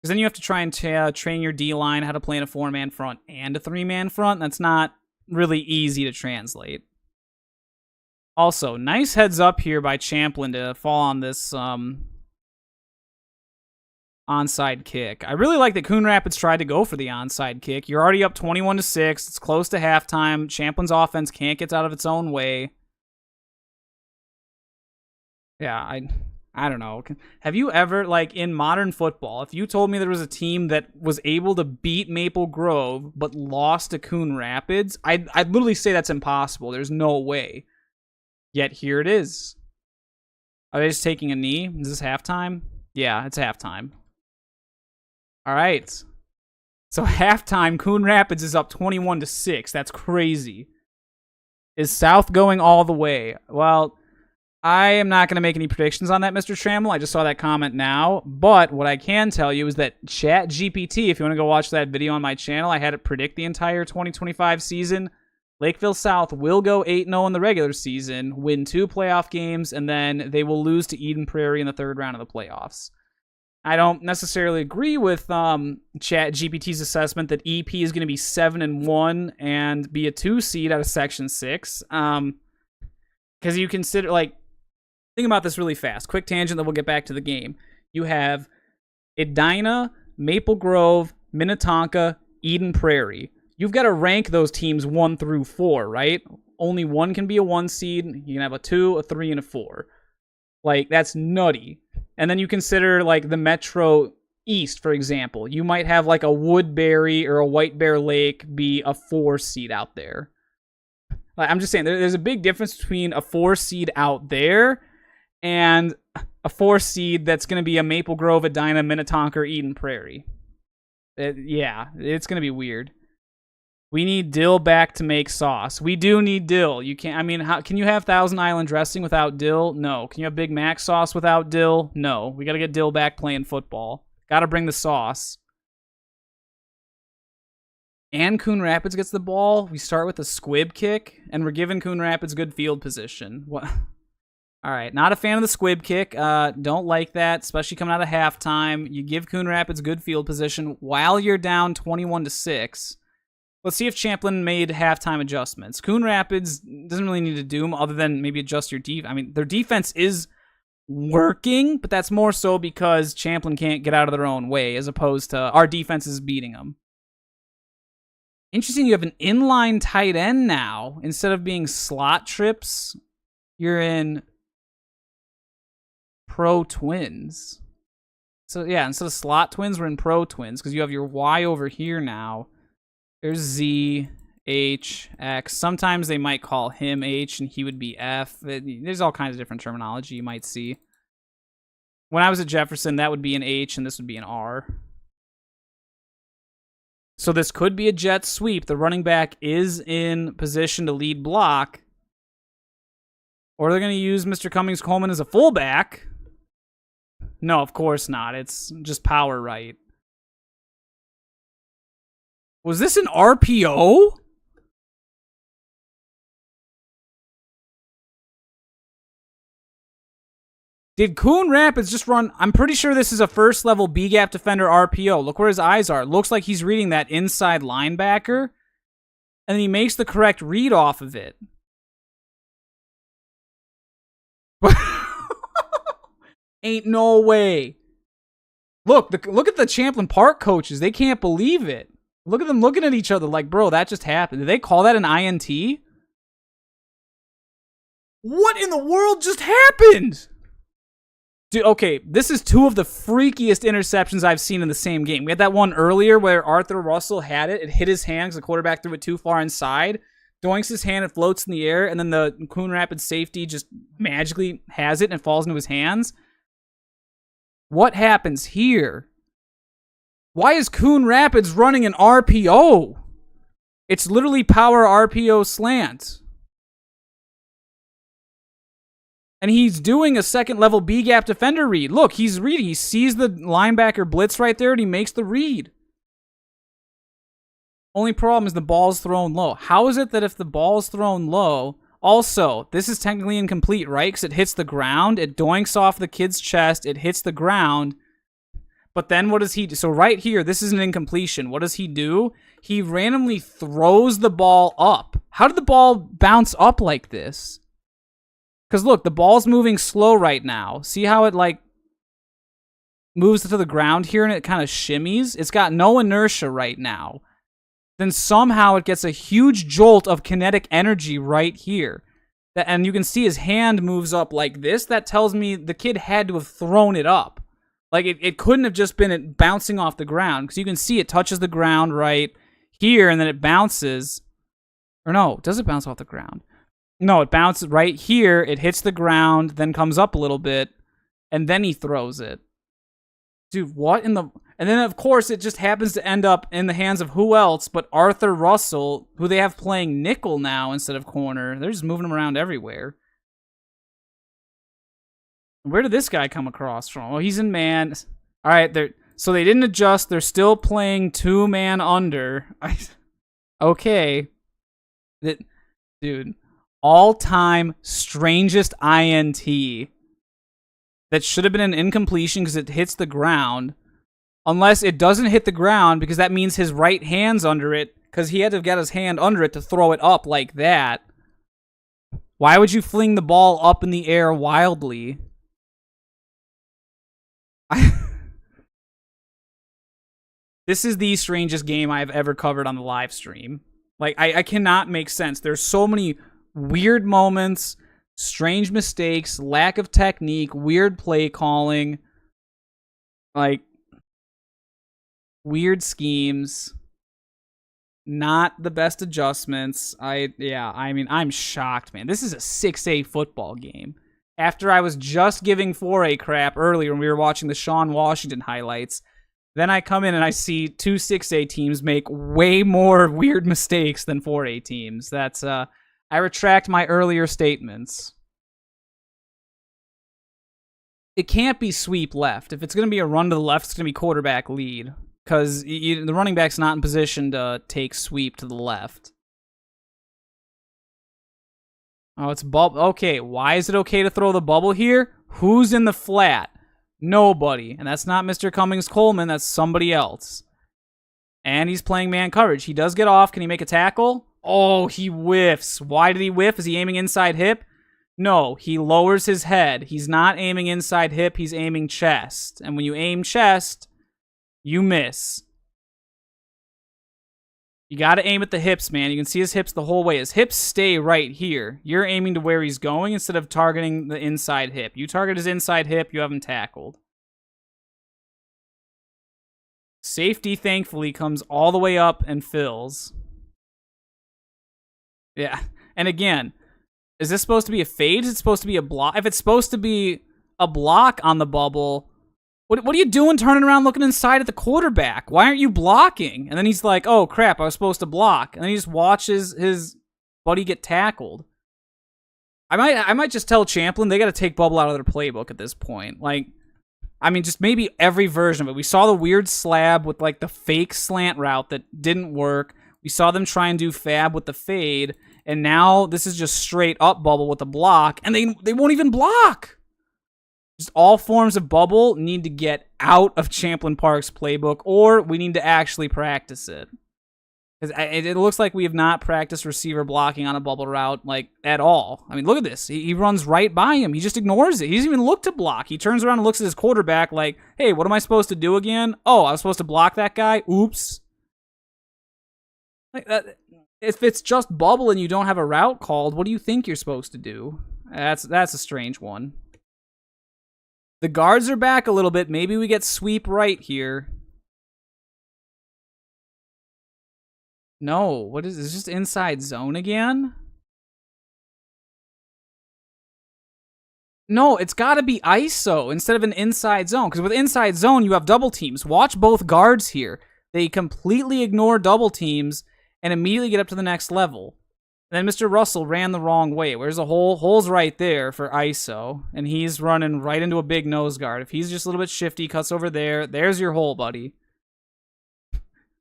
Speaker 1: Because then you have to try and train your D-line how to play in a 4-man front and a 3-man front. That's not really easy to translate. Also, nice heads up here by Champlin to fall on this onside kick. I really like that Coon Rapids tried to go for the onside kick. You're already up 21-6. It's close to halftime. Champlin's offense can't get out of its own way. Yeah, I don't know. Have you ever, like, in modern football, if you told me there was a team that was able to beat Maple Grove but lost to Coon Rapids, I'd literally say that's impossible. There's no way. Yet here it is. Are they just taking a knee? Is this halftime? Yeah, it's halftime. All right. So halftime, Coon Rapids is up 21-6. That's crazy. Is South going all the way? Well, I am not going to make any predictions on that, Mr. Trammell. I just saw that comment now. But what I can tell you is that ChatGPT, if you want to go watch that video on my channel, I had it predict the entire 2025 season. Lakeville South will go 8-0 in the regular season, win 2 playoff games, and then they will lose to Eden Prairie in the 3rd round of the playoffs. I don't necessarily agree with ChatGPT's assessment that EP is going to be 7-1 and be a 2 seed out of Section 6. Because you consider, like, think about this really fast. Quick tangent, then we'll get back to the game. You have Edina, Maple Grove, Minnetonka, Eden Prairie. You've got to rank those teams 1 through 4, right? Only one can be a 1 seed. You can have a 2, a 3, and a 4. Like, that's nutty. And then you consider, like, the Metro East, for example. You might have, like, a Woodbury or a White Bear Lake be a 4 seed out there. Like, I'm just saying, there's a big difference between a 4 seed out there and a 4 seed that's going to be a Maple Grove, Edina, Minnetonka, or Eden Prairie. Yeah, it's going to be weird. We need dill back to make sauce. We do need dill. You can't. I mean, how can you have Thousand Island dressing without dill? No. Can you have Big Mac sauce without dill? No. We got to get dill back playing football. Got to bring the sauce. And Coon Rapids gets the ball. We start with a squib kick, and we're giving Coon Rapids good field position. What? All right, not a fan of the squib kick. Don't like that, especially coming out of halftime. You give Coon Rapids good field position while you're down 21-6. Let's see if Champlin made halftime adjustments. Coon Rapids doesn't really need to do them other than maybe adjust your defense. I mean, their defense is working, but that's more so because Champlin can't get out of their own way as opposed to our defense is beating them. Interesting, you have an inline tight end now. Instead of being slot trips, you're in pro twins. So, yeah, instead of slot twins, we're in pro twins because you have your Y over here now. There's Z, H, X. Sometimes they might call him H and he would be F. There's all kinds of different terminology you might see. When I was at Jefferson, that would be an H and this would be an R. So this could be a jet sweep. The running back is in position to lead block. Or they're going to use Mr. Cummings-Coleman as a fullback. No, of course not. It's just power right. Was this an RPO? Did Coon Rapids just run? I'm pretty sure this is a first level B-gap defender RPO. Look where his eyes are. It looks like he's reading that inside linebacker. And he makes the correct read off of it. Ain't no way. Look at the Champlin Park coaches. They can't believe it. Look at them looking at each other like, bro, that just happened. Did they call that an INT? What in the world just happened? Dude, okay, this is two of the freakiest interceptions I've seen in the same game. We had that one earlier where Arthur Russell had it. It hit his hand because the quarterback threw it too far inside. Doinks his hand, it floats in the air, and then the Coon Rapids safety just magically has it and it falls into his hands. What happens here? Why is Coon Rapids running an RPO? It's literally power RPO slant. And he's doing a second level B gap defender read. Look, he's reading. He sees the linebacker blitz right there and he makes the read. Only problem is the ball's thrown low. How is it that if the ball's thrown low... Also, this is technically incomplete, right? Because it hits the ground. It doinks off the kid's chest. It hits the ground. But then what does he do? So right here, this is an incompletion. What does he do? He randomly throws the ball up. How did the ball bounce up like this? Because look, the ball's moving slow right now. See how it like moves to the ground here and it kind of shimmies? It's got no inertia right now. Then somehow it gets a huge jolt of kinetic energy right here. And you can see his hand moves up like this. That tells me the kid had to have thrown it up. Like, it couldn't have just been it bouncing off the ground. Because you can see it touches the ground right here, and then it bounces. Or no, does it bounce off the ground? No, it bounces right here. It hits the ground, then comes up a little bit, and then he throws it. Dude, what in the... And then, of course, it just happens to end up in the hands of who else but Arthur Russell, who they have playing nickel now instead of corner. They're just moving him around everywhere. Where did this guy come across from? Oh, he's in man. All right, so they didn't adjust. They're still playing two-man under. Okay. Dude, all-time strangest INT that should have been an incompletion because it hits the ground. Unless it doesn't hit the ground, because that means his right hand's under it, because he had to get his hand under it to throw it up like that. Why would you fling the ball up in the air wildly? This is the strangest game I've ever covered on the live stream. Like, I cannot make sense. There's so many weird moments, strange mistakes, lack of technique, weird play calling, like... weird schemes, not the best adjustments. I mean, I'm shocked, man. This is a 6A football game. After I was just giving 4A crap earlier when we were watching the Sean Washington highlights, then I come in and I see two 6A teams make way more weird mistakes than 4A teams. That's, I retract my earlier statements. It can't be sweep left. If it's going to be a run to the left, it's going to be quarterback lead. Because the running back's not in position to take sweep to the left. Oh, it's bubble. Okay, why is it okay to throw the bubble here? Who's in the flat? Nobody. And that's not Mr. Cummings-Coleman. That's somebody else. And he's playing man coverage. He does get off. Can he make a tackle? Oh, he whiffs. Why did he whiff? Is he aiming inside hip? No, he lowers his head. He's not aiming inside hip. He's aiming chest. And when you aim chest... you miss. You gotta aim at the hips, man. You can see his hips the whole way. His hips stay right here. You're aiming to where he's going instead of targeting the inside hip. You target his inside hip, you have him tackled. Safety, thankfully, comes all the way up and fills. Yeah. And again, is this supposed to be a fade? Is it supposed to be a block? If it's supposed to be a block on the bubble... What are you doing turning around looking inside at the quarterback? Why aren't you blocking? And then he's like, oh, crap, I was supposed to block. And then he just watches his buddy get tackled. I might just tell Champlin they got to take bubble out of their playbook at this point. Like, I mean, just maybe every version of it. We saw the weird slab with, like, the fake slant route that didn't work. We saw them try and do fab with the fade. And now this is just straight up bubble with a block. And they won't even block. Just all forms of bubble need to get out of Champlin Park's playbook, or we need to actually practice it. Because it looks like we have not practiced receiver blocking on a bubble route, like, at all. I mean, look at this. He runs right by him. He just ignores it. He doesn't even look to block. He turns around and looks at his quarterback like, hey, what am I supposed to do again? Oh, I was supposed to block that guy? Oops. Like that. If it's just bubble and you don't have a route called, what do you think you're supposed to do? That's a strange one. The guards are back a little bit. Maybe we get sweep right here. No, what is this? Just inside zone again? No, it's got to be ISO instead of an inside zone. Because with inside zone, you have double teams. Watch both guards here. They completely ignore double teams and immediately get up to the next level. And then Mr. Russell ran the wrong way. There's a hole's right there for ISO, and he's running right into a big nose guard. If he's just a little bit shifty, cuts over there, there's your hole, buddy.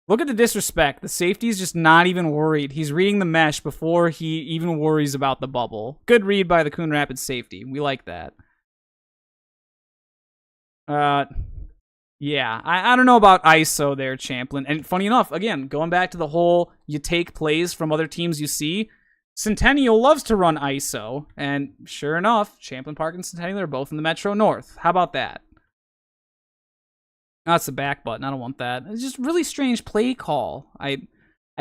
Speaker 1: Look at the disrespect. The safety's just not even worried. He's reading the mesh before he even worries about the bubble. Good read by the Coon Rapids safety. We like that. Yeah, I don't know about ISO there, Champlin. And funny enough, again, going back to the whole you take plays from other teams you see, Centennial loves to run ISO. And sure enough, Champlin Park and Centennial are both in the Metro North. How about that? That's the back button. I don't want that. It's just really strange play call. I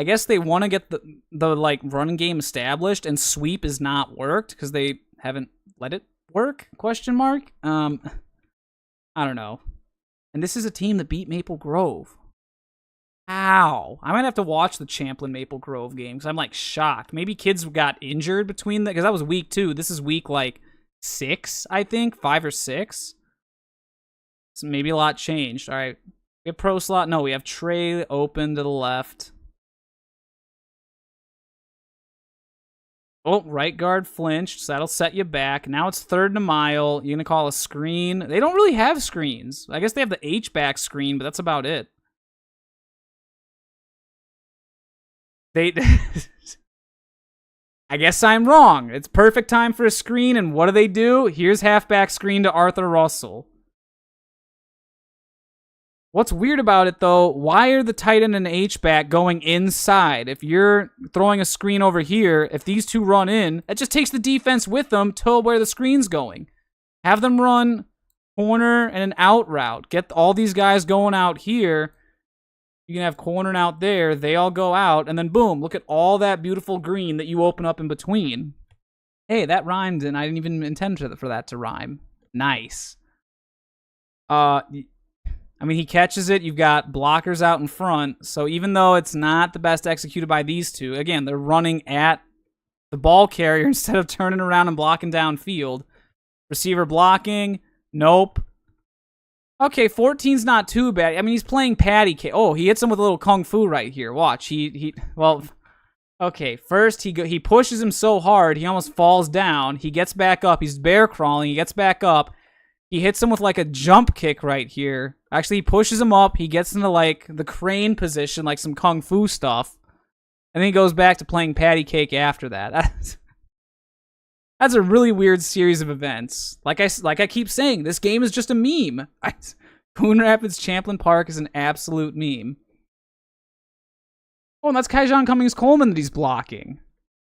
Speaker 1: guess they want to get the like run game established, and sweep is not worked because they haven't let it work? Question mark. I don't know. And this is a team that beat Maple Grove. How? I might have to watch the Champlin Maple Grove game because I'm like shocked. Maybe kids got injured between because that was week 2. This is week like 6, I think, 5 or 6. So maybe a lot changed. All right, we have pro slot. No, we have Trey open to the left. Oh, right guard flinched, so that'll set you back. Now it's 3rd and a mile. You're going to call a screen. They don't really have screens. I guess they have the H-back screen, but that's about it. I guess I'm wrong. It's perfect time for a screen, and what do? Here's halfback screen to Arthur Russell. What's weird about it, though, why are the tight end and H-back going inside? If you're throwing a screen over here, if these two run in, that just takes the defense with them to where the screen's going. Have them run corner and an out route. Get all these guys going out here. You can have corner and out there. They all go out, and then boom, look at all that beautiful green that you open up in between. Hey, that rhymed, and I didn't even intend for that to rhyme. Nice. I mean, he catches it. You've got blockers out in front. So even though it's not the best executed by these two, again, they're running at the ball carrier instead of turning around and blocking downfield. Receiver blocking. Nope. Okay, 14's not too bad. I mean, he's playing patty cake. Oh, he hits him with a little kung fu right here. Watch. Well, okay, first he pushes him so hard, he almost falls down. He gets back up. He's bear crawling. He gets back up. He hits him with like a jump kick right here. Actually, he pushes him up. He gets into like the crane position, like some kung fu stuff. And then he goes back to playing patty cake after that. That's a really weird series of events. Like I keep saying, this game is just a meme. Coon Rapids Champlin Park is an absolute meme. Oh, and that's Kaijan Cummings-Coleman that he's blocking.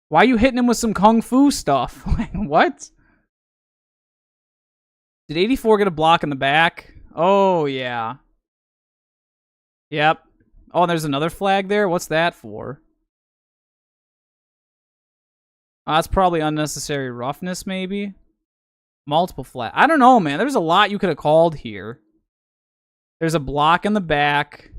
Speaker 1: Why are you hitting him with some kung fu stuff? What? Did 84 get a block in the back? Oh, yeah. Yep. Oh, and there's another flag there? What's that for? Oh, that's probably unnecessary roughness, maybe? Multiple flag. I don't know, man. There's a lot you could have called here. There's a block in the back.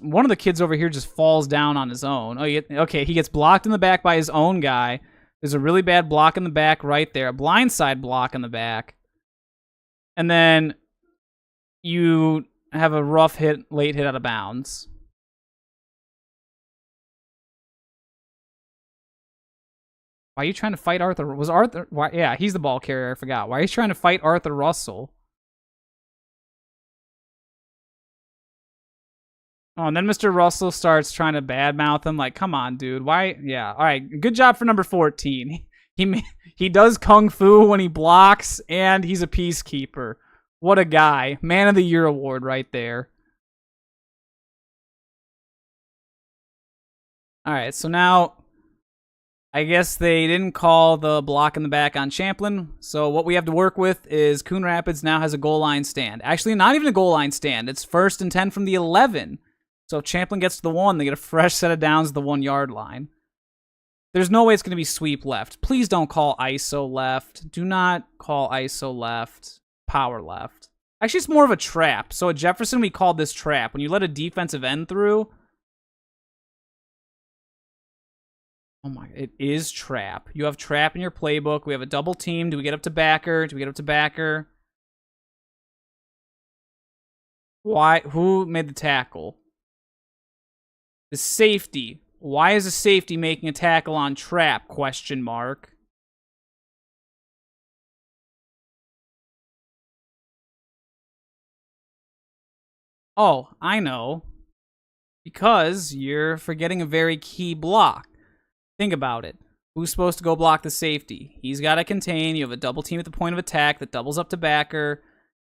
Speaker 1: One of the kids over here just falls down on his own. Oh, okay, he gets blocked in the back by his own guy. There's a really bad block in the back right there. A blindside block in the back. And then you have a rough hit, late hit out of bounds. Why are you trying to fight Arthur? Was Arthur... Why, yeah, he's the ball carrier. I forgot. Why are you trying to fight Arthur Russell? Oh, and then Mr. Russell starts trying to badmouth him. Like, come on, dude. Why? Yeah. All right. Good job for number 14. He does kung fu when he blocks, and he's a peacekeeper. What a guy. Man of the Year award right there. All right. So now, I guess they didn't call the block in the back on Champlin. So what we have to work with is Coon Rapids now has a goal line stand. Actually, not even a goal line stand. It's 1st and 10 from the 11. So if Champlin gets to the 1, they get a fresh set of downs at the 1-yard line. There's no way it's going to be sweep left. Please don't call ISO left. Do not call ISO left. Power left. Actually, it's more of a trap. So at Jefferson, we called this trap. When you let a defensive end through... Oh my, it is trap. You have trap in your playbook. We have a double team. Do we get up to backer? Do we get up to backer? Why? Who made the tackle? The safety. Why is a safety making a tackle on trap? Question mark. Oh, I know. Because you're forgetting a very key block. Think about it. Who's supposed to go block the safety? He's got to contain. You have a double team at the point of attack that doubles up to backer.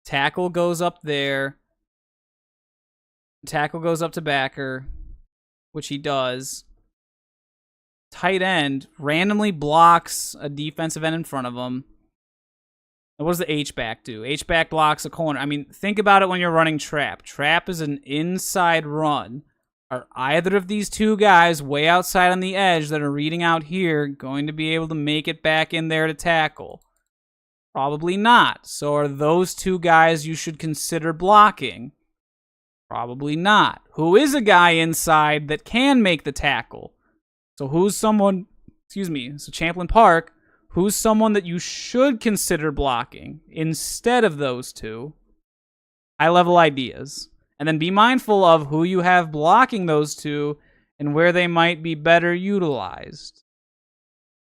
Speaker 1: Tackle goes up there. Tackle goes up to backer, which he does. Tight end randomly blocks a defensive end in front of him. And what does the H-back do? H-back blocks a corner. I mean, think about it when you're running trap. Trap is an inside run. Are either of these two guys way outside on the edge that are reading out here going to be able to make it back in there to tackle? Probably not. So are those two guys you should consider blocking? Probably not. Who is a guy inside that can make the tackle? So who's someone, so Champlin Park, who's someone that you should consider blocking instead of those two? High-level ideas. And then be mindful of who you have blocking those two and where they might be better utilized.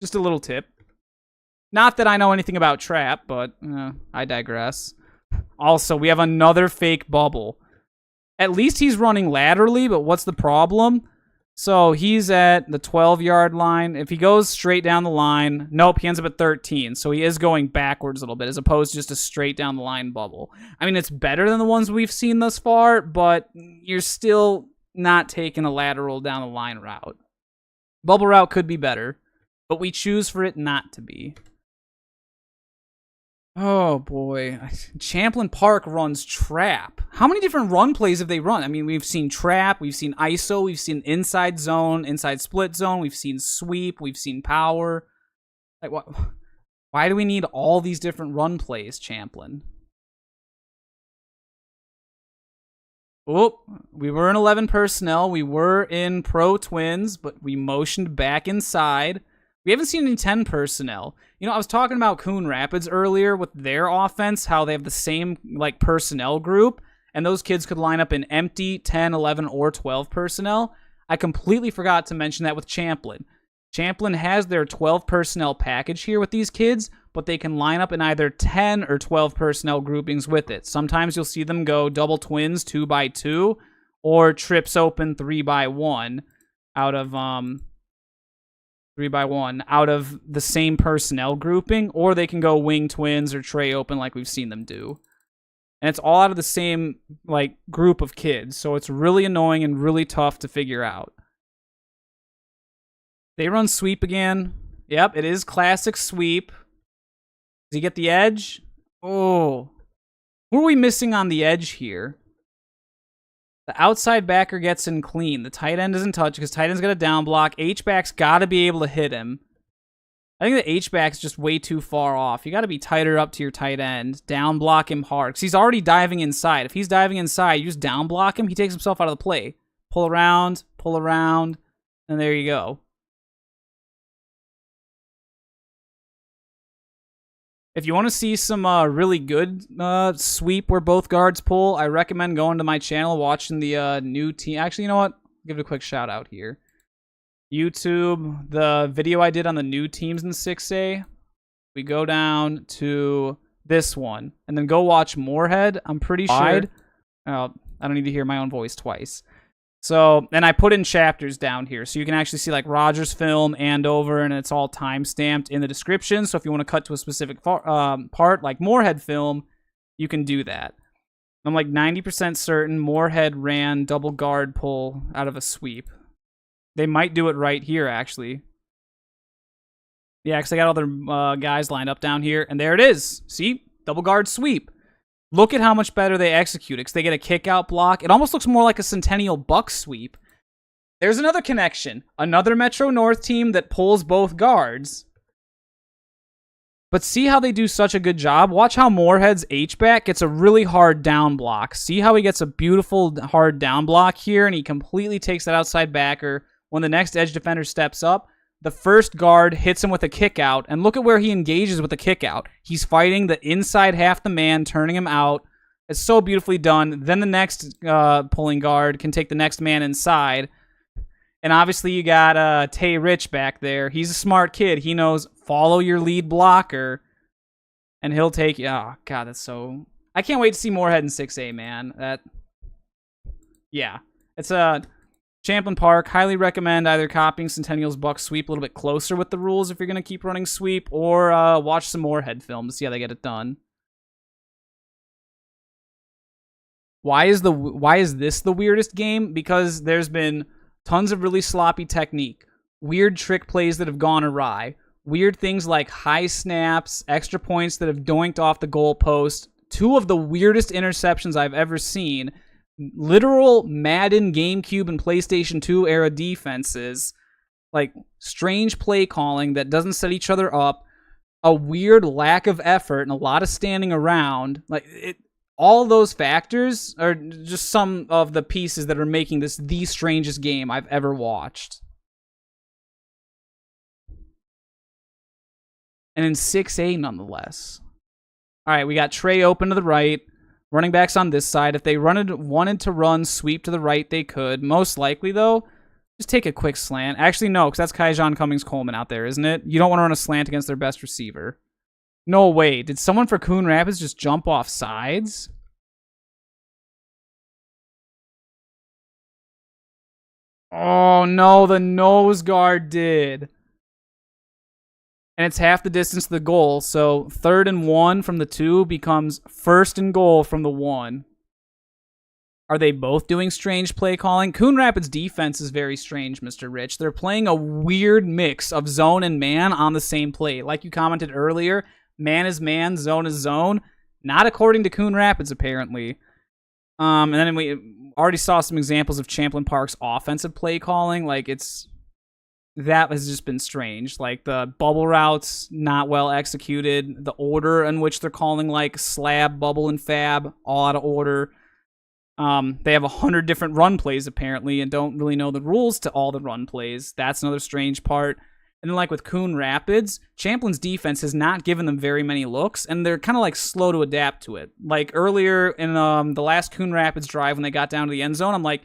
Speaker 1: Just a little tip. Not that I know anything about trap, but I digress. Also, we have another fake bubble. At least he's running laterally, but what's the problem? So he's at the 12-yard line. If he goes straight down the line, nope, he ends up at 13. So he is going backwards a little bit as opposed to just a straight down the line bubble. I mean, it's better than the ones we've seen thus far, but you're still not taking a lateral down the line route. Bubble route could be better, but we choose for it not to be. Oh, boy. Champlin Park runs trap. How many different run plays have they run? I mean, we've seen trap, we've seen ISO, we've seen inside zone, inside split zone, we've seen sweep, we've seen power. Like, what? Why do we need all these different run plays, Champlin? Oh, we were in 11 personnel. We were in pro twins, but we motioned back inside. We haven't seen any 10 personnel. You know, I was talking about Coon Rapids earlier with their offense, how they have the same, like, personnel group, and those kids could line up in empty 10, 11, or 12 personnel. I completely forgot to mention that with Champlin. Champlin has their 12 personnel package here with these kids, but they can line up in either 10 or 12 personnel groupings with it. Sometimes you'll see them go double twins 2x2 or trips open 3x1 out of 3x1 out of the same personnel grouping, or they can go wing twins or tray open like we've seen them do. And it's all out of the same like group of kids, so it's really annoying and really tough to figure out. They run sweep again. Yep, it is classic sweep. Does he get the edge? Oh. Who are we missing on the edge here? The outside backer gets in clean. The tight end doesn't touch because tight end's got a down block. H-back's got to be able to hit him. I think the H-back's just way too far off. You got to be tighter up to your tight end. Down block him hard because he's already diving inside. If he's diving inside, you just down block him, he takes himself out of the play. Pull around, and there you go. If you want to see some really good sweep where both guards pull, I recommend going to my channel, watching the new team. Actually, you know what? Give it a quick shout out here. YouTube, the video I did on the new teams in 6A. We go down to this one, and then go watch Moorhead. I'm pretty sure. I don't need to hear my own voice twice. So, and I put in chapters down here, so you can actually see like Rogers film, Andover, and it's all time-stamped in the description. So if you want to cut to a specific part, like Moorhead film, you can do that. I'm like 90% certain Moorhead ran double guard pull out of a sweep. They might do it right here, actually. Yeah, because I got other guys lined up down here, and there it is. See? Double guard sweep. Look at how much better they execute it, because they get a kick-out block. It almost looks more like a Centennial Buck sweep. There's another connection. Another Metro North team that pulls both guards. But see how they do such a good job? Watch how Moorhead's H-back gets a really hard down block. See how he gets a beautiful hard down block here, and he completely takes that outside backer. When the next edge defender steps up, the first guard hits him with a kick out, and look at where he engages with the kick out. He's fighting the inside half the man, turning him out. It's so beautifully done. Then the next pulling guard can take the next man inside. And obviously you got Tay Rich back there. He's a smart kid. He knows follow your lead blocker, and he'll take you. Oh, God, that's so... I can't wait to see Moorhead in 6A, man. Yeah. It's Champlin Park. Highly recommend either copying Centennial's Buck Sweep a little bit closer with the rules if you're going to keep running Sweep, or watch some Moorhead film to see how they get it done. Why is this the weirdest game? Because there's been tons of really sloppy technique, weird trick plays that have gone awry, weird things like high snaps, extra points that have doinked off the goalpost, two of the weirdest interceptions I've ever seen, literal Madden, GameCube, and PlayStation 2 era defenses, like strange play calling that doesn't set each other up, a weird lack of effort, and a lot of standing around. All those factors are just some of the pieces that are making this the strangest game I've ever watched. And in 6A, nonetheless. All right, we got Trey open to the right. Running backs on this side. If they wanted to run sweep to the right, they could. Most likely, though, just take a quick slant. Actually, no, because that's Kaijon Cummings-Coleman out there, isn't it? You don't want to run a slant against their best receiver. No way. Did someone for Coon Rapids just jump off sides? Oh, no, the nose guard did. And it's half the distance to the goal, so 3rd and 1 from the 2 becomes 1st and goal from the 1. Are they both doing strange play calling? Coon Rapids' defense is very strange, Mr. Rich. They're playing a weird mix of zone and man on the same play. Like you commented earlier, man is man, zone is zone. Not according to Coon Rapids, apparently. And then we already saw some examples of Champlin Park's offensive play calling. That has just been strange. Like, the bubble routes, not well executed. The order in which they're calling, slab, bubble, and fab, all out of order. They have 100 different run plays, apparently, and don't really know the rules to all the run plays. That's another strange part. And then, with Coon Rapids, Champlin's defense has not given them very many looks, and they're kind of, slow to adapt to it. Earlier in the last Coon Rapids drive, when they got down to the end zone, I'm like,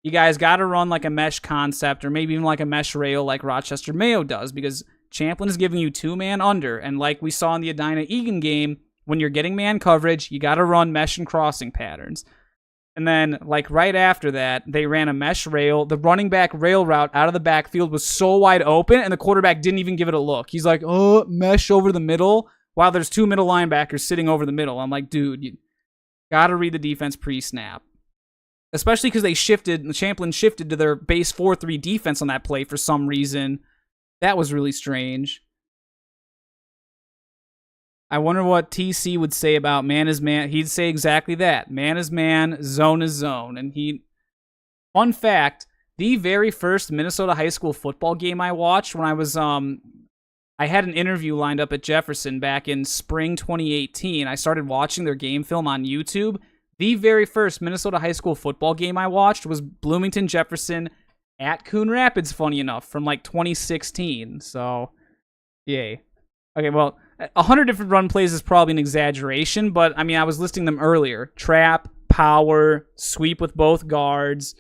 Speaker 1: you guys got to run, a mesh concept, or maybe even, a mesh rail like Rochester Mayo does, because Champlin is giving you 2-man under, and like we saw in the Edina-Egan game, when you're getting man coverage, you got to run mesh and crossing patterns. And then, right after that, they ran a mesh rail. The running back rail route out of the backfield was so wide open, and the quarterback didn't even give it a look. He's like, oh, mesh over the middle, while there's 2 middle linebackers sitting over the middle. I'm like, dude, you got to read the defense pre-snap. Especially because Champlin shifted to their base 4-3 defense on that play for some reason. That was really strange. I wonder what TC would say about man is man. He'd say exactly that. Man is man, zone is zone. And fun fact, the very first Minnesota high school football game I watched when I was, I had an interview lined up at Jefferson back in spring 2018. I started watching their game film on YouTube. The very first Minnesota high school football game I watched was Bloomington Jefferson at Coon Rapids, funny enough, from 2016. So, yay. Okay, well, 100 different run plays is probably an exaggeration, but I was listing them earlier. Trap, power, sweep with both guards,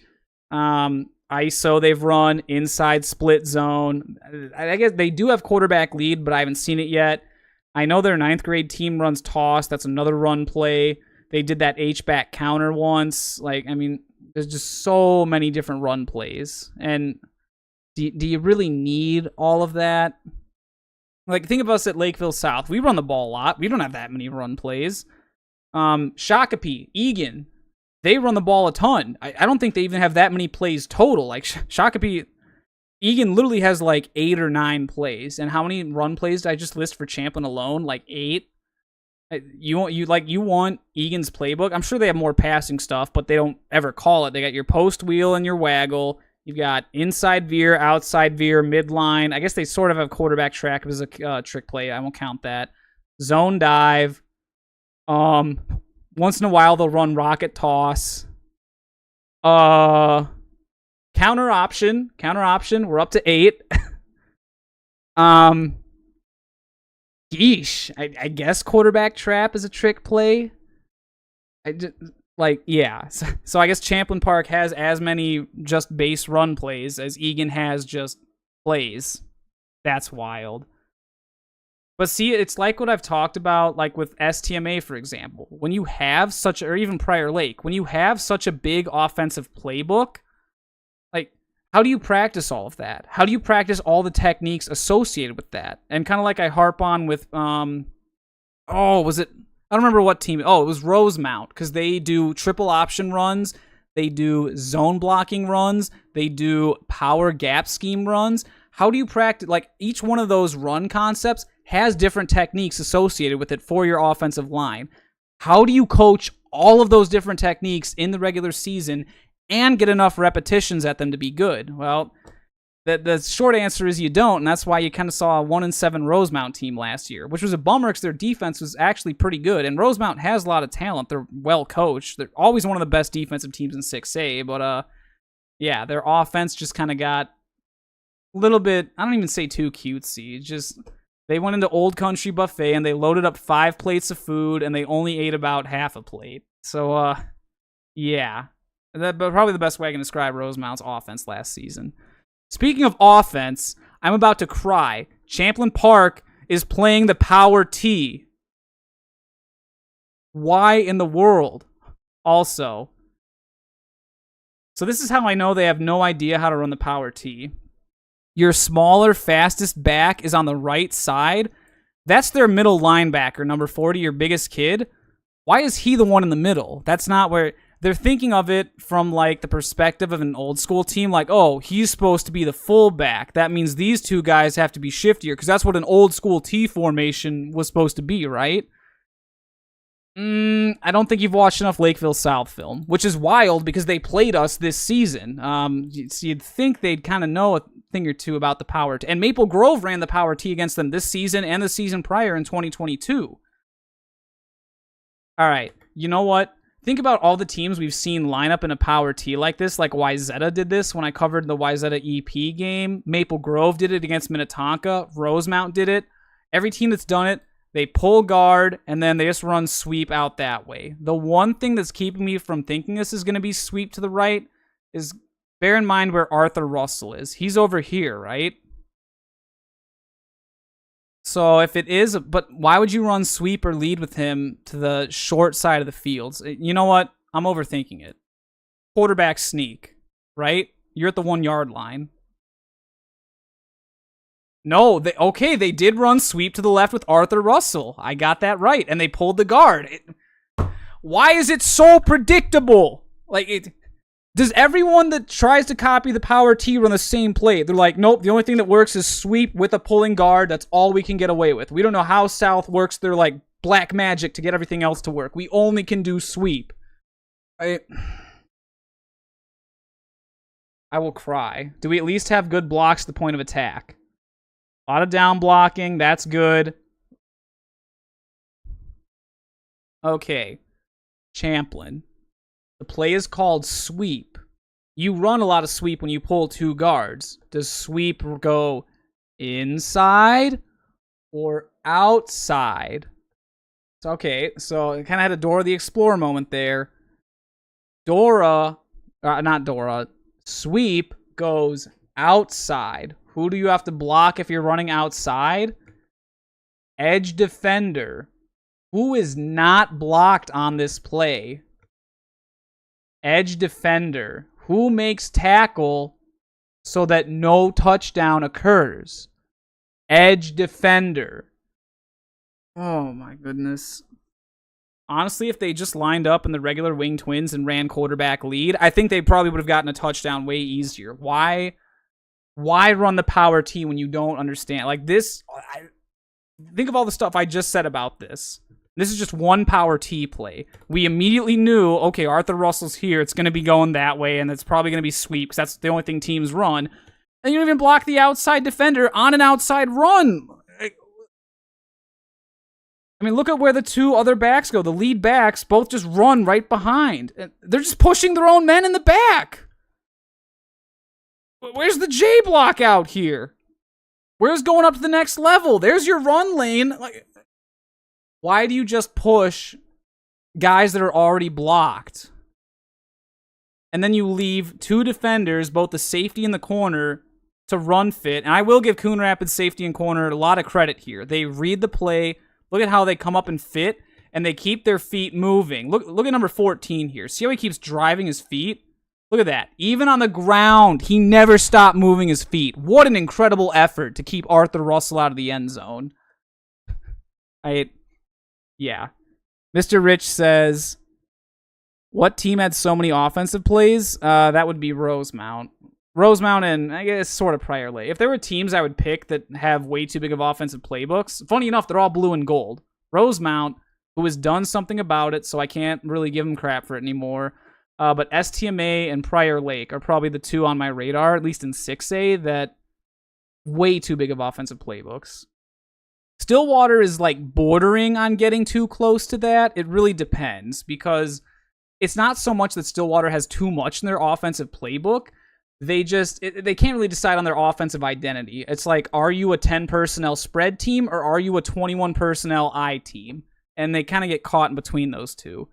Speaker 1: ISO they've run, inside split zone. I guess they do have quarterback lead, but I haven't seen it yet. I know their 9th grade team runs toss. That's another run play. They did that H-back counter once. There's just so many different run plays. And do you really need all of that? Think of us at Lakeville South. We run the ball a lot. We don't have that many run plays. Shakopee, Egan, they run the ball a ton. I don't think they even have that many plays total. Shakopee, Egan literally has 8 or 9 plays. And how many run plays did I just list for Champlin alone? 8? You want Egan's playbook? I'm sure they have more passing stuff, but they don't ever call it. They got your post wheel and your waggle. You've got inside veer, outside veer, midline. I guess they sort of have quarterback track as a trick play. I won't count that. Zone dive. Once in a while they'll run rocket toss. Counter option. We're up to 8. Geesh. I guess quarterback trap is a trick play. Yeah. So I guess Champlin Park has as many just base run plays as Egan has just plays. That's wild. But see, it's like what I've talked about, like with STMA, for example. When you have such, or even Prior Lake, when you have such a big offensive playbook, like, how do you practice all of that? How do you practice all the techniques associated with that? And kind of like I harp on with, was it? I don't remember what team. Oh, it was Rosemount, because they do triple option runs. They do zone blocking runs. They do power gap scheme runs. How do you practice? Like, each one of those run concepts has different techniques associated with it for your offensive line. How do you coach all of those different techniques in the regular season and get enough repetitions at them to be good? Well, the short answer is you don't, and that's why you kind of saw a 1-7 Rosemount team last year, which was a bummer because their defense was actually pretty good, and Rosemount has a lot of talent. They're well coached. They're always one of the best defensive teams in 6A, but yeah, their offense just kind of got a little bit, I don't even say too cutesy, just they went into Old Country Buffet and they loaded up 5 plates of food and they only ate about half a plate. So, yeah. But probably the best way I can describe Rosemount's offense last season. Speaking of offense, I'm about to cry. Champlin Park is playing the Power T. Why in the world? Also. So this is how I know they have no idea how to run the Power T. Your smaller, fastest back is on the right side. That's their middle linebacker, number 40, your biggest kid. Why is he the one in the middle? That's not where... They're thinking of it from, like, the perspective of an old school team. Like, oh, he's supposed to be the fullback. That means these two guys have to be shiftier, because that's what an old school T formation was supposed to be, right? I don't think you've watched enough Lakeville South film, which is wild because they played us this season. So you'd think they'd kind of know a thing or two about the Power T. And Maple Grove ran the Power T against them this season and the season prior in 2022. All right, you know what? Think about all the teams we've seen line up in a Power T like this, like Wyzetta did this when I covered the Wyzetta EP game. Maple Grove did it against Minnetonka. Rosemount did it. Every team that's done it, they pull guard, and then they just run sweep out that way. The one thing that's keeping me from thinking this is going to be sweep to the right is bear in mind where Arthur Russell is. He's over here, right? So if it is, but why would you run sweep or lead with him to the short side of the fields? You know what? I'm overthinking it. Quarterback sneak, right? You're at the 1 yard line. No, they did run sweep to the left with Arthur Russell. I got that right, and they pulled the guard. Why is it so predictable? Does everyone that tries to copy the Power T run the same play? They're like, nope, the only thing that works is sweep with a pulling guard. That's all we can get away with. We don't know how South works. They're like black magic to get everything else to work. We only can do sweep. I will cry. Do we at least have good blocks at the point of attack? A lot of down blocking. That's good. Okay. Champlin. The play is called sweep. You run a lot of sweep when you pull 2 guards. Does sweep go inside or outside? Okay, so it kind of had a Dora the Explorer moment there. Sweep goes outside. Who do you have to block if you're running outside? Edge defender. Who is not blocked on this play? Edge defender. Who makes tackle so that no touchdown occurs? Edge defender. Oh my goodness. Honestly, if they just lined up in the regular wing twins and ran quarterback lead, I think they probably would have gotten a touchdown way easier. Why run the Power T when you don't understand? Like this, think of all the stuff I just said about this. This is just one power T play. We immediately knew, okay, Arthur Russell's here. It's going to be going that way, and it's probably going to be sweep because that's the only thing teams run. And you don't even block the outside defender on an outside run. I mean, look at where the two other backs go. The lead backs both just run right behind. They're just pushing their own men in the back. Where's the J block out here? Where's going up to the next level? There's your run lane. Like, why do you just push guys that are already blocked? And then you leave two defenders, both the safety and the corner, to run fit. And I will give Coon Rapids safety and corner a lot of credit here. They read the play. Look at how they come up and fit, and they keep their feet moving. Look at number 14 here. See how he keeps driving his feet? Look at that. Even on the ground, he never stopped moving his feet. What an incredible effort to keep Arthur Russell out of the end zone. Yeah. Mr. Rich says, what team had so many offensive plays? That would be Rosemount. Rosemount and, I guess, sort of Prior Lake. If there were teams I would pick that have way too big of offensive playbooks, funny enough, they're all blue and gold. Rosemount, who has done something about it, so I can't really give him crap for it anymore. But STMA and Prior Lake are probably the two on my radar, at least in 6A, that way too big of offensive playbooks. Stillwater is like bordering on getting too close to that. It really depends, because it's not so much that Stillwater has too much in their offensive playbook. They can't really decide on their offensive identity. It's like, are you a 10 personnel spread team or are you a 21 personnel I team? And they kind of get caught in between those two.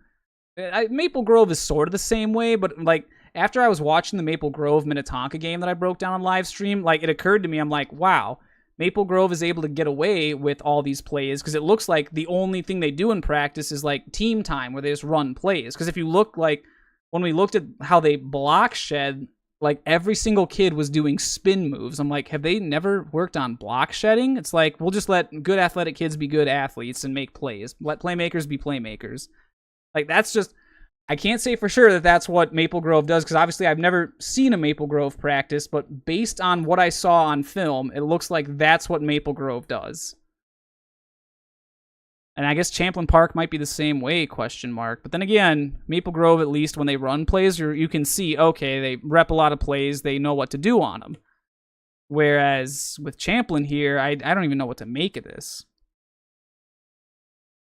Speaker 1: Maple Grove is sort of the same way, but like after I was watching the Maple Grove Minnetonka game that I broke down on live stream, like it occurred to me, I'm like, wow, Maple Grove is able to get away with all these plays because it looks like the only thing they do in practice is like team time where they just run plays. Because if you look like when we looked at how they block shed, like every single kid was doing spin moves. I'm like, have they never worked on block shedding? It's like, we'll just let good athletic kids be good athletes and make plays. Let playmakers be playmakers. Like, that's just, I can't say for sure that that's what Maple Grove does, because obviously I've never seen a Maple Grove practice, but based on what I saw on film, it looks like that's what Maple Grove does. And I guess Champlin Park might be the same way, question mark. But then again, Maple Grove, at least when they run plays, you can see, okay, they rep a lot of plays, they know what to do on them. Whereas with Champlin here, I don't even know what to make of this.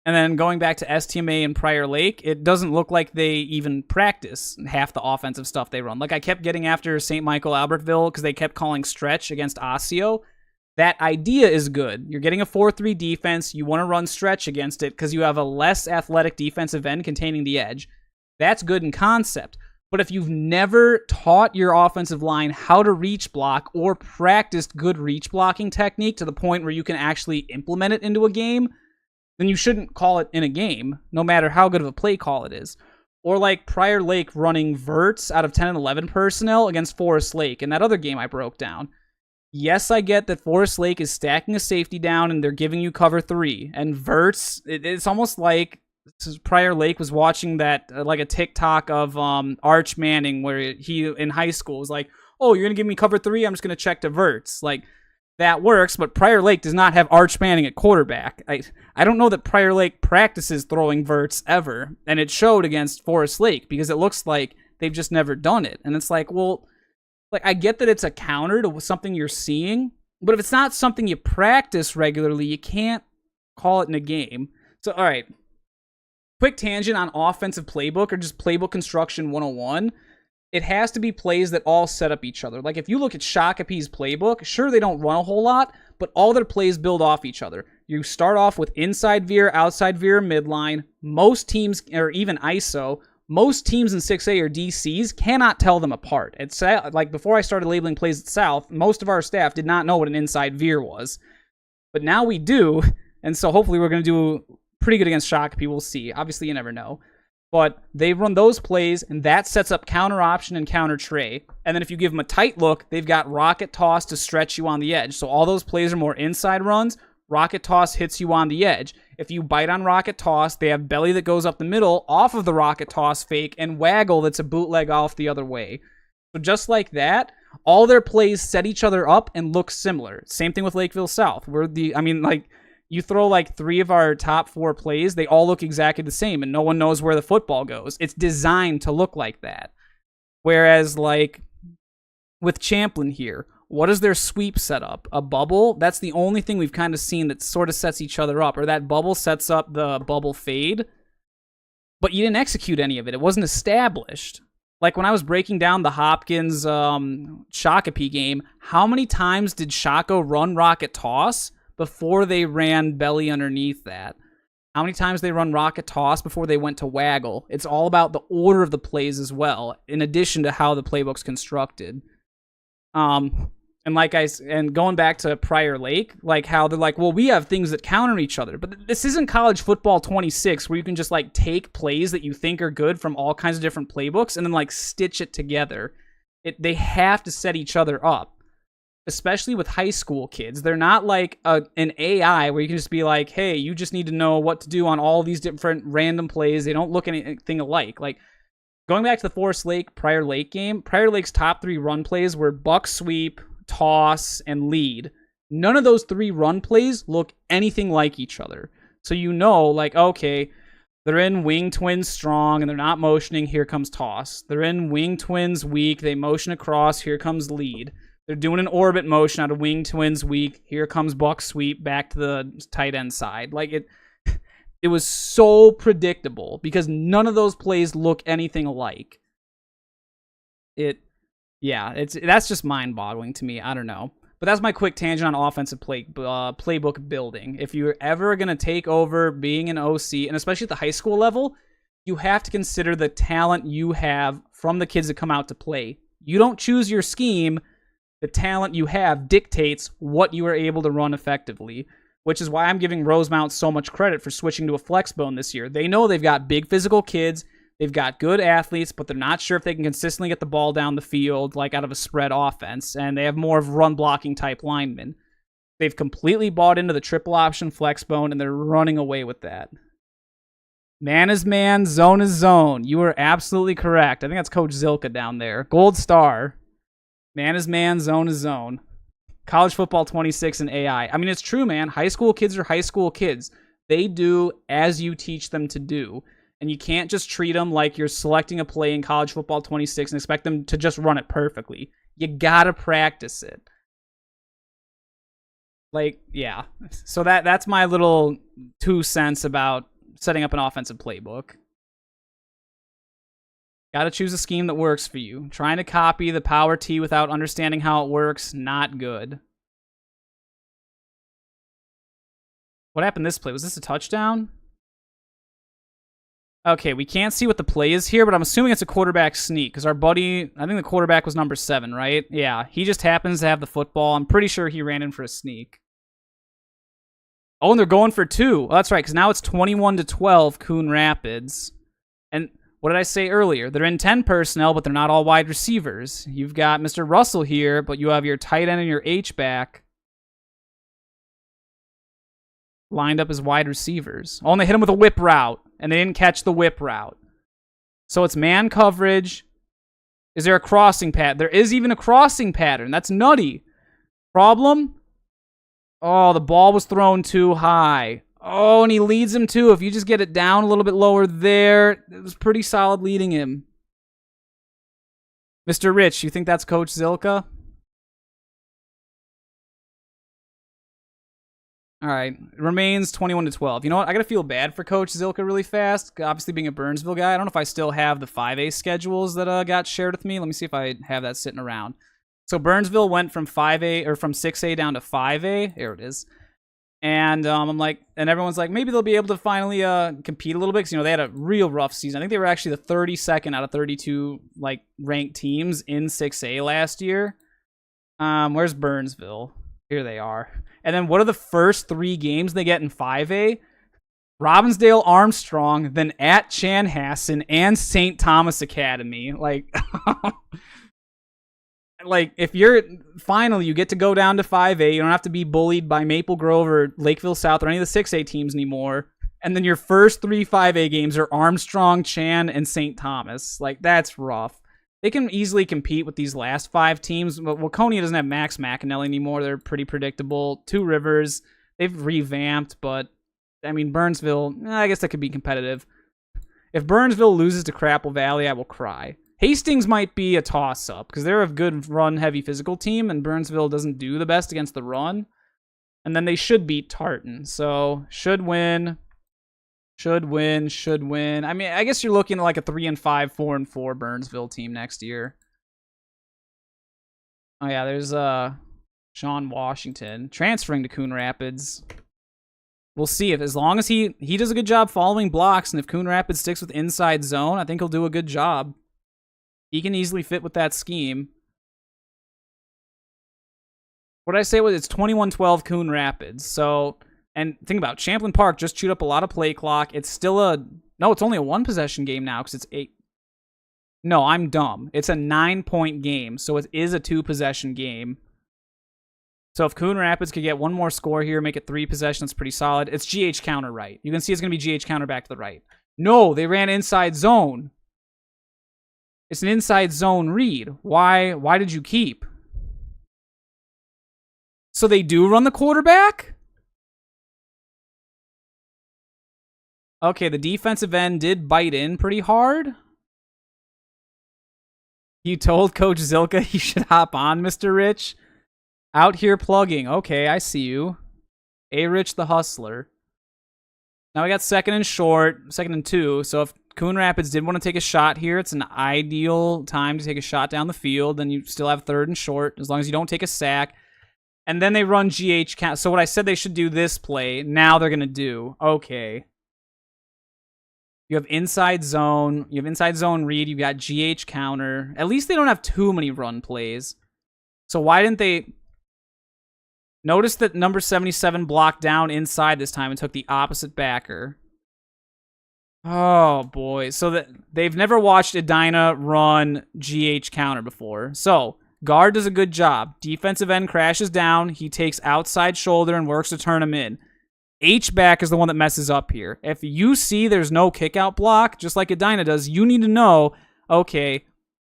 Speaker 1: And then going back to STMA and Prior Lake, it doesn't look like they even practice half the offensive stuff they run. Like I kept getting after St. Michael Albertville because they kept calling stretch against Osseo. That idea is good. You're getting a 4-3 defense. You want to run stretch against it because you have a less athletic defensive end containing the edge. That's good in concept. But if you've never taught your offensive line how to reach block or practiced good reach blocking technique to the point where you can actually implement it into a game, then you shouldn't call it in a game, no matter how good of a play call it is. Or like Prior Lake running verts out of 10 and 11 personnel against Forest Lake in that other game I broke down. Yes, I get that Forest Lake is stacking a safety down and they're giving you cover 3. And verts, it's almost like Prior Lake was watching that, like a TikTok of Arch Manning where he, in high school, was like, oh, you're going to give me cover 3? I'm just going to check to verts. Like, that works, but Prior Lake does not have Arch Manning at quarterback. I don't know that Prior Lake practices throwing verts ever, and it showed against Forest Lake because it looks like they've just never done it. And it's like, well, like, I get that it's a counter to something you're seeing, but if it's not something you practice regularly, you can't call it in a game. So, all right. Quick tangent on offensive playbook or just playbook construction 101. It has to be plays that all set up each other. Like, if you look at Shakopee's playbook, sure, they don't run a whole lot, but all their plays build off each other. You start off with inside veer, outside veer, midline. Most teams, or even ISO, most teams in 6A or DCs cannot tell them apart. It's like before I started labeling plays at South, most of our staff did not know what an inside veer was. But now we do, and so hopefully we're going to do pretty good against Shakopee. We'll see. Obviously, you never know. But they run those plays, and that sets up counter option and counter tray. And then if you give them a tight look, they've got rocket toss to stretch you on the edge. So all those plays are more inside runs. Rocket toss hits you on the edge. If you bite on rocket toss, they have belly that goes up the middle off of the rocket toss fake and waggle that's a bootleg off the other way. So just like that, all their plays set each other up and look similar. Same thing with Lakeville South. You throw like 3 of our top 4 plays, they all look exactly the same, and no one knows where the football goes. It's designed to look like that. Whereas, like, with Champlin here, what is their sweep setup? A bubble? That's the only thing we've kind of seen that sort of sets each other up. Or that bubble sets up the bubble fade. But you didn't execute any of it. It wasn't established. Like, when I was breaking down the Hopkins Shakopee game, how many times did Shako run rocket toss before they ran belly underneath that? How many times they run rocket toss before they went to waggle? It's all about the order of the plays as well, in addition to how the playbook's constructed. And going back to Prior Lake, like how they're like, well, we have things that counter each other. But this isn't college football 26 where you can just like take plays that you think are good from all kinds of different playbooks and then like stitch it together. They have to set each other up, especially with high school kids. They're not like an AI where you can just be like, hey, you just need to know what to do on all these different random plays. They don't look anything alike. Like, going back to the Forest Lake Prior Lake game, Prior Lake's top 3 run plays were buck sweep, toss, and lead. None of those 3 run plays look anything like each other. So you know, like, okay, they're in wing twins strong and they're not motioning, here comes toss. They're in wing twins weak, they motion across, here comes lead. They're doing an orbit motion out of wing twins weak, here comes buck sweep back to the tight end side. Like, it was so predictable because none of those plays look anything alike. That's just mind-boggling to me. I don't know. But that's my quick tangent on offensive playbook building. If you're ever going to take over being an OC, and especially at the high school level, you have to consider the talent you have from the kids that come out to play. You don't choose your scheme. The talent you have dictates what you are able to run effectively, which is why I'm giving Rosemount so much credit for switching to a flex bone this year. They know they've got big physical kids. They've got good athletes, but they're not sure if they can consistently get the ball down the field, like out of a spread offense, and they have more of run-blocking type linemen. They've completely bought into the triple option flex bone, and they're running away with that. Man is man, zone is zone. You are absolutely correct. I think that's Coach Zilka down there. Gold star. Man is man, zone is zone. College football 26 and AI. I mean, it's true, man. High school kids are high school kids. They do as you teach them to do. And you can't just treat them like you're selecting a play in college football 26 and expect them to just run it perfectly. You gotta practice it. Like, yeah. So that's my little 2 cents about setting up an offensive playbook. Gotta choose a scheme that works for you. Trying to copy the power T without understanding how it works, not good. What happened this play? Was this a touchdown? Okay, we can't see what the play is here, but I'm assuming it's a quarterback sneak, because our buddy, I think the quarterback was number 7, right? Yeah, he just happens to have the football. I'm pretty sure he ran in for a sneak. Oh, and they're going for 2. Oh, that's right, because now it's 21-12 Coon Rapids. And what did I say earlier? They're in 10 personnel, but they're not all wide receivers. You've got Mr. Russell here, but you have your tight end and your H-back lined up as wide receivers. Oh, and they hit him with a whip route. And they didn't catch the whip route. So it's man coverage. Is there a crossing pattern? There is even a crossing pattern. That's nutty. Problem? Oh, the ball was thrown too high. Oh, and he leads him too. If you just get it down a little bit lower there, it was pretty solid leading him. Mr. Rich, you think that's Coach Zilka? All right, it remains 21-12. You know what? I gotta feel bad for Coach Zilka really fast. Obviously, being a Burnsville guy, I don't know if I still have the 5A schedules that got shared with me. Let me see if I have that sitting around. So Burnsville went from 5A or from 6A down to 5A. There it is. And I'm like, and everyone's like, maybe they'll be able to finally compete a little bit because they had a real rough season. I think they were actually the 32nd out of 32 like ranked teams in 6A last year. Where's Burnsville? Here they are. And then what are the first 3 games they get in 5A? Robbinsdale Armstrong, then at Chanhassen and St. Thomas Academy. Like, like if you're finally you get to go down to 5A, you don't have to be bullied by Maple Grove or Lakeville South or any of the 6A teams anymore. And then your first 3 5A games are Armstrong, Chan, and St. Thomas. Like, that's rough. They can easily compete with these last 5 teams. But Waconia doesn't have Max McAnally anymore. They're pretty predictable. 2 Rivers. they've revamped, but I mean, Burnsville, I guess that could be competitive. If Burnsville loses to Crapple Valley, I will cry. Hastings might be a toss-up because they're a good run-heavy physical team, and Burnsville doesn't do the best against the run. And then they should beat Tartan, so should win. Should win. I mean, I guess you're looking at like a 3-5, 4-4 Burnsville team next year. Oh yeah, there's Sean Washington transferring to Coon Rapids. We'll see if, as long as he does a good job following blocks, and if Coon Rapids sticks with inside zone, I think he'll do a good job. He can easily fit with that scheme. What did I say was it's 21-12 Coon Rapids. So, and think about it, Champlin Park just chewed up a lot of play clock. It's still it's only a 1-possession game now because it's 8. No, I'm dumb. It's a 9-point game, so it is a 2-possession game. So if Coon Rapids could get one more score here, make it 3 possessions, pretty solid. It's GH counter right. You can see it's going to be GH counter back to the right. No, they ran inside zone. It's an inside zone read. Why did you keep? So they do run the quarterback? Okay, the defensive end did bite in pretty hard. You told Coach Zilka he should hop on, Mr. Rich. Out here plugging. Okay, I see you. A-Rich the Hustler. Now we got 2nd and short, 2nd and 2. So if Coon Rapids did want to take a shot here, it's an ideal time to take a shot down the field. Then you still have 3rd and short, as long as you don't take a sack. And then they run GH count. So what I said they should do this play, now they're going to do. Okay. You have inside zone. You have inside zone read. You've got GH counter. At least they don't have too many run plays. So why didn't they... Notice that number 77 blocked down inside this time and took the opposite backer. Oh, boy. So that they've never watched Edina run GH counter before. So, guard does a good job. Defensive end crashes down. He takes outside shoulder and works to turn him in. H-back is the one that messes up here. If you see there's no kick-out block, just like Edina does, you need to know, okay,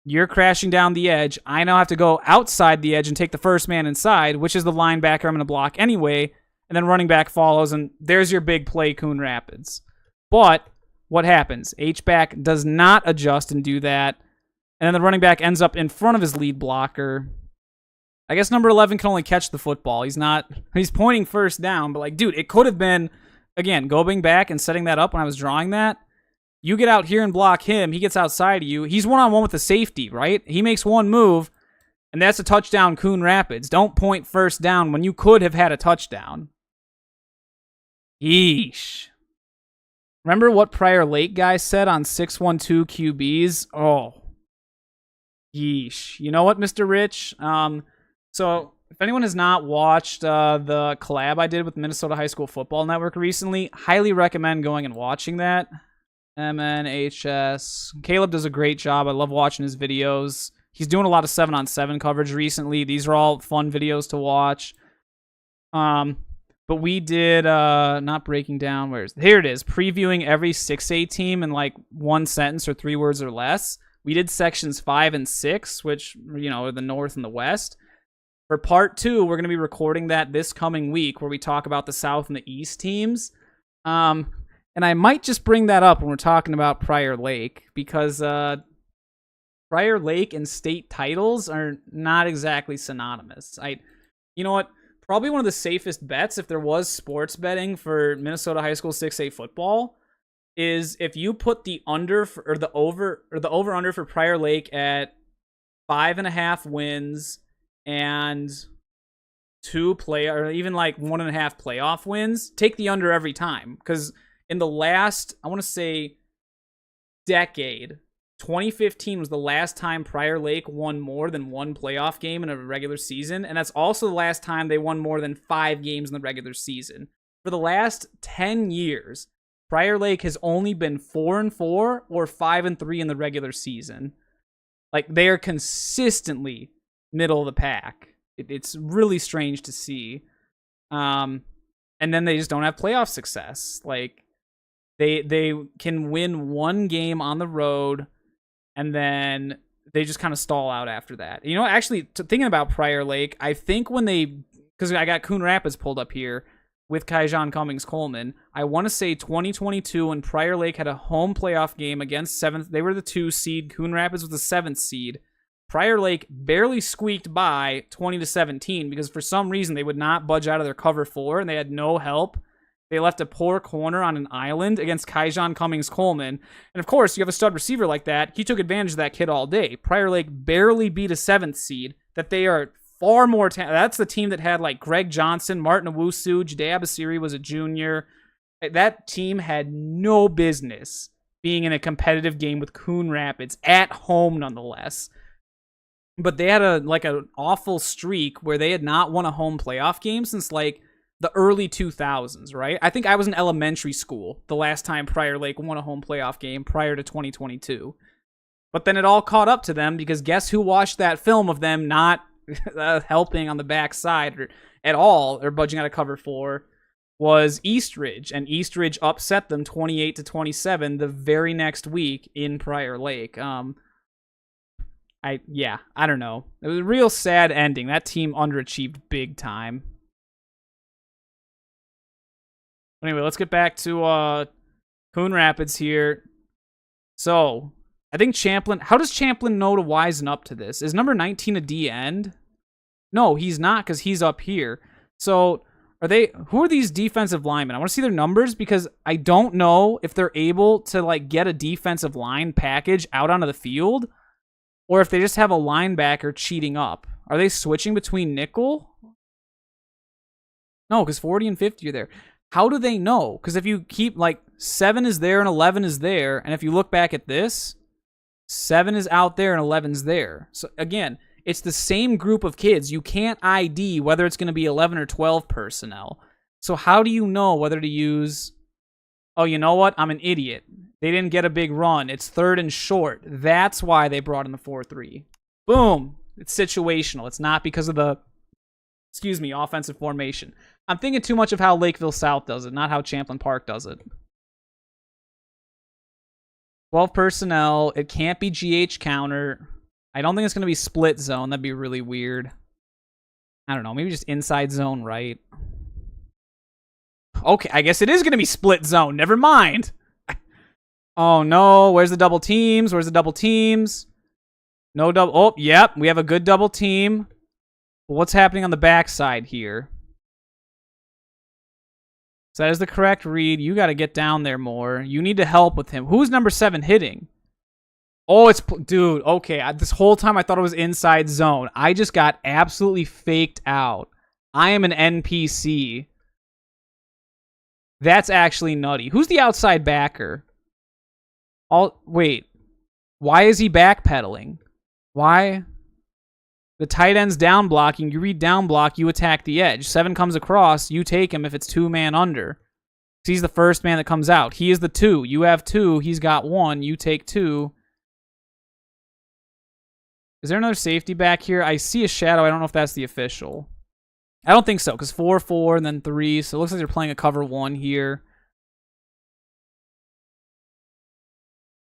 Speaker 1: you're crashing down the edge. I now have to go outside the edge and take the first man inside, which is the linebacker I'm going to block anyway, and then running back follows, and there's your big play, Coon Rapids. But what happens? H-back does not adjust and do that, and then the running back ends up in front of his lead blocker. I guess number 11 can only catch the football. He's pointing first down, but like, dude, it could have been, again, going back and setting that up when I was drawing that. You get out here and block him. He gets outside of you. He's one-on-one with the safety, right? He makes one move, and that's a touchdown, Coon Rapids. Don't point first down when you could have had a touchdown. Yeesh. Remember what Prior Lake guy said on 612 QBs? Oh. Yeesh. You know what, Mr. Rich? So if anyone has not watched the collab I did with Minnesota High School Football Network recently, highly recommend going and watching that. MNHS. Caleb does a great job. I love watching his videos. He's doing a lot of 7-on-7 coverage recently. These are all fun videos to watch. But we did, not breaking down, here it is, previewing every 6A team in like one sentence or 3 words or less. We did sections 5 and 6, which, are the North and the West. For part 2, we're going to be recording that this coming week, where we talk about the South and the East teams. And I might just bring that up when we're talking about Prior Lake, because Prior Lake and state titles are not exactly synonymous. You know what? Probably one of the safest bets, if there was sports betting for Minnesota High School 6A football, is if you put the under or the over-under for Prior Lake at 5.5 wins and 2 or even like 1.5 playoff wins, take the under every time, because in the last, I want to say, decade, 2015 was the last time Prior Lake won more than 1 playoff game in a regular season, and that's also the last time they won more than 5 games in the regular season. For the last 10 years, Prior Lake has only been 4-4 or 5-3 in the regular season. Like, they are consistently middle of the pack. It's really strange to see. And then they just don't have playoff success. Like, they can win 1 game on the road, and then they just kind of stall out after that. Actually, thinking about Prior Lake, I think because I got Coon Rapids pulled up here, with Kaijon Cummings-Coleman. I want to say 2022 when Prior Lake had a home playoff game against 7th. They were the 2 seed. Coon Rapids was the 7th seed. Prior Lake barely squeaked by 20-17 because for some reason they would not budge out of their cover 4 and they had no help. They left a poor corner on an island against Kaijon Cummings-Coleman. And of course, you have a stud receiver like that. He took advantage of that kid all day. Prior Lake barely beat a 7th seed that they are far more that's the team that had like Greg Johnson, Martin Owusu, Jade Abasiri was a junior. That team had no business being in a competitive game with Coon Rapids at home nonetheless. But they had an awful streak where they had not won a home playoff game since like the early 2000s, right? I think I was in elementary school the last time Prior Lake won a home playoff game prior to 2022. But then it all caught up to them because guess who watched that film of them not helping on the backside or at all, or budging out of cover 4, was Eastridge, and Eastridge upset them 28-27 the very next week in Prior Lake. I don't know. It was a real sad ending. That team underachieved big time. Anyway, let's get back to Coon Rapids here. So, I think Champlin... How does Champlin know to wisen up to this? Is number 19 a D end? No, he's not because he's up here. So, who are these defensive linemen? I want to see their numbers because I don't know if they're able to like get a defensive line package out onto the field or if they just have a linebacker cheating up. Are they switching between nickel? No, because 40 and 50 are there. How do they know? Because if you keep, like, 7 is there and 11 is there, and if you look back at this, 7 is out there and 11's there. So, again, it's the same group of kids. You can't ID whether it's going to be 11 or 12 personnel. So how do you know whether to use... Oh, you know what? I'm an idiot. They didn't get a big run. It's 3rd and short. That's why they brought in the 4-3. Boom. It's situational. It's not because of the, offensive formation. I'm thinking too much of how Lakeville South does it, not how Champlin Park does it. 12 personnel. It can't be GH counter. I don't think it's going to be split zone. That'd be really weird. I don't know. Maybe just inside zone, right? Okay, I guess it is going to be split zone. Never mind. Oh, no. Where's the double teams? No double. Oh, yep. We have a good double team. What's happening on the backside here? So that is the correct read. You got to get down there more. You need to help with him. Who's number 7 hitting? Oh, it's... Dude, okay. This whole time I thought it was inside zone. I just got absolutely faked out. I am an NPC. That's actually nutty. Who's the outside backer? Wait. Why is he backpedaling? Why? The tight end's down blocking. You read down block, you attack the edge. 7 comes across, you take him if it's 2-man under. He's the first man that comes out. He is the 2. You have 2. He's got 1. You take 2. Is there another safety back here? I see a shadow. I don't know if that's the official. I don't think so, because 4-4 and then 3. So it looks like they're playing a cover 1 here.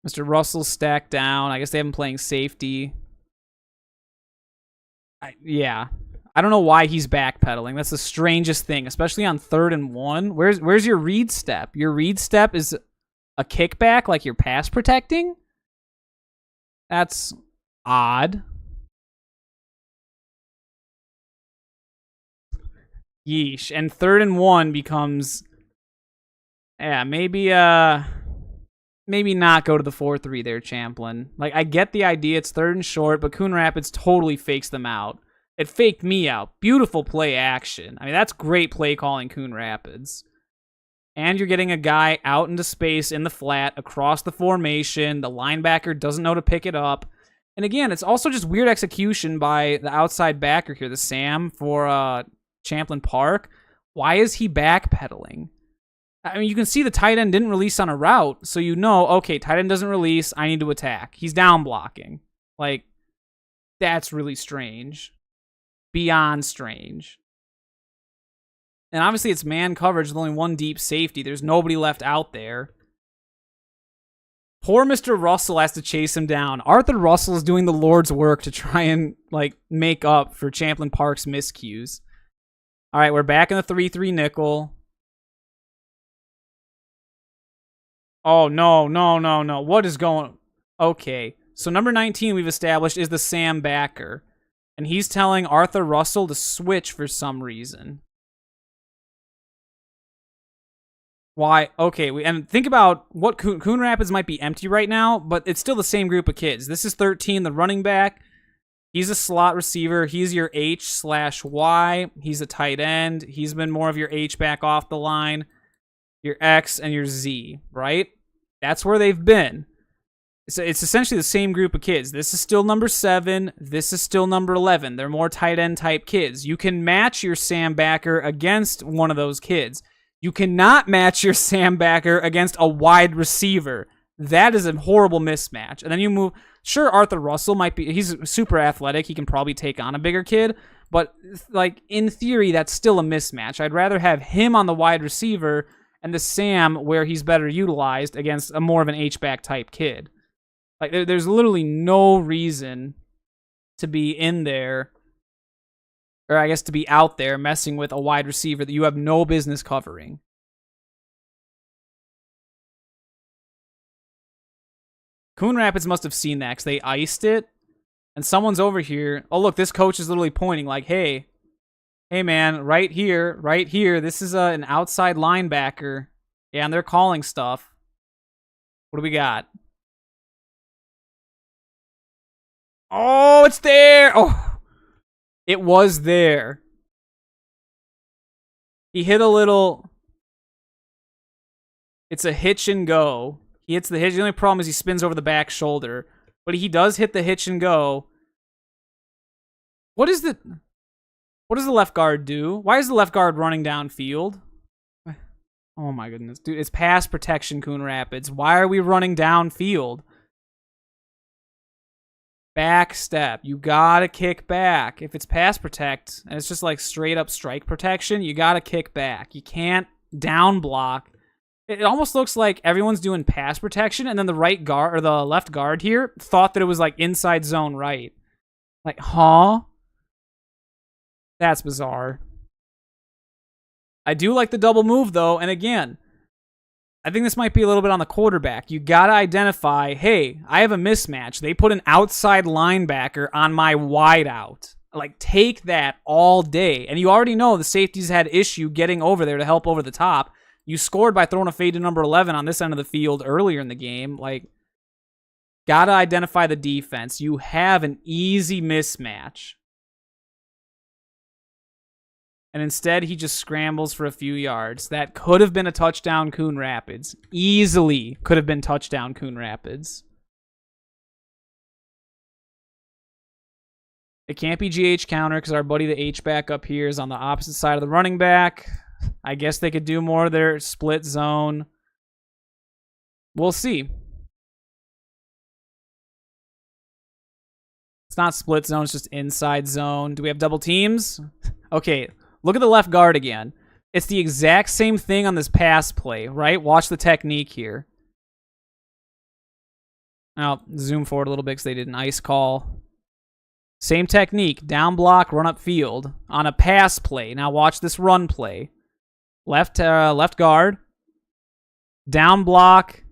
Speaker 1: Mr. Russell's stacked down. I guess they have him playing safety. Yeah. I don't know why he's backpedaling. That's the strangest thing, especially on 3rd and 1. Where's your read step? Your read step is a kickback like you're pass protecting? That's odd. Yeesh. And 3rd and 1 becomes... Yeah, maybe not go to the 4-3 there, Champlin. Like, I get the idea. It's 3rd and short, but Coon Rapids totally fakes them out. It faked me out. Beautiful play action. I mean, that's great play calling, Coon Rapids. And you're getting a guy out into space in the flat across the formation. The linebacker doesn't know to pick it up. And again, it's also just weird execution by the outside backer here, the Sam for Champlin Park. Why is he backpedaling? I mean, you can see the tight end didn't release on a route, so you know, okay, tight end doesn't release, I need to attack. He's down blocking. Like, that's really strange. Beyond strange. And obviously it's man coverage with only 1 deep safety. There's nobody left out there. Poor Mr. Russell has to chase him down. Arthur Russell is doing the Lord's work to try and, like, make up for Champlin Park's miscues. All right, we're back in the 3-3 nickel. Oh, no, no, no, no. What is going... Okay. So number 19 we've established is the Sam backer. And he's telling Arthur Russell to switch for some reason. Why? Okay, and think about what Coon Rapids might be empty right now, but it's still the same group of kids. This is 13, the running back. He's a slot receiver. He's your H/Y. He's a tight end. He's been more of your H back off the line. Your X and your Z, right? That's where they've been. So it's essentially the same group of kids. This is still number 7. This is still number 11. They're more tight end type kids. You can match your Sam backer against one of those kids. You cannot match your Sam backer against a wide receiver. That is a horrible mismatch. And then you move... Sure, Arthur Russell might be... He's super athletic. He can probably take on a bigger kid. But, like, in theory, that's still a mismatch. I'd rather have him on the wide receiver and the Sam where he's better utilized against a more of an H-back type kid. Like, there's literally no reason to be in there, or I guess to be out there messing with a wide receiver that you have no business covering. Coon Rapids must have seen that because they iced it, and someone's over here. Oh, look, this coach is literally pointing like, hey man, right here, this is an outside linebacker. Yeah, and they're calling stuff. What do we got? Oh, it's there! Oh, it was there. He hit a little... It's a hitch and go. He hits the hitch. The only problem is he spins over the back shoulder. But he does hit the hitch and go. What does the left guard do? Why is the left guard running downfield? Oh my goodness. Dude, it's pass protection, Coon Rapids. Why are we running downfield? Back step. You gotta kick back. If it's pass protect, and it's just like straight up strike protection, you gotta kick back. You can't down block. It almost looks like everyone's doing pass protection, and then the right guard, or the left guard here, thought that it was like inside zone right. Like, huh? That's bizarre. I do like the double move, though, and again, I think this might be a little bit on the quarterback. You gotta identify, hey, I have a mismatch. They put an outside linebacker on my wideout. Like, take that all day. And you already know the safeties had issue getting over there to help over the top. You scored by throwing a fade to number 11 on this end of the field earlier in the game. Like, gotta identify the defense. You have an easy mismatch. And instead, he just scrambles for a few yards. That could have been a touchdown, Coon Rapids. Easily could have been touchdown, Coon Rapids. It can't be GH counter because our buddy the H-back up here is on the opposite side of the running back. I guess they could do more of their split zone. We'll see. It's not split zone, it's just inside zone. Do we have double teams? Okay. Look at the left guard again. It's the exact same thing on this pass play, right? Watch the technique here. I'll zoom forward a little bit because they did an ice call. Same technique. Down block, run up field on a pass play. Now watch this run play. Left guard. Down block.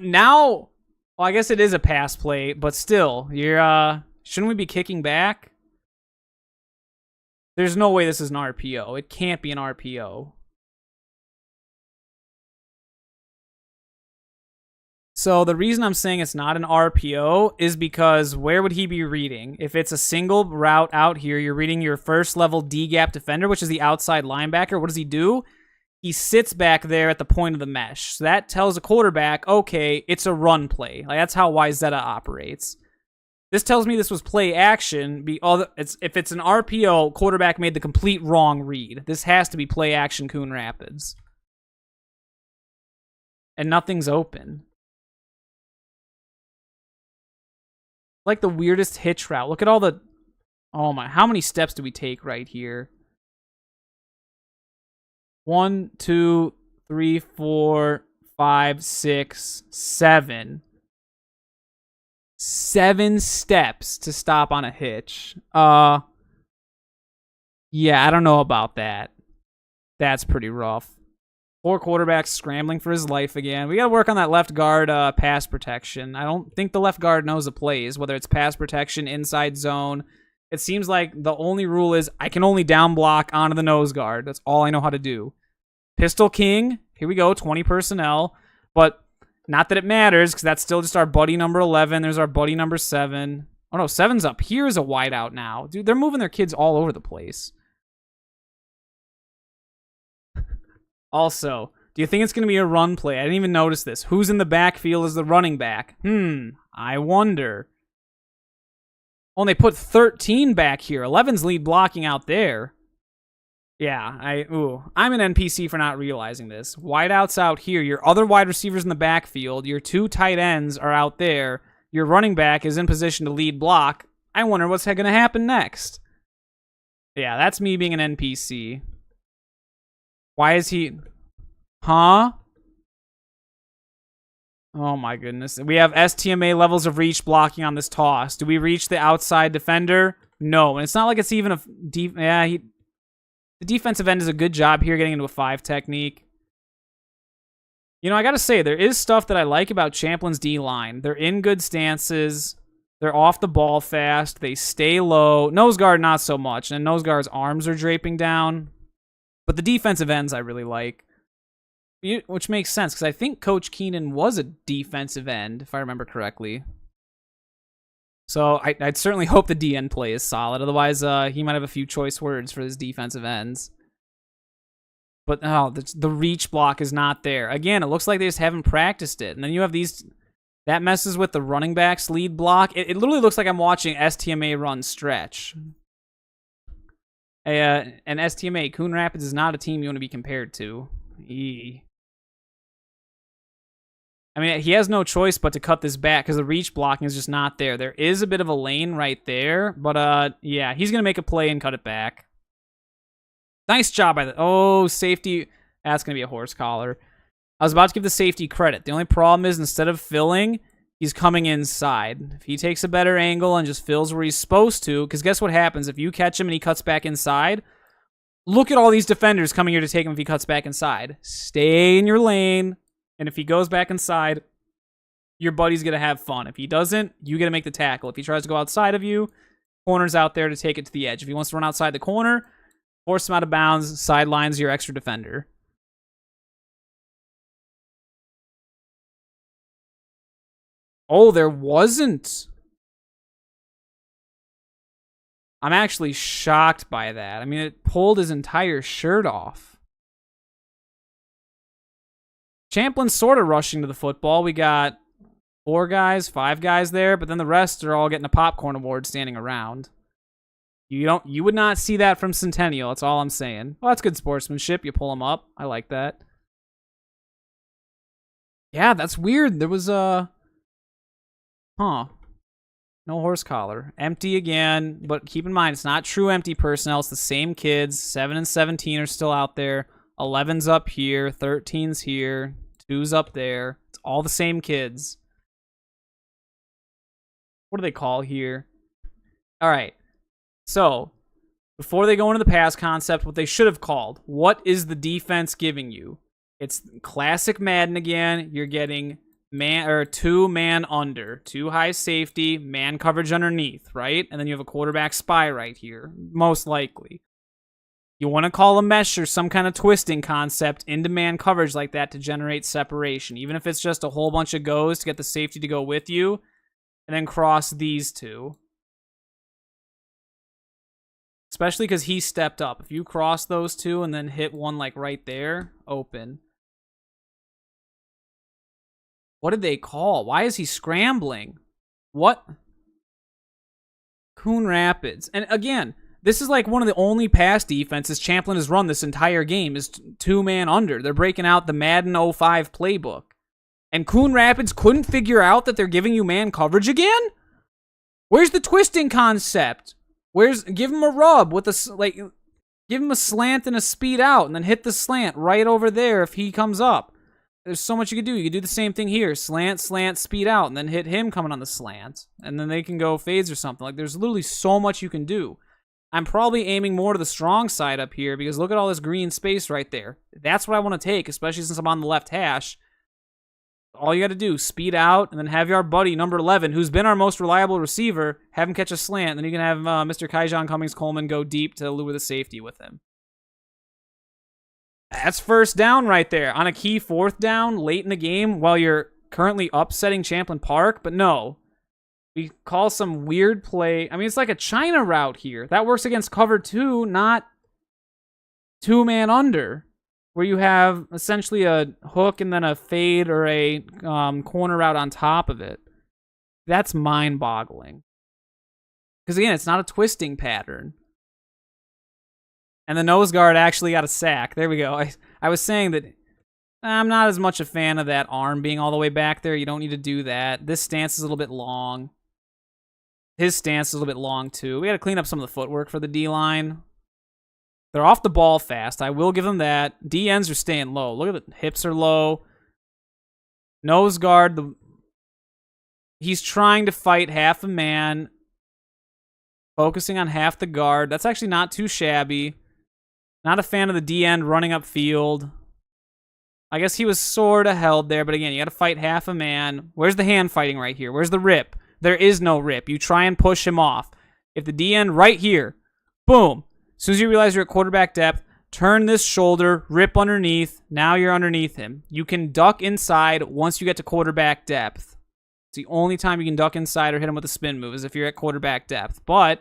Speaker 1: Now, well, I guess it is a pass play, but still, you're shouldn't we be kicking back? There's no way this is an RPO. It can't be an RPO. So the reason I'm saying it's not an RPO is because where would he be reading? If it's a single route out here, you're reading your first level D-gap defender, which is the outside linebacker. What does he do? He sits back there at the point of the mesh. So that tells a quarterback, okay, it's a run play. Like, that's how Wyzetta operates. This tells me this was play action. If it's an RPO, quarterback made the complete wrong read. This has to be play action Coon Rapids. And nothing's open. Like the weirdest hitch route. Look at all the... Oh my, how many steps do we take right here? 1, 2, 3, 4, 5, 6, 7. 7 steps to stop on a hitch. Yeah, I don't know about that. That's pretty rough. Poor quarterback scrambling for his life again. We got to work on that left guard pass protection. I don't think the left guard knows the plays, whether it's pass protection, inside zone. It seems like the only rule is I can only down block onto the nose guard. That's all I know how to do. Pistol King. Here we go, 20 personnel. But not that it matters, because that's still just our buddy number 11. There's our buddy number 7. Oh, no, 7's up here is a wideout now. Dude, they're moving their kids all over the place. Also, do you think it's going to be a run play? I didn't even notice this. Who's in the backfield as the running back? I wonder. Oh, and they put 13 back here. 11's lead blocking out there. Yeah, I'm an NPC for not realizing this. Wideouts out here. Your other wide receivers in the backfield. Your 2 tight ends are out there. Your running back is in position to lead block. I wonder what's going to happen next. Yeah, that's me being an NPC. Why is he... Huh? Oh my goodness. We have STMA levels of reach blocking on this toss. Do we reach the outside defender? No. And it's not like it's even a... the defensive end does a good job here getting into a 5 technique. You know, I gotta say, there is stuff that I like about Champlin's D-line. They're in good stances. They're off the ball fast. They stay low. Nose guard, not so much. And nose guard's arms are draping down. But the defensive ends I really like. Which makes sense, because I think Coach Keenan was a defensive end, if I remember correctly. So I'd certainly hope the DN play is solid. Otherwise, he might have a few choice words for his defensive ends. But the reach block is not there. Again, it looks like they just haven't practiced it. And then you have these... That messes with the running back's lead block. It literally looks like I'm watching STMA run stretch. And STMA, Coon Rapids is not a team you want to be compared to. I mean, he has no choice but to cut this back because the reach blocking is just not there. There is a bit of a lane right there, but yeah, he's going to make a play and cut it back. Nice job by the... Oh, safety. That's going to be a horse collar. I was about to give the safety credit. The only problem is instead of filling, he's coming inside. If he takes a better angle and just fills where he's supposed to, because guess what happens? If you catch him and he cuts back inside, look at all these defenders coming here to take him if he cuts back inside. Stay in your lane. And if he goes back inside, your buddy's going to have fun. If he doesn't, you got to make the tackle. If he tries to go outside of you, corner's out there to take it to the edge. If he wants to run outside the corner, force him out of bounds, sidelines your extra defender. Oh, there wasn't. I'm actually shocked by that. I mean, it pulled his entire shirt off. Champlin's sort of rushing to the football. We got 4 guys, 5 guys there, but then the rest are all getting a popcorn award standing around. You would not see that from Centennial. That's all I'm saying. Well, that's good sportsmanship. You pull them up. I like that. Yeah, that's weird. There was a... No horse collar. Empty again, but keep in mind, it's not true empty personnel. It's the same kids. 7 and 17 are still out there. 11's up here. 13's here. 2's up there. It's all the same kids. What do they call here? All right. So, before they go into the pass concept, what they should have called, what is the defense giving you? It's classic Madden again. You're getting... 2 man under, 2 high safety, man coverage underneath, right? And then you have a quarterback spy right here, most likely. You want to call a mesh or some kind of twisting concept into man coverage like that to generate separation, even if it's just a whole bunch of goes to get the safety to go with you, and then cross these 2. Especially because he stepped up. If you cross those 2 and then hit one like right there, open. What did they call? Why is he scrambling? What? Coon Rapids. And again, this is like one of the only pass defenses Champlin has run this entire game is 2 man under. They're breaking out the Madden 05 playbook. And Coon Rapids couldn't figure out that they're giving you man coverage again? Where's the twisting concept? Give him a rub with a, give him a slant and a speed out and then hit the slant right over there if he comes up. There's so much you could do. You could do the same thing here. Slant, speed out, and then hit him coming on the slant. And then they can go fades or something. Like, there's literally so much you can do. I'm probably aiming more to the strong side up here because look at all this green space right there. That's what I want to take, especially since I'm on the left hash. All you got to do, speed out, and then have your buddy, number 11, who's been our most reliable receiver, have him catch a slant, and then you can have Mr. Kaijon Cummings-Coleman go deep to lure the safety with him. That's first down right there. On a key fourth down late in the game while you're currently upsetting Champlin Park, but no. We call some weird play. I mean, it's like a China route here. That works against cover 2, not 2-man under, where you have essentially a hook and then a fade or a corner route on top of it. That's mind-boggling. Because, again, it's not a twisting pattern. And the nose guard actually got a sack. There we go. I was saying that I'm not as much a fan of that arm being all the way back there. You don't need to do that. This stance is a little bit long. His stance is a little bit long, too. We got to clean up some of the footwork for the D-line. They're off the ball fast. I will give them that. D-ends are staying low. Look at the hips are low. Nose guard. He's trying to fight half a man. Focusing on half the guard. That's actually not too shabby. Not a fan of the D-end running up field. I guess he was sort of held there, but again, you got to fight half a man. Where's the hand fighting right here? Where's the rip? There is no rip. You try and push him off. If the D-end right here, boom. As soon as you realize you're at quarterback depth, turn this shoulder, rip underneath. Now you're underneath him. You can duck inside once you get to quarterback depth. It's the only time you can duck inside or hit him with a spin move is if you're at quarterback depth. But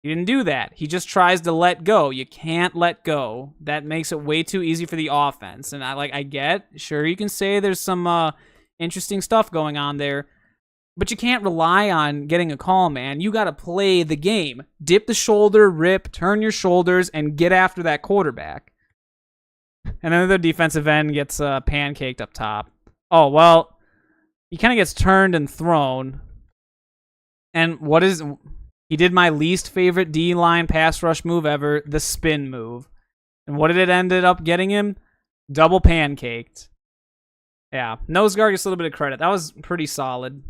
Speaker 1: he didn't do that. He just tries to let go. You can't let go. That makes it way too easy for the offense. And I get, sure, you can say there's some interesting stuff going on there. But you can't rely on getting a call, man. You got to play the game. Dip the shoulder, rip, turn your shoulders, and get after that quarterback. And then the defensive end gets pancaked up top. Oh, well, he kind of gets turned and thrown. And he did my least favorite D-line pass rush move ever, the spin move. And what did it ended up getting him? Double pancaked. Yeah, nose guard gets a little bit of credit. That was pretty solid.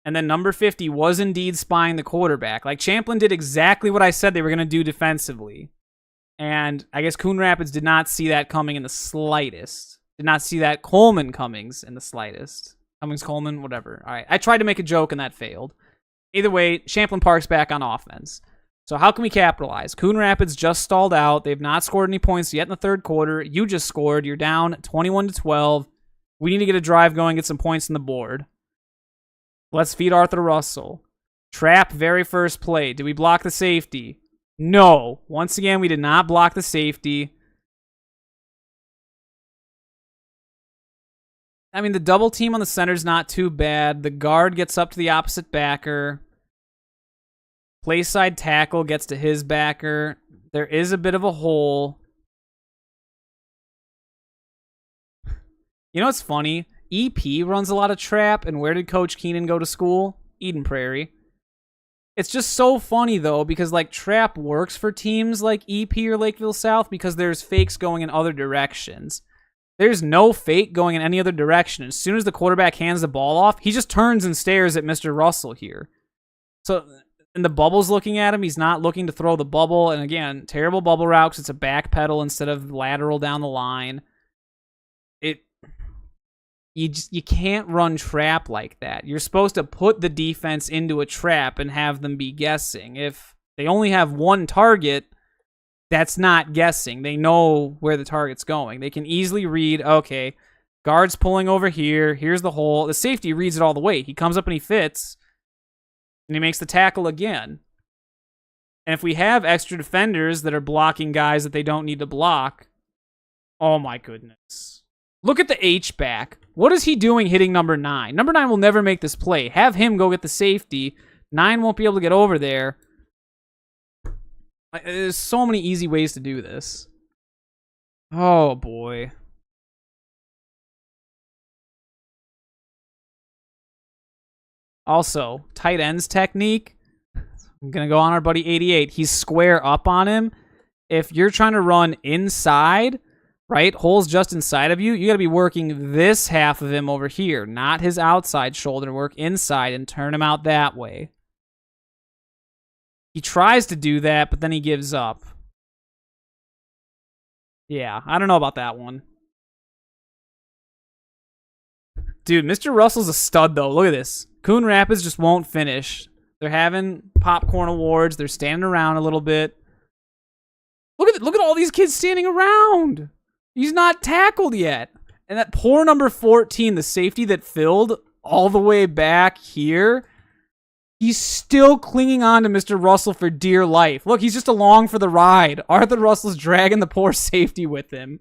Speaker 1: And then number 50 was indeed spying the quarterback. Like, Champlin did exactly what I said they were going to do defensively. And I guess Coon Rapids did not see that coming in the slightest. Did not see that Cummings in the slightest. Cummings-Coleman, whatever. All right, I tried to make a joke and that failed. Either way, Champlin Park's back on offense. So how can we capitalize? Coon Rapids just stalled out. They've not scored any points yet in the third quarter. You just scored. You're down 21-12. We need to get a drive going, get some points on the board. Let's feed Arthur Russell. Trap, very first play. Did we block the safety? No. Once again, we did not block the safety. I mean, the double team on the center is not too bad. The guard gets up to the opposite backer. Play side tackle gets to his backer. There is a bit of a hole. You know what's funny? EP runs a lot of trap, and where did Coach Keenan go to school? Eden Prairie. It's just so funny, though, because, like, trap works for teams like EP or Lakeville South because there's fakes going in other directions. There's no fake going in any other direction. As soon as the quarterback hands the ball off, he just turns and stares at Mr. Russell here. So, and the bubble's looking at him. He's not looking to throw the bubble. And again, terrible bubble route because it's a back pedal instead of lateral down the line. You can't run trap like that. You're supposed to put the defense into a trap and have them be guessing. If they only have one target, that's not guessing. They know where the target's going. They can easily read, okay, guard's pulling over here. Here's the hole. The safety reads it all the way. He comes up and he fits, and he makes the tackle again. And if we have extra defenders that are blocking guys that they don't need to block, oh my goodness. Look at the H-back. What is he doing hitting number 9? Number 9 will never make this play. Have him go get the safety. 9 won't be able to get over there. There's so many easy ways to do this. Oh, boy. Also, tight ends technique. I'm going to go on our buddy 88. He's square up on him. If you're trying to run inside, right, hole's just inside of you, you got to be working this half of him over here, not his outside shoulder. Work inside and turn him out that way. He tries to do that, but then he gives up. Yeah, I don't know about that one. Dude, Mr. Russell's a stud, though. Look at this. Coon Rapids just won't finish. They're having popcorn awards. They're standing around a little bit. Look at all these kids standing around. He's not tackled yet. And that poor number 14, the safety that filled all the way back here, he's still clinging on to Mr. Russell for dear life. Look, he's just along for the ride. Arthur Russell's dragging the poor safety with him.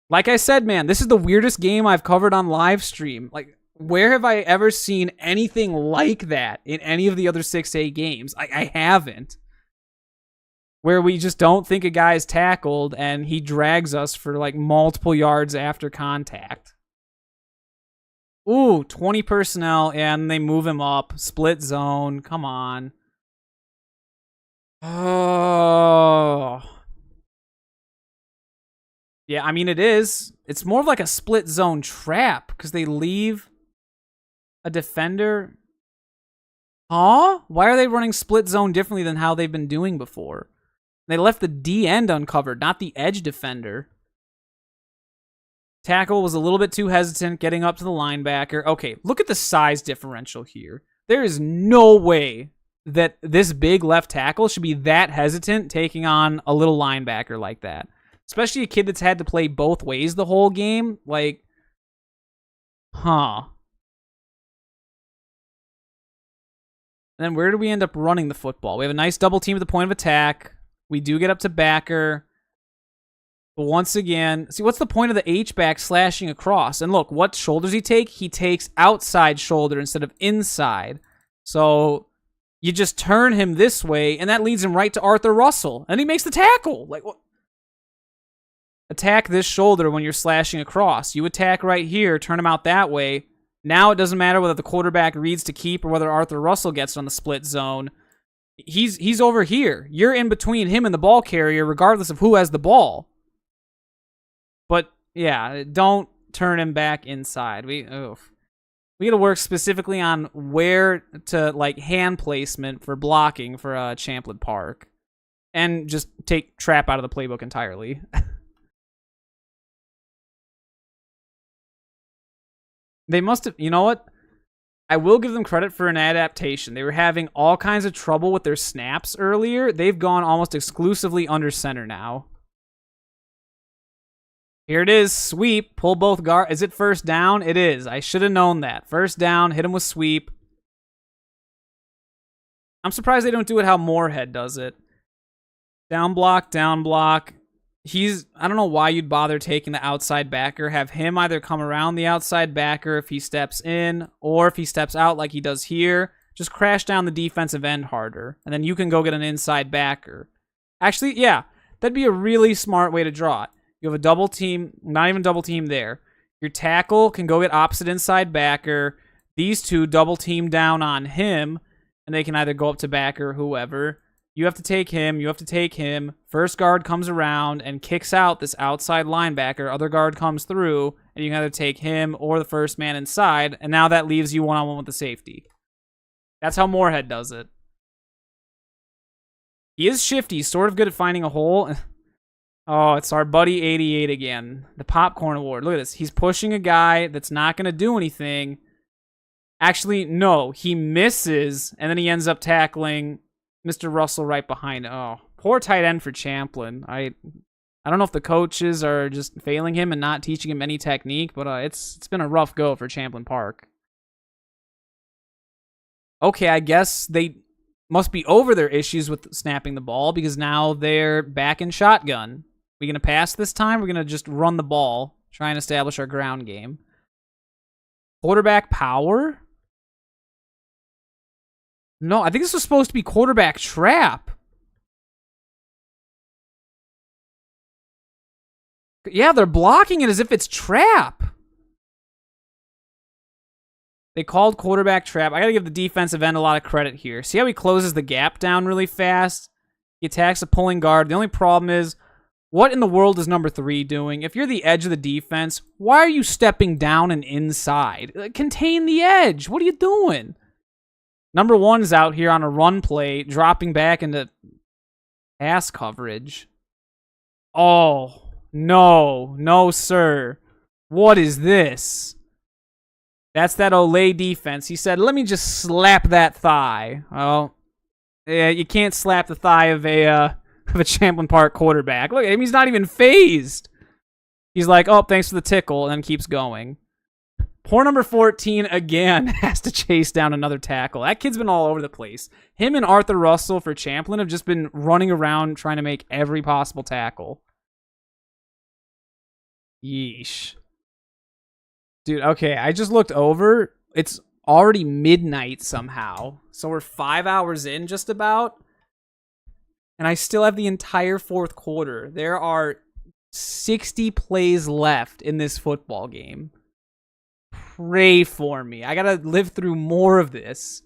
Speaker 1: Like I said, man, this is the weirdest game I've covered on live stream. Like, where have I ever seen anything like that in any of the other 6A games? I haven't. Where we just don't think a guy's tackled and he drags us for like multiple yards after contact. Ooh, 20 personnel, and they move him up. Split zone, come on. Oh. Yeah, I mean, it is. It's more of like a split zone trap because they leave a defender. Huh? Why are they running split zone differently than how they've been doing before? They left the D end uncovered, not the edge defender. Tackle was a little bit too hesitant getting up to the linebacker. Okay, look at the size differential here. There is no way that this big left tackle should be that hesitant taking on a little linebacker like that. Especially a kid that's had to play both ways the whole game. Like, huh. And then where do we end up running the football? We have a nice double team at the point of attack. We do get up to backer. But once again, see, what's the point of the H-back slashing across? And look, what shoulders he take? He takes outside shoulder instead of inside. So you just turn him this way, and that leads him right to Arthur Russell. And he makes the tackle. Like, what? Attack this shoulder when you're slashing across. You attack right here, turn him out that way. Now it doesn't matter whether the quarterback reads to keep or whether Arthur Russell gets on the split zone. He's over here. You're in between him and the ball carrier, regardless of who has the ball. But yeah, don't turn him back inside. We got to work specifically on where to like hand placement for blocking for Champlin Park, and just take trap out of the playbook entirely. They must have. You know what? I will give them credit for an adaptation. They were having all kinds of trouble with their snaps earlier. They've gone almost exclusively under center now. Here it is. Sweep. Pull both guard. Is it first down? It is. I should have known that. First down. Hit him with sweep. I'm surprised they don't do it how Moorhead does it. Down block, down block. I don't know why you'd bother taking the outside backer. Have him either come around the outside backer if he steps in, or if he steps out like he does here, just crash down the defensive end harder, and then you can go get an inside backer. Actually, yeah, that'd be a really smart way to draw it. You have a double team, not even double team there. Your tackle can go get opposite inside backer. These two double team down on him, and they can either go up to backer or whoever. You have to take him. You have to take him. First guard comes around and kicks out this outside linebacker. Other guard comes through, and you can either take him or the first man inside, and now that leaves you one-on-one with the safety. That's how Moorhead does it. He is shifty. He's sort of good at finding a hole. Oh, it's our buddy 88 again. The popcorn award. Look at this. He's pushing a guy that's not going to do anything. Actually, no. He misses, and then he ends up tackling Mr. Russell right behind. Oh, poor tight end for Champlin. I don't know if the coaches are just failing him and not teaching him any technique, but it's been a rough go for Champlin Park. Okay, I guess they must be over their issues with snapping the ball because now they're back in shotgun. We gonna pass this time? We're gonna just run the ball, try and establish our ground game. Quarterback power? No, I think this was supposed to be quarterback trap. Yeah, they're blocking it as if it's trap. They called quarterback trap. I got to give the defensive end a lot of credit here. See how he closes the gap down really fast? He attacks a pulling guard. The only problem is, what in the world is number 3 doing? If you're the edge of the defense, why are you stepping down and inside? Contain the edge. What are you doing? Number 1's out here on a run play, dropping back into pass coverage. Oh, no. No, sir. What is this? That's that Olay defense. He said, let me just slap that thigh. Oh, yeah, you can't slap the thigh of a Champlin Park quarterback. Look at him. He's not even phased. He's like, oh, thanks for the tickle, and then keeps going. Poor number 14 again has to chase down another tackle. That kid's been all over the place. Him and Arthur Russell for Champlin have just been running around trying to make every possible tackle. Yeesh. Dude, okay, I just looked over. It's already midnight somehow. So we're 5 hours in just about. And I still have the entire fourth quarter. There are 60 plays left in this football game. Pray for me. I gotta live through more of this.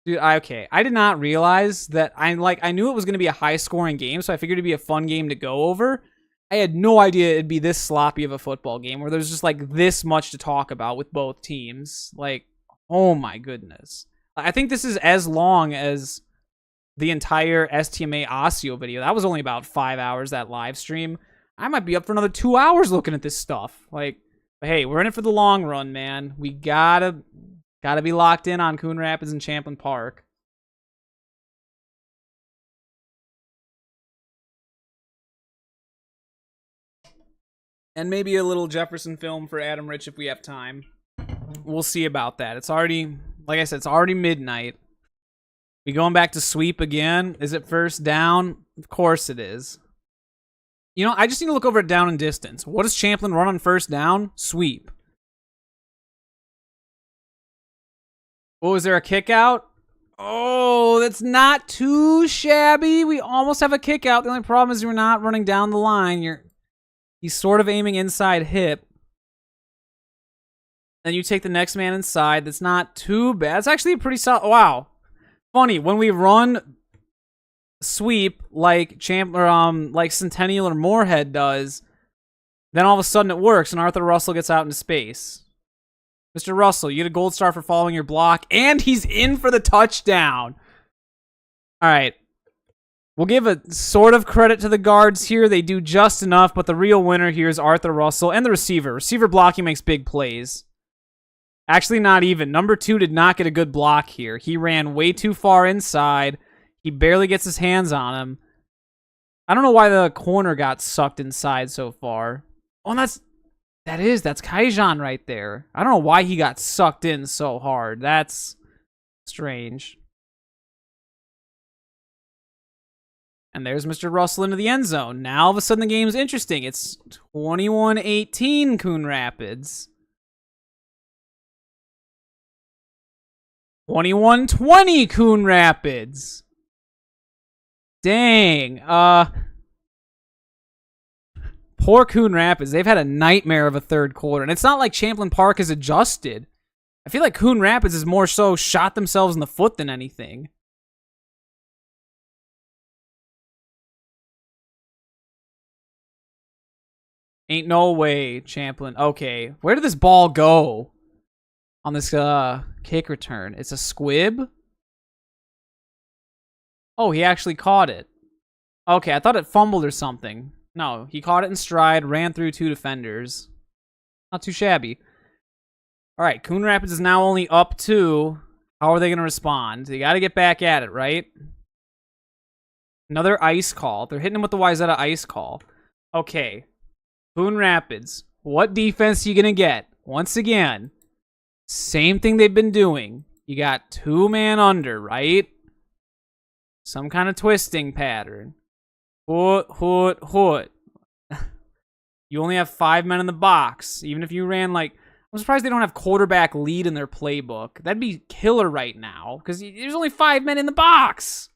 Speaker 1: Dude, okay. I did not realize that I knew it was gonna be a high-scoring game, so I figured it'd be a fun game to go over. I had no idea it'd be this sloppy of a football game where there's just like this much to talk about with both teams. Like, oh my goodness. I think this is as long as the entire STMA Osseo video. That was only about 5 hours, that live stream. I might be up for another 2 hours looking at this stuff. Like, but hey, we're in it for the long run, man. We gotta be locked in on Coon Rapids and Champlin Park. And maybe a little Jefferson film for Adam Rich if we have time. We'll see about that. It's already, like I said, it's already midnight. We going back to sweep again? Is it first down? Of course it is. You know, I just need to look over at down and distance. What does Champlin run on first down? Sweep. Oh, is there a kick out? Oh, that's not too shabby. We almost have a kick out. The only problem is we're not running down the line. He's sort of aiming inside hip. Then you take the next man inside. That's not too bad. It's actually a pretty solid. Wow. Funny, when we run sweep like like Centennial or Moorhead does, then all of a sudden it works and Arthur Russell gets out into space. Mr. Russell, you get a gold star for following your block, and he's in for the touchdown. All right. We'll give a sort of credit to the guards here. They do just enough, but the real winner here is Arthur Russell and the receiver. Receiver blocking makes big plays. Actually, not even. Number 2 did not get a good block here. He ran way too far inside. He barely gets his hands on him. I don't know why the corner got sucked inside so far. Oh, and that's Kaijan right there. I don't know why he got sucked in so hard. That's strange. And there's Mr. Russell into the end zone. Now, all of a sudden, the game's interesting. It's 21-18 Coon Rapids. 21-20 Coon Rapids. Dang. Poor Coon Rapids. They've had a nightmare of a third quarter. And it's not like Champlin Park has adjusted. I feel like Coon Rapids is more so shot themselves in the foot than anything. Ain't no way, Champlin. Okay, where did this ball go on this kick return? It's a squib? Oh, he actually caught it. Okay, I thought it fumbled or something. No, he caught it in stride, ran through 2 defenders. Not too shabby. All right, Coon Rapids is now only up 2. How are they going to respond? They got to get back at it, right? Another ice call. They're hitting him with the Wyzetta ice call. Okay. Coon Rapids, what defense are you going to get? Once again, same thing they've been doing. You got 2-man under, right? Some kind of twisting pattern. Hoot. You only have 5 men in the box. Even if you ran like... I'm surprised they don't have quarterback lead in their playbook. That'd be killer right now, because there's only 5 men in the box.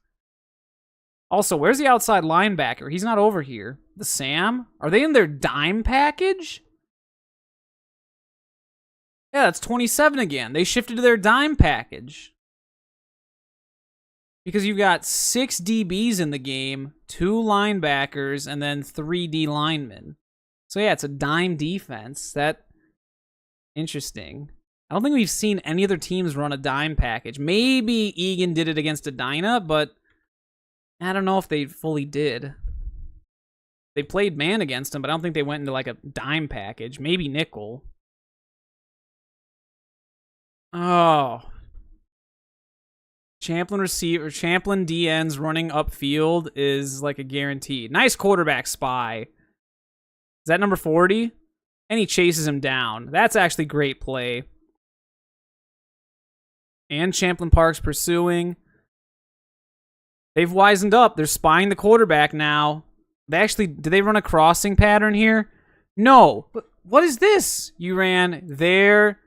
Speaker 1: Also, where's the outside linebacker? He's not over here. The Sam? Are they in their dime package? Yeah, that's 27 again. They shifted to their dime package. Because you've got 6 DBs in the game, 2 linebackers, and then 3 D linemen. So yeah, it's a dime defense. Interesting. I don't think we've seen any other teams run a dime package. Maybe Egan did it against Edina, but I don't know if they fully did. They played man against him, but I don't think they went into like a dime package. Maybe nickel. Oh. Champlin receiver, Champlin DNs running upfield is like a guarantee. Nice quarterback spy. Is that number 40? And he chases him down. That's actually great play. And Champlin Park's pursuing. They've wisened up. They're spying the quarterback now. They actually, did they run a crossing pattern here? No. But what is this? You ran there,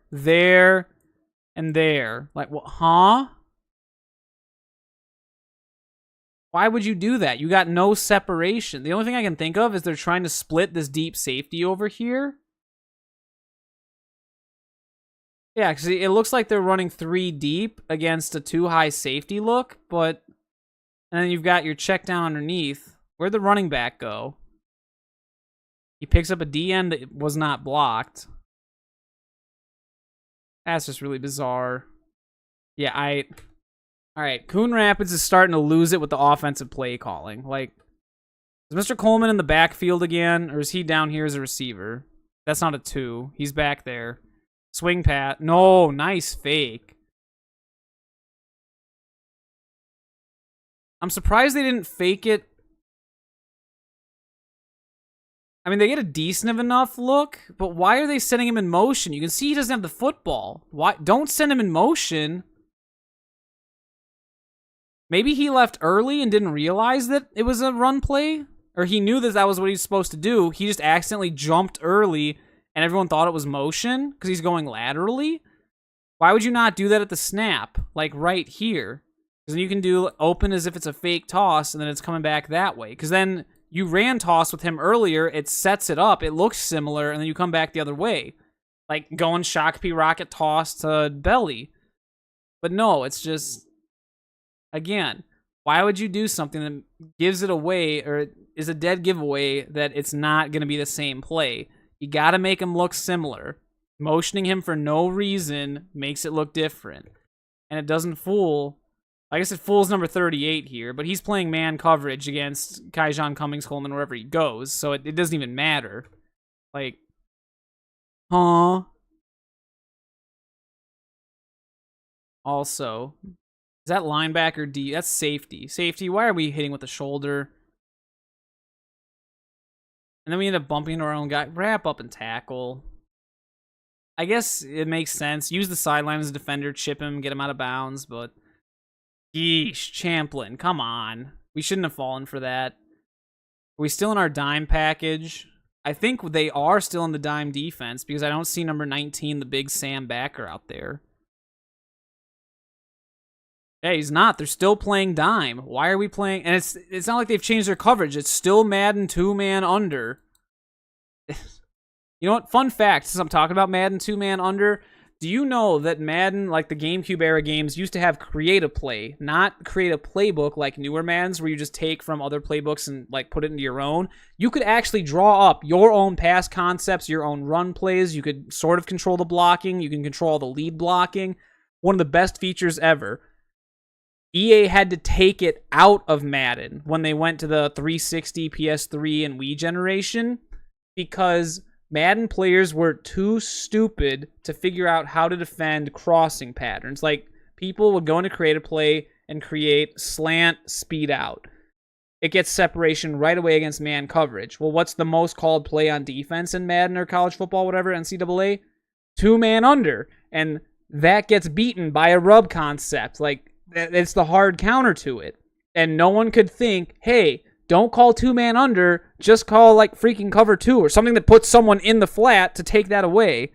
Speaker 1: and there. Like, what? Huh? Why would you do that? You got no separation. The only thing I can think of is they're trying to split this deep safety over here. Yeah, because it looks like they're running 3 deep against a 2 high safety look, but... And then you've got your check down underneath. Where'd the running back go? He picks up a DN that was not blocked. That's just really bizarre. Yeah, Alright, Coon Rapids is starting to lose it with the offensive play calling. Like, is Mr. Coleman in the backfield again, or is he down here as a receiver? That's not a 2. He's back there. Swing pat. No, nice fake. I'm surprised they didn't fake it. I mean, they get a decent enough look, but why are they sending him in motion? You can see he doesn't have the football. Why? Don't send him in motion. Maybe he left early and didn't realize that it was a run play? Or he knew that was what he was supposed to do. He just accidentally jumped early and everyone thought it was motion because he's going laterally? Why would you not do that at the snap? Like right here. Because then you can do open as if it's a fake toss and then it's coming back that way. Because then you ran toss with him earlier, it sets it up, it looks similar, and then you come back the other way. Like going Shakopee rocket toss to belly. But no, it's just... Again, why would you do something that gives it away or is a dead giveaway that it's not going to be the same play? You got to make him look similar. Motioning him for no reason makes it look different. And it doesn't fool. I guess it fools number 38 here, but he's playing man coverage against Kaijan Cummings Coleman wherever he goes, so it doesn't even matter. Like, huh? Also... Is that linebacker D? That's safety. Safety, why are we hitting with the shoulder? And then we end up bumping into our own guy. Wrap up and tackle. I guess it makes sense. Use the sideline as a defender, chip him, get him out of bounds, but... Yeesh, Champlin, come on. We shouldn't have fallen for that. Are we still in our dime package? I think they are still in the dime defense because I don't see number 19, the big Sam backer, out there. Yeah, he's not. They're still playing dime. Why are we playing? And it's not like they've changed their coverage. It's still Madden 2-man under. You know what? Fun fact, since I'm talking about Madden 2-man under, do you know that Madden, like the GameCube era games, used to have create a play, not create a playbook like newer Maddens where you just take from other playbooks and like put it into your own? You could actually draw up your own pass concepts, your own run plays. You could sort of control the blocking. You can control the lead blocking. One of the best features ever. EA had to take it out of Madden when they went to the 360, PS3, and Wii generation because Madden players were too stupid to figure out how to defend crossing patterns. Like, people would go into create a play and create slant, speed out. It gets separation right away against man coverage. Well, what's the most called play on defense in Madden or college football, whatever, NCAA? 2-man under. And that gets beaten by a rub concept. Like, it's the hard counter to it. And no one could think, hey, don't call 2-man under, just call like freaking cover 2 or something that puts someone in the flat to take that away.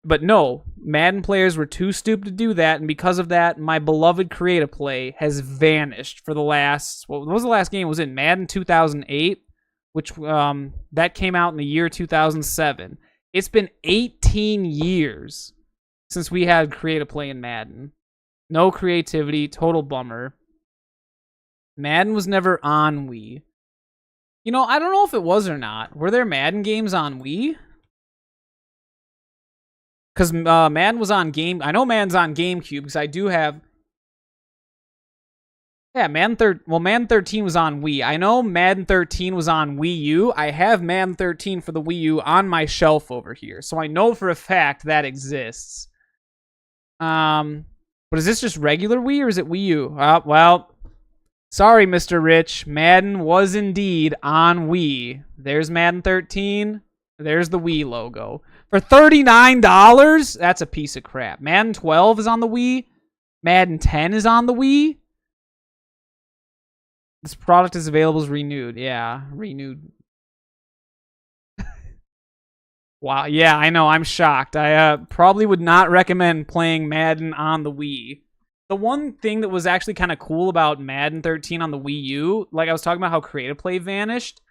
Speaker 1: But no, Madden players were too stupid to do that, and because of that, my beloved creative play has vanished for the last... What was the last game? Was it Madden 2008? Which, that came out in the year 2007. It's been 18 years since we had creative play in Madden. No creativity, total bummer. Madden was never on Wii. You know, I don't know if it was or not. Were there Madden games on Wii? Because Madden was on Game... I know Madden's on GameCube, because I do have... Yeah, Madden 13 was on Wii. I know Madden 13 was on Wii U. I have Madden 13 for the Wii U on my shelf over here. So I know for a fact that exists. But is this just regular Wii or is it Wii U? Well, sorry, Mr. Rich. Madden was indeed on Wii. There's Madden 13. There's the Wii logo. For $39? That's a piece of crap. Madden 12 is on the Wii. Madden 10 is on the Wii. This product is available as renewed. Yeah, renewed. Wow, yeah, I know. I'm shocked. I probably would not recommend playing Madden on the Wii. The one thing that was actually kind of cool about Madden 13 on the Wii U, like I was talking about how Creative Play vanished,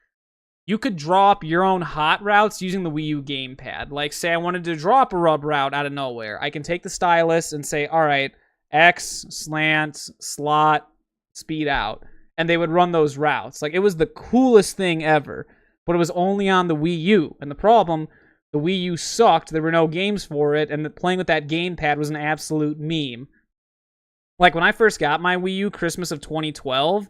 Speaker 1: you could draw up your own hot routes using the Wii U gamepad. Like, say I wanted to draw up a rub route out of nowhere. I can take the stylus and say, all right, X, slant, slot, speed out. And they would run those routes. Like, it was the coolest thing ever. But it was only on the Wii U. And the problem, the Wii U sucked. There were no games for it. And playing with that gamepad was an absolute meme. Like, when I first got my Wii U, Christmas of 2012,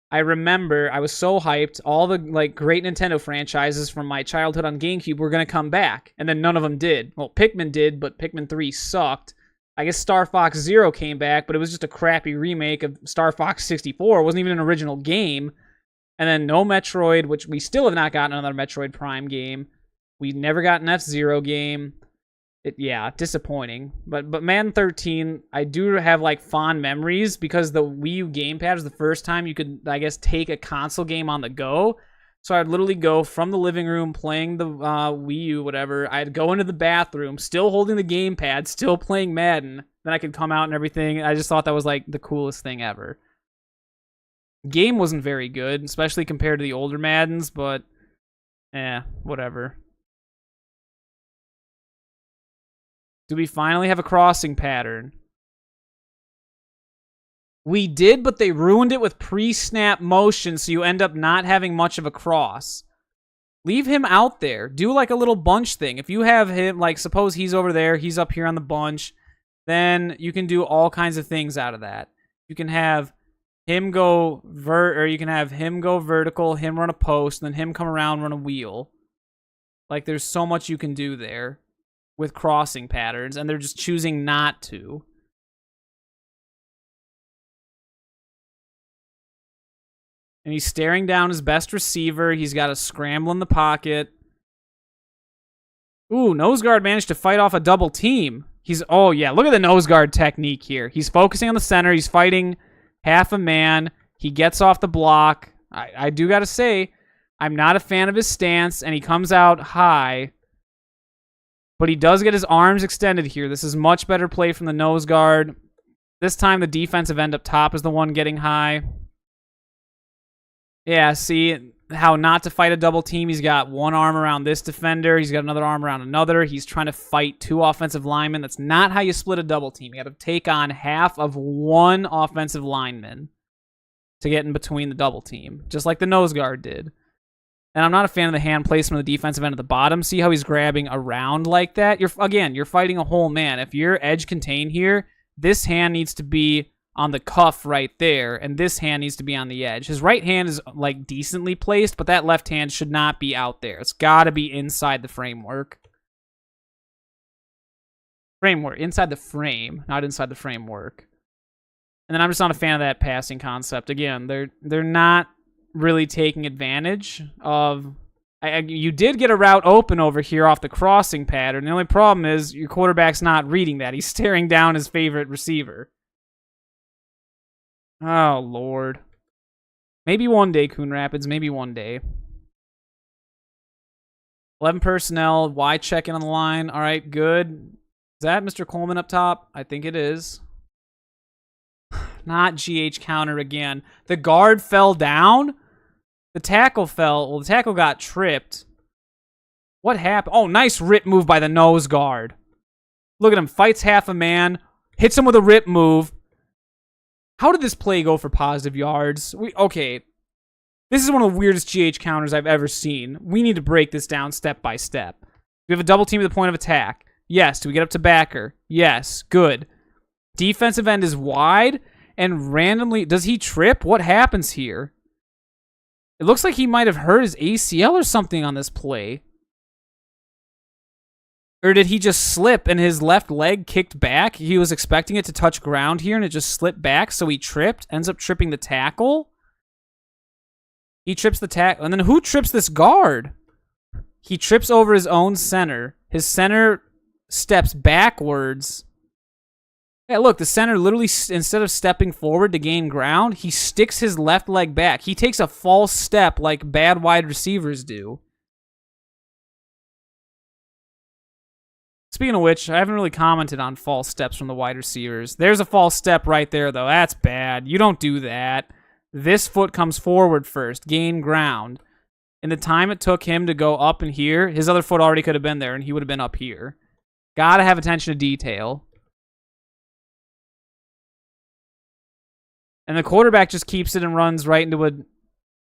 Speaker 1: I remember I was so hyped. All the, like, great Nintendo franchises from my childhood on GameCube were going to come back. And then none of them did. Well, Pikmin did, but Pikmin 3 sucked. I guess Star Fox Zero came back, but it was just a crappy remake of Star Fox 64. It wasn't even an original game. And then no Metroid, which we still have not gotten another Metroid Prime game. We never got an F-Zero game. Yeah, disappointing. But Madden 13, I do have like fond memories because the Wii U gamepad was the first time you could, I guess, take a console game on the go. So I'd literally go from the living room playing the Wii U, whatever. I'd go into the bathroom, still holding the gamepad, still playing Madden. Then I could come out and everything. I just thought that was like the coolest thing ever. Game wasn't very good, especially compared to the older Maddens, but whatever. Do we finally have a crossing pattern? We did, but they ruined it with pre-snap motion, so you end up not having much of a cross. Leave him out there. Do like a little bunch thing. If you have him, like suppose he's over there, he's up here on the bunch, then you can do all kinds of things out of that. You can have him go vertical, him run a post, and then him come around, run a wheel. Like there's so much you can do there with crossing patterns, and they're just choosing not to. And he's staring down his best receiver. He's got a scramble in the pocket. Ooh, nose guard managed to fight off a double team. Oh yeah, look at the nose guard technique here. He's focusing on the center. He's fighting half a man. He gets off the block. I do got to say, I'm not a fan of his stance, and he comes out high. But he does get his arms extended here. This is much better play from the nose guard. This time the defensive end up top is the one getting high. Yeah, see how not to fight a double team. He's got one arm around this defender. He's got another arm around another. He's trying to fight two offensive linemen. That's not how you split a double team. You got to take on half of one offensive lineman to get in between the double team, just like the nose guard did. And I'm not a fan of the hand placement of the defensive end at the bottom. See how he's grabbing around like that? You're fighting a whole man. If you're edge contained here, this hand needs to be on the cuff right there, and this hand needs to be on the edge. His right hand is like decently placed, but that left hand should not be out there. It's got to be inside the framework. Inside the frame, not inside the framework. And then I'm just not a fan of that passing concept. Again, they're not really taking advantage of... you did get a route open over here off the crossing pattern. The only problem is your quarterback's not reading that. He's staring down his favorite receiver. Oh, Lord. Maybe one day, Coon Rapids. Maybe one day. 11 personnel. Y check-in on the line. All right, good. Is that Mr. Coleman up top? I think it is. Not GH counter again. The guard fell down? The tackle fell. Well, the tackle got tripped. What happened? Oh, nice rip move by the nose guard. Look at him. Fights half a man. Hits him with a rip move. How did this play go for positive yards? Okay. This is one of the weirdest GH counters I've ever seen. We need to break this down step by step. We have a double team at the point of attack. Yes. Do we get up to backer? Yes. Good. Defensive end is wide, and randomly... Does he trip? What happens here? It looks like he might have hurt his ACL or something on this play. Or did he just slip and his left leg kicked back? He was expecting it to touch ground here, and it just slipped back, so he tripped. Ends up tripping the tackle. He trips the tackle. And then who trips this guard? He trips over his own center. His center steps backwards. Yeah, look, the center literally, instead of stepping forward to gain ground, he sticks his left leg back. He takes a false step like bad wide receivers do. Speaking of which, I haven't really commented on false steps from the wide receivers. There's a false step right there, though. That's bad. You don't do that. This foot comes forward first, gain ground. In the time it took him to go up in here, his other foot already could have been there, and he would have been up here. Gotta have attention to detail. And the quarterback just keeps it and runs right into a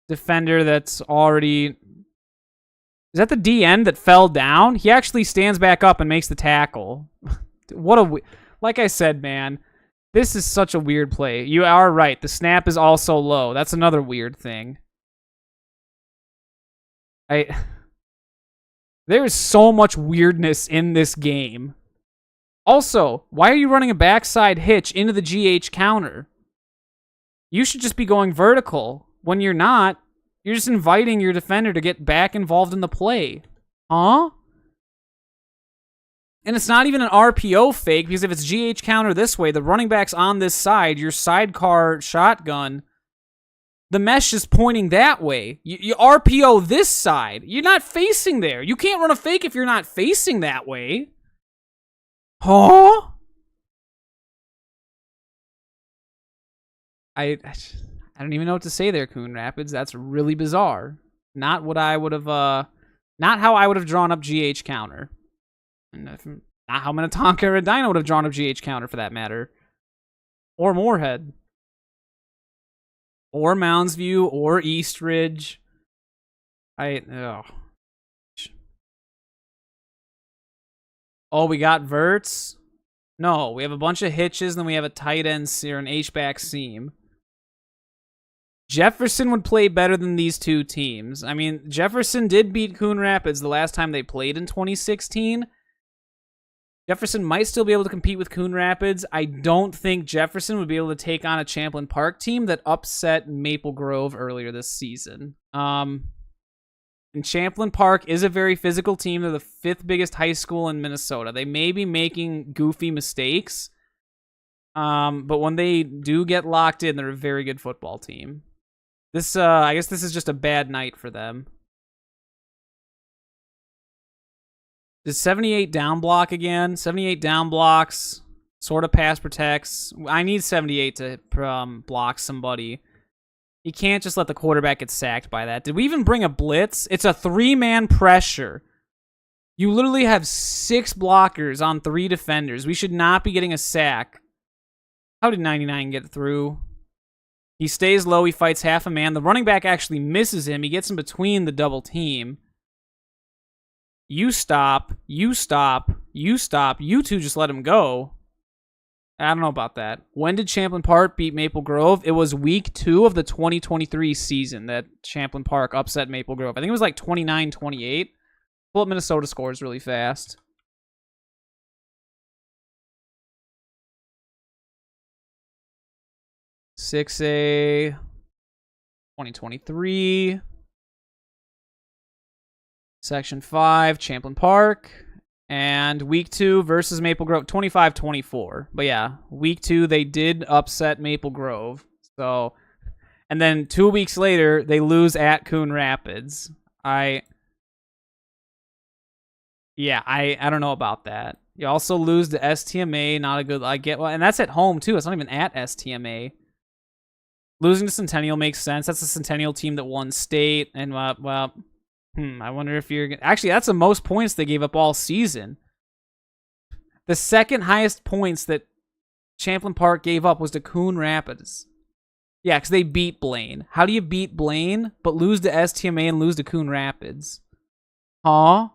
Speaker 1: defender that's already... Is that the D end that fell down? He actually stands back up and makes the tackle. What a... Like I said, man, this is such a weird play. You are right. The snap is also low. That's another weird thing. There is so much weirdness in this game. Also, why are you running a backside hitch into the GH counter? You should just be going vertical. When you're not, you're just inviting your defender to get back involved in the play. Huh? And it's not even an RPO fake, because if it's GH counter this way, the running back's on this side, your sidecar shotgun, the mesh is pointing that way. You RPO this side. You're not facing there. You can't run a fake if you're not facing that way. Huh? I don't even know what to say there, Coon Rapids. That's really bizarre. Not what I would have, not how I would have drawn up GH counter. Not how Minnetonka or Edina would have drawn up GH counter, for that matter. Or Moorhead. Or Mounds View, or Eastridge. Oh, we got verts? No, we have a bunch of hitches, and then we have a tight end or an H-back seam. Jefferson would play better than these two teams. I mean, Jefferson did beat Coon Rapids the last time they played in 2016. Jefferson might still be able to compete with Coon Rapids. I don't think Jefferson would be able to take on a Champlin Park team that upset Maple Grove earlier this season. And Champlin Park is a very physical team. They're the 5th biggest high school in Minnesota. They may be making goofy mistakes, but when they do get locked in, they're a very good football team. This, I guess this is just a bad night for them. Does 78 down block again? 78 down blocks, sort of pass protects. I need 78 to block somebody. You can't just let the quarterback get sacked by that. Did we even bring a blitz? It's a 3-man pressure. You literally have 6 blockers on 3 defenders. We should not be getting a sack. How did 99 get through? He stays low. He fights half a man. The running back actually misses him. He gets in between the double team. You stop. You stop. You stop. You two just let him go. I don't know about that. When did Champlin Park beat Maple Grove? It was week 2 of the 2023 season that Champlin Park upset Maple Grove. I think it was like 29-28. Pull up Minnesota scores really fast. (6A) 2023. Section 5, Champlin Park. And week 2 versus Maple Grove, 25-24. But yeah, week 2, they did upset Maple Grove. So, and then 2 weeks later, they lose at Coon Rapids. I don't know about that. You also lose to STMA, not a good, and that's at home too. It's not even at STMA. Losing to Centennial makes sense. That's a Centennial team that won state, and I wonder if you're... Actually, that's the most points they gave up all season. The second highest points that Champlin Park gave up was to Coon Rapids. Yeah, because they beat Blaine. How do you beat Blaine, but lose to STMA and lose to Coon Rapids? Huh?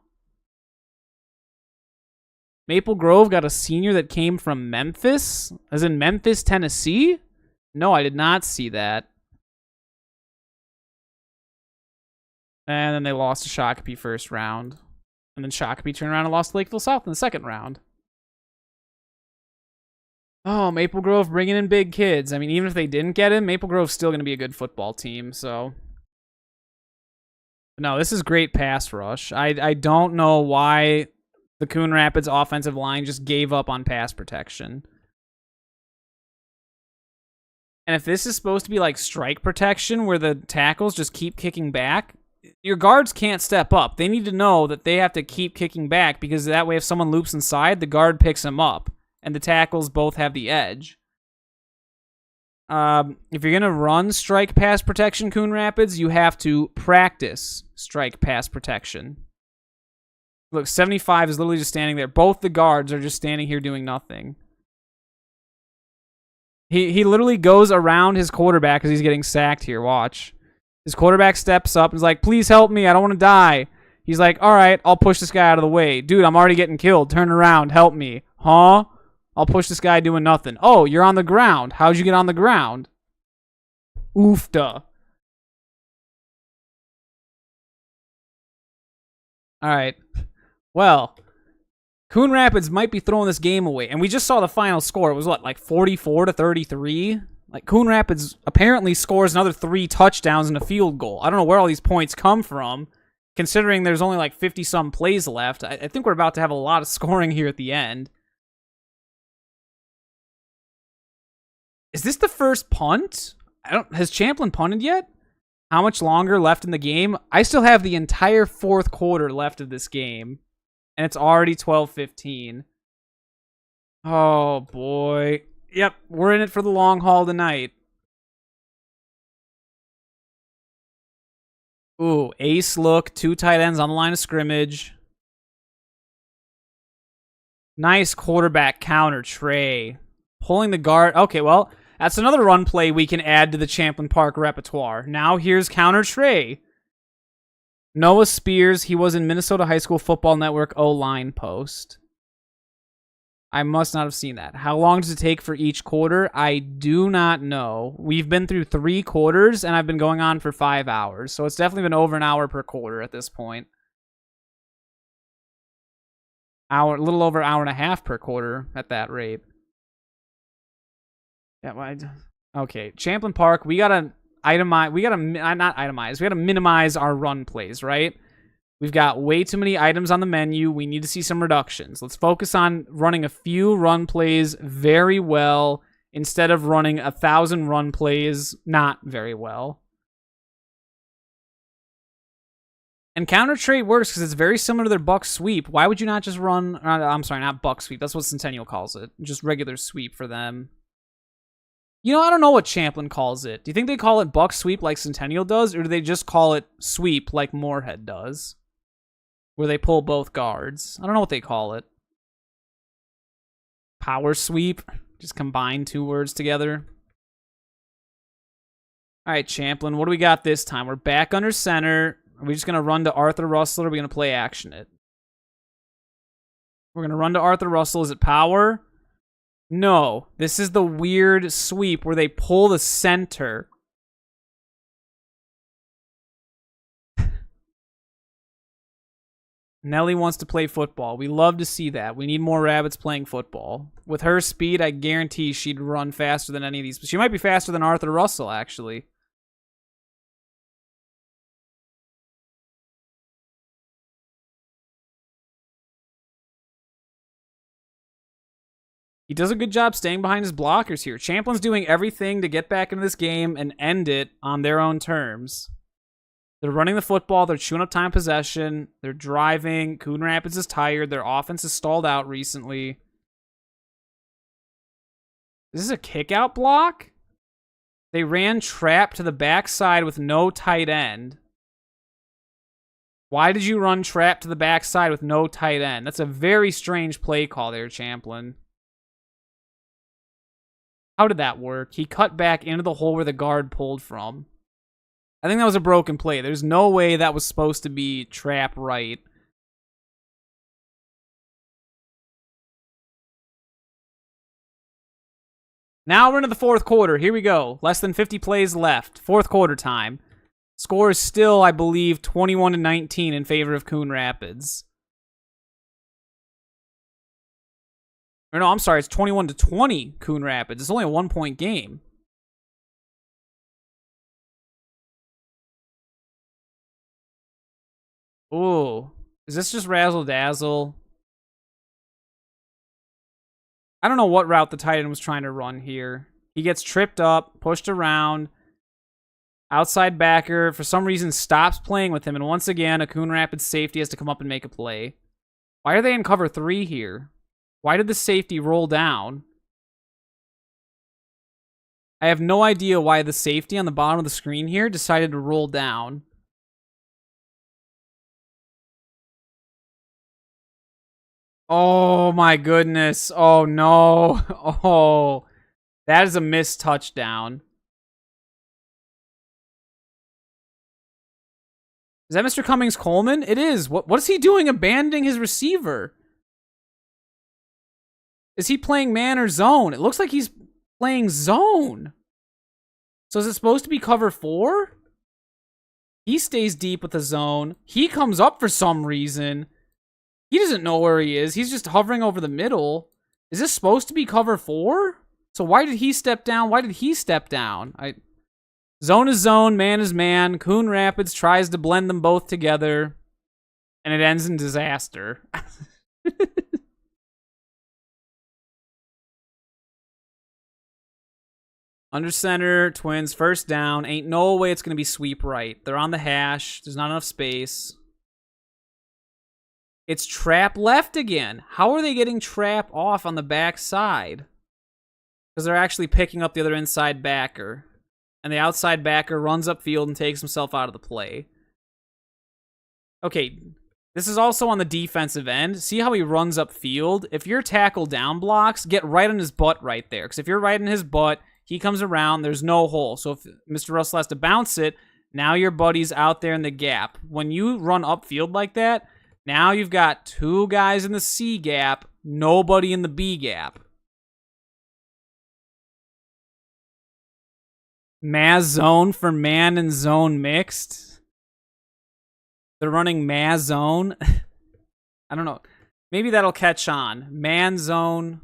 Speaker 1: Maple Grove got a senior that came from Memphis, as in Memphis, Tennessee? No, I did not see that. And then they lost to Shakopee first round. And then Shakopee turned around and lost to Lakeville South in the second round. Oh, Maple Grove bringing in big kids. I mean, even if they didn't get him, Maple Grove's still going to be a good football team, so... No, this is great pass rush. I don't know why the Coon Rapids offensive line just gave up on pass protection. And if this is supposed to be like strike protection where the tackles just keep kicking back, your guards can't step up. They need to know that they have to keep kicking back because that way if someone loops inside, the guard picks them up. And the tackles both have the edge. If you're going to run strike pass protection, Coon Rapids, you have to practice strike pass protection. Look, 75 is literally just standing there. Both the guards are just standing here doing nothing. He literally goes around his quarterback because he's getting sacked here. Watch. His quarterback steps up and is like, please help me. I don't want to die. He's like, all right, I'll push this guy out of the way. Dude, I'm already getting killed. Turn around. Help me. Huh? I'll push this guy doing nothing. Oh, you're on the ground. How'd you get on the ground? Oofda. All right. Well, Coon Rapids might be throwing this game away. And we just saw the final score. It was what, like 44-33? Like, Coon Rapids apparently scores another 3 touchdowns and a field goal. I don't know where all these points come from, considering there's only like 50-some plays left. I think we're about to have a lot of scoring here at the end. Is this the first punt? Has Champlin punted yet? How much longer left in the game? I still have the entire fourth quarter left of this game. And it's already 12:15. Oh, boy. Yep, we're in it for the long haul tonight. Ooh, ace look. 2 tight ends on the line of scrimmage. Nice quarterback counter, Trey. Pulling the guard. Okay, well, that's another run play we can add to the Champlin Park repertoire. Now here's counter Trey. Noah Spears, he was in Minnesota High School Football Network O-line post. I must not have seen that. How long does it take for each quarter? I do not know. We've been through 3 quarters, and I've been going on for 5 hours. So it's definitely been over an hour per quarter at this point. A little over an hour and a half per quarter at that rate. Yeah, okay. Champlin Park, we gotta itemize. We gotta not itemize. We gotta minimize our run plays, right? We've got way too many items on the menu. We need to see some reductions. Let's focus on running a few run plays very well instead of running 1,000 run plays not very well. And counter trade works because it's very similar to their buck sweep. Why would you not just run? I'm sorry, not buck sweep. That's what Centennial calls it. Just regular sweep for them. You know, I don't know what Champlin calls it. Do you think they call it buck sweep like Centennial does, or do they just call it sweep like Moorhead does? Where they pull both guards. I don't know what they call it. Power sweep. Just combine 2 words together. All right, Champlin, what do we got this time? We're back under center. Are we just going to run to Arthur Russell, or are we going to play action it? We're going to run to Arthur Russell. Is it power? No. This is the weird sweep where they pull the center. Nelly wants to play football. We love to see that. We need more rabbits playing football. With her speed, I guarantee she'd run faster than any of these. She might be faster than Arthur Russell, actually. He does a good job staying behind his blockers here. Champlin's doing everything to get back into this game and end it on their own terms. They're running the football. They're chewing up time possession. They're driving. Coon Rapids is tired. Their offense is stalled out recently. Is this a kick-out block? They ran trap to the backside with no tight end. Why did you run trap to the backside with no tight end? That's a very strange play call there, Champlin. How did that work? He cut back into the hole where the guard pulled from. I think that was a broken play. There's no way that was supposed to be trap right. Now we're into the fourth quarter. Here we go. Less than 50 plays left. Fourth quarter time. Score is still, I believe, 21-19 in favor of Coon Rapids. Or no, I'm sorry. It's 21-20 Coon Rapids. It's only a 1-point game. Ooh. Is this just razzle-dazzle? I don't know what route the tight end was trying to run here. He gets tripped up, pushed around. Outside backer, for some reason, stops playing with him. And once again, a Coon Rapids safety has to come up and make a play. Why are they in cover 3 here? Why did the safety roll down? I have no idea why the safety on the bottom of the screen here decided to roll down. Oh my goodness. Oh no. Oh. That is a missed touchdown. Is that Mr. Cummings Coleman? It is. What is he doing abandoning his receiver? Is he playing man or zone? It looks like he's playing zone. So is it supposed to be cover 4? He stays deep with the zone. He comes up for some reason. He doesn't know where he is. He's just hovering over the middle. Is this supposed to be cover 4? So why did he step down? Why did he step down? Zone is zone, man is man. Coon Rapids tries to blend them both together, and it ends in disaster. Under center, Twins, first down. Ain't no way it's going to be sweep right. They're on the hash. There's not enough space. It's trap left again. How are they getting trap off on the back side? Because they're actually picking up the other inside backer. And the outside backer runs upfield and takes himself out of the play. Okay, this is also on the defensive end. See how he runs upfield? If your tackle down blocks, get right on his butt right there. Because if you're right in his butt, he comes around, there's no hole. So if Mr. Russell has to bounce it, now your buddy's out there in the gap. When you run upfield like that, now you've got 2 guys in the C gap, nobody in the B gap. Maz zone for man and zone mixed. They're running Maz zone. I don't know. Maybe that'll catch on. Man zone.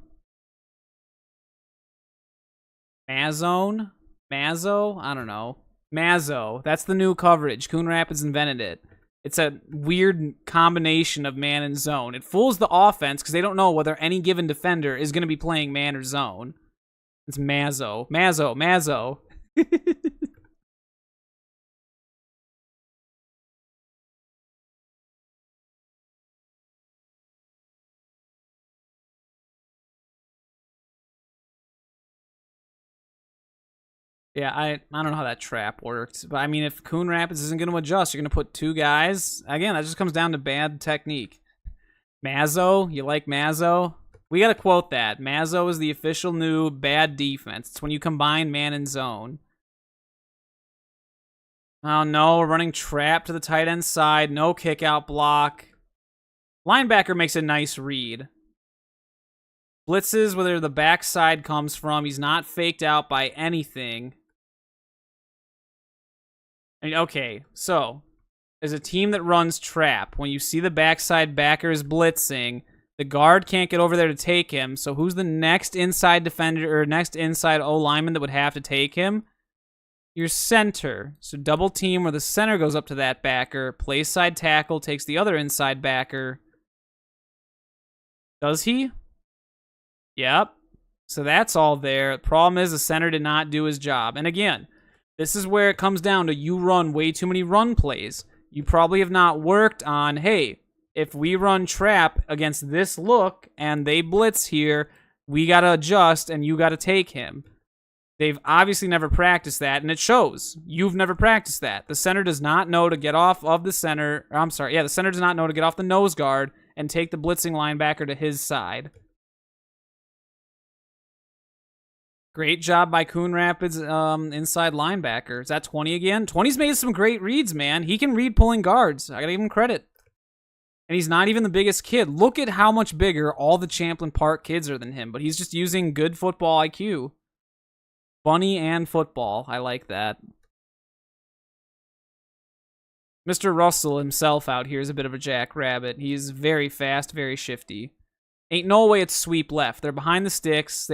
Speaker 1: Mazone? Mazzo? I don't know. Mazzo. That's the new coverage. Coon Rapids invented it. It's a weird combination of man and zone. It fools the offense because they don't know whether any given defender is going to be playing man or zone. It's Mazzo. Mazzo. Mazzo. Yeah, I don't know how that trap worked. But, I mean, if Coon Rapids isn't going to adjust, you're going to put 2 guys. Again, that just comes down to bad technique. Mazzo? You like Mazzo? We got to quote that. Mazzo is the official new bad defense. It's when you combine man and zone. Oh, no. We're running trap to the tight end side. No kick out block. Linebacker makes a nice read. Blitzes where the backside comes from. He's not faked out by anything. I mean, okay, so as a team that runs trap, when you see the backside backer is blitzing, the guard can't get over there to take him. So who's the next inside defender or next inside O lineman that would have to take him? Your center. So double team where the center goes up to that backer, plays side tackle, takes the other inside backer. Does he? Yep. So that's all there. The problem is the center did not do his job. And again, this is where it comes down to you run way too many run plays. You probably have not worked on, hey, if we run trap against this look and they blitz here, we got to adjust and you got to take him. They've obviously never practiced that, and it shows. You've never practiced that. The center does not know to get off of the center. I'm sorry. Yeah, the center does not know to get off the nose guard and take the blitzing linebacker to his side. Great job by Coon Rapids inside linebacker. Is that 20 again? 20's made some great reads, man. He can read pulling guards. I gotta give him credit. And he's not even the biggest kid. Look at how much bigger all the Champlin Park kids are than him, but he's just using good football IQ. Bunny and football. I like that. Mr. Russell himself out here is a bit of a jackrabbit. He's very fast, very shifty. Ain't no way it's sweep left. They're behind the sticks.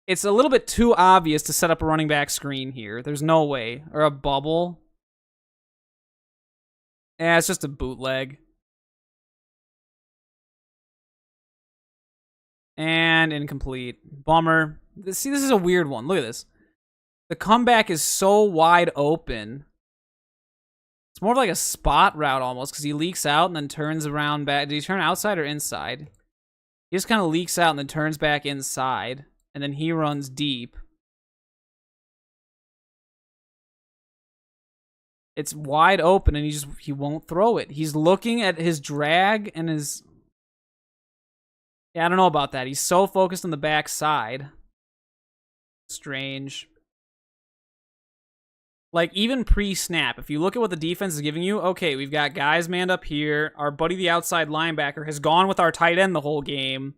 Speaker 1: It's a little bit too obvious to set up a running back screen here. There's no way. Or a bubble. Yeah, it's just a bootleg. And incomplete. Bummer. See, this is a weird one. Look at this. The comeback is so wide open. It's more of like a spot route almost, because he leaks out and then turns around back. Did he turn outside or inside? He just kind of leaks out and then turns back inside. And then he runs deep. It's wide open and he won't throw it. He's looking at his drag and his... Yeah, I don't know about that. He's so focused on the back side. Strange. Like, even pre-snap, if you look at what the defense is giving you, okay, we've got guys manned up here. Our buddy, the outside linebacker, has gone with our tight end the whole game.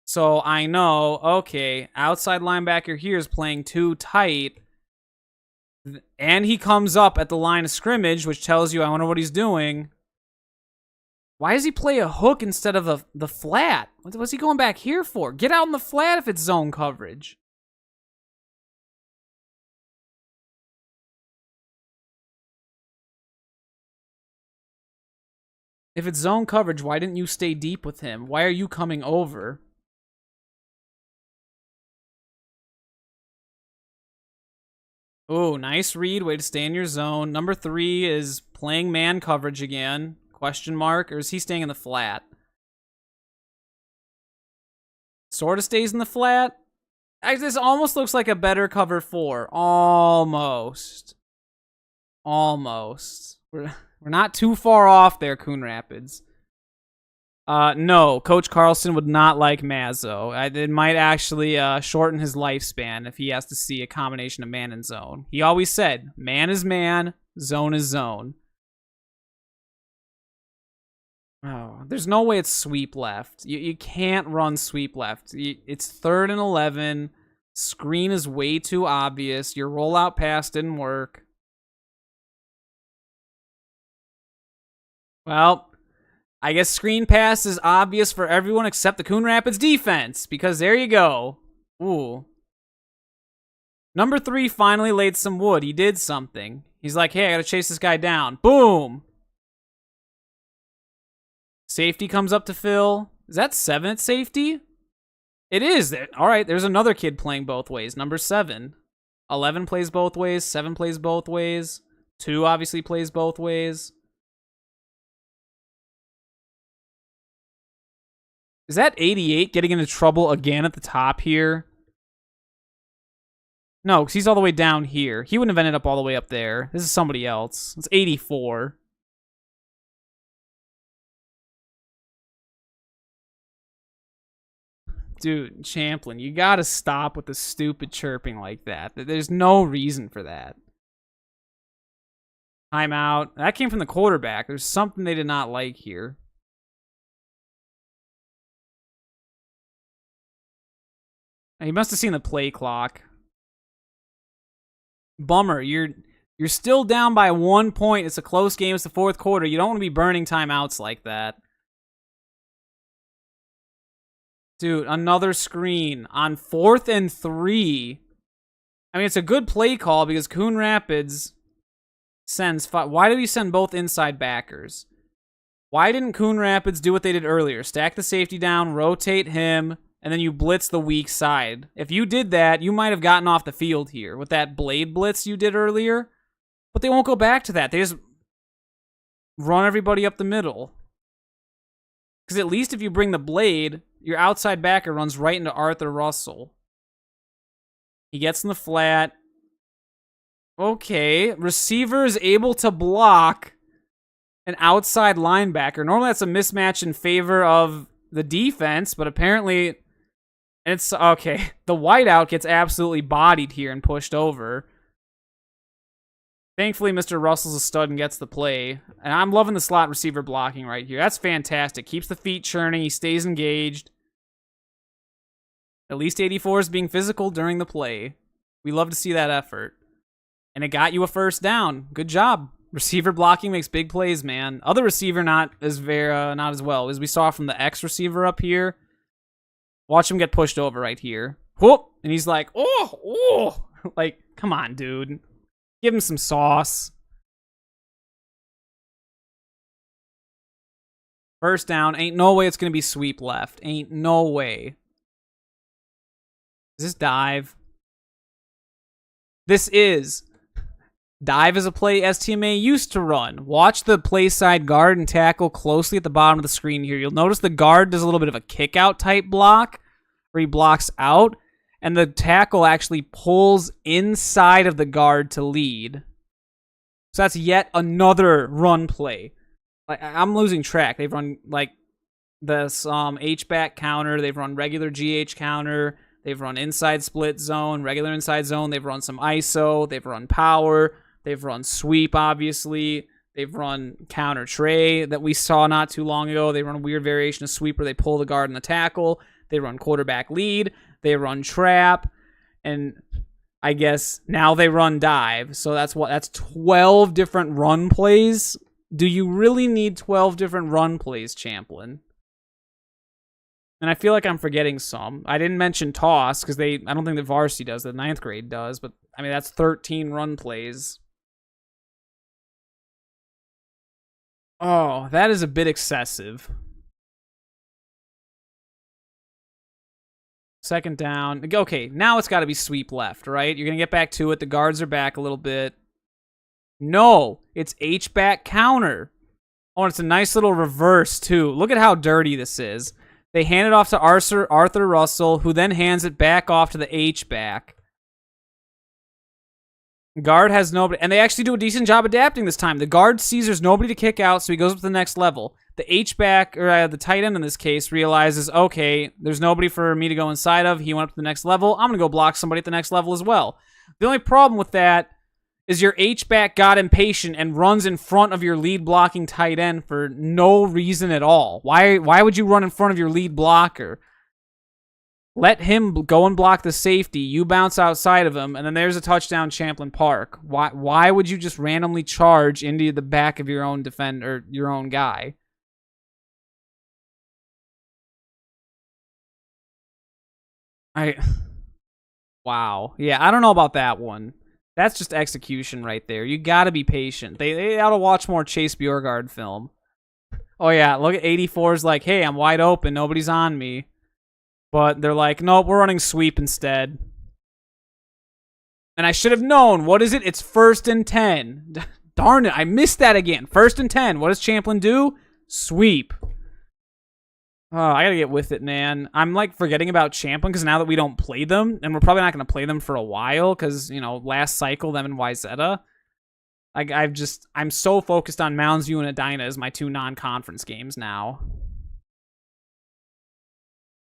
Speaker 1: So I know, okay, outside linebacker here is playing too tight. And he comes up at the line of scrimmage, which tells you, I wonder what he's doing. Why does he play a hook instead of the flat? What's he going back here for? Get out in the flat if it's zone coverage. If it's zone coverage, why didn't you stay deep with him? Why are you coming over? Oh, nice read. Way to stay in your zone. Number 3 is playing man coverage again. Question mark. Or is he staying in the flat? Sort of stays in the flat. This almost looks like a better cover 4. Almost. Almost. We're not too far off there, Coon Rapids. No, Coach Carlson would not like Mazzo. It might actually shorten his lifespan if he has to see a combination of man and zone. He always said, man is man, zone is zone. Oh, there's no way it's sweep left. You can't run sweep left. It's 3rd and 11. Screen is way too obvious. Your rollout pass didn't work. Well, I guess screen pass is obvious for everyone except the Coon Rapids defense, because there you go. Ooh. Number 3 finally laid some wood. He did something. He's like, hey, I gotta chase this guy down. Boom! Safety comes up to fill. Is that 7 at safety? It is. All right, there's another kid playing both ways. Number 7. 11 plays both ways. 7 plays both ways. 2 obviously plays both ways. Is that 88 getting into trouble again at the top here? No, because he's all the way down here. He wouldn't have ended up all the way up there. This is somebody else. It's 84. Dude, Champlin, you gotta stop with the stupid chirping like that. There's no reason for that. Timeout. That came from the quarterback. There's something they did not like here. He must have seen the play clock. Bummer. You're still down by 1 point. It's a close game. It's the 4th quarter. You don't want to be burning timeouts like that. Dude, another screen on 4th and 3. I mean, it's a good play call because Coon Rapids sends 5. Why did he send both inside backers? Why didn't Coon Rapids do what they did earlier? Stack the safety down, rotate him, and then you blitz the weak side. If you did that, you might have gotten off the field here with that blade blitz you did earlier. But they won't go back to that. They just run everybody up the middle. Because at least if you bring the blade, your outside backer runs right into Arthur Russell. He gets in the flat. Okay, receiver is able to block an outside linebacker. Normally that's a mismatch in favor of the defense, but apparently it's okay. The whiteout gets absolutely bodied here and pushed over. Thankfully, Mr. Russell's a stud and gets the play. And I'm loving the slot receiver blocking right here. That's fantastic. Keeps the feet churning. He stays engaged. At least 84 is being physical during the play. We love to see that effort. And it got you a first down. Good job. Receiver blocking makes big plays, man. Other receiver not as well. As we saw from the X receiver up here. Watch him get pushed over right here. Whoop! And he's like, oh. Like, come on, dude. Give him some sauce. First down. Ain't no way it's going to be sweep left. Ain't no way. Is this dive? This is. Dive is a play STMA used to run. Watch the play side guard and tackle closely at the bottom of the screen here. You'll notice the guard does a little bit of a kick out type block where he blocks out, and the tackle actually pulls inside of the guard to lead. So that's yet another run play. Like, I'm losing track. They've run like this H-back counter. They've run regular GH counter. They've run inside split zone, regular inside zone. They've run some ISO. They've run power. They've run sweep, obviously. They've run counter tray that we saw not too long ago. They run a weird variation of sweep where they pull the guard and the tackle. They run quarterback lead. They run trap. And I guess now they run dive. So that's 12 different run plays. Do you really need 12 different run plays, Champlin? And I feel like I'm forgetting some. I didn't mention toss because I don't think the varsity does. The 9th grade does. But, I mean, that's 13 run plays. Oh, that is a bit excessive. Second down. Okay, now it's got to be sweep left, right? You're going to get back to it. The guards are back a little bit. No, it's H-back counter. Oh, and it's a nice little reverse, too. Look at how dirty this is. They hand it off to Arthur Russell, who then hands it back off to the H-back. Guard has nobody, and they actually do a decent job adapting this time. The guard sees there's nobody to kick out, so he goes up to the next level. The H-back, or the tight end in this case, realizes, okay, there's nobody for me to go inside of. He went up to the next level. I'm going to go block somebody at the next level as well. The only problem with that is your H-back got impatient and runs in front of your lead blocking tight end for no reason at all. Why would you run in front of your lead blocker? Let him go and block the safety. You bounce outside of him, and then there's a touchdown, Champlin Park. Why would you just randomly charge into the back of your own defender, your own guy? Wow. Yeah, I don't know about that one. That's just execution right there. You got to be patient. They ought to watch more Chase Bjorgard film. Oh yeah, look at 84's like, hey, I'm wide open. Nobody's on me. But they're like, nope, we're running sweep instead. And I should have known. What is it? It's 1st and 10. Darn it, I missed that again. 1st and 10. What does Champlin do? Sweep. Oh, I gotta get with it, man. I'm like forgetting about Champlin because now that we don't play them, and we're probably not gonna play them for a while because, you know, last cycle, them and Wyzetta. I'm so focused on Mounds View and Edina as my 2 non-conference games now.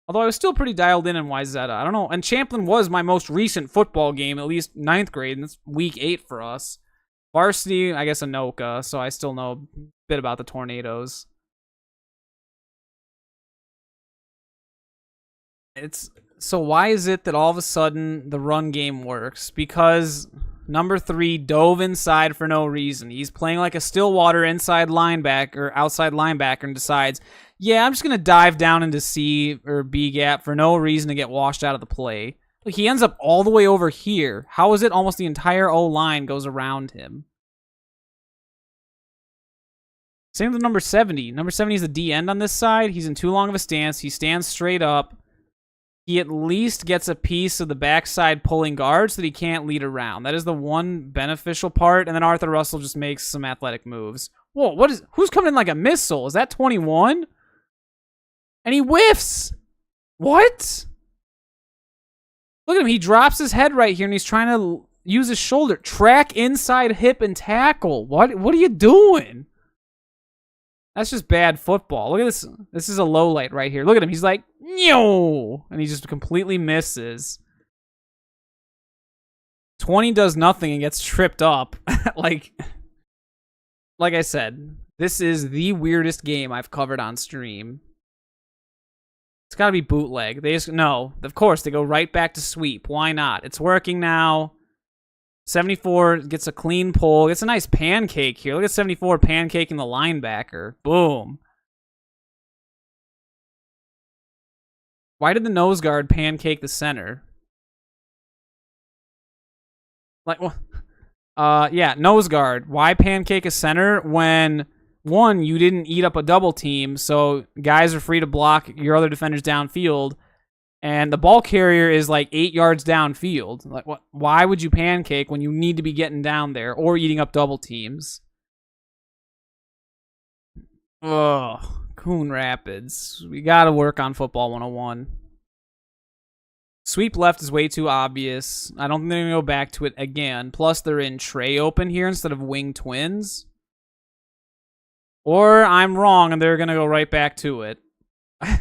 Speaker 1: Although I was still pretty dialed in Wyzetta. I don't know. And Champlin was my most recent football game, at least 9th grade, and it's week 8 for us. Varsity, I guess Anoka, so I still know a bit about the Tornadoes. So why is it that all of a sudden the run game works? Because number 3 dove inside for no reason. He's playing like a Stillwater inside linebacker, or outside linebacker, and decides, yeah, I'm just going to dive down into C or B gap for no reason to get washed out of the play. Like, he ends up all the way over here. How is it almost the entire O-line goes around him? Same with number 70. Number 70 is the D-end on this side. He's in too long of a stance. He stands straight up. He at least gets a piece of the backside pulling guard so that he can't lead around. That is the one beneficial part. And then Arthur Russell just makes some athletic moves. Whoa, who's coming in like a missile? Is that 21? And he whiffs. What? Look at him. He drops his head right here, and he's trying to use his shoulder. Track inside hip and tackle. What are you doing? That's just bad football. Look at this. This is a low light right here. Look at him. He's like, no, and he just completely misses. 20 does nothing and gets tripped up. like I said, this is the weirdest game I've covered on stream. It's got to be bootleg. They just, no, of course, they go right back to sweep. Why not? It's working now. 74 gets a clean pull. Gets a nice pancake here. Look at 74 pancaking the linebacker. Boom. Why did the nose guard pancake the center? Like, well, yeah, nose guard. Why pancake a center when... One, you didn't eat up a double team, so guys are free to block your other defenders downfield, and the ball carrier is like 8 yards downfield. Like, what? Why would you pancake when you need to be getting down there or eating up double teams? Ugh, Coon Rapids. We gotta work on football 101. Sweep left is way too obvious. I don't think they're gonna go back to it again. Plus, they're in tray open here instead of wing twins. Or I'm wrong and they're going to go right back to it. Oh,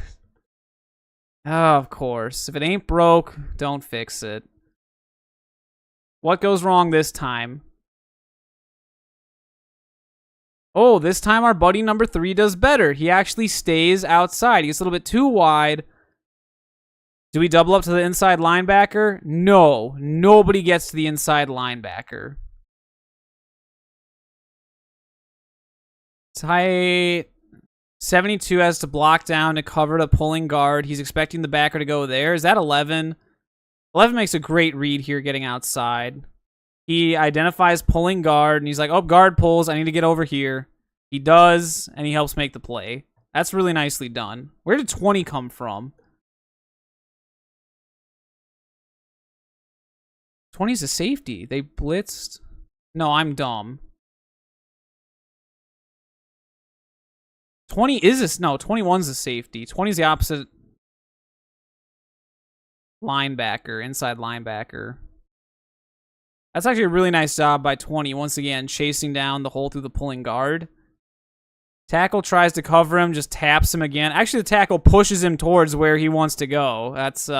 Speaker 1: of course. If it ain't broke, don't fix it. What goes wrong this time? Oh, this time our buddy number 3 does better. He actually stays outside. He gets a little bit too wide. Do we double up to the inside linebacker? No. Nobody gets to the inside linebacker. Tight. 72 has to block down to cover the pulling guard. He's expecting the backer to go there. Is that 11? 11 makes a great read here getting outside. He identifies pulling guard, and he's like, oh, guard pulls. I need to get over here. He does, and he helps make the play. That's really nicely done. Where did 20 come from? 20's a safety. They blitzed. No, I'm dumb. 20 is a... No, 21's a safety. 20's the opposite linebacker, inside linebacker. That's actually a really nice job by 20. Once again, chasing down the hole through the pulling guard. Tackle tries to cover him, just taps him again. Actually, the tackle pushes him towards where he wants to go. That's,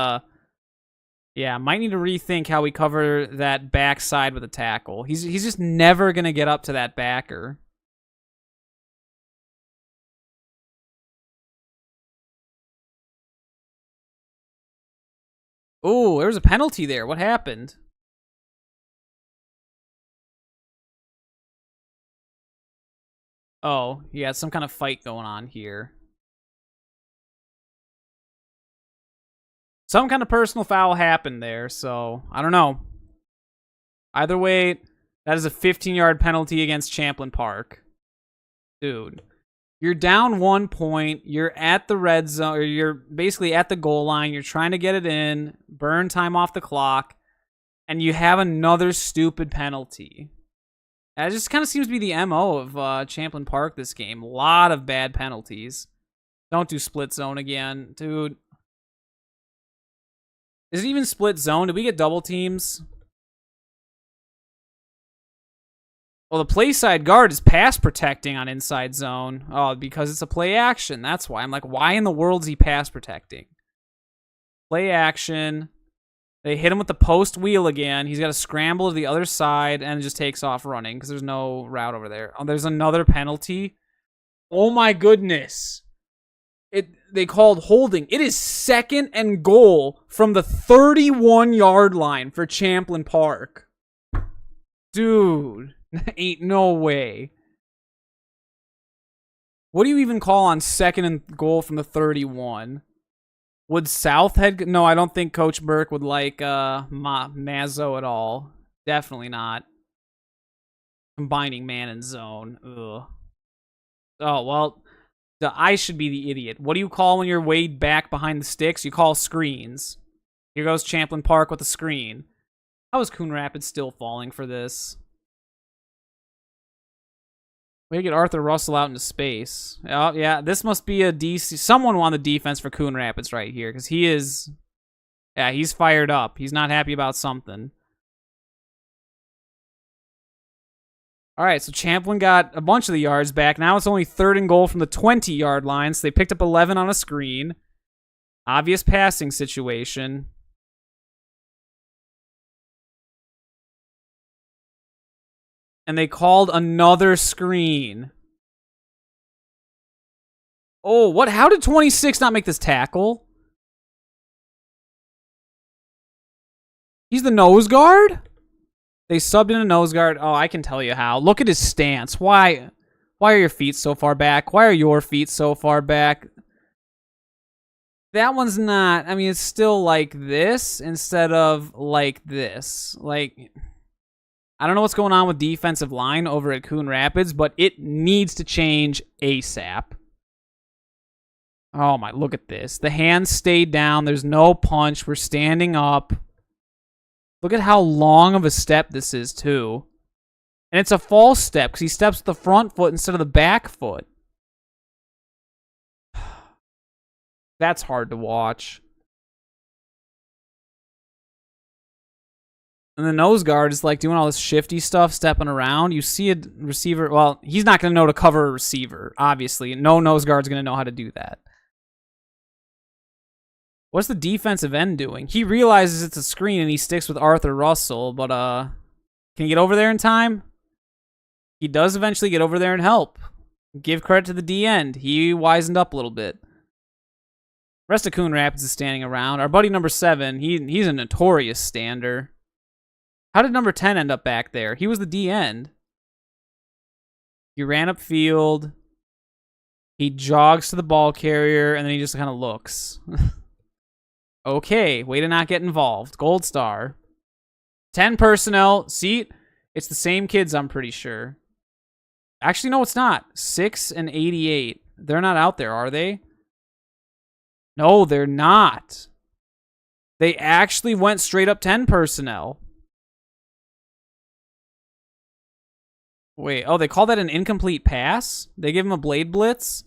Speaker 1: yeah, might need to rethink how we cover that backside with a tackle. He's just never going to get up to that backer. Oh, there was a penalty there. What happened? Oh, yeah, some kind of fight going on here. Some kind of personal foul happened there, so I don't know. Either way, that is a 15-yard penalty against Champlin Park. Dude. You're down 1 point, you're at the red zone, or you're basically at the goal line, you're trying to get it in, burn time off the clock, and you have another stupid penalty. That just kind of seems to be the MO of Champlin Park this game. A lot of bad penalties. Don't do split zone again, dude. Is it even split zone? Did we get double teams? Well, the play side guard is pass protecting on inside zone. Oh, because it's a play action. That's why. I'm like, why in the world is he pass protecting? Play action. They hit him with the post wheel again. He's got to scramble to the other side and just takes off running because there's no route over there. Oh, there's another penalty. Oh my goodness. They called holding. It is 2nd and goal from the 31-yard line for Champlin Park. Dude. Ain't no way. What do you even call on 2nd and goal from the 31? Would South head... No, I don't think Coach Burke would like Mazzo at all. Definitely not. Combining man and zone. Ugh. Oh, well, I should be the idiot. What do you call when you're way back behind the sticks? You call screens. Here goes Champlin Park with a screen. How is Coon Rapids still falling for this? We get Arthur Russell out into space. Oh, yeah, this must be a DC. Someone on the defense for Coon Rapids right here, because he is... Yeah, he's fired up. He's not happy about something. All right, so Champlin got a bunch of the yards back. Now it's only 3rd and goal from the 20-yard line, so they picked up 11 on a screen. Obvious passing situation. And they called another screen. Oh, what? How did 26 not make this tackle? He's the nose guard? They subbed in a nose guard. Oh, I can tell you how. Look at his stance. Why are your feet so far back? Why are your feet so far back? That one's not. I mean, it's still like this instead of like this. Like, I don't know what's going on with defensive line over at Coon Rapids, but it needs to change ASAP. Oh my, look at this. The hands stayed down. There's no punch. We're standing up. Look at how long of a step this is, too. And it's a false step because he steps with the front foot instead of the back foot. That's hard to watch. And the nose guard is like doing all this shifty stuff, stepping around. You see a receiver. Well, he's not going to know to cover a receiver, obviously. No nose guard's going to know how to do that. What's the defensive end doing? He realizes it's a screen and he sticks with Arthur Russell, but can he get over there in time? He does eventually get over there and help. Give credit to the D end. He wisened up a little bit. Rest of Coon Rapids is standing around. Our buddy number 7, he's a notorious stander. How did number 10 end up back there? He was the D end. He ran upfield. He jogs to the ball carrier, and then he just kind of looks. Okay, way to not get involved. Gold star. 10 personnel. See, it's the same kids, I'm pretty sure. Actually, no, it's not. 6 and 88. They're not out there, are they? No, they're not. They actually went straight up 10 personnel. Wait, oh, they call that an incomplete pass? They give him a blade blitz?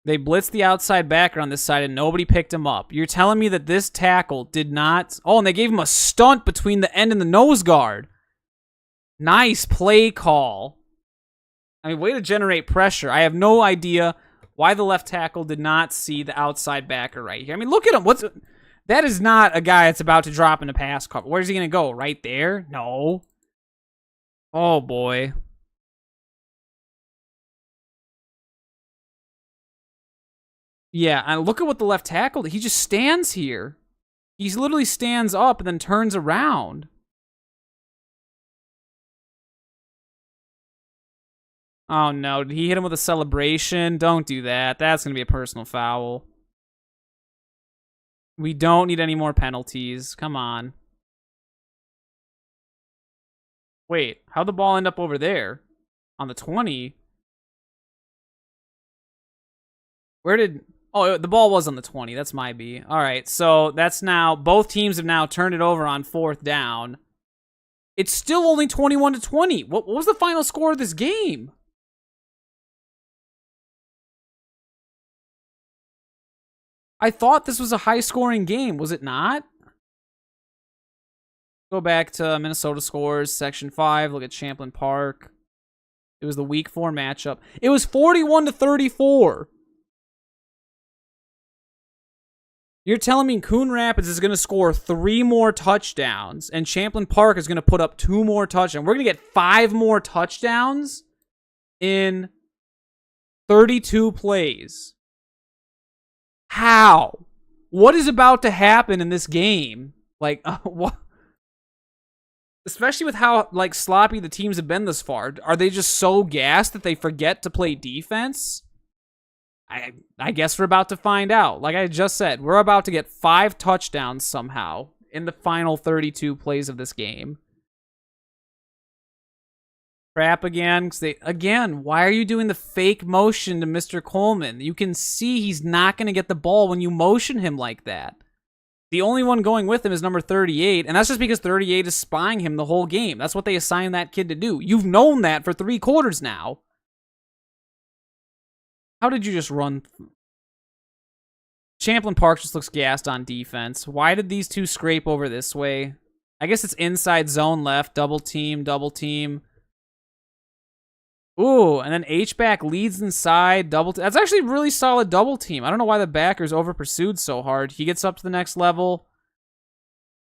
Speaker 1: They blitzed the outside backer on this side and nobody picked him up. You're telling me that this tackle did not... Oh, and they gave him a stunt between the end and the nose guard. Nice play call. I mean, way to generate pressure. I have no idea why the left tackle did not see the outside backer right here. I mean, look at him. That is not a guy that's about to drop into pass cover. Where's he going to go? Right there? No. Oh, boy. Yeah, and look at what the left tackle did. He just stands here. He literally stands up and then turns around. Oh, no. Did he hit him with a celebration? Don't do that. That's going to be a personal foul. We don't need any more penalties. Come on. Wait, how'd the ball end up over there? On the 20? Where did... Oh, the ball was on the 20. That's my B. All right, so that's now... Both teams have now turned it over on 4th down. It's still only 21-20. What was the final score of this game? I thought this was a high-scoring game. Was it not? Go back to Minnesota scores, Section 5. Look at Champlin Park. It was the Week 4 matchup. It was 41-34. You're telling me Coon Rapids is going to score 3 more touchdowns and Champlin Park is going to put up 2 more touchdowns. We're going to get 5 more touchdowns in 32 plays. How? What is about to happen in this game? Like, what? Especially with how, like, sloppy the teams have been this far. Are they just so gassed that they forget to play defense? I guess we're about to find out. Like I just said, we're about to get 5 touchdowns somehow in the final 32 plays of this game. Crap again. Again, why are you doing the fake motion to Mr. Coleman? You can see he's not going to get the ball when you motion him like that. The only one going with him is number 38, and that's just because 38 is spying him the whole game. That's what they assigned that kid to do. You've known that for 3 quarters now. How did you just run? Champlin Park just looks gassed on defense. Why did these two scrape over this way? I guess it's inside zone left. Double team, double team. Ooh, and then H-back leads inside. That's actually a really solid double team. I don't know why the backers over-pursued so hard. He gets up to the next level.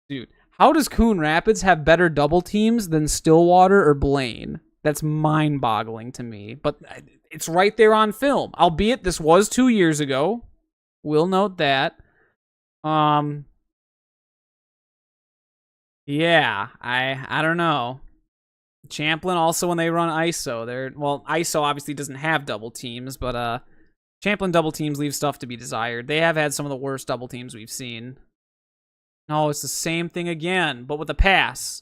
Speaker 1: Dude, how does Coon Rapids have better double teams than Stillwater or Blaine? That's mind-boggling to me. But it's right there on film. Albeit this was 2 years ago. We'll note that. Yeah, I don't know. Champlin also when they run ISO, ISO obviously doesn't have double teams, but Champlin double teams leave stuff to be desired. They have had some of the worst double teams we've seen. No, it's the same thing again, but with a pass.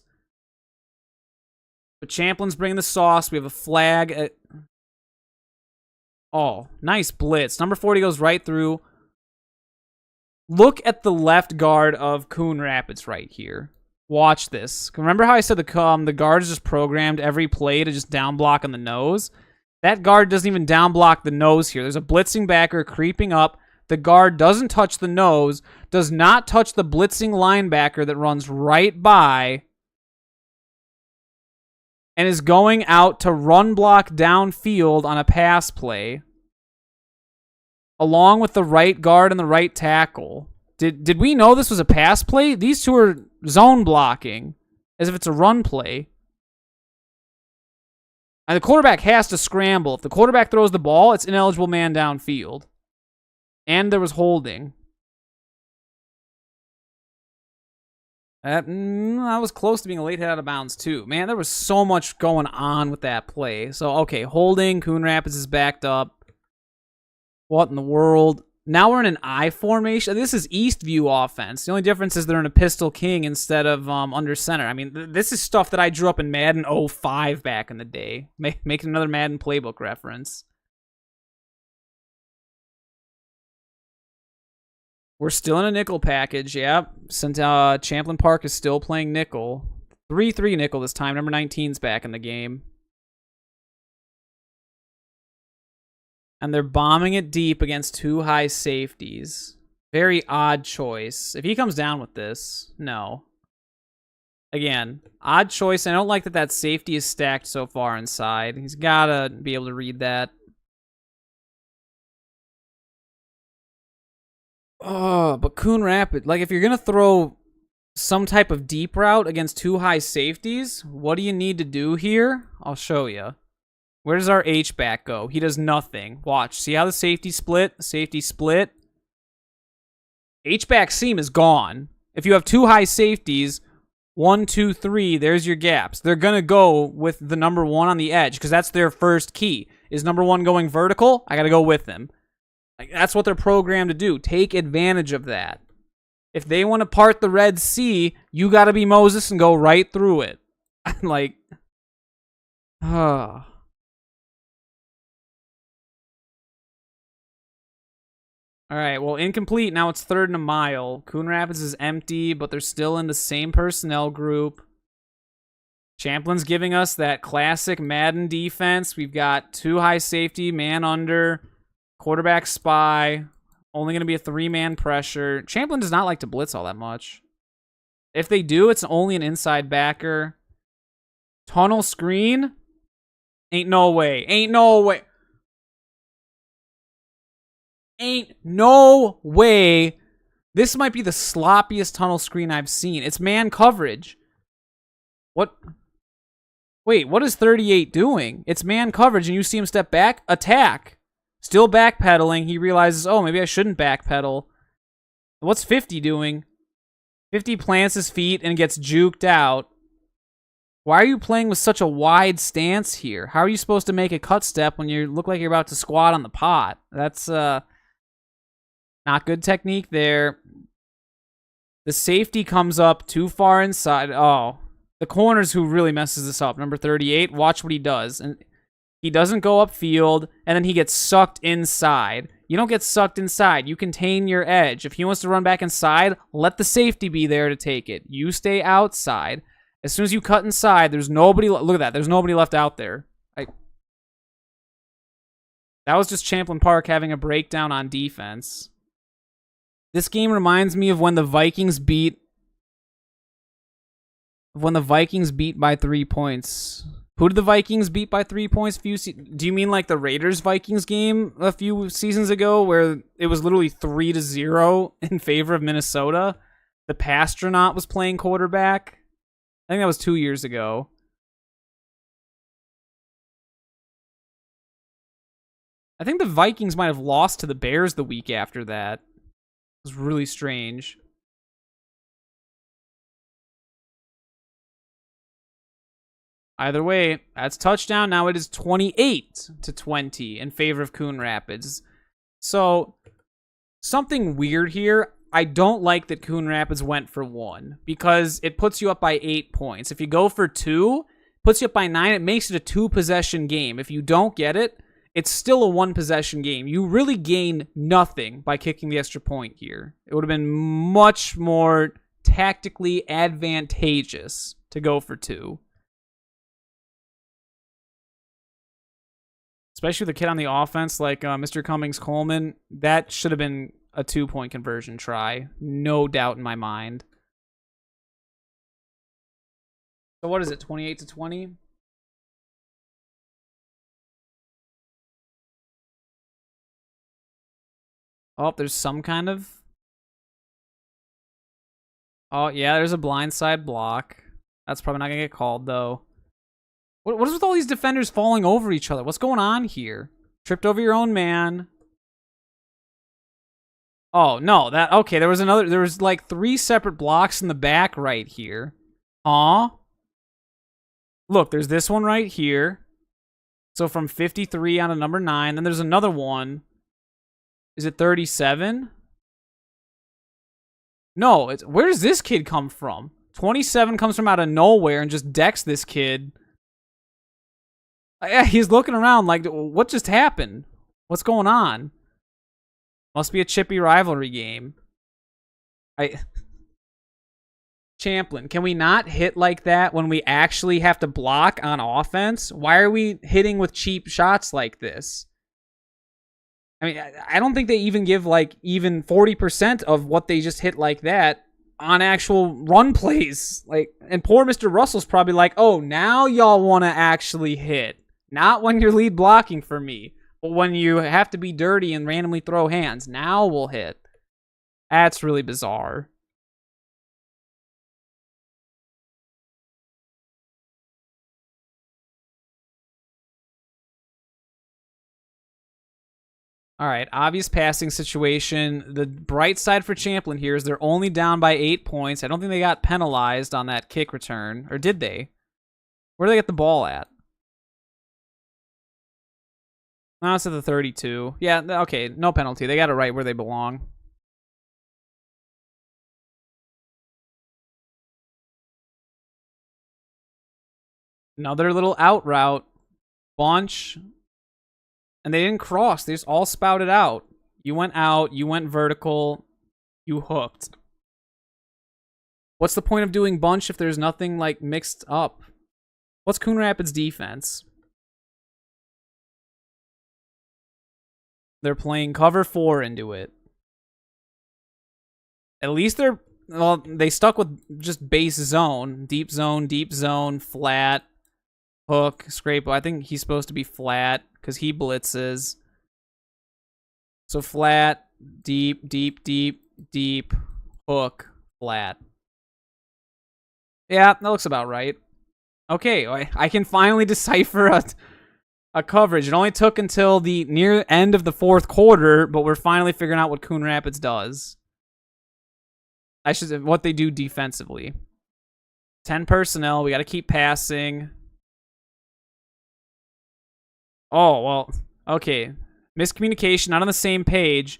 Speaker 1: But Champlin's bringing the sauce. We have a flag. Oh, nice blitz. Number 40 goes right through. Look at the left guard of Coon Rapids right here. Watch this. Remember how I said the guard is just programmed every play to just down block on the nose? That guard doesn't even down block the nose here. There's a blitzing backer creeping up. The guard doesn't touch the nose, does not touch the blitzing linebacker that runs right by, and is going out to run block downfield on a pass play, along with the right guard and the right tackle. Did we know this was a pass play? These two are zone blocking, as if it's a run play. And the quarterback has to scramble. If the quarterback throws the ball, it's ineligible man downfield. And there was holding. That was close to being a late hit out of bounds, too. Man, there was so much going on with that play. So, okay, holding. Coon Rapids is backed up. What in the world? Now we're in an I formation. This is East View offense. The only difference is they're in a pistol king instead of under center. I mean, this is stuff that I drew up in Madden 05 back in the day. Making another Madden playbook reference. We're still in a nickel package, yep. Since Champlin Park is still playing nickel. 3-3 nickel this time. Number 19's back in the game. And they're bombing it deep against two high safeties. Very odd choice. If he comes down with this, no. Again, odd choice. I don't like that safety is stacked so far inside. He's got to be able to read that. Oh, but Coon Rapids, like if you're going to throw some type of deep route against two high safeties, what do you need to do here? I'll show you. Where does our H-back go? He does nothing. Watch. See how the safety split? Safety split. H-back seam is gone. If you have two high safeties, 1, 2, 3, there's your gaps. They're going to go with the number 1 on the edge because that's their first key. Is number 1 going vertical? I got to go with them. Like, that's what they're programmed to do. Take advantage of that. If they want to part the Red Sea, you got to be Moses and go right through it. Like, All right, well, incomplete. Now it's 3rd and a mile. Coon Rapids is empty, but they're still in the same personnel group. Champlin's giving us that classic Madden defense. We've got 2 high safety, man under, quarterback spy. Only going to be a 3-man pressure. Champlin does not like to blitz all that much. If they do, it's only an inside backer. Tunnel screen? Ain't no way. Ain't no way. Ain't no way. This might be the sloppiest tunnel screen I've seen. It's man coverage. What? Wait, what is 38 doing? It's man coverage, and you see him step back. Attack. Still backpedaling. He realizes, oh, maybe I shouldn't backpedal. What's 50 doing? 50 plants his feet and gets juked out. Why are you playing with such a wide stance here? How are you supposed to make a cut step when you look like you're about to squat on the pot? That's not good technique there. The safety comes up too far inside. Oh, the corner's who really messes this up. Number 38, watch what he does. And he doesn't go upfield, and then he gets sucked inside. You don't get sucked inside. You contain your edge. If he wants to run back inside, let the safety be there to take it. You stay outside. As soon as you cut inside, there's nobody. Look at that. There's nobody left out there. That was just Champlin Park having a breakdown on defense. This game reminds me of when the Vikings beat by 3 points. Who did the Vikings beat by 3 points? Do you mean like the Raiders-Vikings game a few seasons ago where it was literally 3-0 in favor of Minnesota? The Pastronaut was playing quarterback. I think that was 2 years ago. I think the Vikings might have lost to the Bears the week after that. It was really strange. Either way, that's touchdown. Now it is 28-20 in favor of Coon Rapids. So, something weird here. I don't like that Coon Rapids went for 1 because it puts you up by 8 points. If you go for 2, puts you up by 9, it makes it a 2-possession game. If you don't get it, it's still a 1-possession game. You really gain nothing by kicking the extra point here. It would have been much more tactically advantageous to go for 2. Especially with the kid on the offense like Mr. Cummings-Coleman. That should have been a 2-point conversion try. No doubt in my mind. So what is it, 28-20? Oh, there's some kind of... Oh, yeah, there's a blindside block. That's probably not going to get called, though. What is with all these defenders falling over each other? What's going on here? Tripped over your own man. Oh, no. Okay, there was like 3 separate blocks in the back right here. Huh? Look, there's this one right here. So from 53 on to number 9. Then there's another one. Is it 37? No, where does this kid come from? 27 comes from out of nowhere and just decks this kid. Yeah, he's looking around like, what just happened? What's going on? Must be a chippy rivalry game. Champlin, can we not hit like that when we actually have to block on offense? Why are we hitting with cheap shots like this? I mean, I don't think they even give like even 40% of what they just hit like that on actual run plays. Like, and poor Mr. Russell's probably like, oh, now y'all want to actually hit. Not when you're lead blocking for me, but when you have to be dirty and randomly throw hands. Now we'll hit. That's really bizarre. All right, obvious passing situation. The bright side for Champlin here is they're only down by 8 points. I don't think they got penalized on that kick return. Or did they? Where did they get the ball at? No, it's at the 32. Yeah, okay, no penalty. They got it right where they belong. Another little out route. Bunch. And they didn't cross. They just all spouted out. You went out. You went vertical. You hooked. What's the point of doing bunch if there's nothing, like, mixed up? What's Coon Rapids' defense? They're playing cover 4 into it. At least they stuck with just base zone, deep zone, flat, hook, scrape. I think he's supposed to be flat because he blitzes. So flat, deep, hook, flat. Yeah, that looks about right. Okay, I can finally decipher a coverage. It only took until the near end of the 4th quarter, but we're finally figuring out what Coon Rapids does. What they do defensively. 10 personnel. We got to keep passing. Oh, well, okay. Miscommunication, not on the same page.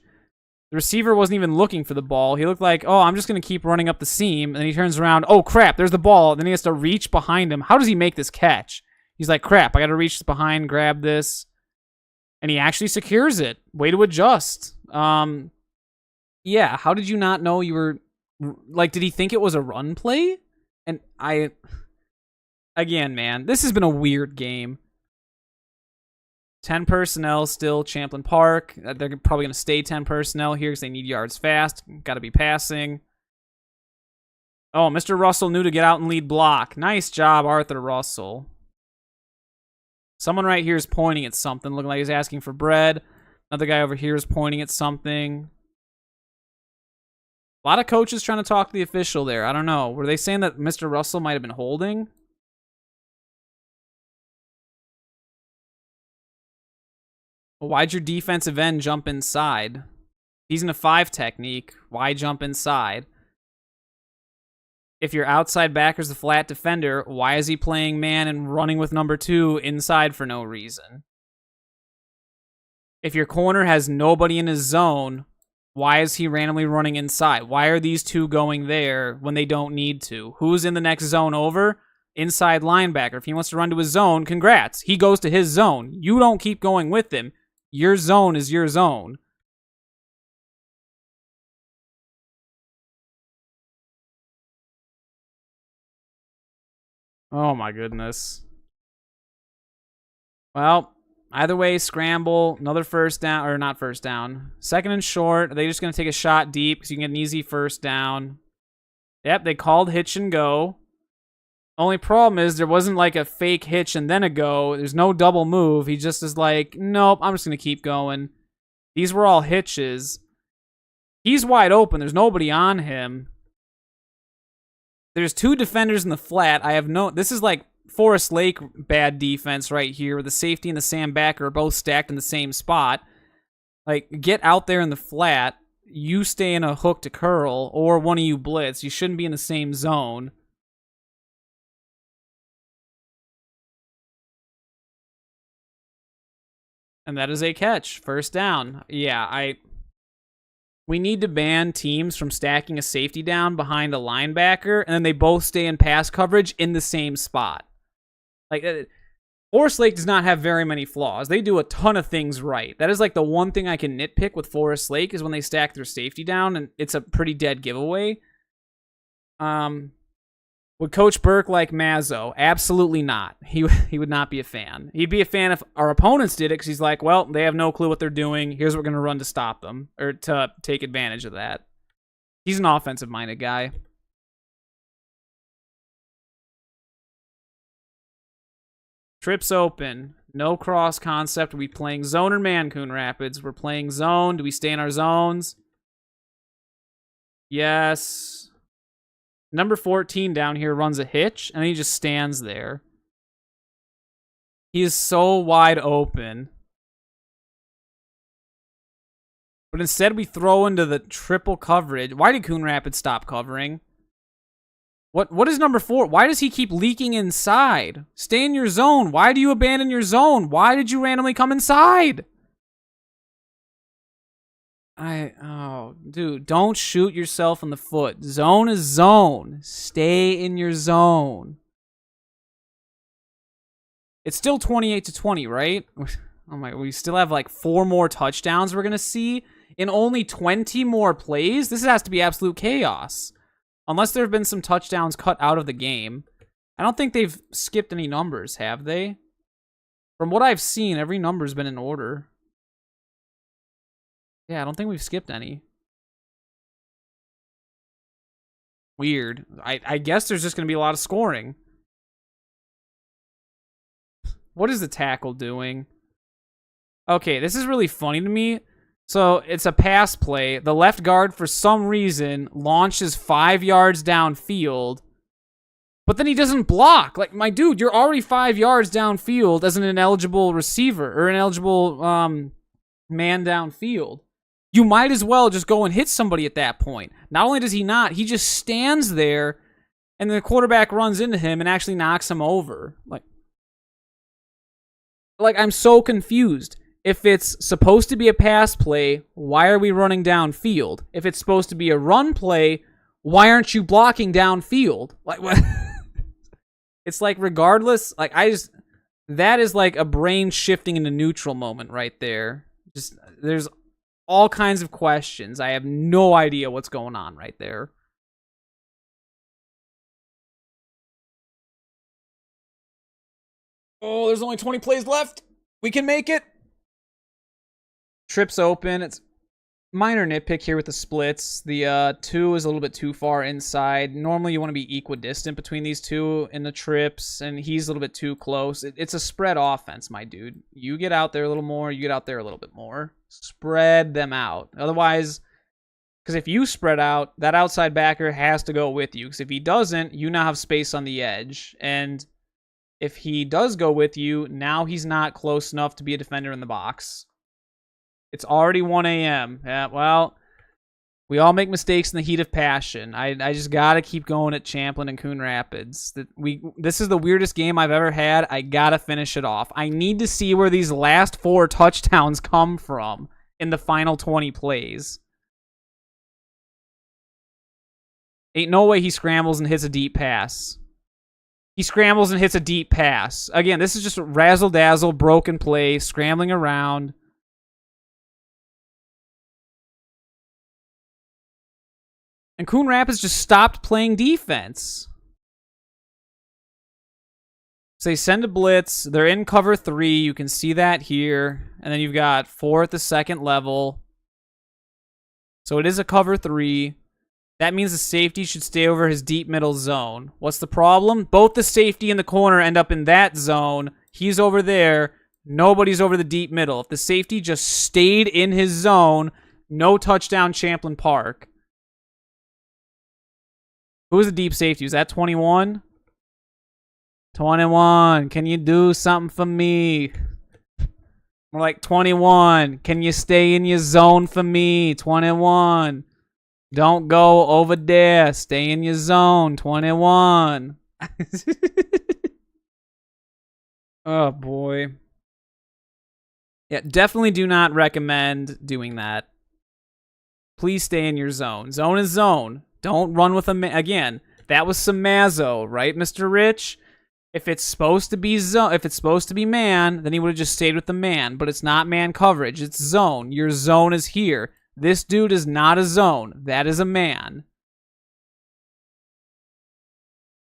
Speaker 1: The receiver wasn't even looking for the ball. He looked like, oh, I'm just going to keep running up the seam. And then he turns around. Oh, crap, there's the ball. Then he has to reach behind him. How does he make this catch? He's like, crap, I got to reach behind, grab this. And he actually secures it. Way to adjust. Yeah, how did you not know you were... Like, did he think it was a run play? And Again, man, this has been a weird game. 10 personnel still, Champlin Park. They're probably going to stay 10 personnel here because they need yards fast. Got to be passing. Oh, Mr. Russell knew to get out and lead block. Nice job, Arthur Russell. Someone right here is pointing at something, looking like he's asking for bread. Another guy over here is pointing at something. A lot of coaches trying to talk to the official there. I don't know. Were they saying that Mr. Russell might have been holding? Well, why'd your defensive end jump inside? He's in a 5 technique. Why jump inside? if your outside backer's the flat defender, why is he playing man and running with number 2 inside for no reason? If your corner has nobody in his zone, why is he randomly running inside? Why are these two going there when they don't need to? Who's in the next zone over? Inside linebacker. If he wants to run to his zone, congrats. He goes to his zone. You don't keep going with him. Your zone is your zone. Oh my goodness. Well, either way, scramble, another first down, or not first down. Second and short. Are they just going to take a shot deep because you can get an easy first down? Yep, they called hitch and go. Only problem is there wasn't like a fake hitch and then a go. There's no double move. He just is like, nope, I'm just going to keep going. These were all hitches. He's wide open. There's nobody on him. There's 2 defenders in the flat. This is like Forest Lake bad defense right here, where the safety and the Sam backer are both stacked in the same spot. Like, get out there in the flat. You stay in a hook to curl, or one of you blitz. You shouldn't be in the same zone. And that is a catch. First down. Yeah, we need to ban teams from stacking a safety down behind a linebacker, and then they both stay in pass coverage in the same spot. Like, Forest Lake does not have very many flaws. They do a ton of things right. That is like the one thing I can nitpick with Forest Lake is when they stack their safety down, and it's a pretty dead giveaway. Would Coach Burke like Mazzo? Absolutely not. He would not be a fan. He'd be a fan if our opponents did it, because he's like, well, they have no clue what they're doing. Here's what we're going to run to stop them, or to take advantage of that. He's an offensive-minded guy. Trips open. No cross concept. Are we playing zone or man, Coon Rapids? We're playing zone. Do we stay in our zones? Yes. Number 14 down here runs a hitch, and he just stands there. He is so wide open. But instead we throw into the triple coverage. Why did Coon Rapids stop covering? What is number 4? Why does he keep leaking inside? Stay in your zone. Why do you abandon your zone? Why did you randomly come inside? Dude, don't shoot yourself in the foot. Zone is zone. Stay in your zone. It's still 28-20, right? Oh my, we still have like 4 more touchdowns we're going to see in only 20 more plays. This has to be absolute chaos. Unless there have been some touchdowns cut out of the game. I don't think they've skipped any numbers, have they? From what I've seen, every number's been in order. Yeah, I don't think we've skipped any. Weird. I guess there's just going to be a lot of scoring. What is the tackle doing? Okay, this is really funny to me. So, it's a pass play. The left guard, for some reason, launches 5 yards downfield. But then he doesn't block. Like, my dude, you're already 5 yards downfield as an ineligible receiver. Or an eligible man downfield. You might as well just go and hit somebody at that point. Not only does he not, he just stands there, and the quarterback runs into him and actually knocks him over. Like I'm so confused. If it's supposed to be a pass play, why are we running downfield? If it's supposed to be a run play, why aren't you blocking downfield? Like what? It's like regardless, like that is like a brain shifting into neutral moment right there. Just there's all kinds of questions. I have no idea what's going on right there. Oh, there's only 20 plays left. We can make it. Trips open. It's minor nitpick here with the splits. The 2 is a little bit too far inside. Normally you want to be equidistant between these two in the trips, and he's a little bit too close. It's a spread offense, my dude. You get out there a little more, you get out there a little bit more. Spread them out. Otherwise, because if you spread out, that outside backer has to go with you. Because if he doesn't, you now have space on the edge. And if he does go with you, now he's not close enough to be a defender in the box. It's already 1 a.m. Yeah, well, We all make mistakes in the heat of passion. I just gotta keep going at Champlin and Coon Rapids. This is the weirdest game I've ever had. I gotta finish it off. I need to see where these last 4 touchdowns come from in the final 20 plays. Ain't no way he scrambles and hits a deep pass. He scrambles and hits a deep pass. Again, this is just a razzle-dazzle, broken play, scrambling around. And Coon Rapids just stopped playing defense. So they send a blitz. They're in cover 3. You can see that here. And then you've got 4 at the second level. So it is a cover 3. That means the safety should stay over his deep middle zone. What's the problem? Both the safety and the corner end up in that zone. He's over there. Nobody's over the deep middle. If the safety just stayed in his zone, no touchdown Champlin Park. Who was the deep safety? Was that 21? 21. Can you do something for me? More like 21. Can you stay in your zone for me? 21. Don't go over there. Stay in your zone. 21. Oh, boy. Yeah, definitely do not recommend doing that. Please stay in your zone. Zone is zone. Don't run with a again. That was some Mazzo, right, Mr. Rich? If it's supposed to be zone, if it's supposed to be man, then he would have just stayed with the man. But it's not man coverage. It's zone. Your zone is here. This dude is not a zone. That is a man.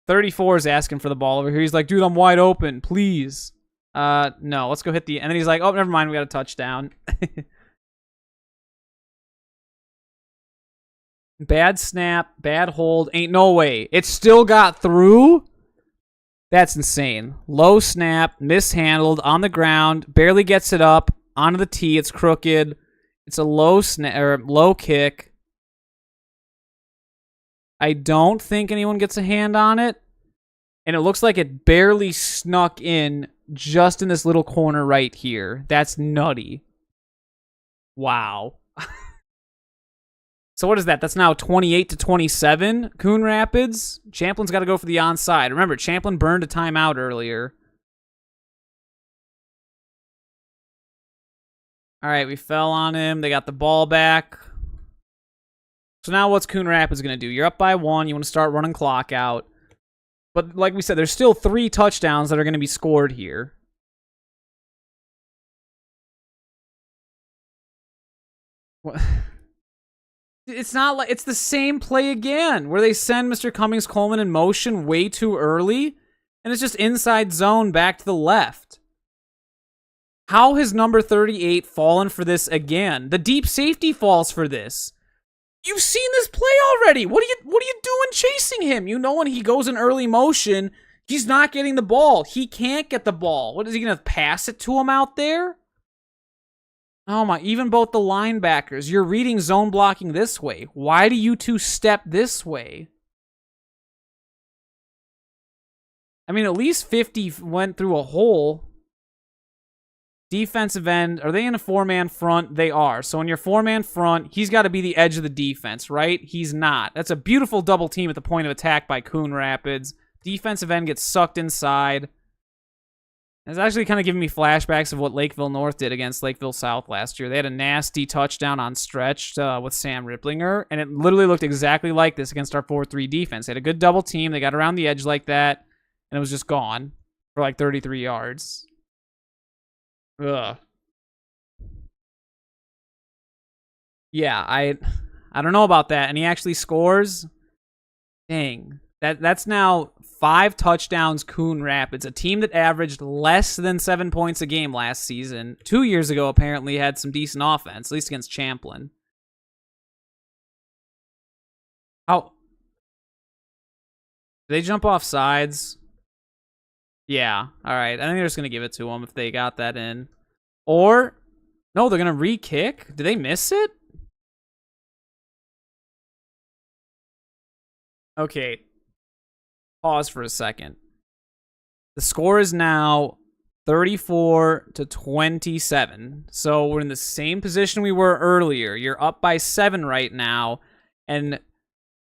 Speaker 1: 34 is asking for the ball over here. He's like, dude, I'm wide open. Please. No, let's go hit the... And then he's like, oh, never mind. We got a touchdown. Bad snap. Bad hold. Ain't no way. It still got through? That's insane. Low snap. Mishandled. On the ground. Barely gets it up. Onto the tee. It's crooked. It's a low snap or low kick. I don't think anyone gets a hand on it. And it looks like it barely snuck in just in this little corner right here. That's nutty. Wow. So what is that? That's now 28-27. Coon Rapids. Champlin's got to go for the onside. Remember, Champlin burned a timeout earlier. All right, we fell on him. They got the ball back. So now what's Coon Rapids going to do? You're up by 1. You want to start running clock out. But like we said, there's still 3 touchdowns that are going to be scored here. What? It's not like it's the same play again, where they send Mr. Cummings-Coleman in motion way too early, and it's just inside zone back to the left. How has number 38 fallen for this again? The deep safety falls for this. You've seen this play already. What are you doing chasing him? You know when he goes in early motion, he's not getting the ball. He can't get the ball. What is he gonna pass it to him out there? Oh my, even both the linebackers. You're reading zone blocking this way. Why do you two step this way? I mean, at least 50 went through a hole. Defensive end, are they in a 4-man front? They are. So in your 4-man front, he's got to be the edge of the defense, right? He's not. That's a beautiful double team at the point of attack by Coon Rapids. Defensive end gets sucked inside. It's actually kind of giving me flashbacks of what Lakeville North did against Lakeville South last year. They had a nasty touchdown on stretch with Sam Ripplinger, and it literally looked exactly like this against our 4-3 defense. They had a good double team. They got around the edge like that, and it was just gone for like 33 yards. Ugh. Yeah, I don't know about that. And he actually scores. Dang. That's now 5 touchdowns, Coon Rapids, a team that averaged less than 7 points a game last season. 2 years ago, apparently, had some decent offense, at least against Champlin. How? Did they jump off sides? Yeah, all right. I think they're just going to give it to them if they got that in. Or, no, they're going to re-kick? Did they miss it? Okay. Pause for a second. The score is now 34-27. So we're in the same position we were earlier. You're up by 7 right now, and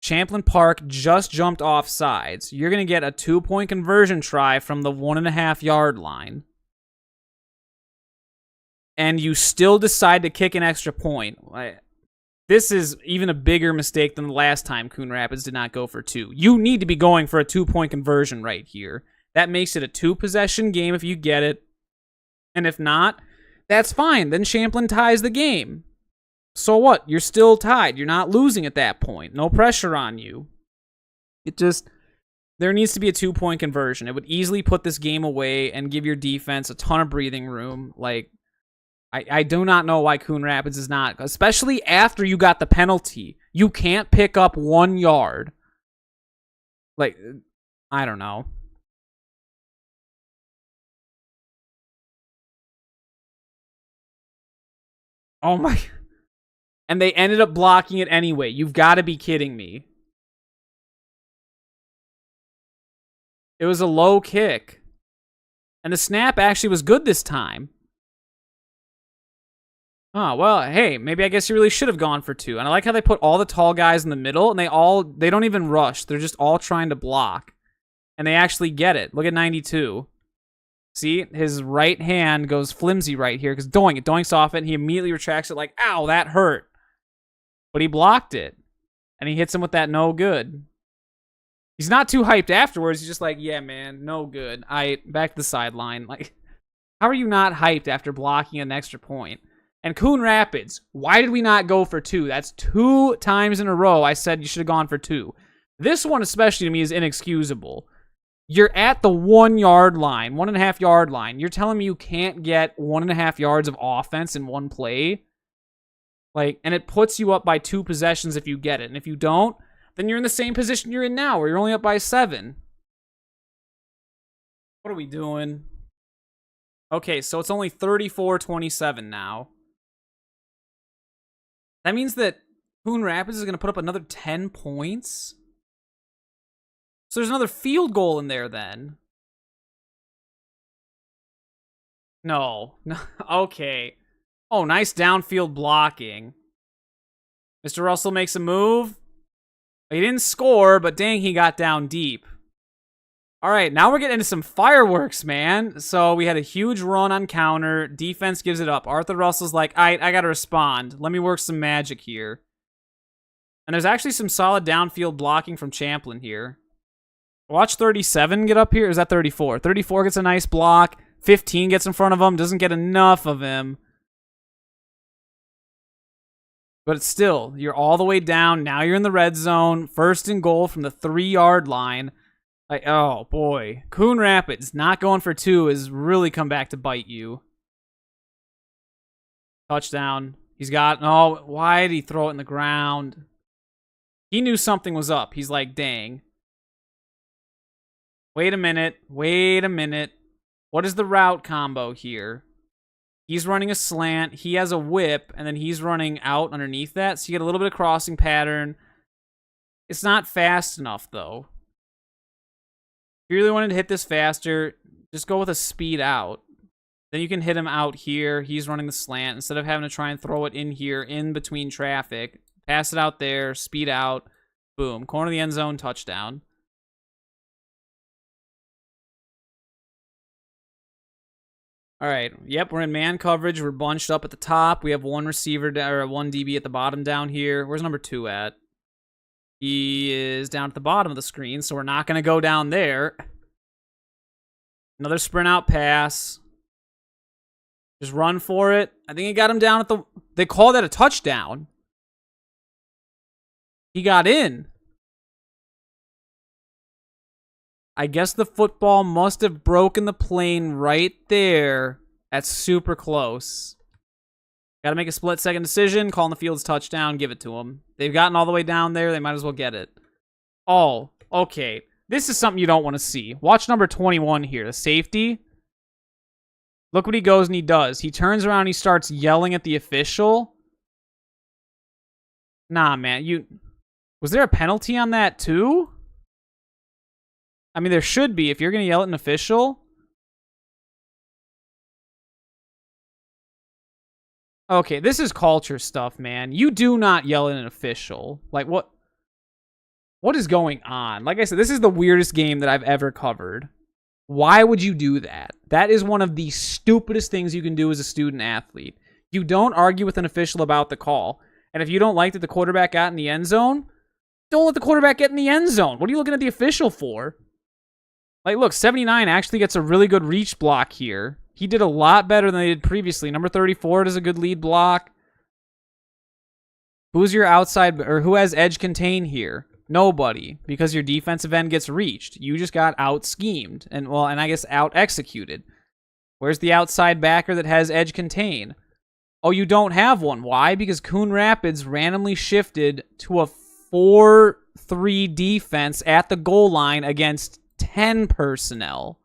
Speaker 1: Champlin Park just jumped off sides. You're going to get a 2-point conversion try from the 1.5-yard line. And you still decide to kick an extra point. This is even a bigger mistake than the last time Coon Rapids did not go for 2. You need to be going for a 2-point conversion right here. That makes it a 2-possession game if you get it. And if not, that's fine. Then Champlin ties the game. So what? You're still tied. You're not losing at that point. No pressure on you. There needs to be a 2-point conversion. It would easily put this game away and give your defense a ton of breathing room. I do not know why Coon Rapids is not, especially after you got the penalty. You can't pick up 1 yard. I don't know. Oh my. And they ended up blocking it anyway. You've got to be kidding me. It was a low kick. And the snap actually was good this time. Oh, well, hey, maybe I guess you really should have gone for 2. And I like how they put all the tall guys in the middle, and they don't even rush. They're just all trying to block. And they actually get it. Look at 92. See, his right hand goes flimsy right here, because it doinks off it, and he immediately retracts it like, ow, that hurt. But he blocked it. And he hits him with that no good. He's not too hyped afterwards. He's just like, yeah, man, no good. Back to the sideline. How are you not hyped after blocking an extra point? And Coon Rapids, why did we not go for 2? That's 2 times in a row I said you should have gone for 2. This one, especially to me, is inexcusable. You're at the 1-yard line, 1.5-yard line. You're telling me you can't get 1.5 yards of offense in one play? And it puts you up by 2 possessions if you get it. And if you don't, then you're in the same position you're in now, where you're only up by 7. What are we doing? Okay, so it's only 34-27 now. That means that Coon Rapids is going to put up another 10 points? So there's another field goal in there then. No. Okay. Oh, nice downfield blocking. Mr. Russell makes a move. He didn't score, but dang, he got down deep. All right, now we're getting into some fireworks, man. So we had a huge run on counter. Defense gives it up. Arthur Russell's like, I got to respond. Let me work some magic here. And there's actually some solid downfield blocking from Champlin here. Watch 37 get up here. Or is that 34? 34 gets a nice block. 15 gets in front of him. Doesn't get enough of him. But it's still, you're all the way down. Now you're in the red zone. 1st and goal from the 3-yard line. Oh, boy. Coon Rapids not going for 2 has really come back to bite you. Touchdown. He's got... Oh, why did he throw it in the ground? He knew something was up. He's like, dang. Wait a minute. What is the route combo here? He's running a slant. He has a whip, and then he's running out underneath that. So you get a little bit of crossing pattern. It's not fast enough, though. If you really wanted to hit this faster, just go with a speed out. Then you can hit him out here. He's running the slant. Instead of having to try and throw it in here, in between traffic. Pass it out there, speed out. Boom. Corner of the end zone, touchdown. All right. Yep, we're in man coverage. We're bunched up at the top. We have one receiver or one DB at the bottom down here. Where's number 2 at? He is down at the bottom of the screen, so we're not going to go down there. Another sprint out pass. Just run for it. I think he got him down at the... They call that a touchdown. He got in. I guess the football must have broken the plane right there. That's super close. Got to make a split-second decision. Calling the field's touchdown. Give it to them. They've gotten all the way down there. They might as well get it. Oh, okay. This is something you don't want to see. Watch number 21 here. The safety. Look what he goes and he does. He turns around and he starts yelling at the official. Nah, man. Was there a penalty on that too? I mean, there should be if you're going to yell at an official. Okay, this is culture stuff, man. You do not yell at an official. Like, what is going on? Like I said, this is the weirdest game that I've ever covered. Why would you do that? That is one of the stupidest things you can do as a student athlete. You don't argue with an official about the call. And if you don't like that the quarterback got in the end zone, don't let the quarterback get in the end zone. What are you looking at the official for? Like, look, 79 actually gets a really good reach block here. He did a lot better than they did previously. Number 34 does a good lead block. Who's your outside, or who has edge contain here? Nobody, because your defensive end gets reached. You just got out-schemed, and I guess out-executed. Where's the outside backer that has edge contain? Oh, you don't have one. Why? Because Coon Rapids randomly shifted to a 4-3 defense at the goal line against 10 personnel.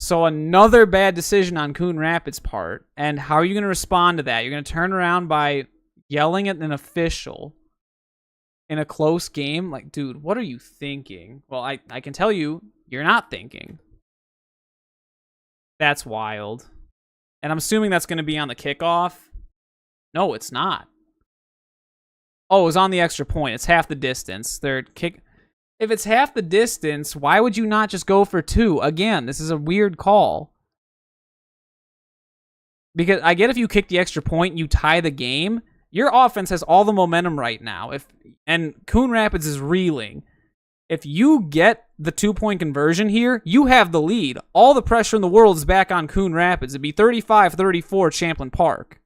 Speaker 1: So another bad decision on Coon Rapids' part. And how are you going to respond to that? You're going to turn around by yelling at an official in a close game? Like, dude, what are you thinking? Well, I can tell you, you're not thinking. That's wild. And I'm assuming that's going to be on the kickoff. No, it's not. Oh, it was on the extra point. It's half the distance. If it's half the distance, why would you not just go for 2? Again, this is a weird call. Because I get if you kick the extra point, you tie the game. Your offense has all the momentum right now. And Coon Rapids is reeling. If you get the 2-point conversion here, you have the lead. All the pressure in the world is back on Coon Rapids. It'd be 35-34 Champlin Park.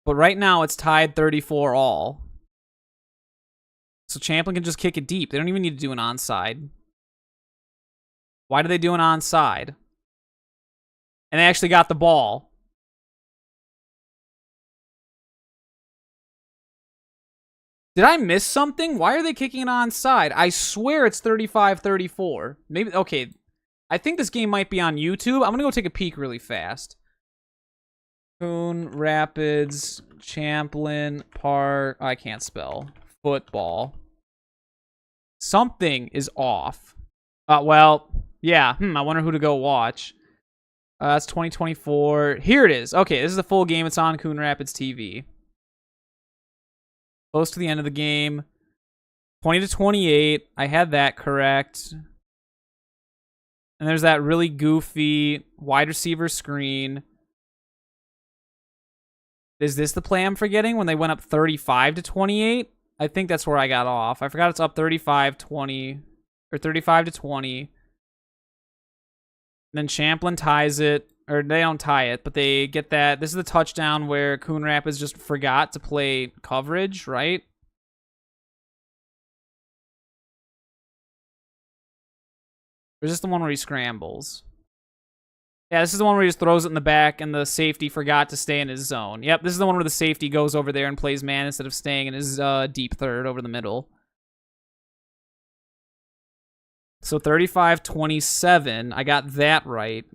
Speaker 1: But right now, it's tied 34 all. So Champlin can just kick it deep. They don't even need to do an onside. Why do they do an onside? And they actually got the ball. Did I miss something? Why are they kicking it onside? I swear it's 35-34. Maybe, okay. I think this game might be on YouTube. I'm going to go take a peek really fast. Coon Rapids, Champlin Park. I can't spell. Football. Something is off. Well, yeah. I wonder who to go watch. That's 2024. Here it is. Okay, this is the full game. It's on Coon Rapids TV. Close to the end of the game. 20-28. I had that correct. And there's that really goofy wide receiver screen. Is this the play I'm forgetting when they went up 35-28? I think that's where I got off. I forgot it's up 35-20 or 35-20. And then Champlin ties it, or they don't tie it, but they get that. This is the touchdown where Coon Rapids just forgot to play coverage, right? Or is this the one where he scrambles? Yeah, this is the one where he just throws it in the back and the safety forgot to stay in his zone. Yep, this is the one where the safety goes over there and plays man instead of staying in his deep third over the middle. So 35-27, I got that right.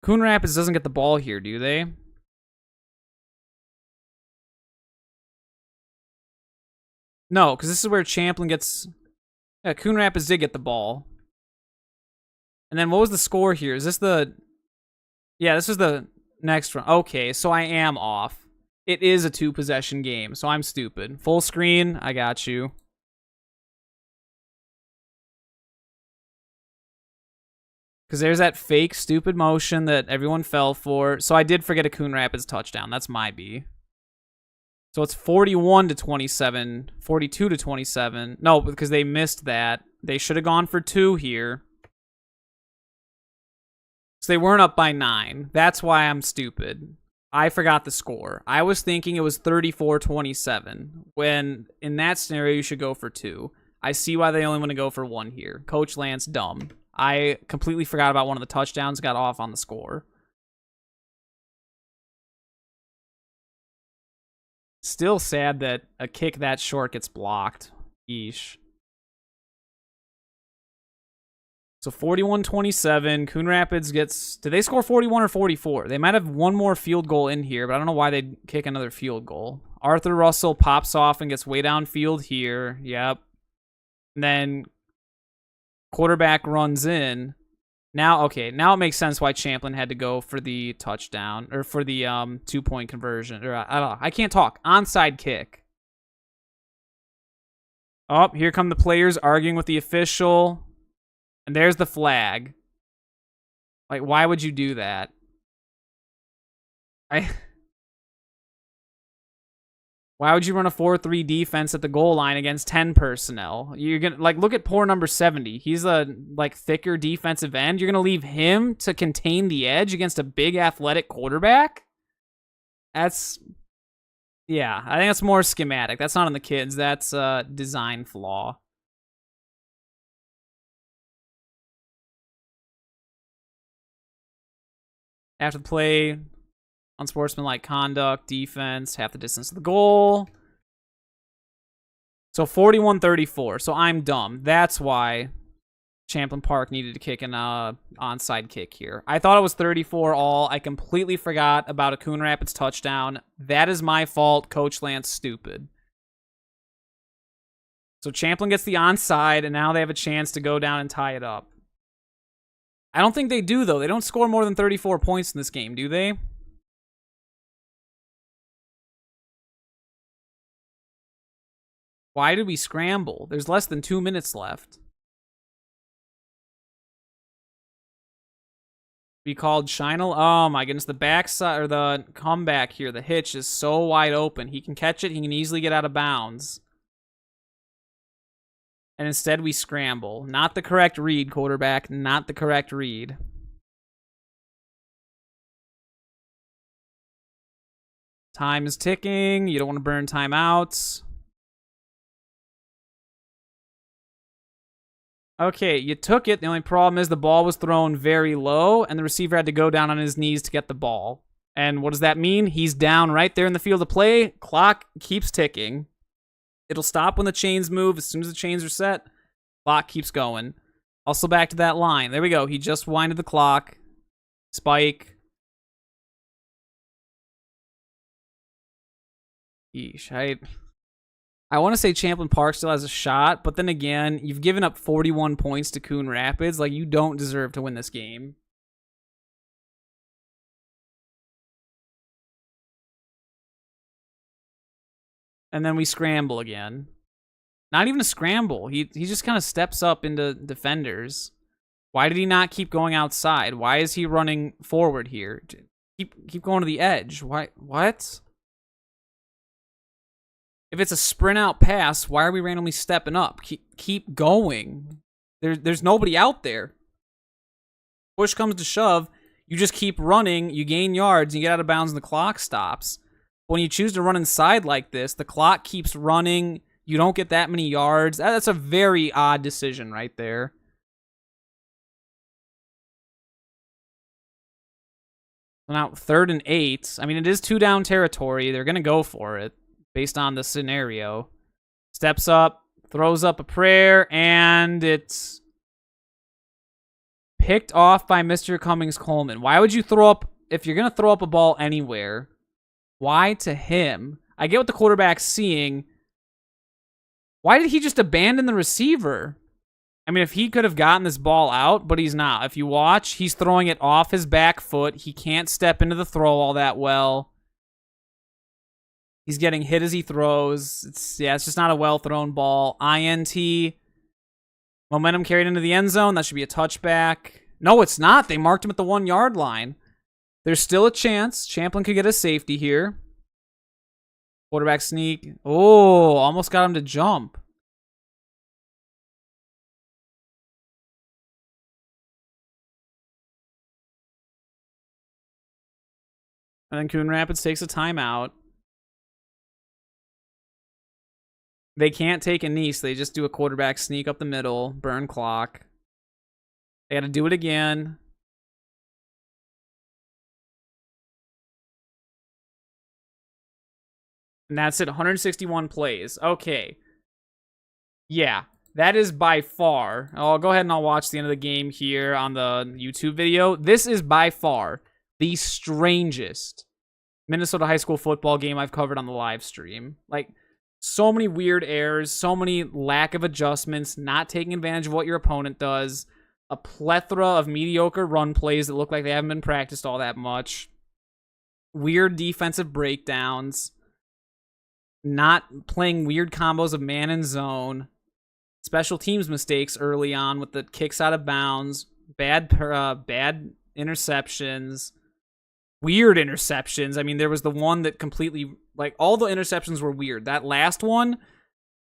Speaker 1: Coon Rapids doesn't get the ball here, do they? No, because this is where Champlin gets... Yeah, Coon Rapids did get the ball. And then what was the score here? Is this the... Yeah, this is the next one. Okay, so I am off. It is a 2-possession game, so I'm stupid. Full screen, I got you. Because there's that fake, stupid motion that everyone fell for. So I did forget a Coon Rapids touchdown. That's my B. So it's 41-27. 42-27. No, because they missed that. They should have gone for 2 here. So they weren't up by 9. That's why I'm stupid. I forgot the score. I was thinking it was 34-27. When in that scenario, you should go for 2. I see why they only want to go for 1 here. Coach Lance, dumb. I completely forgot about one of the touchdowns, got off on the score. Still sad that a kick that short gets blocked. Yeesh. So 41-27, Coon Rapids gets... Did they score 41 or 44? They might have one more field goal in here, but I don't know why they'd kick another field goal. Arthur Russell pops off and gets way downfield here. Yep. And then quarterback runs in. Now, okay, now it makes sense why Champlin had to go for the touchdown or for the 2-point conversion. Or I don't know. I can't talk. Onside kick. Oh, here come the players arguing with the official. And there's the flag. Like, why would you do that? Why would you run a 4-3 defense at the goal line against 10 personnel? You're gonna look at poor number 70. He's a thicker defensive end. You're gonna leave him to contain the edge against a big athletic quarterback? That's yeah, I think that's more schematic. That's not on the kids. That's a design flaw. After the play, unsportsmanlike conduct, defense, half the distance to the goal. So 41-34. So I'm dumb. That's why Champlin Park needed to kick an onside kick here. I thought it was 34 all. I completely forgot about a Coon Rapids touchdown. That is my fault. Coach Lance stupid. So Champlin gets the onside, and now they have a chance to go down and tie it up. I don't think they do, though. They don't score more than 34 points in this game, do they? Why did we scramble? There's less than 2 minutes left. We called Shinel. Oh my goodness, the backside or the comeback here, the hitch is so wide open. He can catch it, he can easily get out of bounds. And instead we scramble. Not the correct read, quarterback. Not the correct read. Time is ticking. You don't want to burn timeouts. Okay, you took it. The only problem is the ball was thrown very low, and the receiver had to go down on his knees to get the ball. And what does that mean? He's down right there in the field of play. Clock keeps ticking. It'll stop when the chains move. As soon as the chains are set, clock keeps going. Also back to that line. There we go. He just winded the clock. Spike. Yeesh. I want to say Champlin Park still has a shot, but then again, you've given up 41 points to Coon Rapids. Like, you don't deserve to win this game. And then we scramble again. Not even a scramble. He just kind of steps up into defenders. Why did he not keep going outside? Why is he running forward here? Keep going to the edge. Why? What? If it's a sprint out pass, why are we randomly stepping up? Keep going. There's nobody out there. Push comes to shove, you just keep running, you gain yards, you get out of bounds, and the clock stops. When you choose to run inside like this, the clock keeps running, you don't get that many yards. That's a very odd decision right there. Now, 3rd and 8. I mean, it is 2-down territory. They're going to go for it based on the scenario. Steps up, throws up a prayer, and it's picked off by Mr. Cummings-Coleman. Why would you throw up, if you're going to throw up a ball anywhere, why to him? I get what the quarterback's seeing. Why did he just abandon the receiver? I mean, if he could have gotten this ball out, but he's not. If you watch, he's throwing it off his back foot. He can't step into the throw all that well. He's getting hit as he throws. It's just not a well-thrown ball. INT. Momentum carried into the end zone. That should be a touchback. No, it's not. They marked him at the 1-yard line. There's still a chance. Champlin could get a safety here. Quarterback sneak. Oh, almost got him to jump. And then Coon Rapids takes a timeout. They can't take a knee, so they just do a quarterback sneak up the middle, burn clock. They got to do it again. And that's it, 161 plays. Okay. Yeah, that is by far. I'll go ahead and I'll watch the end of the game here on the YouTube video. This is by far the strangest Minnesota high school football game I've covered on the live stream. Like, So many weird errors, so many lack of adjustments, not taking advantage of what your opponent does, a plethora of mediocre run plays that look like they haven't been practiced all that much, weird defensive breakdowns, not playing weird combos of man and zone, special teams mistakes early on with the kicks out of bounds, bad interceptions, weird interceptions. I mean, there was the one that completely, like, all the interceptions were weird. That last one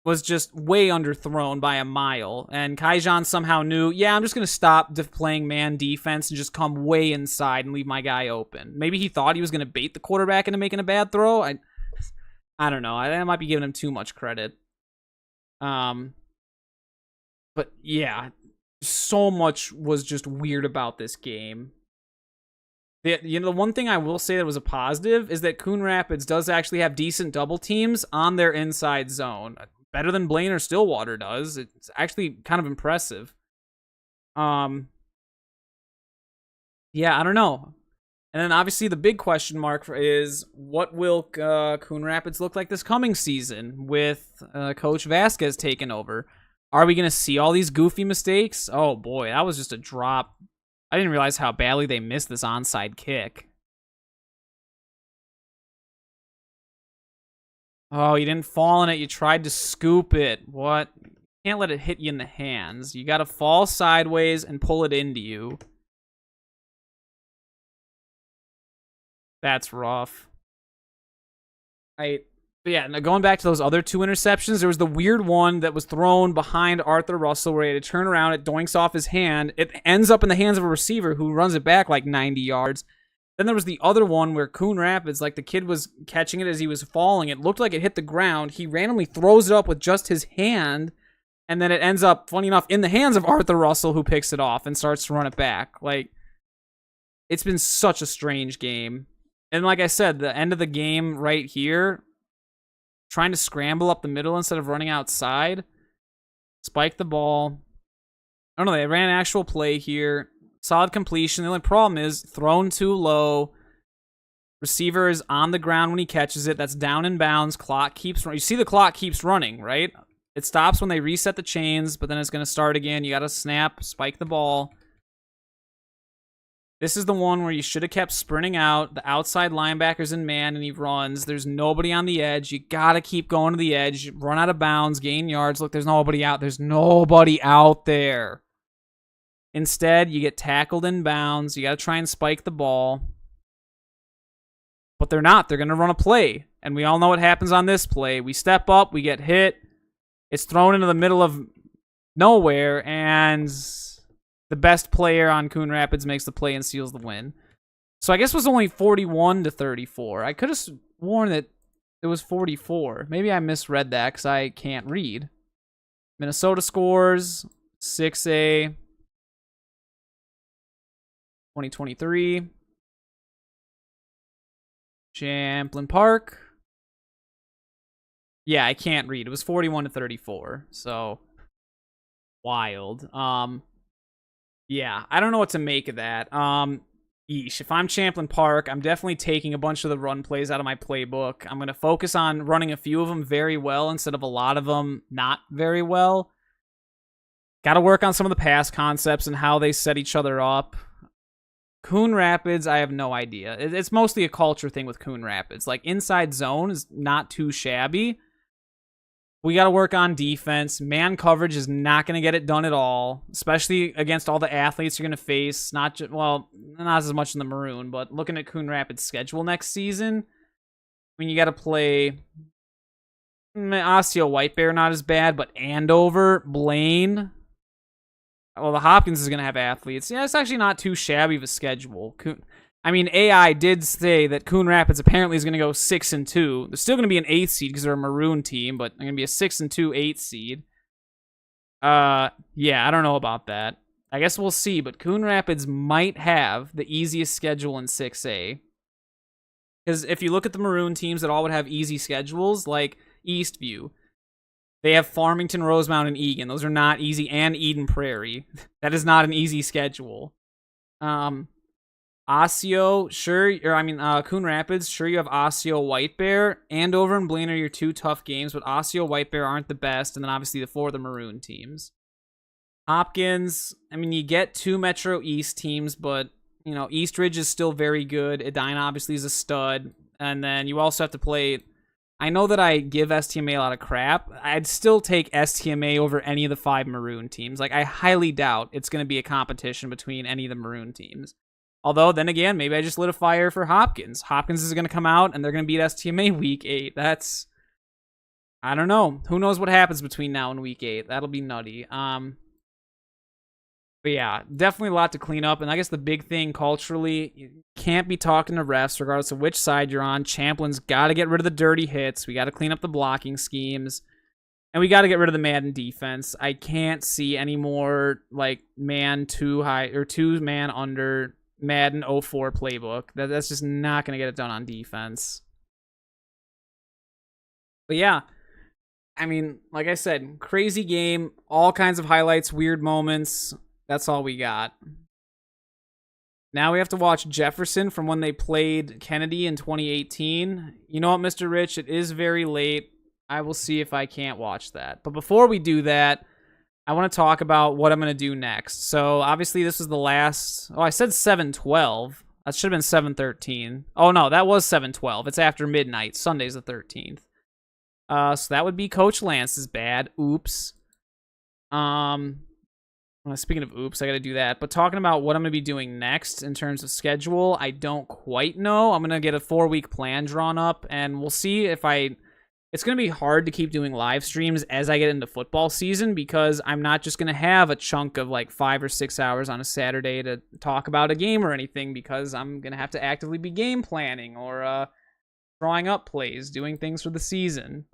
Speaker 1: was just way underthrown by a mile. And Kaijan somehow knew, yeah, I'm just going to stop playing man defense and just come way inside and leave my guy open. Maybe he thought he was going to bait the quarterback into making a bad throw. I don't know. I might be giving him too much credit. But yeah, so much was just weird about this game. The one thing I will say that was a positive is that Coon Rapids does actually have decent double teams on their inside zone. Better than Blaine or Stillwater does. It's actually kind of impressive. Yeah, I don't know. And then obviously the big question mark is, what will Coon Rapids look like this coming season with Coach Vasquez taking over? Are we going to see all these goofy mistakes? Oh boy, that was just a drop. I didn't realize how badly they missed this onside kick. Oh, you didn't fall in it. You tried to scoop it. What? You can't let it hit you in the hands. You got to fall sideways and pull it into you. That's rough. But yeah, now going back to those other two interceptions, there was the weird one that was thrown behind Arthur Russell where he had to turn around, it doinks off his hand. It ends up in the hands of a receiver who runs it back like 90 yards. Then there was the other one where Coon Rapids, like the kid was catching it as he was falling. It looked like it hit the ground. He randomly throws it up with just his hand, and then it ends up, funny enough, in the hands of Arthur Russell, who picks it off and starts to run it back. Like, it's been such a strange game. And like I said, the end of the game right here, trying to scramble up the middle instead of running outside. Spike the ball. I don't know, they ran an actual play here. Solid completion. The only problem is thrown too low. Receiver is on the ground when he catches it. That's down in bounds. Clock keeps running. You see the clock keeps running, right? It stops when they reset the chains, but then it's going to start again. You got to snap, spike the ball. This is the one where you should have kept sprinting out. The outside linebacker's in man, and he runs. There's nobody on the edge. You got to keep going to the edge. Run out of bounds, gain yards. Look, there's nobody out. There's nobody out there. Instead, you get tackled in bounds. You got to try and spike the ball. But they're not. They're going to run a play. And we all know what happens on this play. We step up. We get hit. It's thrown into the middle of nowhere, and the best player on Coon Rapids makes the play and seals the win. So I guess it was only 41-34. I could have sworn that it was 44. Maybe I misread that because I can't read. Minnesota scores 6A 2023. Champlin Park. Yeah, I can't read. It was 41-34. So wild. Yeah, I don't know what to make of that. Yeesh, if I'm Champlin Park, I'm definitely taking a bunch of the run plays out of my playbook. I'm going to focus on running a few of them very well instead of a lot of them not very well. Got to work on some of the pass concepts and how they set each other up. Coon Rapids, I have no idea. It's mostly a culture thing with Coon Rapids. Like, inside zone is not too shabby. We got to work on defense. Man coverage is not going to get it done at all, especially against all the athletes you're going to face. Not as much in the maroon, but looking at Coon Rapids' schedule next season, I mean, you got to play Osseo White Bear, not as bad, but Andover, Blaine. Well, the Hopkins is going to have athletes. Yeah, it's actually not too shabby of a schedule. I mean, AI did say that Coon Rapids apparently is going to go 6-2. They're still going to be an 8th seed because they're a maroon team, but they're going to be a 6-2 8th seed. Yeah, I don't know about that. I guess we'll see, but Coon Rapids might have the easiest schedule in 6A. Because if you look at the maroon teams that all would have easy schedules, like Eastview, they have Farmington, Rosemount, and Egan. Those are not easy, and Eden Prairie. That is not an easy schedule. Osseo, sure, or I mean, Coon Rapids, sure you have Osseo, White Bear. Andover and Blaine are your two tough games, but Osseo, White Bear aren't the best, and then obviously the 4 of the maroon teams. Hopkins, I mean, you get 2 Metro East teams, but, you know, Eastridge is still very good. Edina obviously is a stud, and then you also have to play... I know that I give STMA a lot of crap. I'd still take STMA over any of the 5 maroon teams. Like, I highly doubt it's going to be a competition between any of the maroon teams. Although, then again, maybe I just lit a fire for Hopkins. Hopkins is going to come out, and they're going to beat STMA Week 8. That's... I don't know. Who knows what happens between now and Week 8. That'll be nutty. But yeah, definitely a lot to clean up. And I guess the big thing culturally, you can't be talking to refs regardless of which side you're on. Champlin's got to get rid of the dirty hits. We got to clean up the blocking schemes. And we got to get rid of the Madden defense. I can't see any more like man too high or 2 man under Madden 04 playbook. That's just not going to get it done on defense. But yeah, I mean, like I said, crazy game, all kinds of highlights, weird moments. That's all we got. Now we have to watch Jefferson from when they played Kennedy in 2018. You know what, Mr. Rich? It is very late. I will see if I can't watch that. But before we do that, I want to talk about what I'm going to do next. So obviously this is the last... Oh, I said 7/12. That should have been 7/13. Oh, no, that was 7/12. It's after midnight. Sunday's the 13th. So that would be Coach Lance's bad. Oops. Speaking of oops, I got to do that. But talking about what I'm going to be doing next in terms of schedule, I don't quite know. I'm going to get a 4-week plan drawn up, and we'll see if I... It's going to be hard to keep doing live streams as I get into football season because I'm not just going to have a chunk of like 5 or 6 hours on a Saturday to talk about a game or anything because I'm going to have to actively be game planning or drawing up plays, doing things for the season.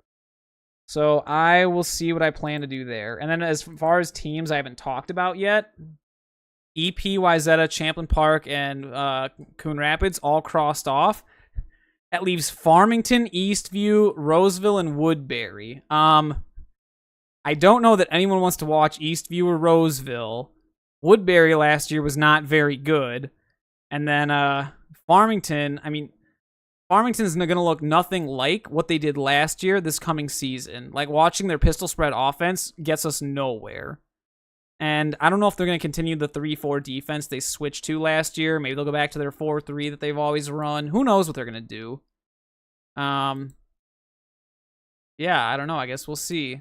Speaker 1: So I will see what I plan to do there. And then as far as teams I haven't talked about yet, EP, Wyzetta, Champlin Park, and Coon Rapids all crossed off. That leaves Farmington, Eastview, Roseville, and Woodbury. I don't know that anyone wants to watch Eastview or Roseville. Woodbury last year was not very good. And then Farmington, I mean... Farmington's going to look nothing like what they did last year this coming season. Like, watching their pistol spread offense gets us nowhere. And I don't know if they're going to continue the 3-4 defense they switched to last year. Maybe they'll go back to their 4-3 that they've always run. Who knows what they're going to do? Yeah, I don't know. I guess we'll see.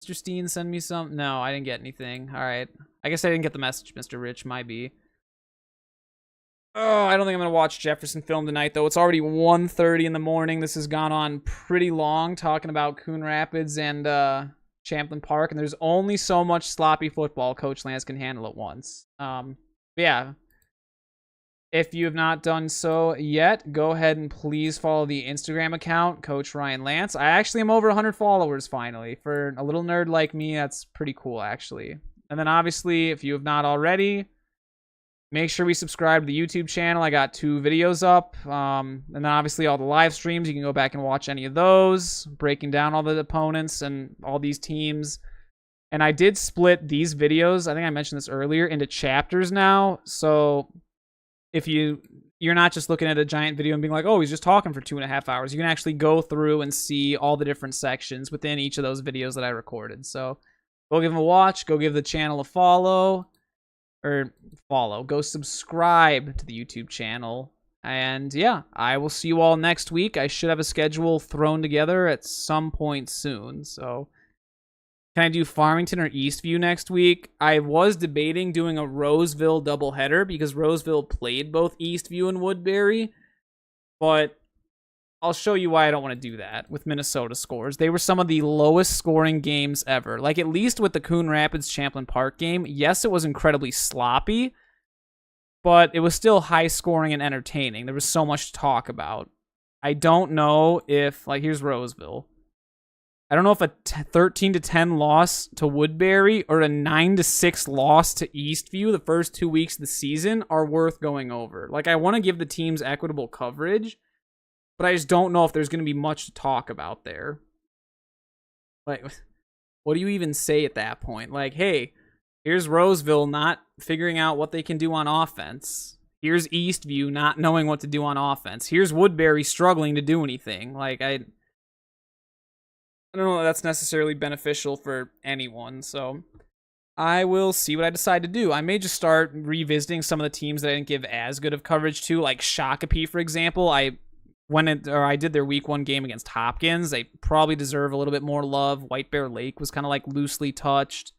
Speaker 1: Mr. Steen, send me some? No, I didn't get anything. All right. I guess I didn't get the message, Mr. Rich. Might be. Oh, I don't think I'm going to watch Jefferson film tonight, though. It's already 1:30 in the morning. This has gone on pretty long, talking about Coon Rapids and Champlin Park, and there's only so much sloppy football Coach Lance can handle at once. Yeah. If you have not done so yet, go ahead and please follow the Instagram account, Coach Ryan Lance. I actually am over 100 followers, finally. For a little nerd like me, that's pretty cool, actually. And then, obviously, if you have not already... Make sure we subscribe to the YouTube channel. I got 2 videos up. And then obviously all the live streams. You can go back and watch any of those. Breaking down all the opponents and all these teams. And I did split these videos, I think I mentioned this earlier, into chapters now. So if you're not just looking at a giant video and being like, oh, he's just talking for 2.5 hours. You can actually go through and see all the different sections within each of those videos that I recorded. So go give them a watch. Go give the channel a follow. Go subscribe to the YouTube channel. And yeah, I will see you all next week. I should have a schedule thrown together at some point soon. So can I do Farmington or Eastview next week? I was debating doing a Roseville doubleheader because Roseville played both Eastview and Woodbury. But I'll show you why I don't want to do that with Minnesota scores. They were some of the lowest scoring games ever. Like, at least with the Coon Rapids Champlin Park game, yes, it was incredibly sloppy, but it was still high scoring and entertaining. There was so much to talk about. I don't know if, like, here's Roseville. I don't know if a 13-10 loss to Woodbury or a 9-6 loss to Eastview the first 2 weeks of the season are worth going over. Like, I want to give the teams equitable coverage, but I just don't know if there's going to be much to talk about there. Like, what do you even say at that point? Like, hey, Here's Roseville not figuring out what they can do on offense. Here's Eastview not knowing what to do on offense. Here's Woodbury struggling to do anything. Like, I don't know if that's necessarily beneficial for anyone, so I will see what I decide to do. I may just start revisiting some of the teams that I didn't give as good of coverage to, like Shakopee, for example. I did their week 1 game against Hopkins. They probably deserve a little bit more love. White Bear Lake was kind of like loosely touched.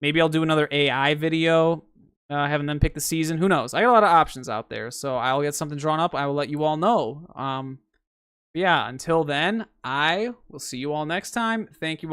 Speaker 1: Maybe I'll do another AI video, having them pick the season. Who knows? I got a lot of options out there, so I'll get something drawn up. I will let you all know. Yeah, until then, I will see you all next time. Thank you all.